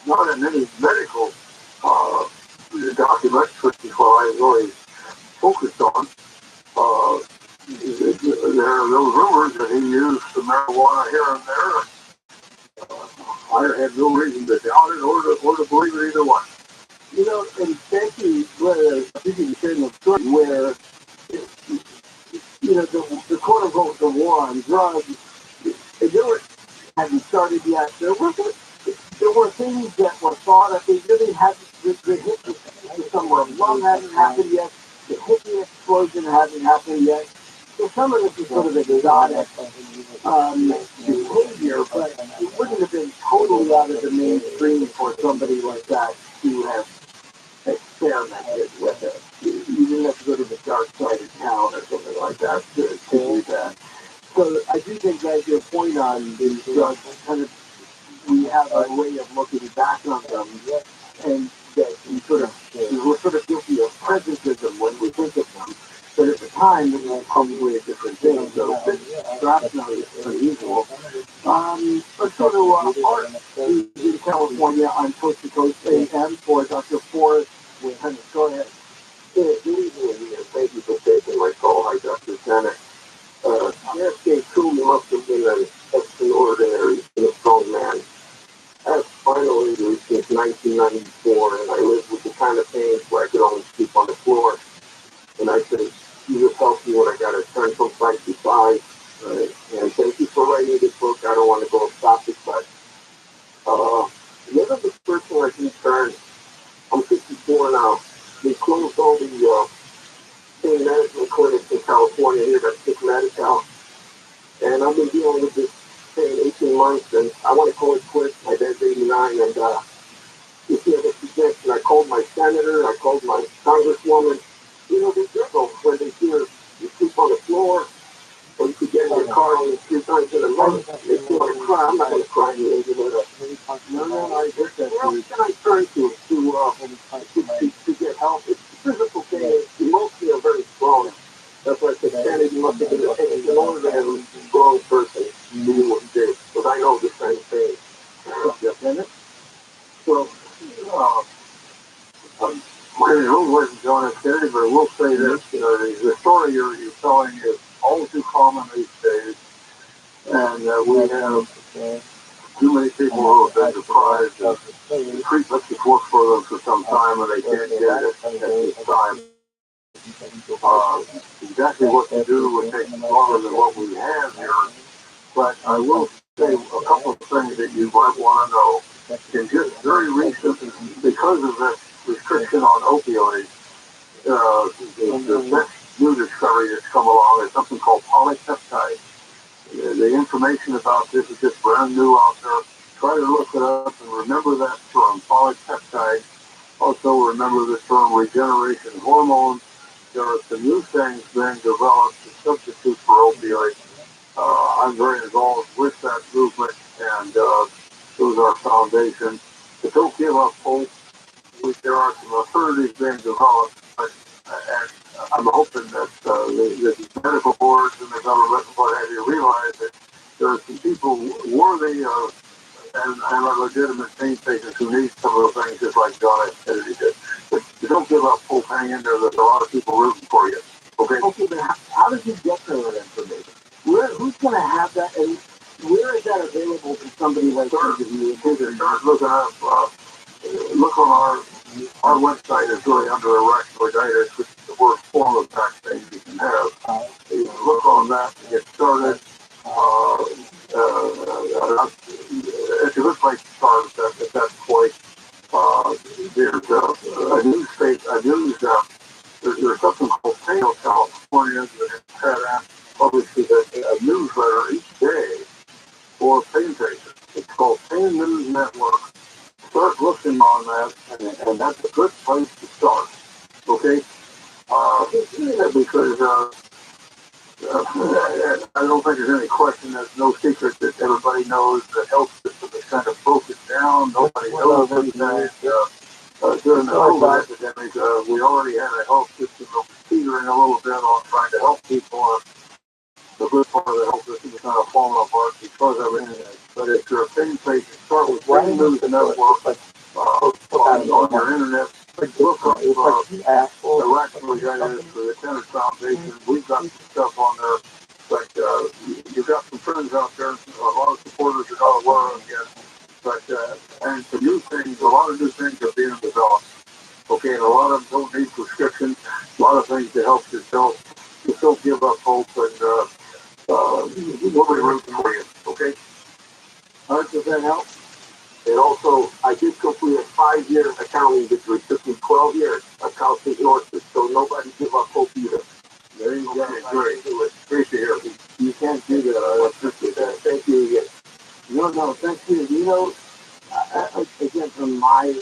not in any medical documents, which is what I really focused on, there are those rumors that he used the marijuana here and there. I had no reason to doubt it or to believe it either one. And Becky, speaking of sharing the story where, the quote-unquote, the war on drugs, hadn't started yet. There were things that were thought of. They really hadn't, the hit the summer of love hadn't happened yet. The hippie explosion hadn't happened yet. So some of this is sort of exotic behavior here, but it wouldn't have been totally out of the mainstream for somebody like that to have experimented with it. You didn't have to go to the dark side of town or something like that to do that. So I do think that your point on these drugs kind of, we have a way of looking back on them, and that we're sort of guilty of presentism when we think of them. But at the time, it was probably a different thing. So perhaps not as unusual. Let's go to Art in California on Coast to Coast AM for Dr. Forrest. Go ahead. Good evening, and thank you for taking my call. Hi, Dr. Janet. J.F.K. Truman must have been an extraordinary and a strong man. I have spinal injury since 1994, and I lived with the kind of pains where I could only sleep on the floor. And I said, you just help me when I got to turn from side to side. And thank you for writing this book. I don't want to go off topic, but never the person I can turn. I'm 54 now. They closed all the pain management clinics in California here that took Medi-Cal. And I've been dealing with this pain 18 months, and I want to call it quits. My dad's 89, and if you have a suggestion, I called my senator, I called my congresswoman. You know, they giggle when they hear you sleep on the floor, or you could get in your car only 3 times in a month. They feel like cry. I'm not going to cry in the engine with a... No, I get that. Where else can I turn to get help? It's physical pain. Emotionally, I'm very strong. That's why I said, Sandy, you must have been an extraordinarily strong person doing what you did. Because I know the same thing. So, my name wasn't John F. Kennedy, but I will say this, the story you're telling is all too common these days. And we have too many people who have been deprived of treatment that's worked for them for some time, and they can't get it at this time. Exactly what to do would take longer than what we have here. But I will say a couple of things that you might want to know. And just very recent, because of this restriction on opioids, the next new discovery that's come along is something called polypeptide. The information about this is just brand new out there. Try to look it up and remember that term, polypeptide. Also remember the term regeneration hormones. There are some new things being developed to substitute for opioids. I'm very involved with that movement, and those are foundations. But don't give up hope. There are some alternatives being developed, and I'm hoping that the medical boards and the government and what have you realize that there are some people worthy of and are legitimate pain patients who need some of the things just like John F. Kennedy did. But don't give up hope. Hang in there. There's a lot of people rooting for you. Okay? Okay, but how did you get to that information? Who's going to have that, and where is that available to somebody like you? Start looking up. Look on our website is really under arachnoiditis, which is the worst form of back pain you can have. You can look on that to get started. It's a good place to start at that point. There's a news state, there's something called Pain California that had publishes a newsletter each day for pain patients. It's called Pain News Network. Start looking on that, and that's a good place to start. Okay? Because I don't think there's any question. There's no secret that everybody knows the health system is kind of broken down. Nobody knows anything. During the COVID epidemic, we already had a health system that was teetering a little bit on trying to help people. The good part of the health system is kind of falling apart because of it. But if you're a pain patient, start with Pain News Network on your internet. Look up the Rack for the Tennis Foundation. We've got some stuff on there. But you've got some friends out there, a lot of supporters you're not aware of yet. But, and some new things, a lot of new things are being developed. Okay, and a lot of them don't need prescriptions. A lot of things to help yourself. Just don't give up hope, and nobody rooting for you. Okay? All right, does that help? And also, I did complete a 5-year accounting degree. It took me 12 years accounting Northwood, so nobody give up hope either. There you go. Great. Great to hear. You can't do that. I appreciate that. Thank you again. No, thank you. Again, from my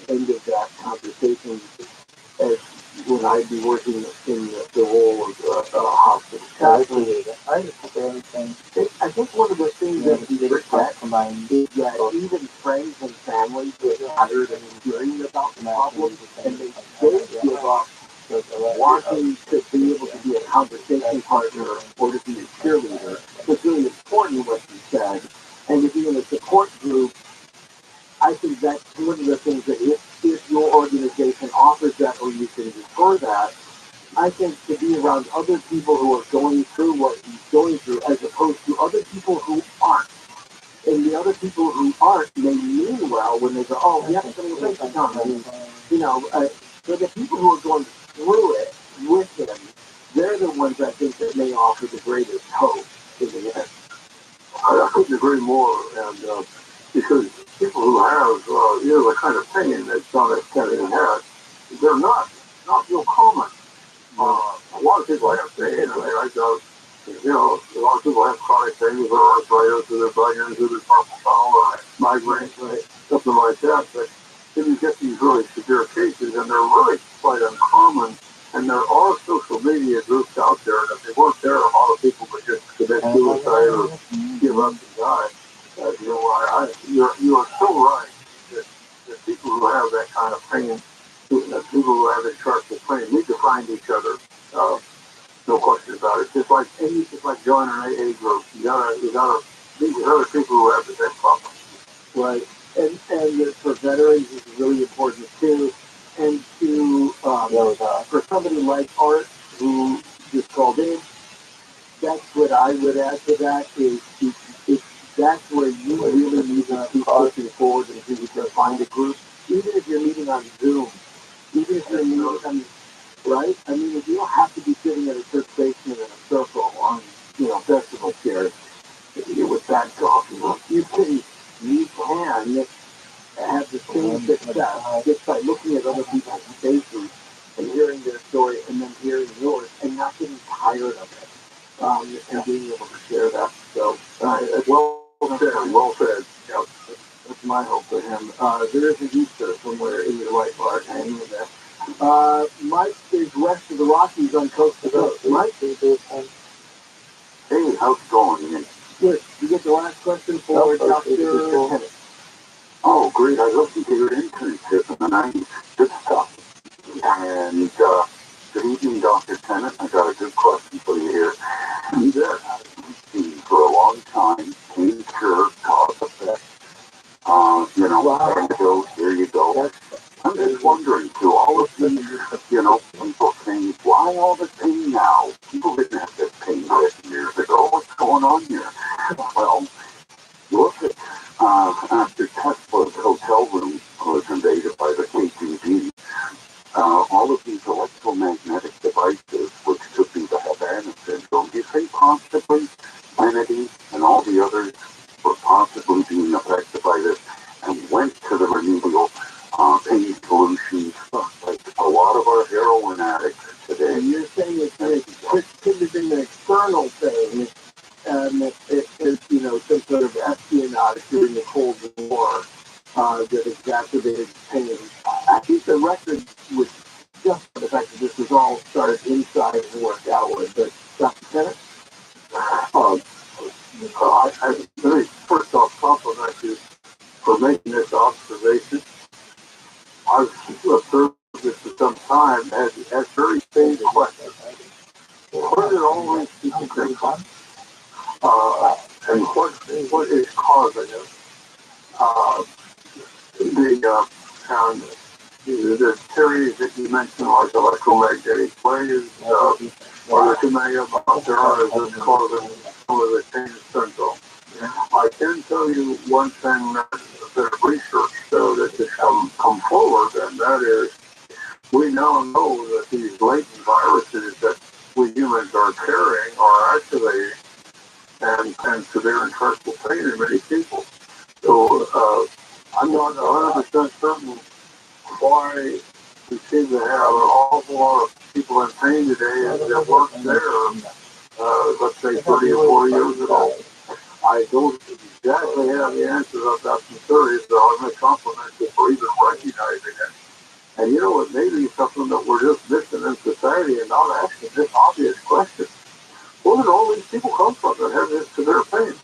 end of that conversation, as when I'd be working in the role of hospital chaplain, I think one of the things that we forget is that even friends and family get tired of hearing about the problem, and they give up wanting to be able to be a conversation partner or to be a cheerleader. So it's really important what you said, and to be in a support group. I think that's one of the things that if your organization offers that or you can refer that, I think to be around other people who are going through what he's going through as opposed to other people who aren't. And the other people who aren't may mean well when they go, oh, yeah, something like that. So the people who are going through it with him, they're the ones I think that may offer the greatest hope in the end. I couldn't agree more, and because people who have, the kind of pain that John F. Kennedy had, they're not real common. A lot of people have pain, a lot of people have chronic pain, or arthritis, or their bunions, or their carpal tunnel, or migraines, something like that, but then you get these really severe cases, and they're really quite uncommon. And there are social media groups out there, and if they weren't there, a lot of people would just commit suicide or give up and die. You are so right that people who have that kind of pain, people who have that sharp pain, need to find each other. No question about it. Just like joining an AA group, you gotta meet with other people who have the same problem. Right, and for veterans, it's really important too. And to for somebody like Art who just called in, that's what I would add to that is that's where you really need to keep pushing forward and if you can find a group, even if you're meeting on Zoom, even if you're meeting on, right? I mean, if you don't have to be sitting at a church basement in a circle on, festival chairs with that talking. You can have the same success just by looking at other people's faces and hearing their story and then hearing yours and not getting tired of it and being able to share that. So, well said. Yeah, that's my hope for him. There is an Easter somewhere in your life, Art, hanging in there. Mike is west of the Rockies on coast to coast. Mike? Hey, how's it going? Good. You get the last question for Dr. Kenneth. Oh, great. I listened to your internship in the 90s. Good stuff. And good evening, Dr. Tennant. I got a good question for you here. That I've been for a long time, came sure, cause effect. And so here you go. I'm just wondering, to all of these, people saying, why all the pain now? People didn't have this pain 50 years ago. What's going on here? Well, look at after Tesla's hotel room was invaded by the KGB, all of these electromagnetic devices, which could be the Havana syndrome, do you think possibly Kennedy and all the others were possibly being affected by this and went to the remedial pain solutions like a lot of our heroin addicts today? And you're saying it could have been an external thing, some sort of espionage during the Cold War that exacerbated pain. I think the record was just for the fact that this was all started inside and worked outward. But Dr. Kenneth? I first off compliment you for making this observation. I've observed this for some time as very same question. Where did all these people come from? And what is causing it? The theories that you mentioned, like electromagnetic waves, or too many of them out there are just causing some of the pain syndrome. I can tell you one thing that's a bit of research, though, that has come forward, and that is we now know that these latent viruses that we humans are carrying are activating and severe and stressful pain in many people. So I'm not 100% certain why we seem to have an awful lot of people in pain today that weren't there, let's say 30 or 40 years ago. I don't exactly have the answers about some theories, but I'm going to compliment you for even recognizing it. And you know, it may be something that we're just missing in society and not asking this obvious question. Where did all these people come from that have this severe pain?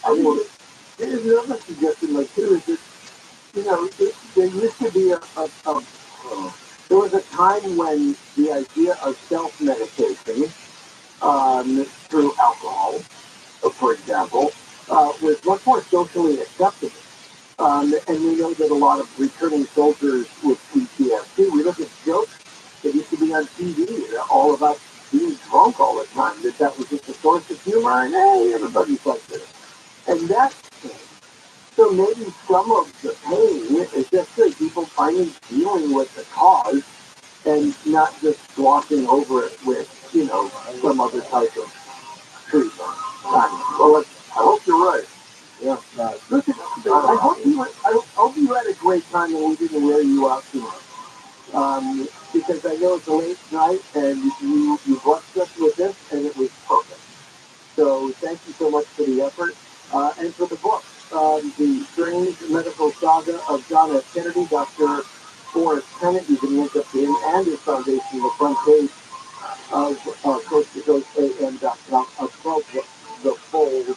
I mean, there's another suggestion, like, too, is that, you know, there used to be there was a time when the idea of self-medication through alcohol, for example, was much more socially acceptable. And we know that a lot of returning soldiers with PTSD, we look at jokes that used to be on TV, all about being drunk all the time, that was just a source of humor, and hey, everybody's like this. And that's so maybe some of the pain is just that people finally dealing with the cause and not just glossing over it with, you know, some other type of treatment. Well, I hope you're right. Yeah. Listen, I hope you had a great time and we didn't wear you out too much. Because I know it's a late night and you blessed us with this and it was perfect. So thank you so much for the effort and for the book. The Strange Medical Saga of John F. Kennedy, Dr. Forrest Tennant. You can link up to him and his foundation, the front page of coast-to-coast-am.com, above the fold.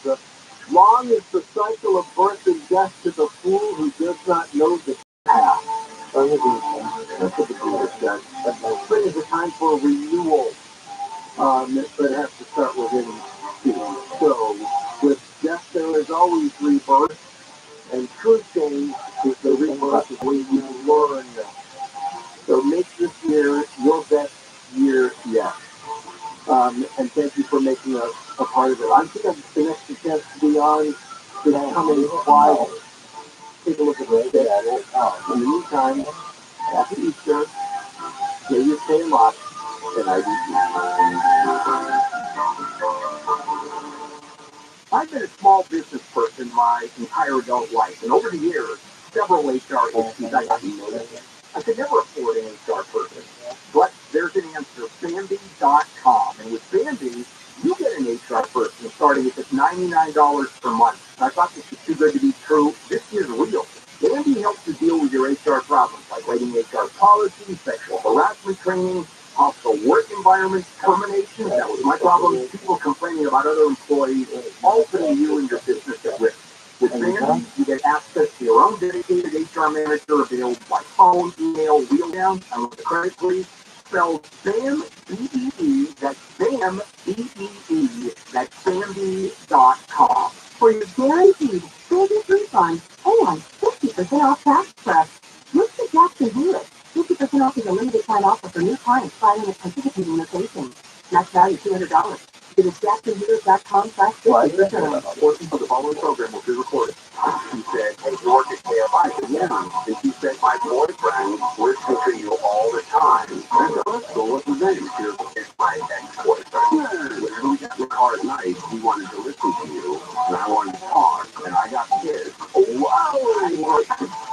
Long is the cycle of birth and death to the fool who does not know the path. That's what the Buddha said. Spring is a time for renewal, but it has to start within you. So, with death there is always rebirth, and true change is the rebirth of when you learn. So make this year your best year yet. And thank you for making us a part of it. I think I've the next chance to be on this coming Friday. Take a look at it. In the meantime, happy Easter. May you stay locked, and I do. I've been a small business person my entire adult life, and over the years, several HR issues I got noticed. I could never afford an HR person. But there's an answer, Bambi.com. And with Bambi, you get an HR person starting at just $99 per month. And I thought this was too good to be true. This is real. Bambi helps you deal with your HR problems, like writing HR policies, sexual harassment training, hostile work environments, termination. That was my problem. People complaining about other employees, all putting you and your business at risk. With Bambi, you get access to your own dedicated HR manager available by phone, email, wheel down, and with the credit please. Spell BAM, B-E-E, that's BAM, B-E-E, that's Bambi.com. For your guaranteed savings refund and 50% off tax prep. Look to Jackson Hewitt. 50% off is a limited time offer for new clients signing at participating locations. Max value $200. Visit jacksonhewitt.com/50%. Portion of the following program will be recorded. She said, hey, you work at KFI. Yeah. And she said, my boyfriend listens to you all the time. So what's his name? She was my ex-boyfriend. Whenever we got in the car at night, he wanted to listen to you, and I wanted to talk, and I got pissed. Wow!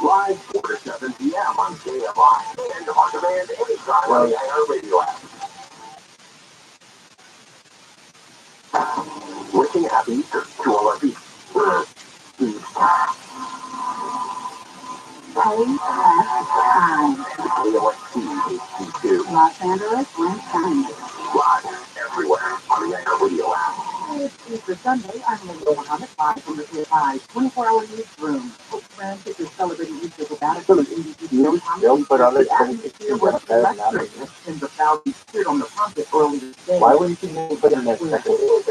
Live 4 to 7 p.m. on KFI. And on demand anytime on the iHeartRadio app. Wishing a happy Easter to all our people. Los Angeles, Orange County. Live everywhere on the iHeartRadio app. It's Easter Sunday. I'm Lady Mohammed, live from the KFI 24-hour newsroom. Hope friends that you're celebrating Easter with attitude. They'll put other The atmosphere was electric in the Southeast on the pump earlier today. Why wouldn't you put in this? It was a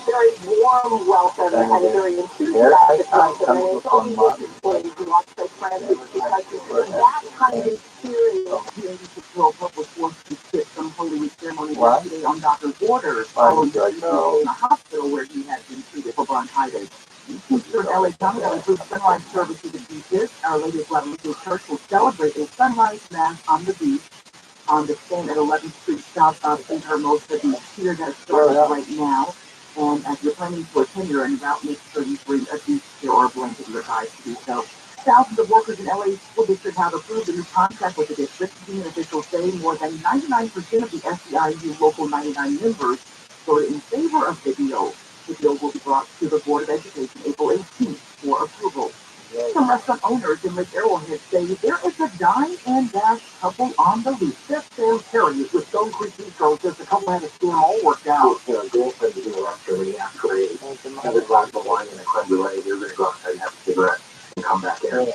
very warm welcome and a very enthusiastic welcome, and it's only employees who want to friends because that kind of experience. The 80 Patrol Public Force to sit some Holy Week ceremony yesterday on Dr. Orders following the in the hospital where he had been treated for bronchitis. Easter in LA County will include sunrise services at beaches. Our Lady of Guadalupe Church will celebrate a sunrise mass on the beach on the stand at 11th Street south of St. Hermosa Beach. Here that starts right now. And as you're planning to attend, you're en route, make sure you bring a beach chair or a blanket to your guys to do so. Thousands of workers in LA School District have approved a new contract with the district. Union officials say more than 99% of the SEIU Local 99 members voted in favor of video. The bill will be brought to the Board of Education April 18th for approval. Some restaurant owners in Lake Arrowhead say there is a dine and dash couple on the loose. Jeff Sam Perry with Stone Creek Bistro says the couple had a scam all worked out. You know, girlfriend to do a restaurant when he asked for another glass of wine and a creme brulee. They're going to go outside and have a cigarette and come back in. And then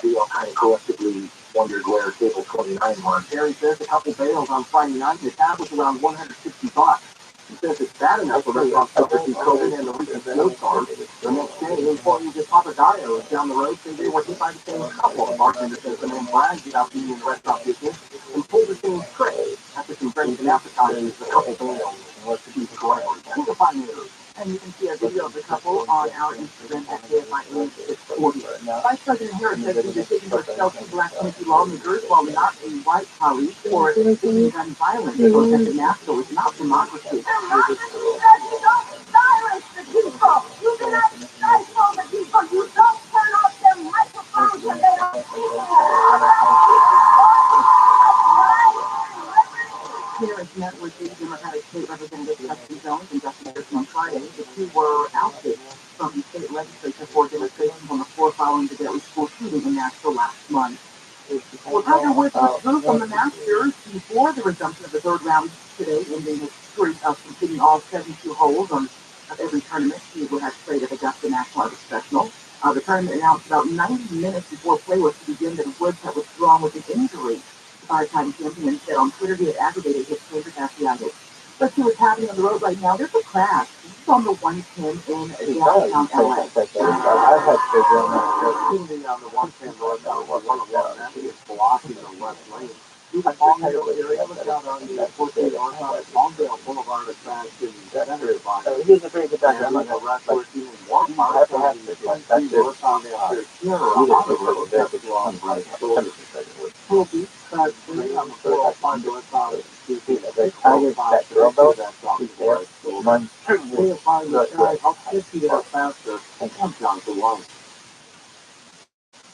we all kind of collectively wondered where table 29 was. Perry says the couple bailed on Friday night and the tab was around $160. He says it's bad enough for restaurants to receive COVID and the recent snowstorm. The next day, employees at Papagayos down the road say they were hit by the same couple. The bartender says the man bragged about being in the restaurant business and pulled the same trick. After some drinks and appetizers, the couple bailed and was to be correctly. Signify News. And you can see a video of the couple on our Instagram at KFI 640. Vice President Harris says the decision to expel two black Tennessee lawmakers, while not a white colleague, for gun violence and protest in Nashville is not democracy. Democracy don't silence the people. You do not stifle the people. You don't turn off their microphones when they don't speak. Harris met with the Democratic State Representative Justin Jones and Justin Harrison on Friday. The two were ousted from the state legislature for demonstrations on the floor following the deadly school shooting in Nashville last month. Well, Tiger Woods withdrew from the Masters before the resumption of the third round today, ending his streak of completing all 72 holes of every tournament he would have played at Augusta National Professional. The tournament announced about 90 minutes before play was to begin that Woods had withdrawn with an injury. The five-time champion said on Twitter he had aggravated his favorite fasciitis. Let's see what's happening on the road right now. There's a crash. This is on the 110 in downtown LA. I had surgery on that. Shooting on the 110 northbound, one of them is blocking the left lane. Through the Palmdale area, look out on the 14 northbound at Palmdale Boulevard of Fast in the center of the He was a very good doctor. I'm not going going to rush in one part of the northbound there. Full beach, but three on the 405 northbound. Tiger's that elbow, he's there, runs We'll find the guy help 50 up faster and comes down to one.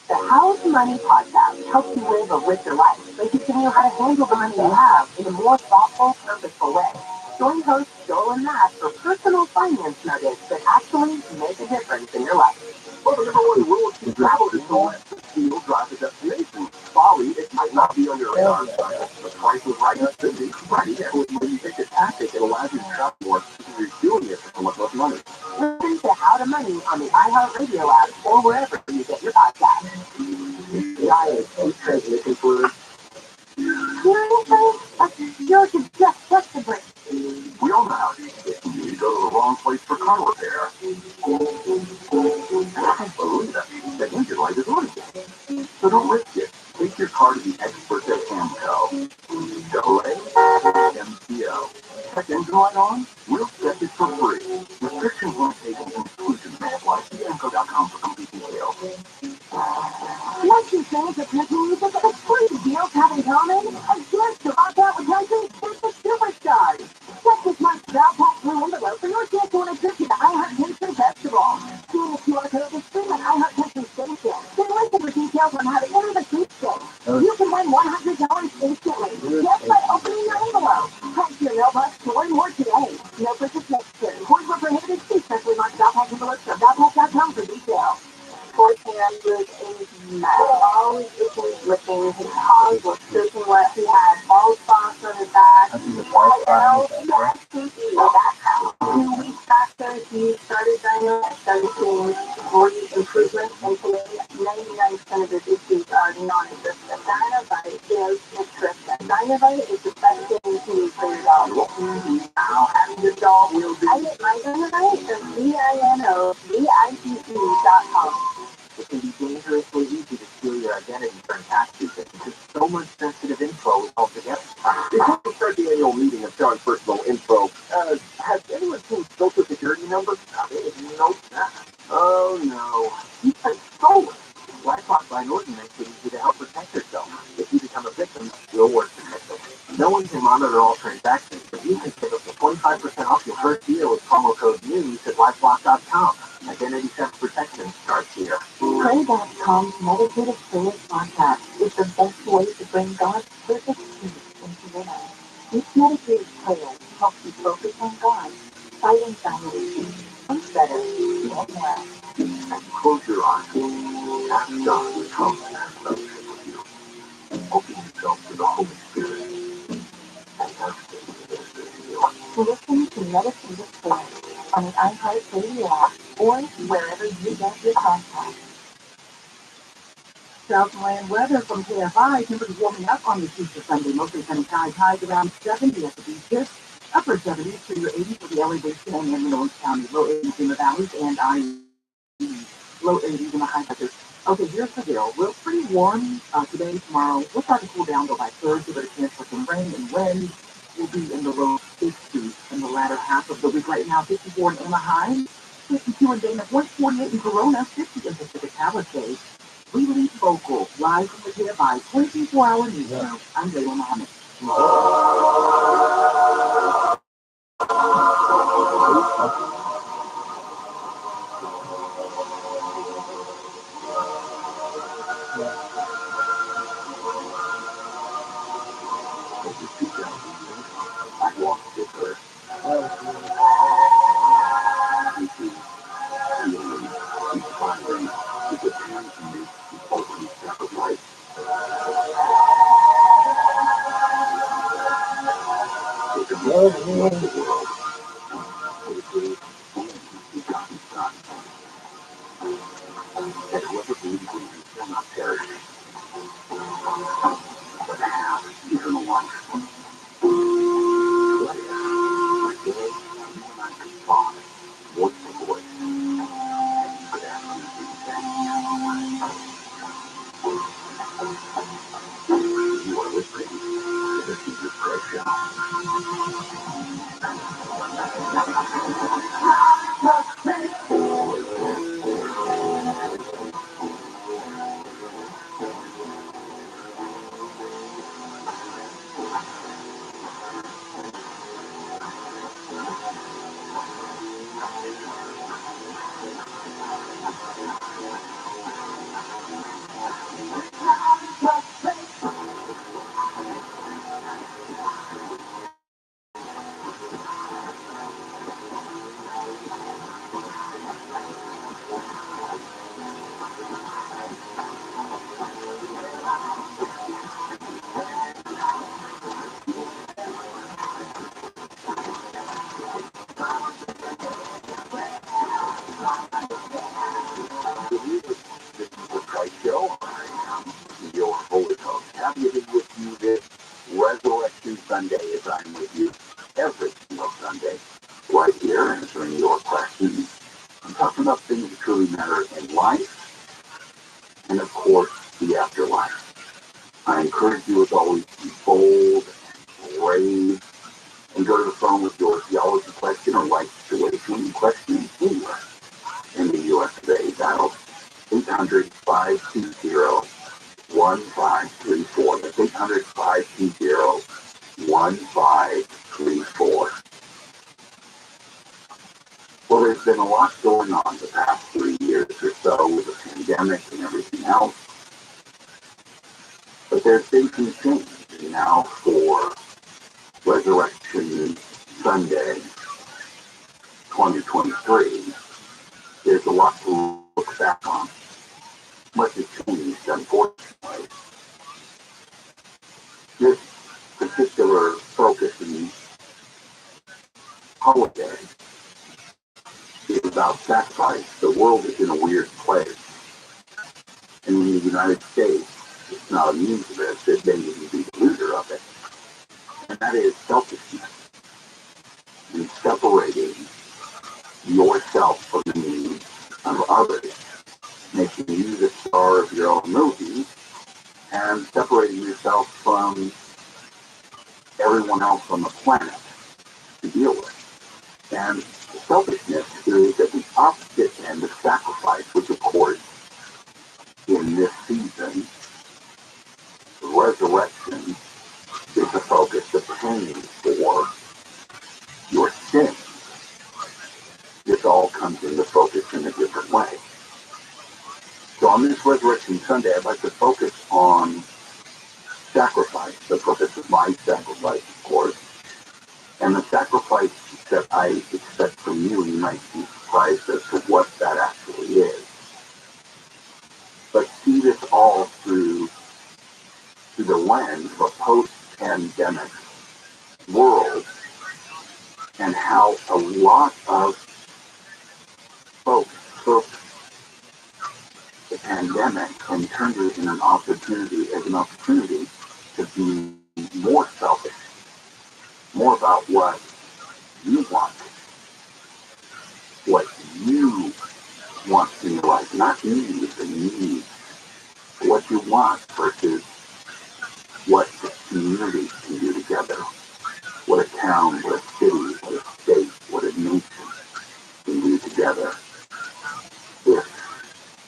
The How's Money podcast helps you live a richer life by teaching you how to handle the money you have in a more thoughtful, purposeful way. Join hosts Joel and Matt for personal finance nuggets that actually make a difference in your life. Well, the number one rule to travel is to let the deal drive the destination. Folly, it might not be on your radar. The price is right, it should be right. When you take a tactic, it allows you to travel more because you're doing it for much less money. Listen to How to Money on the iHeartRadio app or wherever you get your podcasts. AI is a transmission fluid. Seriously? Yours is just flexible. We all know how it is. You go to the wrong place for car repair. I believe that engine light is on. So don't risk it. Take your car to the experts at AMCO. AAMCO. Check engine light on? We'll check it for free. Restrictions, limitations, and exclusions may apply. See AMCO.com for complete details. What you think that country music is free deals have in common? A chance to rock out with country with the superstars. Check this month's Backpack Blue envelope for your chance to win a trip to the iHeart Country Festival. Scan the QR code and stream at iHeart Country Station. Then listen for details on how to enter the sweepstakes. You can win $100 instantly just by opening your envelope. Head to your mailbox to learn more today. No purchase necessary. Void were prohibited. See specially marked Backpack envelopes from backpack.com for details. Boyfriend was in always itching, licking. His tongue was soaking wet. He had bald spots on his back. He had stinky in the background. 2 weeks after he started dining, I started seeing great improvement. And today, 99% of his issues are non-existent. Dynavite is nutrition. Dynavite is the best thing you can use for your dog. Now, having your dog will be. I get my Dynavite at VINOVITE.com. It can be dangerously easy to steal your identity during tax season because so much sensitive info is altogether. Before we start the annual meeting of John's personal info, has anyone seen Social Security number? Nope. Oh no. He's been stolen. BlackRock by Norton makes it easy to help protect yourself. If you become a victim, you'll work to protect them. No one can monitor all transactions, but you can save up to 25% off your first year with promo code NEWS at LifeLock.com. Identity theft protection starts here. Pray.com's meditative prayer podcast is the best way to bring God's perfect peace into your life. Each meditative prayer helps you focus on God, fight anxiety, think better, and well. Close your eyes. Ask God to come and have fellowship with you. Open yourself to the Holy Spirit and everything that is in you. Listen to Meditative Prayer on the iHeartRadio app or wherever you get your podcasts. Southland weather from KFI. Temperatures warming up on the Easter Sunday. Mostly sunny skies, highs around 70 at the beaches. Upper 70s to your 80s for the elevation and in the North County. Low 80s in the valleys and low 80s in the high country. Okay, here's the deal. We're pretty warm today, tomorrow. We'll start to cool down though by Thursday, but a chance for some rain and wind. We'll be in the low 60s in the latter half of the week. Right now, 54 in Anaheim, 52 in Dana Point, 48 in Corona, 50 in Pacific Palisades. We lead vocal, live from the KFI 24-hour news show. I'm Layla Muhammad. I walked with her. Inspiring, to get hands to me, ultimate sacrifice. It's a world of the world. For the good, only begotten Son. That whoever believes in him shall not perish, but have eternal life. What if, today, you and I could talk, voice to voice, and you could ask me anything? You are listening to the Jesus Christ Show. Your Holy Ghost. Happy to be with you this Resurrection Sunday as I'm with you every single Sunday, right here answering your questions. I'm talking about things that truly matter in life and, of course, the afterlife. I encourage you, as always, to be bold and brave and go to the phone with your theology question or life situation question anywhere in the U.S. today. Dial 800-520-1534. That's 800-520-1534. Well, there's been a lot going on the past 3 years or so with the pandemic and everything else. But there's been some change now for Resurrection Sunday 2023. There's a lot to look back on. Much has changed, unfortunately. This particular focus in holiday is about sacrifice. The world is in a weird place. And in the United States, it's not immune to this. It may even be the leader of it. And that is selfishness. And separating yourself from the needs of others. Making you the star of your own movie. And separating yourself from everyone else on the planet to deal with. And selfishness is at the opposite end of sacrifice, which of course, in this season, resurrection is the focus of paying for your sin. This all comes into focus in a different way. So on this Resurrection Sunday, I'd like to focus on sacrifice, the purpose of my sacrifice, of course, And the sacrifice that I expect from you might be surprised as to what that actually is. But see this all through the lens of a post-pandemic world, and how a lot of folks took the pandemic and turned it in an opportunity to be more selfish, more about what you want in your life, not needs and needs, what you want versus what the community can do together, what a town, what a city, what a state, what a nation can do together if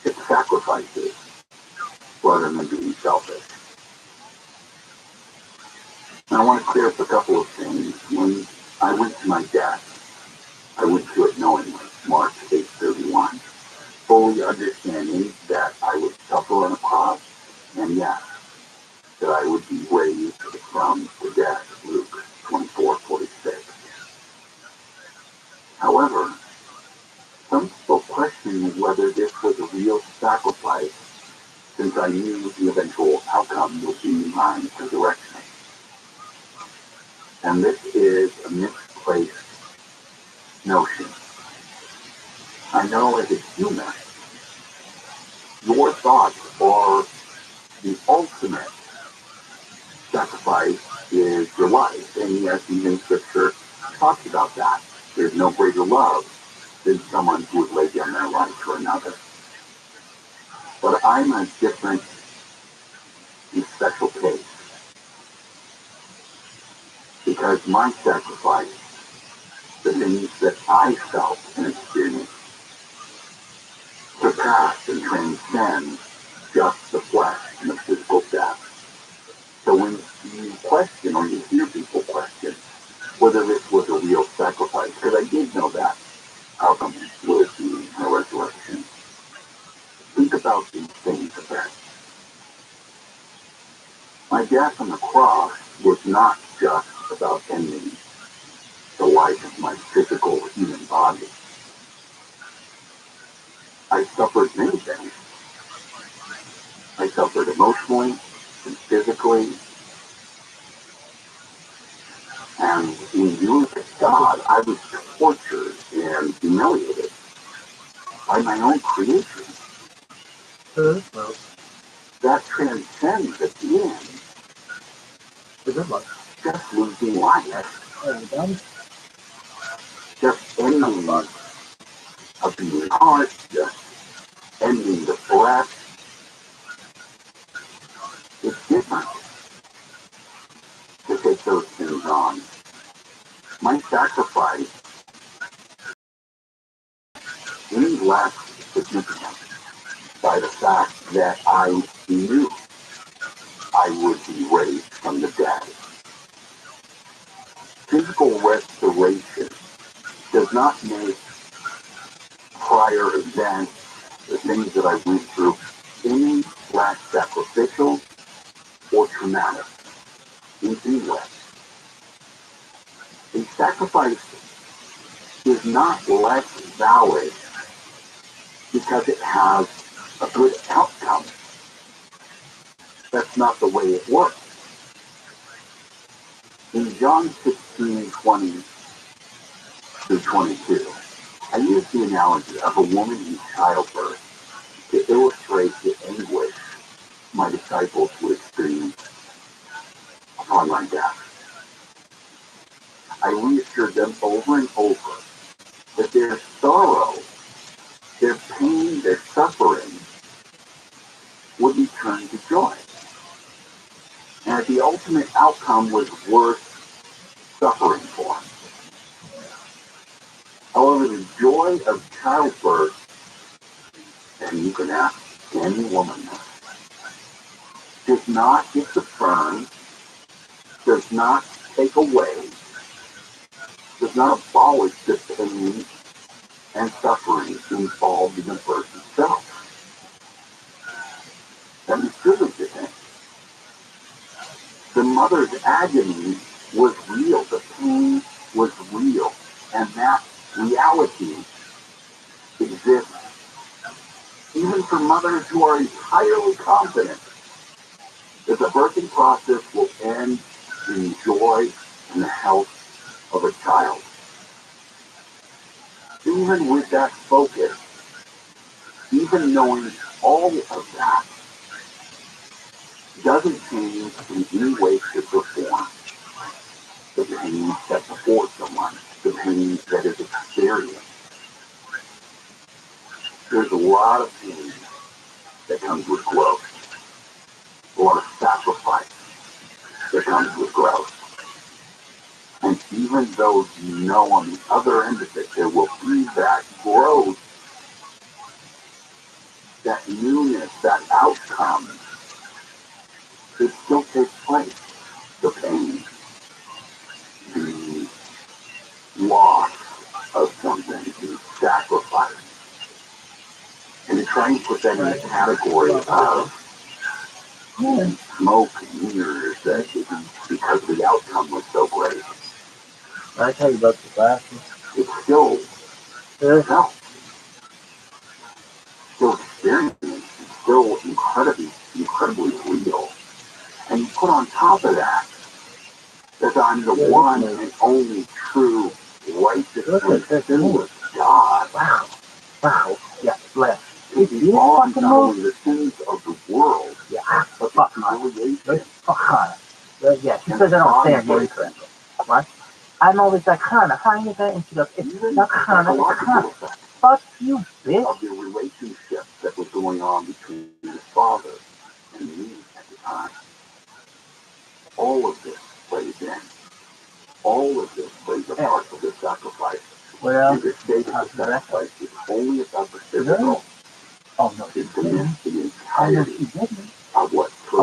it sacrifices rather than being selfish. And I want to clear up a couple of things. When I went to my death, I went to it knowingly, March 8/31, fully understanding that I would suffer on a cross, and yes, that I would be raised from the dead, Luke 24:46. However, some people question whether this was a real sacrifice, since I knew the eventual outcome would be my resurrection. And this is a misplaced notion. I know as a human, your thoughts are the ultimate sacrifice is your life. And yes, even Scripture talks about that. There's no greater love than someone who would lay down their life for another. But I'm a different and special case, because my sacrifice, the things that I felt and experienced, surpass and transcend just the flesh and the physical death. So when you question, or you hear people question whether this was a real sacrifice, because I did know that outcome would be a resurrection, think about these things a bit. My death on the cross was not just about ending the life of my physical human body. I suffered many things. I suffered emotionally and physically. And in view of God, I was tortured and humiliated by my own creation. That transcends at the end just losing life. Just ending a beating heart, just ending the breath. It's different to take those things on. My sacrifice is less significant by the fact that I knew I would be raised from the dead. Physical restoration does not make prior events, the things that I went through, any less sacrificial or traumatic in any way. A sacrifice is not less valid because it has a good outcome. That's not the way it works. In John 16:20 through 22, I use the analogy of a woman in childbirth to illustrate the anguish my disciples would experience upon my death. I reassured them over and over that their sorrow, their pain, their suffering would be turned to joy. And that the ultimate outcome was worth suffering for. However, the joy of childbirth, and you can ask any woman this, does not disaffirm, does not take away, does not abolish the pain and suffering involved in the birth itself. That is true of the thing. The mother's agony was real. The pain was real, and that reality exists even for mothers who are entirely confident that the birthing process will end in joy and the health of a child. Even with that focus, even knowing all of that, doesn't change in any way, shape, or form the pain that's before someone, the pain that is experienced. There's a lot of pain that comes with growth, a lot of sacrifice that comes with growth. And even though you know on the other end of it there will be that growth, that newness, that outcome, it still takes place. The pain, the loss of something, the sacrifice. And to try and put that in the category of smoke and mirrors that because the outcome was so great. I tell you about the glasses. It's still no. Still experiencing, it's still incredibly real. And you put on top of that I'm the one and only true righteous and sinless God. Wow. Wow. Yeah, bless. If you on not only the sins of the world, yeah, but fuck the my. humiliation. Fuck on it. Yeah, she says I don't say her name correctly. What? I'm always like, Hannah, how you get? And she goes, it's not Hannah, it's Hannah. Fuck you, bitch. Of the relationship that was going on between his father and me at the time. All of this plays in. All of this plays a part of the sacrifice. Well, and the state of the sacrifice is only about the physical. Oh, no, It's the entirety